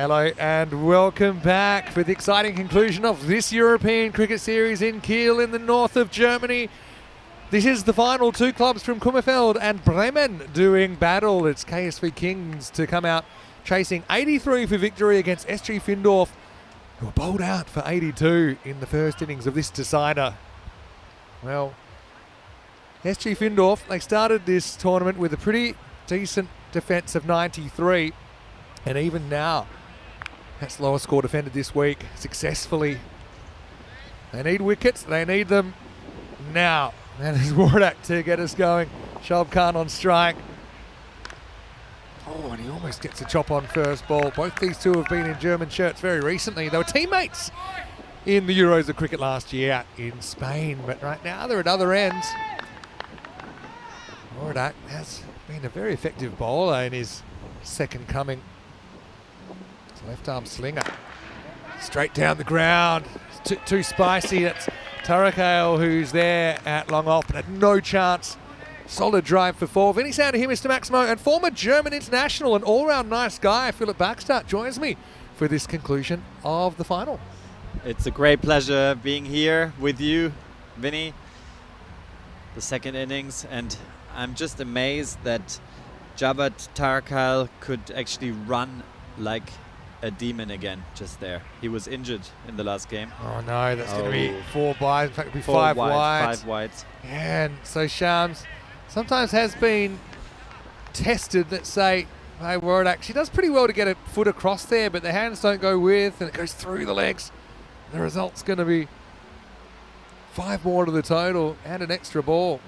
[SPEAKER 1] Hello and welcome back for the exciting conclusion of this European cricket series in Kiel in the north of Germany. This is the final. Two clubs from Kummerfeld and Bremen doing battle. It's KSV Kings to come out chasing 83 for victory against SG Findorf, who were bowled out for 82 in the first innings of this decider. Well, SG Findorf, they started this tournament with a pretty decent defence of 93, and even now, that's the lowest score defended this week successfully. They need wickets, they need them now. And there's Wardak to get us going. Shoaib Khan on strike. Oh, and he almost gets a chop on first ball. Both these two have been in German shirts very recently. They were teammates in the Euros of cricket last year in Spain, but right now they're at other ends. Wardak has been a very effective bowler in his second coming. Left arm slinger. Straight down the ground. Too spicy. That's Tarakale who's there at long off, but had no chance. Solid drive for 4. Any sound to here, Mr. Maximo, and former German international and all-round nice guy, Philip Baxter, joins me for this conclusion of the final.
[SPEAKER 6] It's a great pleasure being here with you, Vinny. The second innings, and I'm just amazed that Javad Tarakale could actually run like a demon again just there. He was injured in the last game.
[SPEAKER 1] Oh no, that's going to be 4 buys. In fact, it'll be
[SPEAKER 6] 4
[SPEAKER 1] 5
[SPEAKER 6] wide,
[SPEAKER 1] wides.
[SPEAKER 6] 5 wides.
[SPEAKER 1] Yeah, and so Shams sometimes has been tested that say, hey, Wardak, she does pretty well to get a foot across there, but the hands don't go with, and it goes through the legs. The result's going to be 5 more to the total and an extra ball.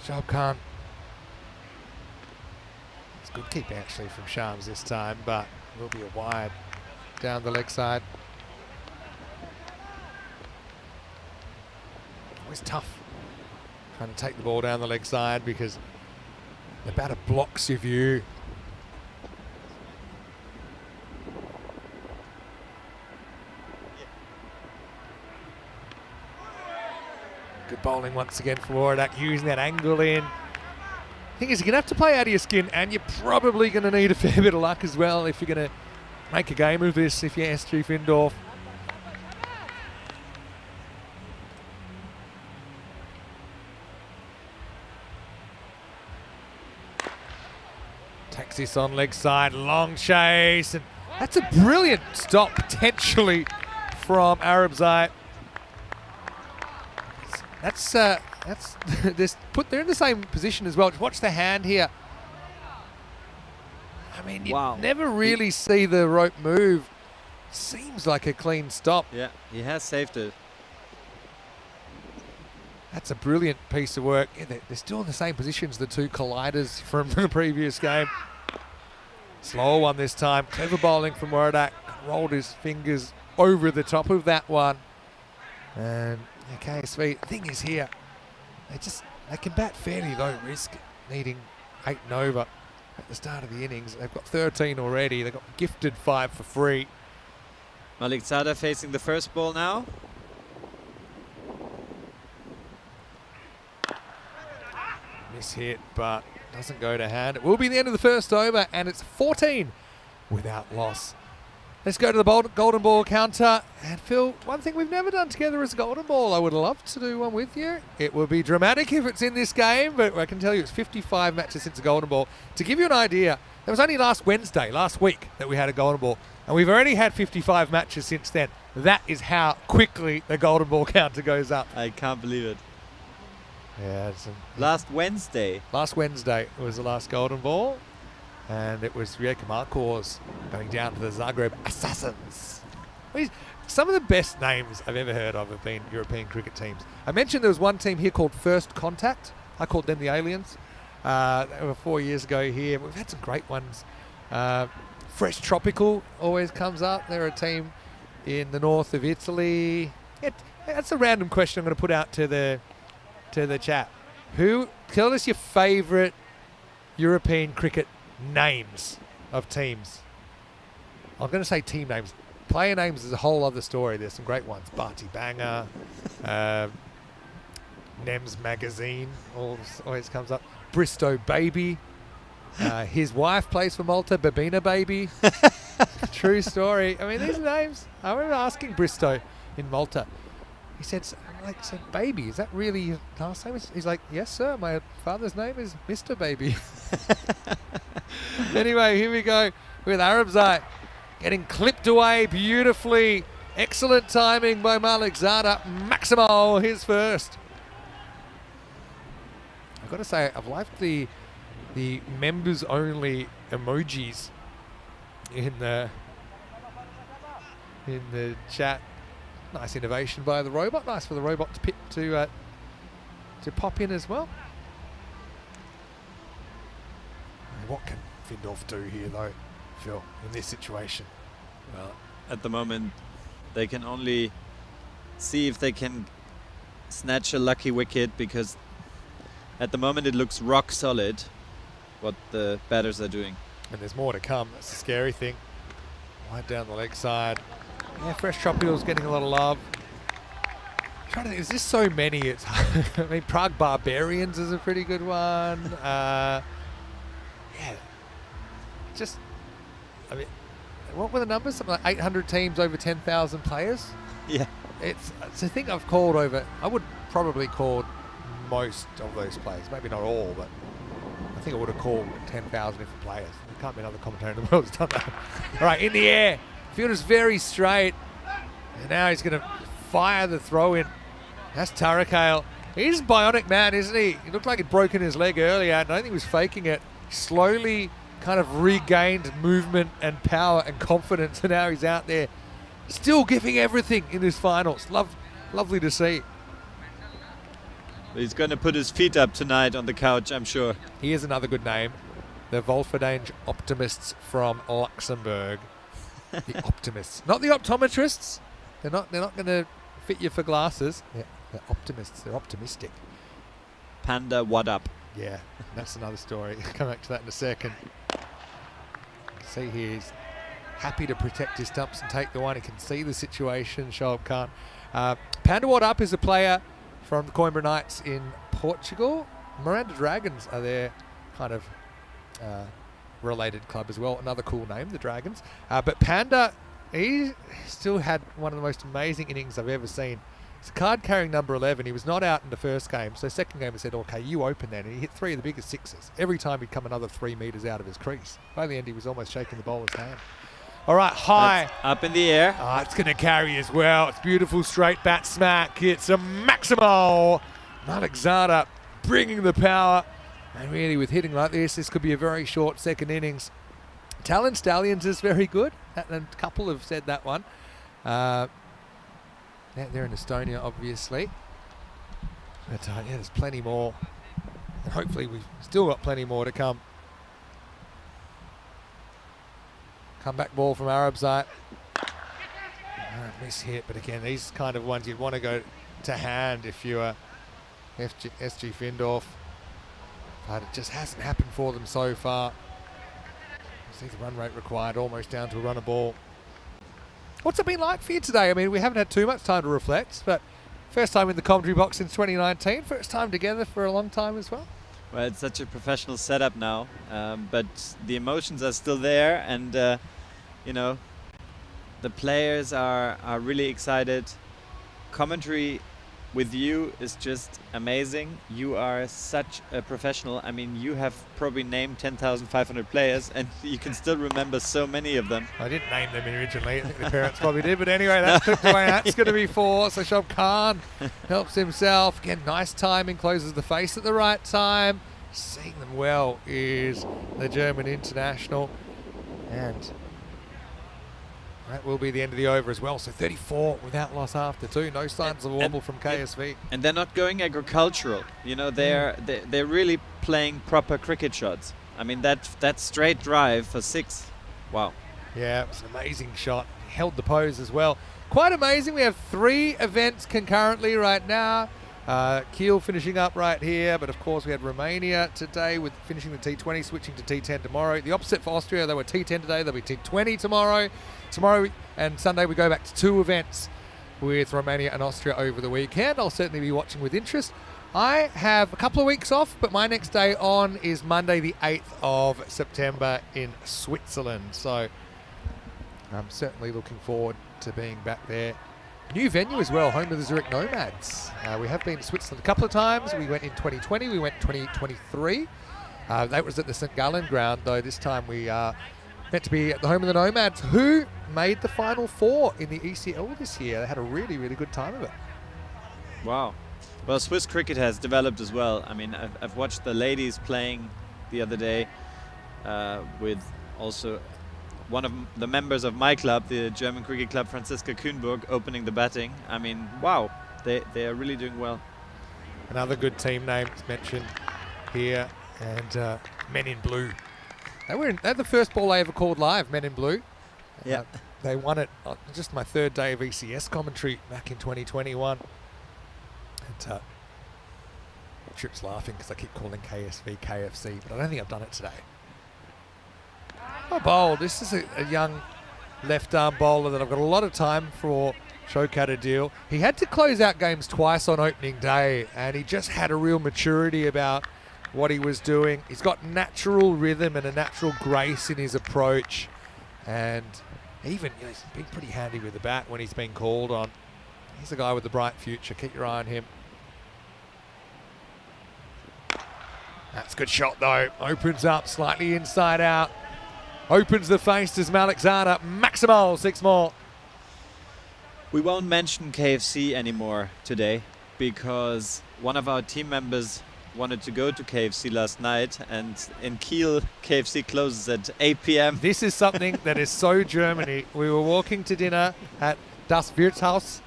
[SPEAKER 1] Shoaib Khan. It's a good keep actually from Shams this time, but it will be a wide down the leg side. Always tough trying to take the ball down the leg side because the batter blocks your view. Good bowling once again for Wardak, using that angle in. Thing is, you're going to have to play out of your skin, and you're probably going to need a fair bit of luck as well if you're going to make a game of this if you're SG Findorf. Takes this on leg side, long chase, and that's a brilliant stop potentially from Arabzai. That's this they're in the same position as well. Just watch the hand here. I mean, you never really see the rope move. Seems like a clean stop.
[SPEAKER 6] Yeah, he has saved it.
[SPEAKER 1] That's a brilliant piece of work. Yeah, they're still in the same positions, the two colliders from the previous game. Slower one this time. Clever bowling from Wardak. Rolled his fingers over the top of that one. And KSV, the thing is here, they can bat fairly low risk, needing 8 and over at the start of the innings. They've got 13 already. They got gifted 5 for free.
[SPEAKER 6] Malik Sada facing the first ball now.
[SPEAKER 1] Miss hit, but doesn't go to hand. It will be the end of the first over, and it's 14 without loss. Let's go to the golden ball counter. And Phil, one thing we've never done together is golden ball. I would love to do one with you. It would be dramatic if it's in this game, but I can tell you it's 55 matches since the golden ball. To give you an idea, it was only last week, that we had a golden ball. And we've already had 55 matches since then. That is how quickly the golden ball counter goes up.
[SPEAKER 6] I can't believe it.
[SPEAKER 1] Yeah.
[SPEAKER 6] Last Wednesday.
[SPEAKER 1] Last Wednesday was the last golden ball. And it was Rijeka Markors going down to the Zagreb Assassins. Some of the best names I've ever heard of have been European cricket teams. I mentioned there was one team here called First Contact. I called them the Aliens. They were 4 years ago here. We've had some great ones. Fresh Tropical always comes up. They're a team in the north of Italy. That's a random question I'm going to put out to the chat. Tell us your favourite European cricket names of teams. I'm going to say team names. player names is a whole other story. There's some great ones. Barty Banger, Nems Magazine always comes up. Bristow Baby. His wife plays for Malta, Babina Baby. True story. I mean, these names, I remember asking Bristow in Malta. He said, Baby, is that really your last name? He's like, yes, sir. My father's name is Mr. Baby. Anyway, here we go with Arabzai getting clipped away beautifully. Excellent timing by Malik Zada. Maximo, his first. I've got to say, I've liked the members-only emojis in the chat. Nice innovation by the robot. Nice for the robot to pop in as well. What can Findorf do here, though, Phil, in this situation?
[SPEAKER 6] Well, at the moment, they can only see if they can snatch a lucky wicket, because at the moment it looks rock solid what the batters are doing.
[SPEAKER 1] And there's more to come. That's the scary thing. Right down the leg side. Yeah, Fresh Tropical's getting a lot of love. I'm trying to think, there's just so many. It's I mean, Prague Barbarians is a pretty good one. Yeah. Just, I mean, what were the numbers? Something like 800 teams, over 10,000 players.
[SPEAKER 6] Yeah.
[SPEAKER 1] It's a thing I've called over. I would probably call most of those players. Maybe not all, but I think I would have called 10,000 different players. There can't be another commentator in the world who's done that. All right, in the air. Fielder's very straight. And now he's going to fire the throw in. That's Tarakale. He's a bionic man, isn't he? He looked like he'd broken his leg earlier. I don't think he was faking it. Slowly kind of regained movement and power and confidence. And now he's out there still giving everything in this finals. Lovely to see.
[SPEAKER 6] He's going to put his feet up tonight on the couch, I'm sure.
[SPEAKER 1] Here's another good name. The Wolfendange Optimists from Luxembourg. The Optimists. Not the optometrists. They're not going to fit you for glasses. They're optimists. They're optimistic.
[SPEAKER 6] Panda, what up?
[SPEAKER 1] Yeah, that's another story. Come back to that in a second. See here, he's happy to protect his stumps and take the one. He can see the situation, Shoaib Khan. Panda What Up is a player from the Coimbra Knights in Portugal. Miranda Dragons are their kind of related club as well. Another cool name, the Dragons. But Panda, he still had one of the most amazing innings I've ever seen. It's a card carrying number 11. He was not out in the first game. So second game, he said, okay, you open then. And he hit 3 of the biggest sixes. Every time he'd come another 3 metres out of his crease. By the end, he was almost shaking the bowler's hand. All right, high.
[SPEAKER 6] That's up in the air.
[SPEAKER 1] Oh, it's going to carry as well. It's beautiful straight bat smack. It's a Maximo. Malik Zada bringing the power. And really, with hitting like this could be a very short second innings. Talon Stallions is very good. And a couple have said that one. They're in Estonia, obviously. But yeah, there's plenty more. And hopefully we've still got plenty more to come. Comeback ball from Arabzai. Miss hit, but again, these kind of ones you'd want to go to hand if you are SG Findorf. But it just hasn't happened for them so far. You see the run rate required almost down to a run a ball. What's it been like for you today? I mean, we haven't had too much time to reflect, but first time in the commentary box since 2019. First time together for a long time as well.
[SPEAKER 6] Well, it's such a professional setup now, but the emotions are still there, and you know, the players are really excited. Commentary with you is just amazing. You are such a professional. I mean, you have probably named 10,500 players, and you can still remember so many of them.
[SPEAKER 1] I didn't name them originally. I think the parents probably did, but anyway, that's clipped away. That's going to be 4. So Shoaib Khan helps himself. Again, nice timing, closes the face at the right time. Seeing them well is the German international. And that will be the end of the over as well. So 34 without loss after 2. No signs of a wobble from KSV.
[SPEAKER 6] And they're not going agricultural. You know, they're really playing proper cricket shots. I mean, that straight drive for 6. Wow.
[SPEAKER 1] Yeah, it was an amazing shot. He held the pose as well. Quite amazing. We have 3 events concurrently right now. Kiel finishing up right here, but of course we had Romania today with finishing the T20, switching to T10 tomorrow. The opposite for Austria, they were T10 today, they'll be T20 tomorrow. Tomorrow and Sunday we go back to 2 events with Romania and Austria over the weekend. I'll certainly be watching with interest. I have a couple of weeks off, but my next day on is Monday the 8th of September in Switzerland. So I'm certainly looking forward to being back there. New venue as well, home of the Zurich Nomads. We have been to Switzerland a couple of times. We went in 2020, we went 2023. That was at the St. Gallen ground, though this time we meant to be at the home of the Nomads, who made the Final Four in the ECL this year. They had a really, really good time of it.
[SPEAKER 6] Wow. Well, Swiss cricket has developed as well. I mean, I've watched the ladies playing the other day with also one of the members of my club, the German cricket club, Franziska Kühnburg, opening the batting. I mean, wow, they are really doing well.
[SPEAKER 1] Another good team name mentioned here, and Men in Blue. They're the first ball I ever called live, Men in Blue.
[SPEAKER 6] Yeah.
[SPEAKER 1] They won it on just my 3rd day of ECS commentary back in 2021. And Trip's laughing because I keep calling KSV KFC, but I don't think I've done it today. Oh, bowl. This is a young left-arm bowler that I've got a lot of time for. Showcutter deal. He had to close out games twice on opening day, and he just had a real maturity about what he was doing. He's got natural rhythm and a natural grace in his approach, and even he's been pretty handy with the bat when he's been called on. He's a guy with a bright future. Keep your eye on him. That's a good shot though. Opens up slightly inside out. Opens the face as Malik Zada. Maximal 6 more.
[SPEAKER 6] We won't mention KFC anymore today because one of our team members wanted to go to KFC last night, and in Kiel, KFC closes at 8 p.m.
[SPEAKER 1] This is something that is so Germany. We were walking to dinner at Das Wirtshaus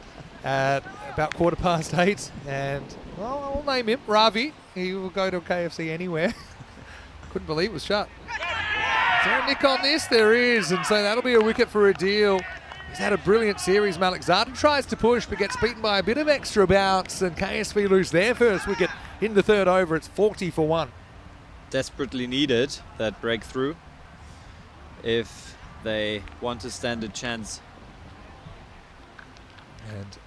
[SPEAKER 1] at about 8:15, and well, I'll name him, Ravi. He will go to KFC anywhere. Couldn't believe it was shut. Is there a nick on this? There is, and so that'll be a wicket for a deal. He's had a brilliant series. Malik Zada tries to push, but gets beaten by a bit of extra bounce, and KSV lose their first wicket in the 3rd over. It's 40 for 1.
[SPEAKER 6] Desperately needed that breakthrough if they want to stand a chance.
[SPEAKER 1] And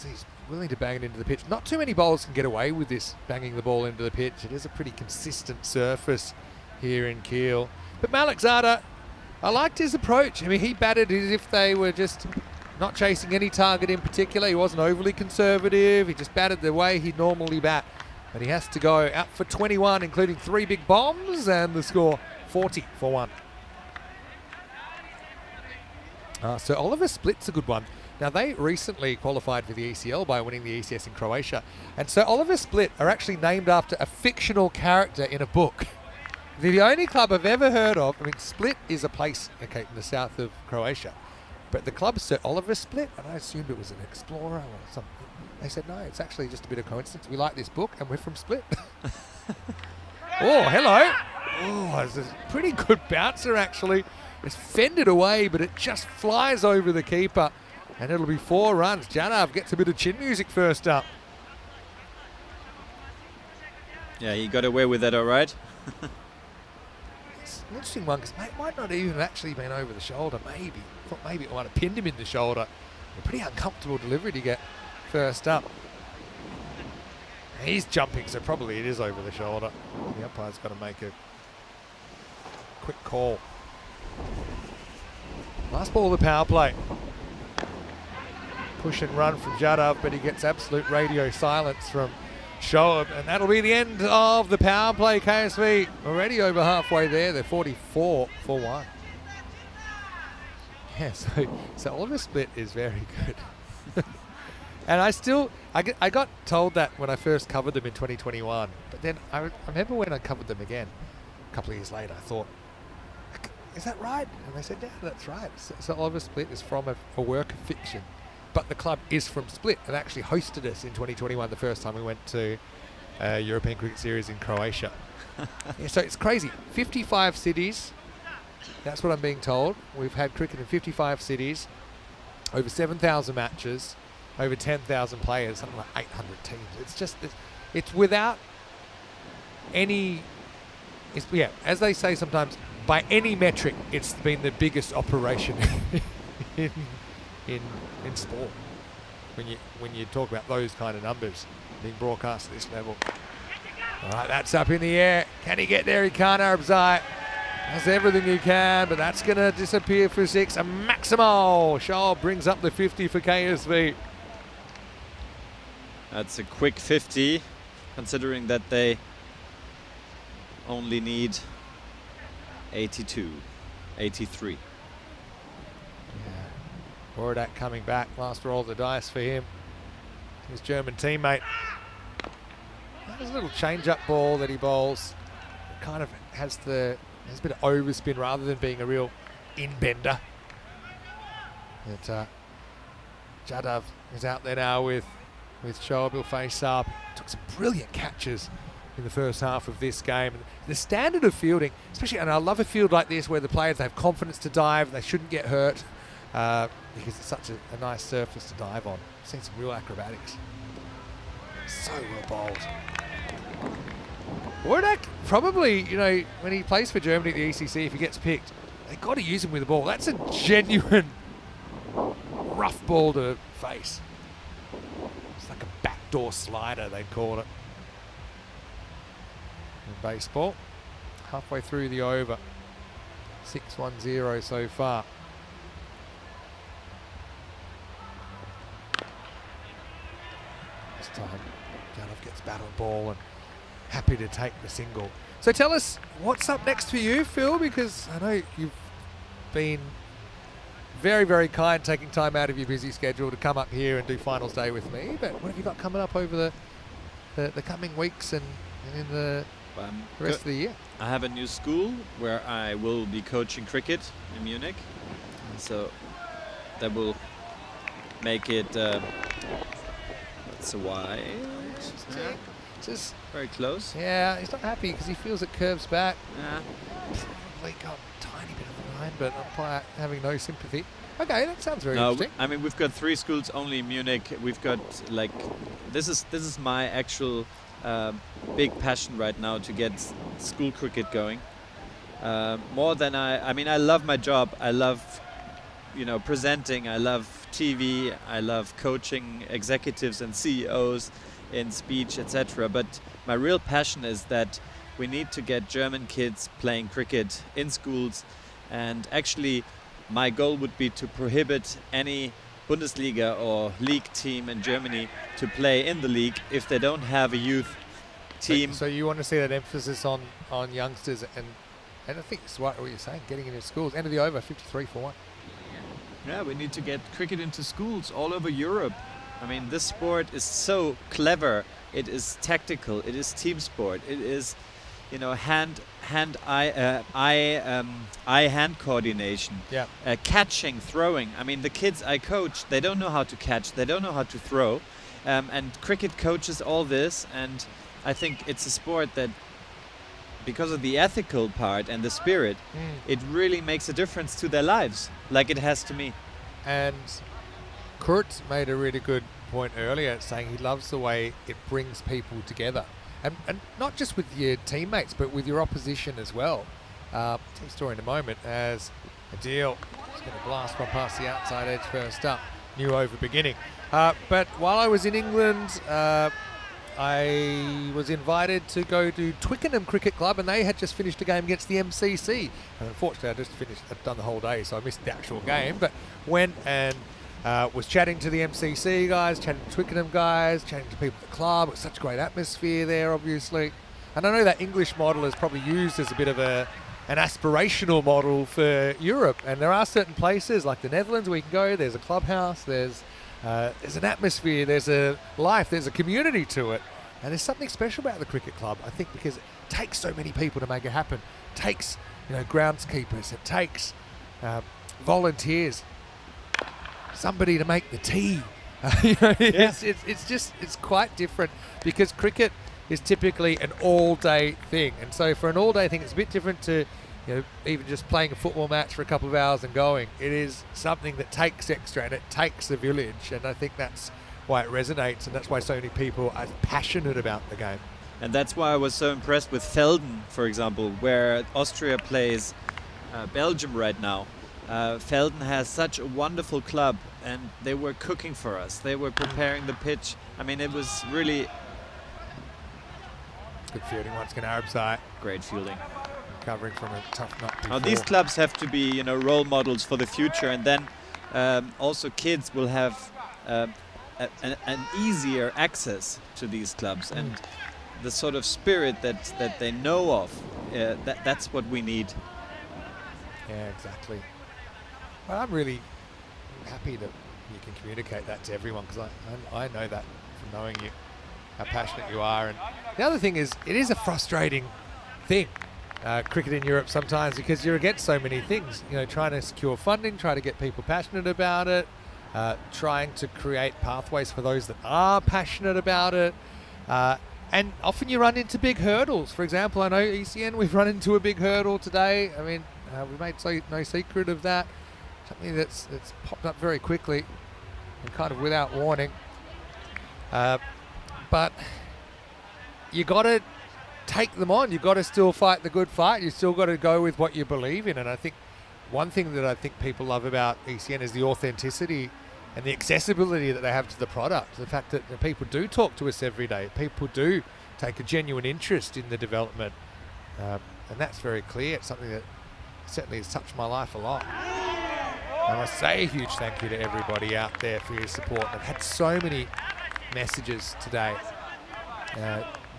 [SPEAKER 1] he's willing to bang it into the pitch. Not too many bowlers can get away with this, banging the ball into the pitch. It is a pretty consistent surface here in Kiel. But Malik Zada, I liked his approach. I mean, he batted as if they were just not chasing any target in particular. He wasn't overly conservative. He just batted the way he'd normally bat. But he has to go out for 21, including 3 big bombs, and the score 40 for 1. So Oliver Split's a good one. Now, they recently qualified for the ECL by winning the ECS in Croatia. And so Oliver Split are actually named after a fictional character in a book. They're the only club I've ever heard of. I mean, Split is a place in the south of Croatia. But the club Sir Oliver Split, and I assumed it was an explorer or something. They said, no, it's actually just a bit of coincidence. We like this book and we're from Split. Oh, hello. Oh, it's a pretty good bouncer, actually. It's fended away, but it just flies over the keeper. And it'll be 4 runs. Janav gets a bit of chin music first up.
[SPEAKER 6] Yeah, he got away with that all right.
[SPEAKER 1] It's an interesting one because it might not even actually been over the shoulder, maybe. Thought maybe it might have pinned him in the shoulder. A pretty uncomfortable delivery to get first up. And he's jumping, so probably it is over the shoulder. The umpire's got to make a quick call. Last ball of the power play. Push and run from Jadav, but he gets absolute radio silence from Shoaib, and that'll be the end of the power play. KSV already over halfway there. They're 44 for 1. Yeah, so Oliver Split is very good. And I got told that when I first covered them in 2021, but then I remember when I covered them again a couple of years later, I thought, is that right? And they said, yeah, that's right. So Oliver Split is from a work of fiction. But the club is from Split and actually hosted us in 2021, the first time we went to European Cricket Series in Croatia. Yeah, so it's crazy. 55 cities. That's what I'm being told. We've had cricket in 55 cities, over 7,000 matches. over 10,000 players, something like 800 teams. It's just, it's without any, as they say sometimes, by any metric, it's been the biggest operation in sport. When you talk about those kind of numbers being broadcast at this level. All right, that's up in the air. Can he get there? He can't. Arabzai does everything he can, but that's going to disappear for 6. And Maximo Shaw brings up the 50 for KSV.
[SPEAKER 6] That's a quick 50, considering that they only need 82, 83.
[SPEAKER 1] Yeah. Borodak coming back. Last roll of the dice for him. His German teammate. There's a little change-up ball that he bowls. It kind of has a bit of overspin rather than being a real in-bender. But Jadav is out there now with Shoaib. He'll face up. Took some brilliant catches in the first half of this game. The standard of fielding, especially, and I love a field like this where the players have confidence to dive, they shouldn't get hurt because it's such a nice surface to dive on. I've seen some real acrobatics. So well bowled. Borodak probably, when he plays for Germany at the ECC, if he gets picked, they've got to use him with the ball. That's a genuine rough ball to face. It's like a backdoor slider, they'd call it. In baseball, halfway through the over. 6-1-0 so far. This time, Janov gets bat on ball and happy to take the single. So tell us, what's up next for you, Phil? Because I know you've been very, very kind taking time out of your busy schedule to come up here and do finals day with me. But what have you got coming up over the coming weeks and in the rest of the year?
[SPEAKER 6] I have a new school where I will be coaching cricket in Munich. So that will make it that's a wide. Yeah. Just very close.
[SPEAKER 1] Yeah, he's not happy because he feels it curves back.
[SPEAKER 6] Yeah.
[SPEAKER 1] Probably got a tiny bit of a line, but umpire having no sympathy. Okay, that sounds very interesting.
[SPEAKER 6] I mean, we've got 3 schools only in Munich. We've got this is my actual big passion right now to get school cricket going. More than I mean, I love my job. I love, presenting. I love TV. I love coaching executives and CEOs in speech, etc. But my real passion is that we need to get German kids playing cricket in schools, and actually my goal would be to prohibit any Bundesliga or league team in Germany to play in the league if they don't have a youth team.
[SPEAKER 1] So you want to see that emphasis on youngsters, and I think it's right what you're saying, getting into schools. End of the over, 53 for 1.
[SPEAKER 6] Yeah, we need to get cricket into schools all over Europe. I mean, this sport is so clever. It is tactical. It is team sport. It is, hand-eye hand coordination.
[SPEAKER 1] Yeah.
[SPEAKER 6] Catching, throwing. I mean, the kids I coach, they don't know how to catch. They don't know how to throw. And cricket coaches all this. And I think it's a sport that, because of the ethical part and the spirit, it really makes a difference to their lives, like it has to me.
[SPEAKER 1] And Kurt made a really good point earlier, saying he loves the way it brings people together, and not just with your teammates, but with your opposition as well. Team story in a moment as Adil is going to blast one past the outside edge first up. New over beginning. But while I was in England, I was invited to go to Twickenham Cricket Club, and they had just finished a game against the MCC. And unfortunately, I'd done the whole day, so I missed the actual game. But went and was chatting to the MCC guys, chatting to Twickenham guys, chatting to people at the club. It was such a great atmosphere there, obviously. And I know that English model is probably used as a bit of an aspirational model for Europe. And there are certain places like the Netherlands where you can go. There's a clubhouse, there's an atmosphere, there's a life, there's a community to it. And there's something special about the cricket club, I think, because it takes so many people to make it happen. It takes, groundskeepers. It takes volunteers. Somebody to make the tea. It's quite different because cricket is typically an all-day thing, and so for an all-day thing, it's a bit different to even just playing a football match for a couple of hours and going. It is something that takes extra, and it takes a village, and I think that's why it resonates, and that's why so many people are passionate about the game.
[SPEAKER 6] And that's why I was so impressed with Velden, for example, where Austria plays Belgium right now. Velden has such a wonderful club, and they were cooking for us. They were preparing the pitch. I mean, it was really
[SPEAKER 1] good fielding once again, Arab side.
[SPEAKER 6] Great fielding.
[SPEAKER 1] Recovering from a tough nut before.
[SPEAKER 6] Now these clubs have to be, you know, role models for the future, and then also kids will have an easier access to these clubs and the sort of spirit that they know of. That's what we need.
[SPEAKER 1] Yeah, exactly. Well, I'm really happy that you can communicate that to everyone, because I know that from knowing you, how passionate you are. And the other thing is, it is a frustrating thing, cricket in Europe sometimes, because you're against so many things. You know, trying to secure funding, trying to get people passionate about it, trying to create pathways for those that are passionate about it. And often you run into big hurdles. For example, I know ECN, we've run into a big hurdle today. I mean, we made no secret of that. Something that's popped up very quickly and kind of without warning. But you got to take them on. You got to still fight the good fight. You still got to go with what you believe in. And I think one thing that I think people love about ECN is the authenticity and the accessibility that they have to the product. The fact that people do talk to us every day. People do take a genuine interest in the development. And that's very clear. It's something that certainly has touched my life a lot. I must say a huge thank you to everybody out there for your support. I've had so many messages today,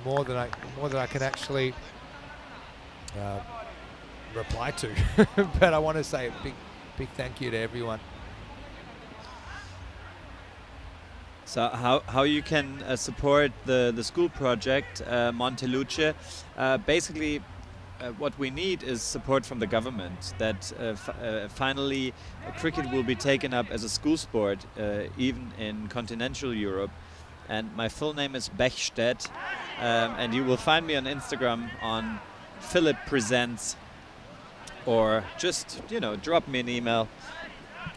[SPEAKER 1] more than I can actually reply to. But I want to say a big thank you to everyone.
[SPEAKER 6] So how you can support the school project Monteluce? Basically, what we need is support from the government, that finally cricket will be taken up as a school sport, even in continental Europe. And my full name is Bechstedt, and you will find me on Instagram on Philip Presents, or just, you know, drop me an email.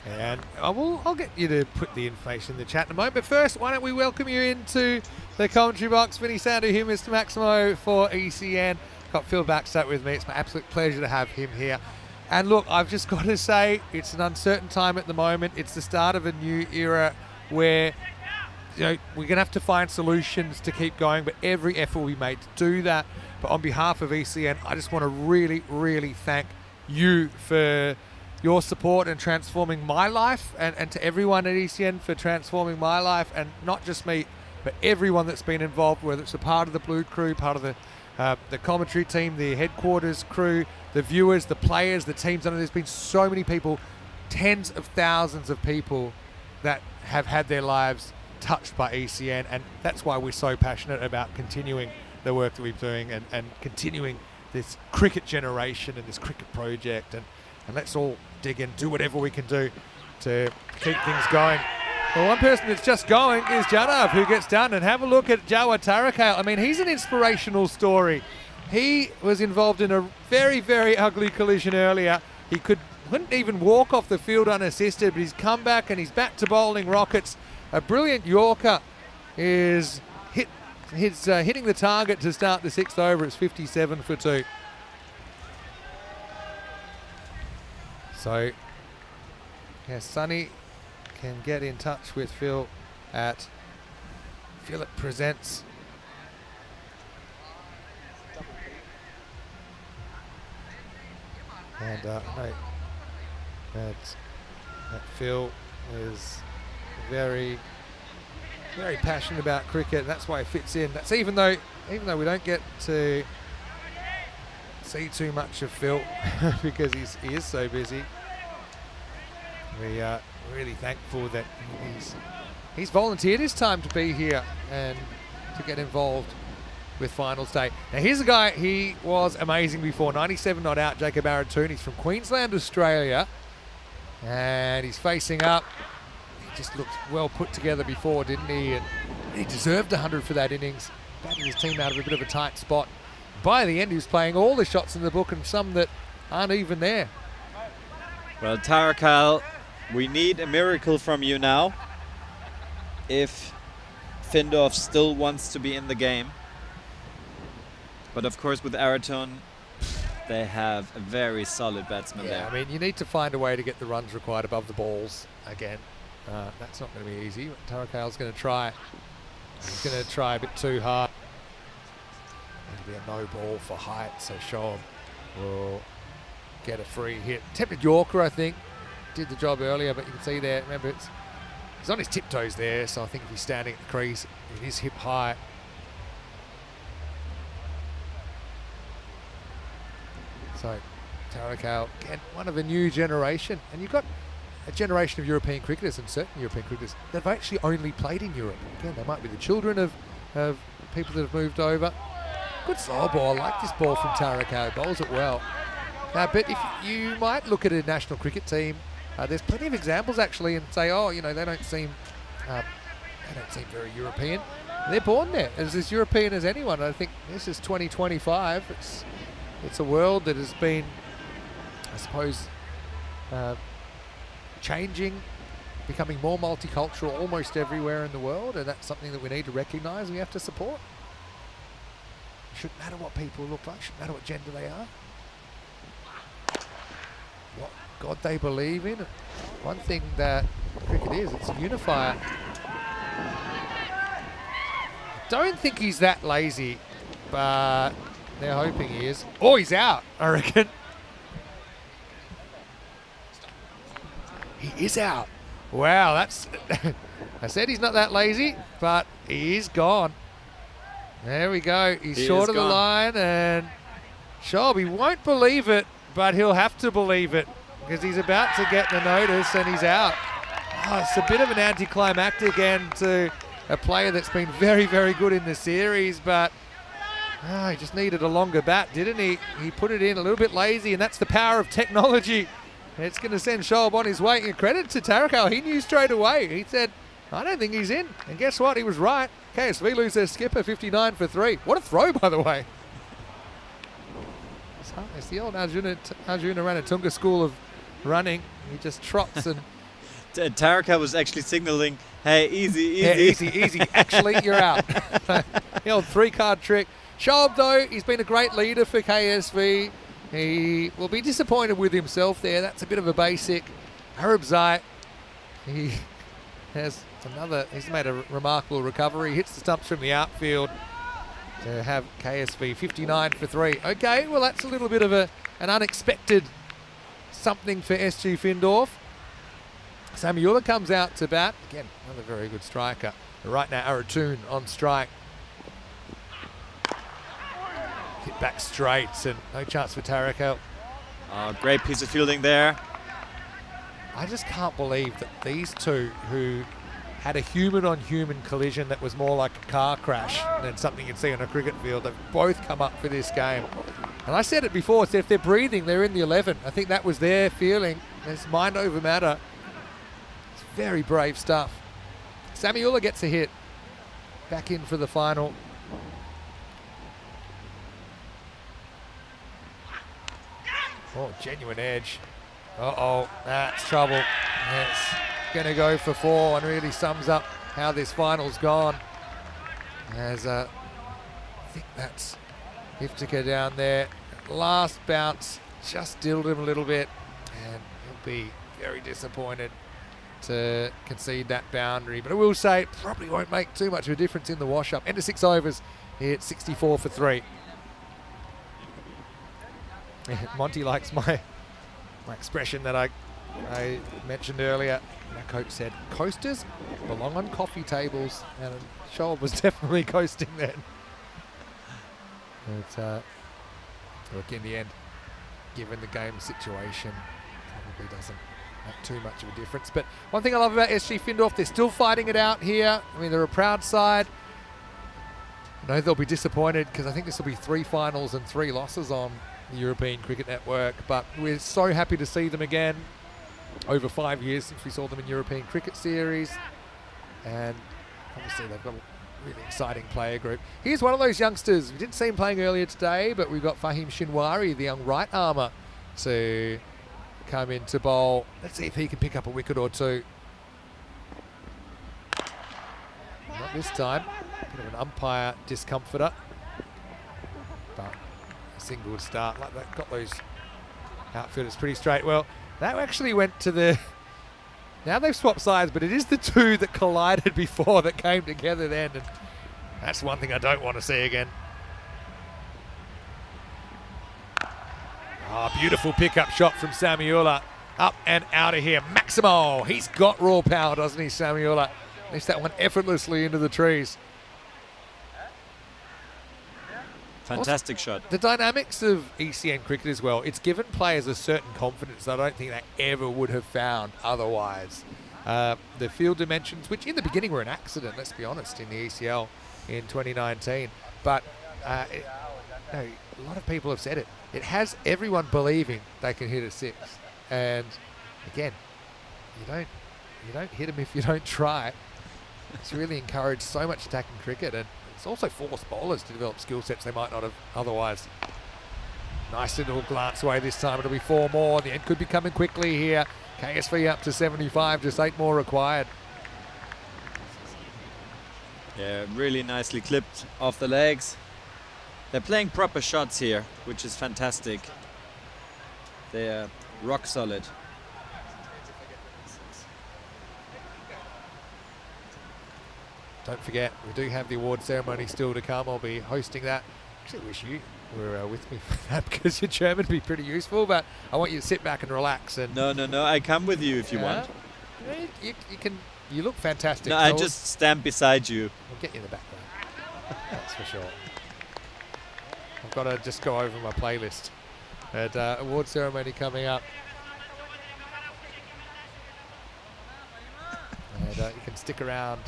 [SPEAKER 1] And I'll get you to put the information in the chat in a moment. But first, why don't we welcome you into the commentary box. Vinny Sandu here, Mr. Maximo for ECN. Got Phil Backstadt with me. It's my absolute pleasure to have him here. And look, I've just got to say, it's an uncertain time at the moment. It's the start of a new era where, you know, we're going to have to find solutions to keep going, but every effort will be made to do that. But on behalf of ECN, I just want to really, really thank you for your support and transforming my life, and to everyone at ECN for transforming my life, and not just me, but everyone that's been involved, whether it's a part of the Blue Crew, part of the commentary team, the headquarters crew, the viewers, the players, the teams. I know there's been so many people, tens of thousands of people that have had their lives touched by ECN, and that's why we're so passionate about continuing the work that we're doing and continuing this cricket generation and this cricket project, and let's all dig in, do whatever we can do to keep things going. Well, one person that's just going is Janav, who gets done. And have a look at Jawa Tarakale. I mean, he's an inspirational story. He was involved in a very, very ugly collision earlier. He couldn't even walk off the field unassisted, but he's come back and he's back to bowling rockets. A brilliant Yorker is hitting the target to start the sixth over. It's 57 for 2. So, yeah, Sonny can get in touch with Phil at Philip Presents. And no, that Phil is very, very passionate about cricket, and that's why he fits in. That's even though we don't get to see too much of Phil because he is so busy. We are really thankful that he's volunteered his time to be here and to get involved with finals day. Now here's a guy, he was amazing before, 97 not out, Jacob Aratoon. He's from Queensland, Australia, and he's facing up. He just looked well put together before, didn't he? And he deserved 100 for that innings, batting his team out of a bit of a tight spot. By the end, he was playing all the shots in the book and some that aren't even there.
[SPEAKER 6] Well, Tarakal, we need a miracle from you now. If Findorf still wants to be in the game. But of course with Araton, they have a very solid batsman there.
[SPEAKER 1] I mean, you need to find a way to get the runs required above the balls again. That's not going to be easy. Tarakale's going to try. He's going to try a bit too hard. It'll be a no ball for height, so Shoaib will get a free hit. Tempted Yorker, I think. Did the job earlier, but you can see there, remember, he's on his tiptoes there, so I think if he's standing at the crease, it is hip high. So Tarakale, again, one of a new generation. And you've got a generation of European cricketers and certain European cricketers that have actually only played in Europe. Again, they might be the children of people that have moved over. Good slow ball. I like this ball from Tarakale. Bowls it well. But if you might look at a national cricket team, there's plenty of examples actually, and say, oh, you know, they don't seem very European. They're born there, as European as anyone. I think this is 2025. It's a world that has been, I suppose, changing, becoming more multicultural almost everywhere in the world, and that's something that we need to recognise. We have to support. It shouldn't matter what people look like. It shouldn't matter what gender they are. What God they believe in. One thing that cricket is, it's a unifier. I don't think he's that lazy, but they're hoping he is. Oh, he's out, I reckon. He is out. Wow, that's... I said he's not that lazy, but he is gone. There we go. He's short of the line, and Shoaib, he won't believe it, but he'll have to believe it because he's about to get the notice and he's out. Oh, it's a bit of an anticlimactic end to a player that's been very, very good in the series, but he just needed a longer bat, didn't he? He put it in a little bit lazy, and that's the power of technology. It's going to send Shoaib on his way. And credit to Tarakale, he knew straight away. He said, I don't think he's in. And guess what? He was right. KSV lose their skipper, 59 for 3. What a throw, by the way. It's the old Arjuna Ranatunga school of running. He just trots and...
[SPEAKER 6] Tarakale was actually signaling, hey, easy, easy.
[SPEAKER 1] Yeah, easy. Actually, you're out. The old 3-card trick. Shoaib, though, he's been a great leader for KSV. He will be disappointed with himself there. That's a bit of a basic. Arab Zai, he's made a remarkable recovery. Hits the stumps from the outfield to have KSV 59 for 3. Okay, well, that's a little bit of an unexpected something for SG Findorf. Samuela comes out to bat. Again, another very good striker. But right now, Aratoon on strike. Hit back straight and no chance for Tarakale.
[SPEAKER 6] Great piece of fielding there.
[SPEAKER 1] I just can't believe that these two, who had a human-on-human collision that was more like a car crash than something you'd see on a cricket field, they've both come up for this game. And I said it before, so if they're breathing, they're in the 11. I think that was their feeling. It's mind over matter. It's very brave stuff. Samuela gets a hit. Back in for the final. Oh, genuine edge. Uh-oh, that's trouble. It's going to go for 4 and really sums up how this final's gone. As I think that's Iftika down there. Last bounce just dilled him a little bit, and he'll be very disappointed to concede that boundary. But I will say it probably won't make too much of a difference in the wash-up. End of 6 overs, it's 64 for 3. Monty likes my expression that I mentioned earlier. My coach said, coasters belong on coffee tables, and Shoaib was definitely coasting then. But look, in the end, given the game situation, probably doesn't make too much of a difference. But one thing I love about SG Findorf, they're still fighting it out here. I mean, they're a proud side. I know they'll be disappointed because I think this will be 3 finals and 3 losses on the European Cricket Network, but we're so happy to see them again. Over 5 years since we saw them in European Cricket Series, and obviously they've got a really exciting player group. Here's one of those youngsters. We didn't see him playing earlier today, but we've got Fahim Shinwari, the young right armour, to come in to bowl. Let's see if he can pick up a wicket or two. Not this time. Bit of an umpire discomforter. But a single start like that got those outfielders pretty straight. Well, that actually went to the... Now they've swapped sides, but it is the two that collided before that came together then. And that's one thing I don't want to see again. Oh, beautiful pickup shot from Samuela. Up and out of here. Maximo. He's got raw power, doesn't he, Samuela? Lifts that one effortlessly into the trees.
[SPEAKER 6] Fantastic shot.
[SPEAKER 1] The dynamics of ECN cricket as well, it's given players a certain confidence that I don't think they ever would have found otherwise. The field dimensions, which in the beginning were an accident, let's be honest, in the ECL in 2019. But a lot of people have said it. It has everyone believing they can hit a six. And again, you don't hit them if you don't try. It's really encouraged so much attacking cricket, and it's also forced bowlers to develop skill sets they might not have otherwise. Nice little glance away this time. It'll be 4 more. The end could be coming quickly here. KSV up to 75, just 8 more required.
[SPEAKER 6] Yeah, really nicely clipped off the legs. They're playing proper shots here, which is fantastic. They're rock solid.
[SPEAKER 1] Don't forget, we do have the award ceremony still to come. I'll be hosting that. Actually, wish you were with me for that because your German would be pretty useful, but I want you to sit back and relax. And
[SPEAKER 6] No, I come with you if you want.
[SPEAKER 1] You look fantastic.
[SPEAKER 6] No, I just stand beside you.
[SPEAKER 1] We'll get you in the background. That's for sure. I've got to just go over my playlist. But award ceremony coming up. And you can stick around.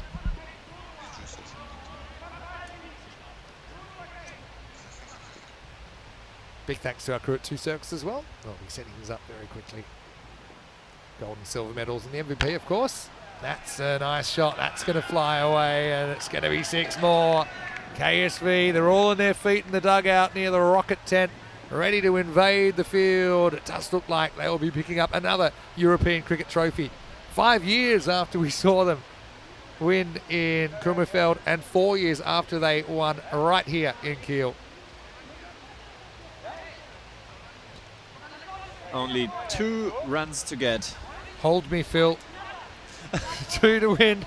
[SPEAKER 1] Big thanks to our crew at 2 Circus as well. We'll be setting things up very quickly. Gold and silver medals and the MVP, of course. That's a nice shot. That's going to fly away, and it's going to be 6 more. KSV, they're all on their feet in the dugout near the rocket tent, ready to invade the field. It does look like they will be picking up another European cricket trophy. 5 years after we saw them win in Kummerfeld, and 4 years after they won right here in Kiel.
[SPEAKER 6] Only 2 runs to get.
[SPEAKER 1] Hold me, Phil. 2 to win.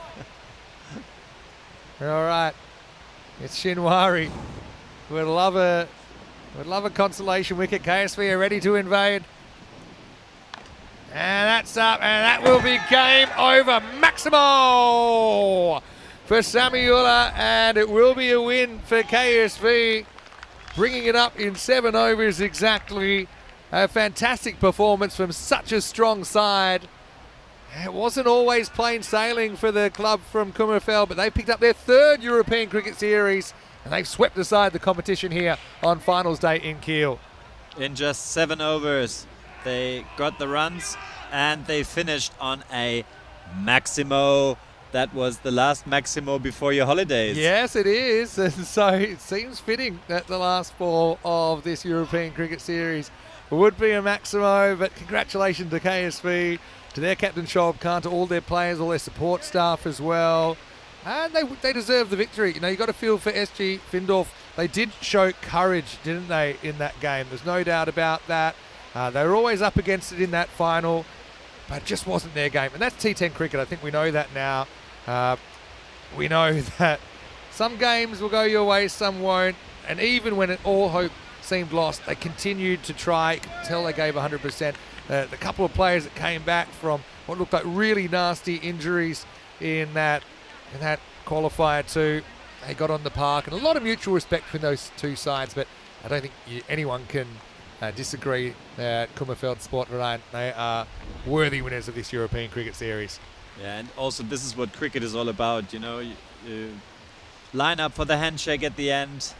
[SPEAKER 1] All right. It's Shinwari. Would love a consolation wicket. KSV are ready to invade. And that's up, and that will be game over. Maximo for Samuela, and it will be a win for KSV, bringing it up in 7 overs exactly. A fantastic performance from such a strong side. It wasn't always plain sailing for the club from Kummerfeld, but they picked up their 3rd European Cricket Series, and they've swept aside the competition here on finals day in Kiel.
[SPEAKER 6] In just 7 overs, they got the runs, and they finished on a Maximo. That was the last Maximo before your holidays.
[SPEAKER 1] Yes, it is, and so it seems fitting that the last ball of this European Cricket Series would be a Maximo, but congratulations to KSV, to their captain Shoaib Khan, to all their players, all their support staff as well. And they deserve the victory. You know, you got to feel for SG Findorf. They did show courage, didn't they, in that game? There's no doubt about that. They were always up against it in that final, but it just wasn't their game. And that's T10 cricket. I think we know that now. We know that some games will go your way, some won't. And even when all hope seemed lost, they continued to try. You could tell they gave 100%. The couple of players that came back from what looked like really nasty injuries in that qualifier 2, they got on the park, and a lot of mutual respect between those 2 sides. But I don't think anyone can disagree that Kummerfeld Sportverein, they are worthy winners of this European Cricket Series.
[SPEAKER 6] Yeah, and also this is what cricket is all about. You know, you line up for the handshake at the end,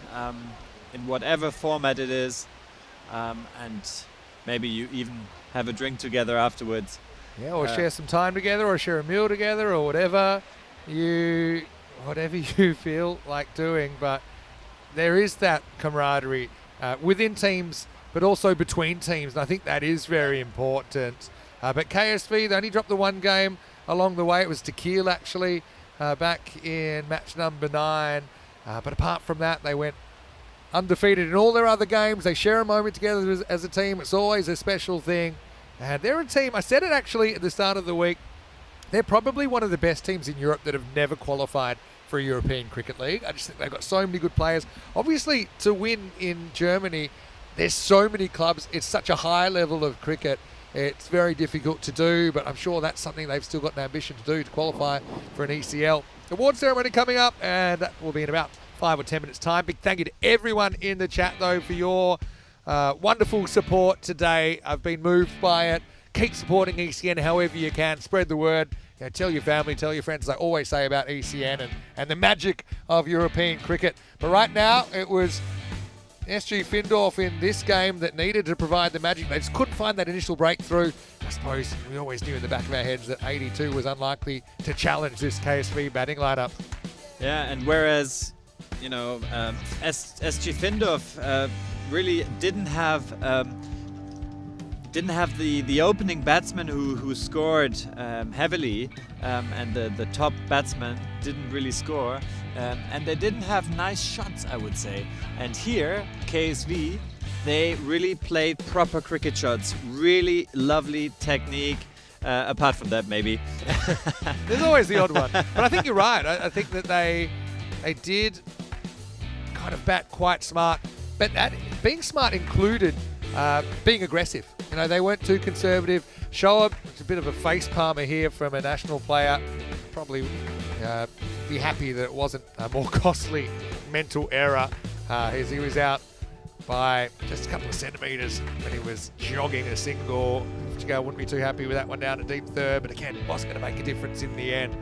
[SPEAKER 6] in whatever format it is, and maybe you even have a drink together afterwards.
[SPEAKER 1] Yeah, or share some time together, or share a meal together, or whatever you feel like doing. But there is that camaraderie within teams, but also between teams, and I think that is very important. But KSV, they only dropped the 1 game along the way. It was to Kiel, actually. back in match number 9. But apart from that, they went undefeated in all their other games. They share a moment together as a team. It's always a special thing. And they're a team, I said it actually at the start of the week, they're probably one of the best teams in Europe that have never qualified for a European Cricket League. I just think they've got so many good players. Obviously, to win in Germany, there's so many clubs. It's such a high level of cricket. It's very difficult to do, but I'm sure that's something they've still got an ambition to do, to qualify for an ECL. Award ceremony coming up, and that will be in about 5 or 10 minutes' time. Big thank you to everyone in the chat, though, for your wonderful support today. I've been moved by it. Keep supporting ECN however you can. Spread the word. You know, tell your family, tell your friends, as I always say about ECN and the magic of European cricket. But right now, it was SG Findorf in this game that needed to provide the magic. They just couldn't find that initial breakthrough. I suppose we always knew in the back of our heads that 82 was unlikely to challenge this KSV batting lineup.
[SPEAKER 6] Yeah, and whereas, SG Findorf really didn't have the opening batsman who scored heavily, and the top batsman didn't really score, and they didn't have nice shots, I would say. And here, KSV, they really played proper cricket shots, really lovely technique. Apart from that, maybe.
[SPEAKER 1] There's always the odd one. But I think you're right. I think that they did kind of bat quite smart. But that being smart included being aggressive. They weren't too conservative. Shoaib, it's a bit of a face palmer here from a national player. Probably be happy that it wasn't a more costly mental error as he was out by just a couple of centimetres when he was jogging a single. Kiel wouldn't be too happy with that one down to deep third, but again, it wasn't going to make a difference in the end.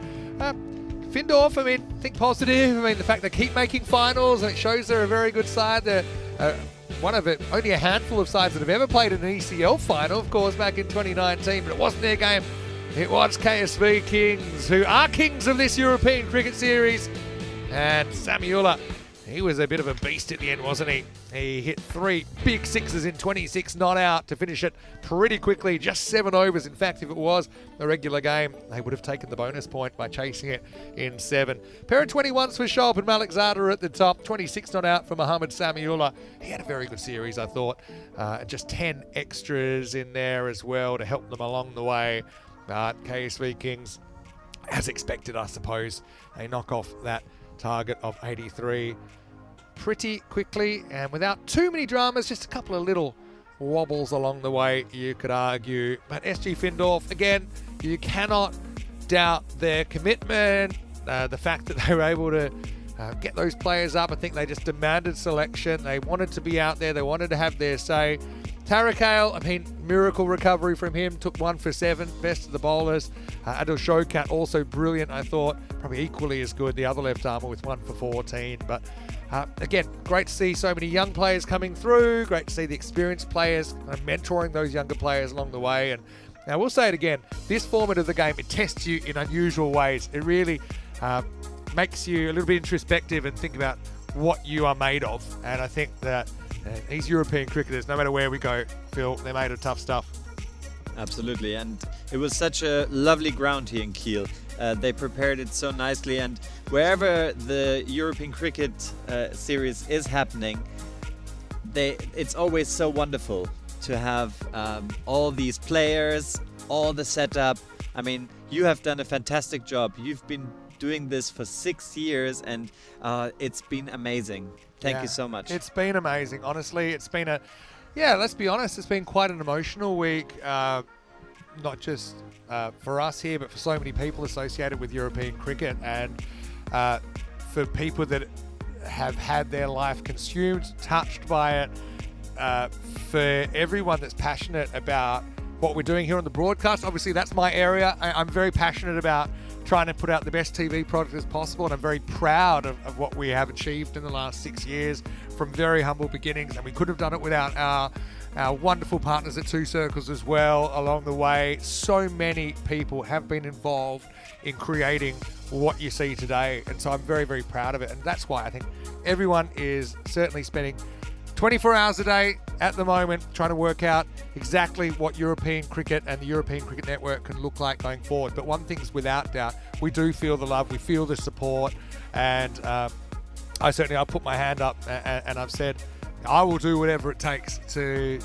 [SPEAKER 1] Findorf, think positive. The fact they keep making finals, and it shows they're a very good side. They're one of it, only a handful of sides that have ever played in an ECL final, of course, back in 2019, but it wasn't their game. It was KSV Kings, who are kings of this European Cricket Series. And Samiullah, he was a bit of a beast at the end, wasn't he? He hit 3 big sixes in 26 not out to finish it pretty quickly, just 7 overs. In fact, if it was a regular game, they would have taken the bonus point by chasing it in 7. Pair of 21s for Shoaib and Malik Zada at the top, 26 not out for Mohammad Samiullah. He had a very good series, I thought. Just 10 extras in there as well to help them along the way. But KSV Kings, as expected, I suppose, they knock off that target of 83 pretty quickly and without too many dramas, just a couple of little wobbles along the way, you could argue. But SG Findorf, again, you cannot doubt their commitment, the fact that they were able to get those players up. I think they just demanded selection. They wanted to be out there. They wanted to have their say. Tarakale, miracle recovery from him, took 1 for 7, best of the bowlers. Adil Showkat, also brilliant, I thought, probably equally as good, the other left armer with 1 for 14. But again, great to see so many young players coming through, great to see the experienced players mentoring those younger players along the way. And now we'll say it again, this format of the game, it tests you in unusual ways. It really makes you a little bit introspective and think about what you are made of. And I think that these European cricketers, no matter where we go, Phil, they're made of tough stuff.
[SPEAKER 6] Absolutely, and it was such a lovely ground here in Kiel. They prepared it so nicely, and wherever the European Cricket Series is happening, it's always so wonderful to have all these players, all the setup. You have done a fantastic job. You've been doing this for 6 years, and it's been amazing. Thank you so much.
[SPEAKER 1] It's been amazing. Honestly, it's been let's be honest, it's been quite an emotional week, not just for us here, but for so many people associated with European cricket, and for people that have had their life consumed, touched by it, for everyone that's passionate about what we're doing here on the broadcast. Obviously, that's my area. I'm very passionate about trying to put out the best TV product as possible, and I'm very proud of what we have achieved in the last 6 years from very humble beginnings, and we could have done it without our wonderful partners at Two Circles as well along the way. So many people have been involved in creating what you see today, and so I'm very, very proud of it, and that's why I think everyone is certainly spending 24 hours a day at the moment, trying to work out exactly what European cricket and the European Cricket Network can look like going forward. But one thing's without doubt, we do feel the love, we feel the support, and I'll put my hand up and I've said I will do whatever it takes to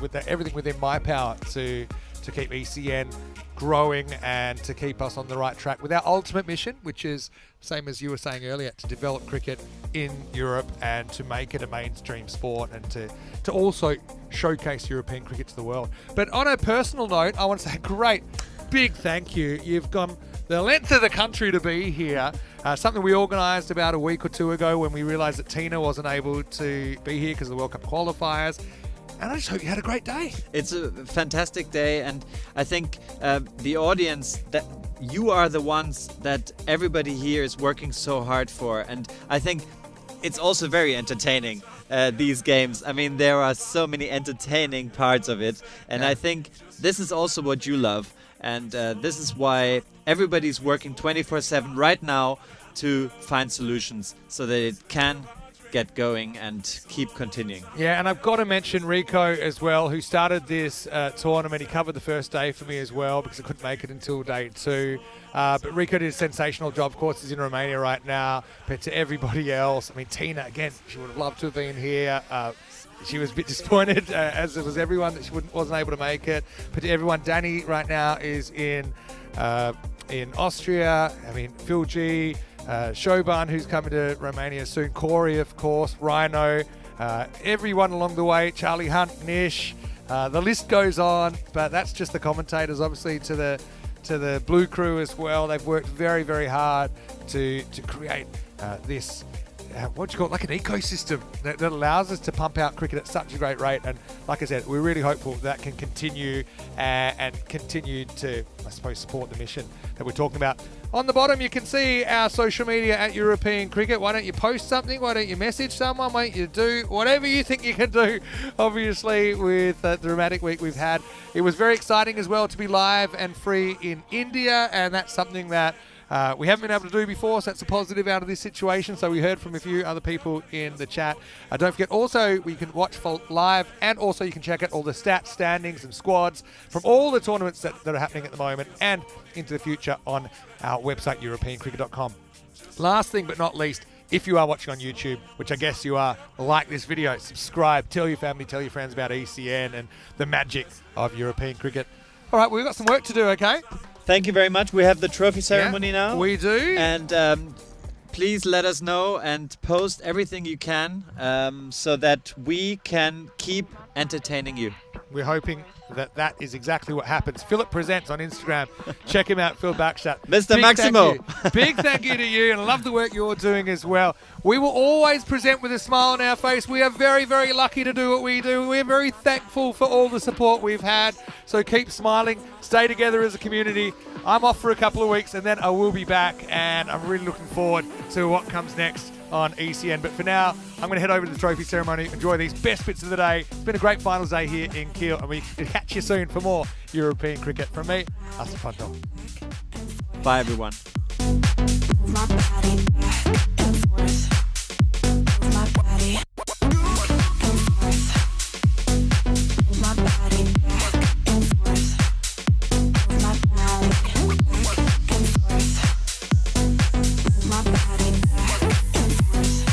[SPEAKER 1] with everything within my power to keep ECN growing and to keep us on the right track with our ultimate mission, which is, same as you were saying earlier, to develop cricket in Europe and to make it a mainstream sport and to also showcase European cricket to the world. But on a personal note, I want to say great big thank you. You've gone the length of the country to be here. Something we organised about a week or two ago when we realised that Tina wasn't able to be here because of the World Cup qualifiers. And I just hope you had a great day.
[SPEAKER 6] It's a fantastic day, and I think the audience, that you are the ones that everybody here is working so hard for, and I think it's also very entertaining, these games. I mean, there are so many entertaining parts of it, and I think this is also what you love, and this is why everybody's working 24/7 right now to find solutions so that it can get going and keep continuing.
[SPEAKER 1] Yeah, and I've got to mention Rico as well, who started this tournament. He covered the first day for me as well because I couldn't make it until day 2. But Rico did a sensational job. Of course, he's in Romania right now. But to everybody else, I mean, Tina, again, she would have loved to have been here. She was a bit disappointed, as was everyone, that she wasn't able to make it. But to everyone, Danny right now is in Austria. I mean, Phil G, Shoban, who's coming to Romania soon, Corey, of course, Rhino, everyone along the way, Charlie Hunt, Nish, the list goes on, but that's just the commentators, obviously, to the Blue Crew as well. They've worked very, very hard to create this, what do you call it, like an ecosystem that allows us to pump out cricket at such a great rate. And like I said, we're really hopeful that can continue and continue to, I suppose, support the mission that we're talking about. On the bottom, you can see our social media at European Cricket. Why don't you post something? Why don't you message someone? Why don't you do whatever you think you can do, obviously, with the dramatic week we've had. It was very exciting as well to be live and free in India, and that's something that we haven't been able to do before, so that's a positive out of this situation. So we heard from a few other people in the chat. Don't forget, also, we can watch for live, and also you can check out all the stats, standings, and squads from all the tournaments that are happening at the moment and into the future on our website, EuropeanCricket.com. Last thing but not least, if you are watching on YouTube, which I guess you are, like this video, subscribe, tell your family, tell your friends about ECN and the magic of European cricket. All right, we've got some work to do, okay?
[SPEAKER 6] Thank you very much. We have the trophy ceremony now.
[SPEAKER 1] We do.
[SPEAKER 6] And please let us know and post everything you can so that we can keep entertaining you.
[SPEAKER 1] We're hoping that is exactly what happens. Philip Presents on Instagram. Check him out, Phil Backstadt.
[SPEAKER 6] Mr. Maximo.
[SPEAKER 1] Big thank you to you, and I love the work you're doing as well. We will always present with a smile on our face. We are very, very lucky to do what we do. We're very thankful for all the support we've had. So keep smiling, stay together as a community. I'm off for a couple of weeks, and then I will be back, and I'm really looking forward to what comes next on ECN. But for now, I'm going to head over to the trophy ceremony, enjoy these best bits of the day. It's been a great finals day here in Kiel, and we can catch you soon for more European cricket. From me, Asa Fanto.
[SPEAKER 6] Bye, everyone.
[SPEAKER 9] My body back and forth. My body back and forth. My body back and forth. My body back and forth. My body back and forth.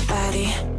[SPEAKER 9] My body.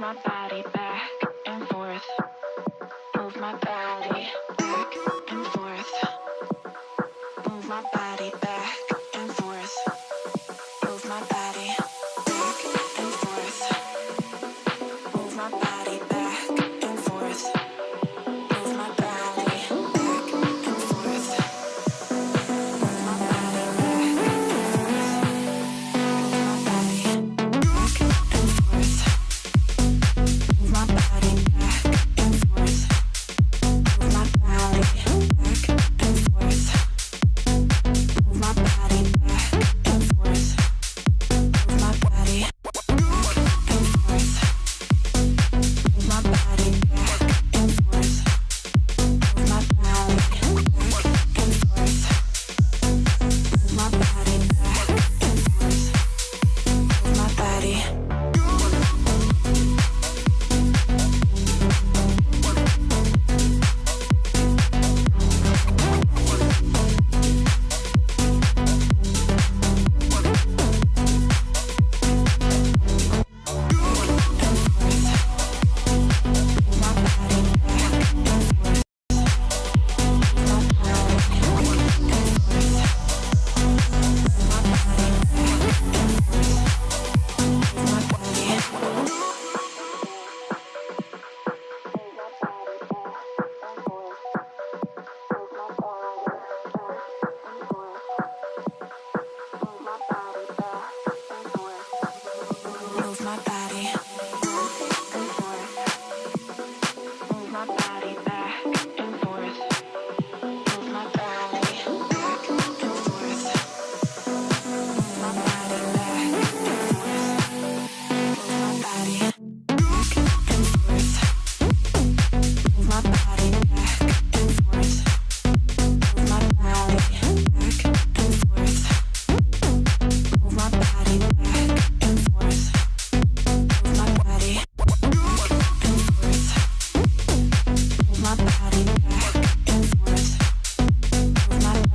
[SPEAKER 9] my body back and forth. Move my body back and forth. Move my body back and forth. Move my body back and forth. Move my body back and forth. Move my body back and forth. Move my body back and forth. Move my body back and forth. Move my body back and forth. Move my body back and forth. Move my body back and forth. Move my body back and forth. Move my body back and forth. Move my body back and forth. Move my body back and forth. Move my body. Move my body and forth. Move my body back and forth. Move my body back and forth. Move my body back and forth. Move my body back and forth. Move my body back and forth. Move my body back and forth. Move my body back and forth. Move my body back and forth. Move my body back and forth. Move my body back and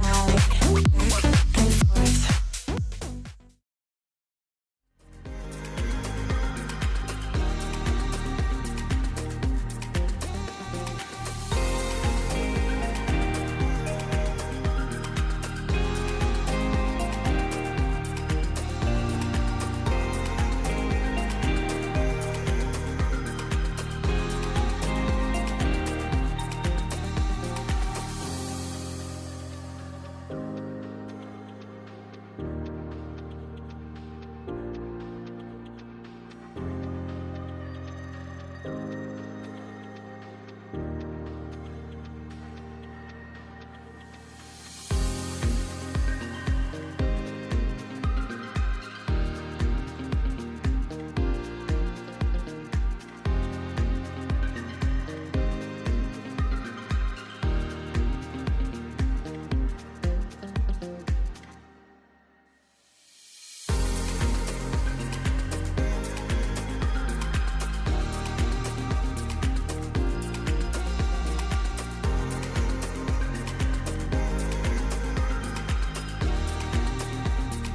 [SPEAKER 9] forth.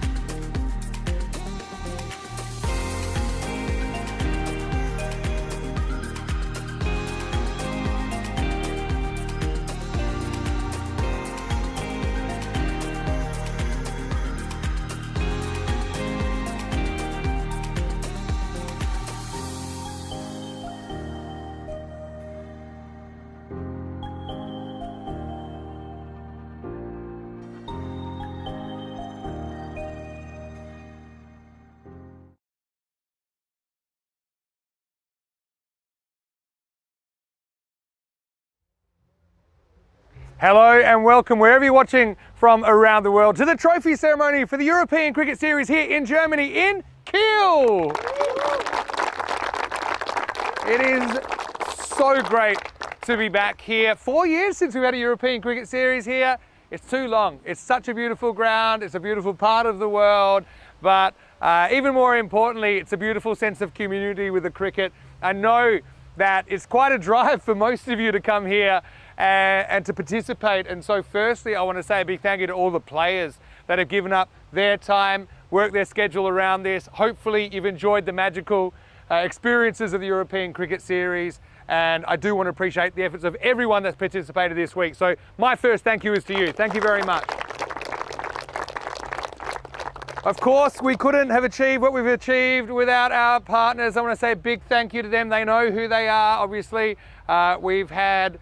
[SPEAKER 1] Hello and welcome wherever you're watching from around the world to the trophy ceremony for the European Cricket Series here in Germany in Kiel. It is so great to be back here. 4 years since we've had a European Cricket Series here. It's too long. It's such a beautiful ground. It's a beautiful part of the world. But even more importantly, it's a beautiful sense of community with the cricket. I know that it's quite a drive for most of you to come here and to participate. And so firstly, I want to say a big thank you to all the players that have given up their time, worked their schedule around this. Hopefully you've enjoyed the magical experiences of the European Cricket Series. And I do want to appreciate the efforts of everyone that's participated this week. So my first thank you is to you. Thank you very much. Of course, we couldn't have achieved what we've achieved without our partners. I want to say a big thank you to them. They know who they are, obviously. We've had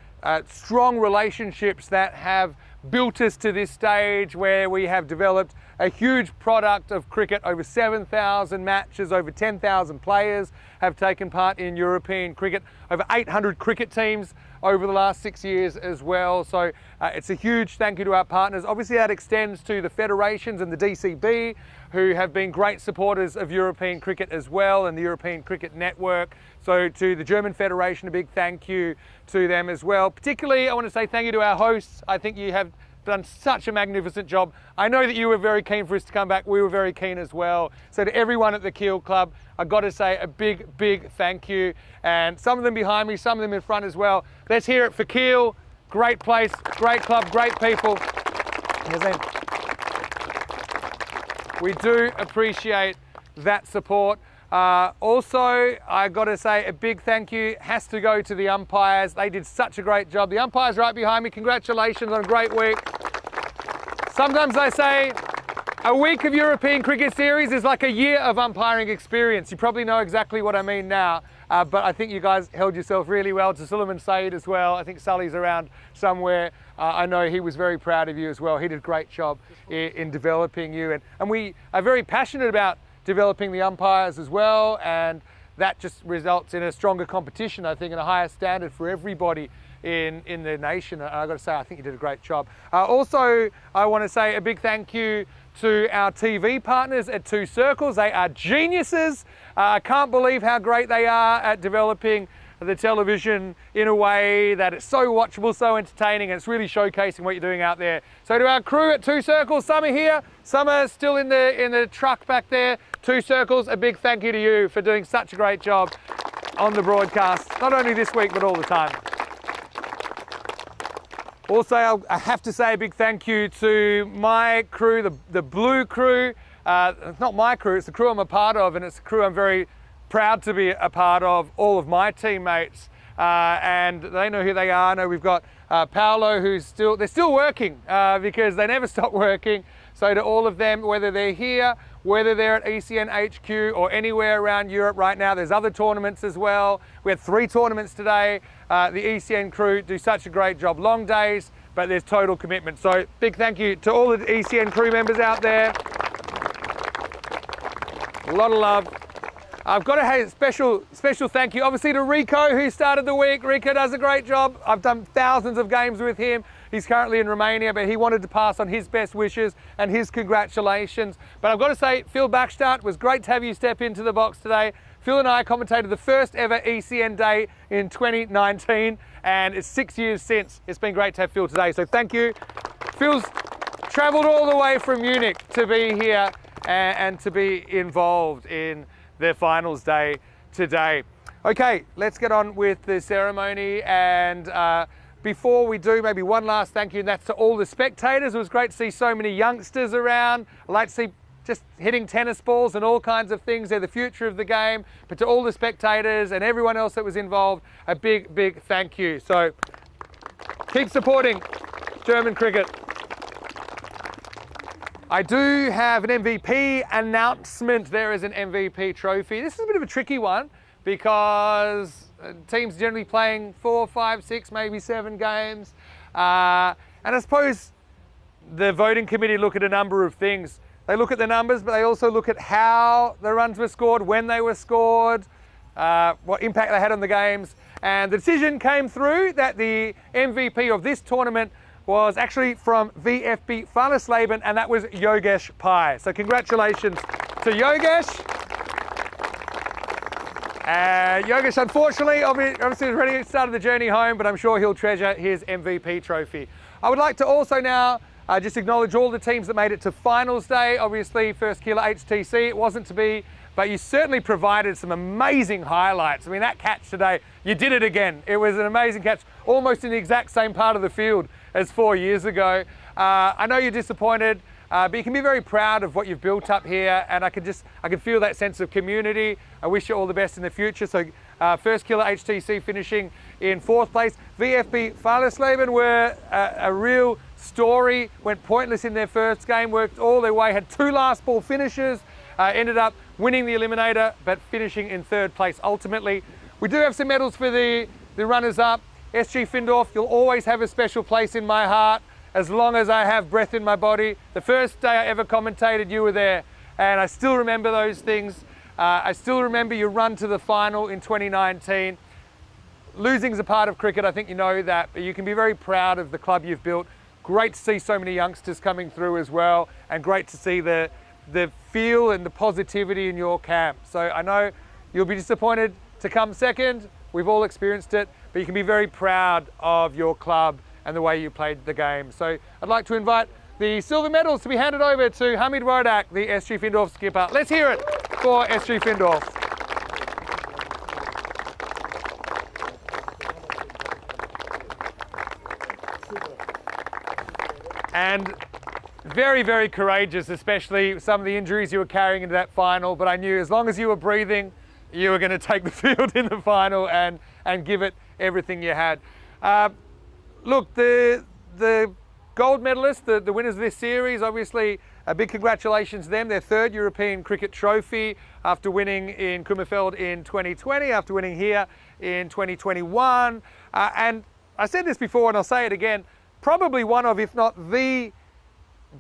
[SPEAKER 1] strong relationships that have built us to this stage where we have developed a huge product of cricket. Over 7,000 matches, over 10,000 players have taken part in European cricket, over 800 cricket teams over the last 6 years as well. So it's a huge thank you to our partners. Obviously that extends to the federations and the DCB, who have been great supporters of European cricket as well, and the European Cricket Network. So to the German Federation, a big thank you to them as well. Particularly, I want to say thank you to our hosts. I think you have done such a magnificent job. I know that you were very keen for us to come back. We were very keen as well. So to everyone at the Kiel Club, I've got to say a big, big thank you. And some of them behind me, some of them in front as well. Let's hear it for Kiel. Great place, great club, great people. Here's them. We do appreciate that support. Also, I got to say a big thank you has to go to the umpires. They did such a great job. The umpires right behind me, congratulations on a great week. Sometimes I say a week of European Cricket Series is like a year of umpiring experience. You probably know exactly what I mean now, but I think you guys held yourself really well. To Suleiman Saeed as well. I think Sully's around somewhere. I know he was very proud of you as well. He did a great job in developing you. And we are very passionate about developing the umpires as well, and that just results in a stronger competition, I think, and a higher standard for everybody in the nation. And I've got to say, I think you did a great job. Also, I want to say a big thank you to our TV partners at Two Circles. They are geniuses. I can't believe how great they are at developing the television in a way that it's so watchable, so entertaining, and it's really showcasing what you're doing out there. So to our crew at Two Circles, some are here, some are still in the truck back there. Two Circles, a big thank you to you for doing such a great job on the broadcast, not only this week, but all the time. Also, I have to say a big thank you to my crew, the Blue crew. It's not my crew, it's the crew I'm a part of, and it's the crew I'm very proud to be a part of, all of my teammates, and they know who they are. I know we've got Paolo, they're still working because they never stop working. So to all of them, whether they're here, whether they're at ECN HQ or anywhere around Europe right now, there's other tournaments as well. We had 3 tournaments today. The ECN crew do such a great job. Long days, but there's total commitment. So big thank you to all the ECN crew members out there. A lot of love. I've got to have a special thank you, obviously, to Rico, who started the week. Rico does a great job. I've done thousands of games with him. He's currently in Romania, but he wanted to pass on his best wishes and his congratulations. But I've got to say, Phil Backstart, it was great to have you step into the box today. Phil and I commentated the first ever ECN day in 2019, and it's 6 years since. It's been great to have Phil today, so thank you. Phil's travelled all the way from Munich to be here and to be involved in the finals day today. Okay, let's get on with the ceremony, and before we do, maybe one last thank you, and that's to all the spectators. It was great to see so many youngsters around. I like to see just hitting tennis balls and all kinds of things. They're the future of the game. But to all the spectators and everyone else that was involved, a big, big thank you. So keep supporting German cricket. I do have an MVP announcement. There is an MVP trophy. This is a bit of a tricky one because teams generally playing 4, 5, 6, maybe 7 games. And I suppose the voting committee look at a number of things. They look at the numbers, but they also look at how the runs were scored, when they were scored, what impact they had on the games. And the decision came through that the MVP of this tournament was actually from VFB Fallersleben, and that was Yogesh Pai. So congratulations to Yogesh. Yogesh, unfortunately, obviously was ready to start the journey home, but I'm sure he'll treasure his MVP trophy. I would like to also now just acknowledge all the teams that made it to finals day. Obviously, first Kiel HTC, it wasn't to be, but you certainly provided some amazing highlights. I mean, that catch today, you did it again. It was an amazing catch, almost in the exact same part of the field as 4 years ago. I know you're disappointed but you can be very proud of what you've built up here, and I can feel that sense of community. I wish you all the best in the future. So first killer HTC finishing in 4th place. VfB Fallersleben were a real story, went pointless in their first game, worked all their way, had 2 last ball finishes, ended up winning the Eliminator, but finishing in 3rd place ultimately. We do have some medals for the runners-up. SG Findorf, you'll always have a special place in my heart as long as I have breath in my body. The first day I ever commentated, you were there, and I still remember those things. I still remember your run to the final in 2019. Losing's a part of cricket, I think you know that, but you can be very proud of the club you've built. Great to see so many youngsters coming through as well, and great to see the feel and the positivity in your camp. So I know you'll be disappointed to come second. We've all experienced it, but you can be very proud of your club and the way you played the game. So I'd like to invite the silver medals to be handed over to Hamid Rodak, the SG Findorf skipper. Let's hear it for SG Findorf. And very, very courageous, especially some of the injuries you were carrying into that final, but I knew as long as you were breathing, you were going to take the field in the final and give it everything you had. Look, the gold medalists, the winners of this series, obviously a big congratulations to them. Their 3rd European cricket trophy after winning in Kummerfeld in 2020, after winning here in 2021. And I said this before and I'll say it again, probably one of, if not the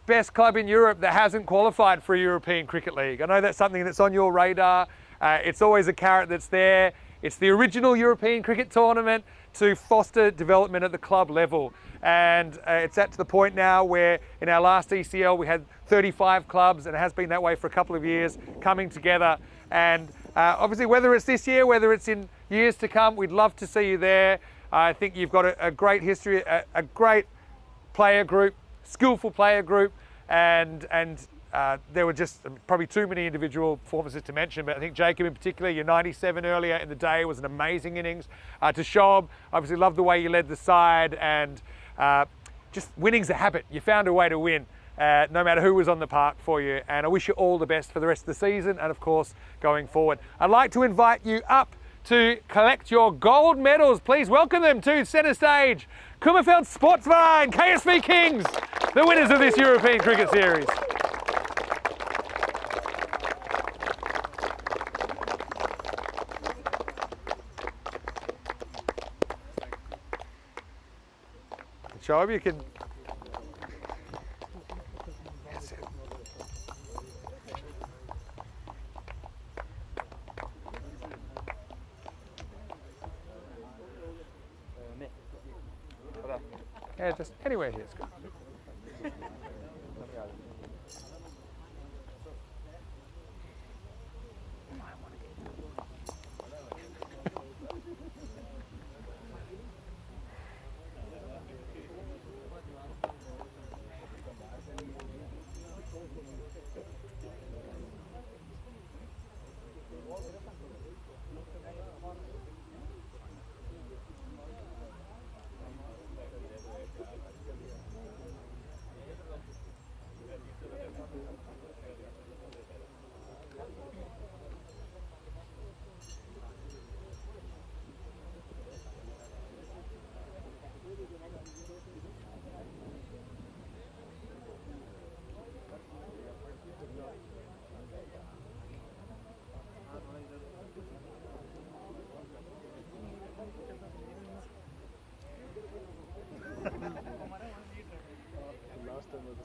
[SPEAKER 1] best club in Europe that hasn't qualified for a European Cricket League. I know that's something that's on your radar. It's always a carrot that's there. It's the original European cricket tournament to foster development at the club level. And it's at the point now where in our last ECL we had 35 clubs, and it has been that way for a couple of years, coming together. And obviously whether it's this year, whether it's in years to come, we'd love to see you there. I think you've got a great history, a great player group, skillful player group, and there were just probably too many individual performances to mention, but I think Jacob in particular, your 97 earlier in the day was an amazing innings. To Shob, obviously loved the way you led the side, and just winning's a habit. You found a way to win, no matter who was on the park for you, and I wish you all the best for the rest of the season and of course going forward. I'd like to invite you up to collect your gold medals. Please welcome them to centre stage. Kummerfeld Sportsverein, KSV Kings, the winners of this European Cricket Series. Shob, you can. That's it. Yeah, just anywhere here is good.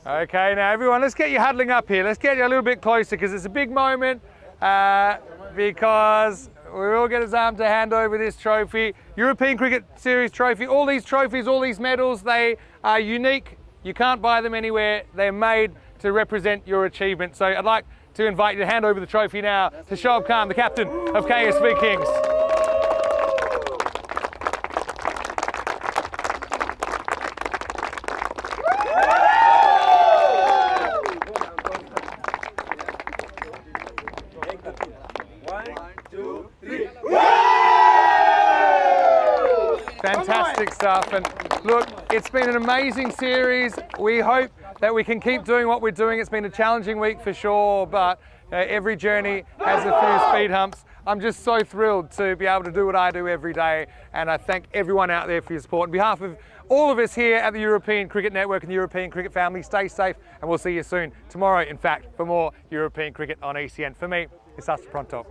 [SPEAKER 1] Okay, now everyone, let's get you huddling up here. Let's get you a little bit closer because it's a big moment because we all get his arm to hand over this trophy. European Cricket Series trophy. All these trophies, all these medals, they are unique. You can't buy them anywhere. They're made to represent your achievement. So I'd like to invite you to hand over the trophy now to Shoaib Khan, the captain of KSV Kings. Fantastic stuff, and look, it's been an amazing series. We hope
[SPEAKER 10] that we can keep doing what we're doing. It's been a challenging week for sure, but every journey has a few speed humps. I'm just so thrilled to be able to do what I do every day, and I thank everyone out there for your support. On behalf of all of us here at the European Cricket Network and the European Cricket family, stay safe, and we'll see you soon. Tomorrow, in fact, for more European cricket on ECN. For me, it's hasta pronto.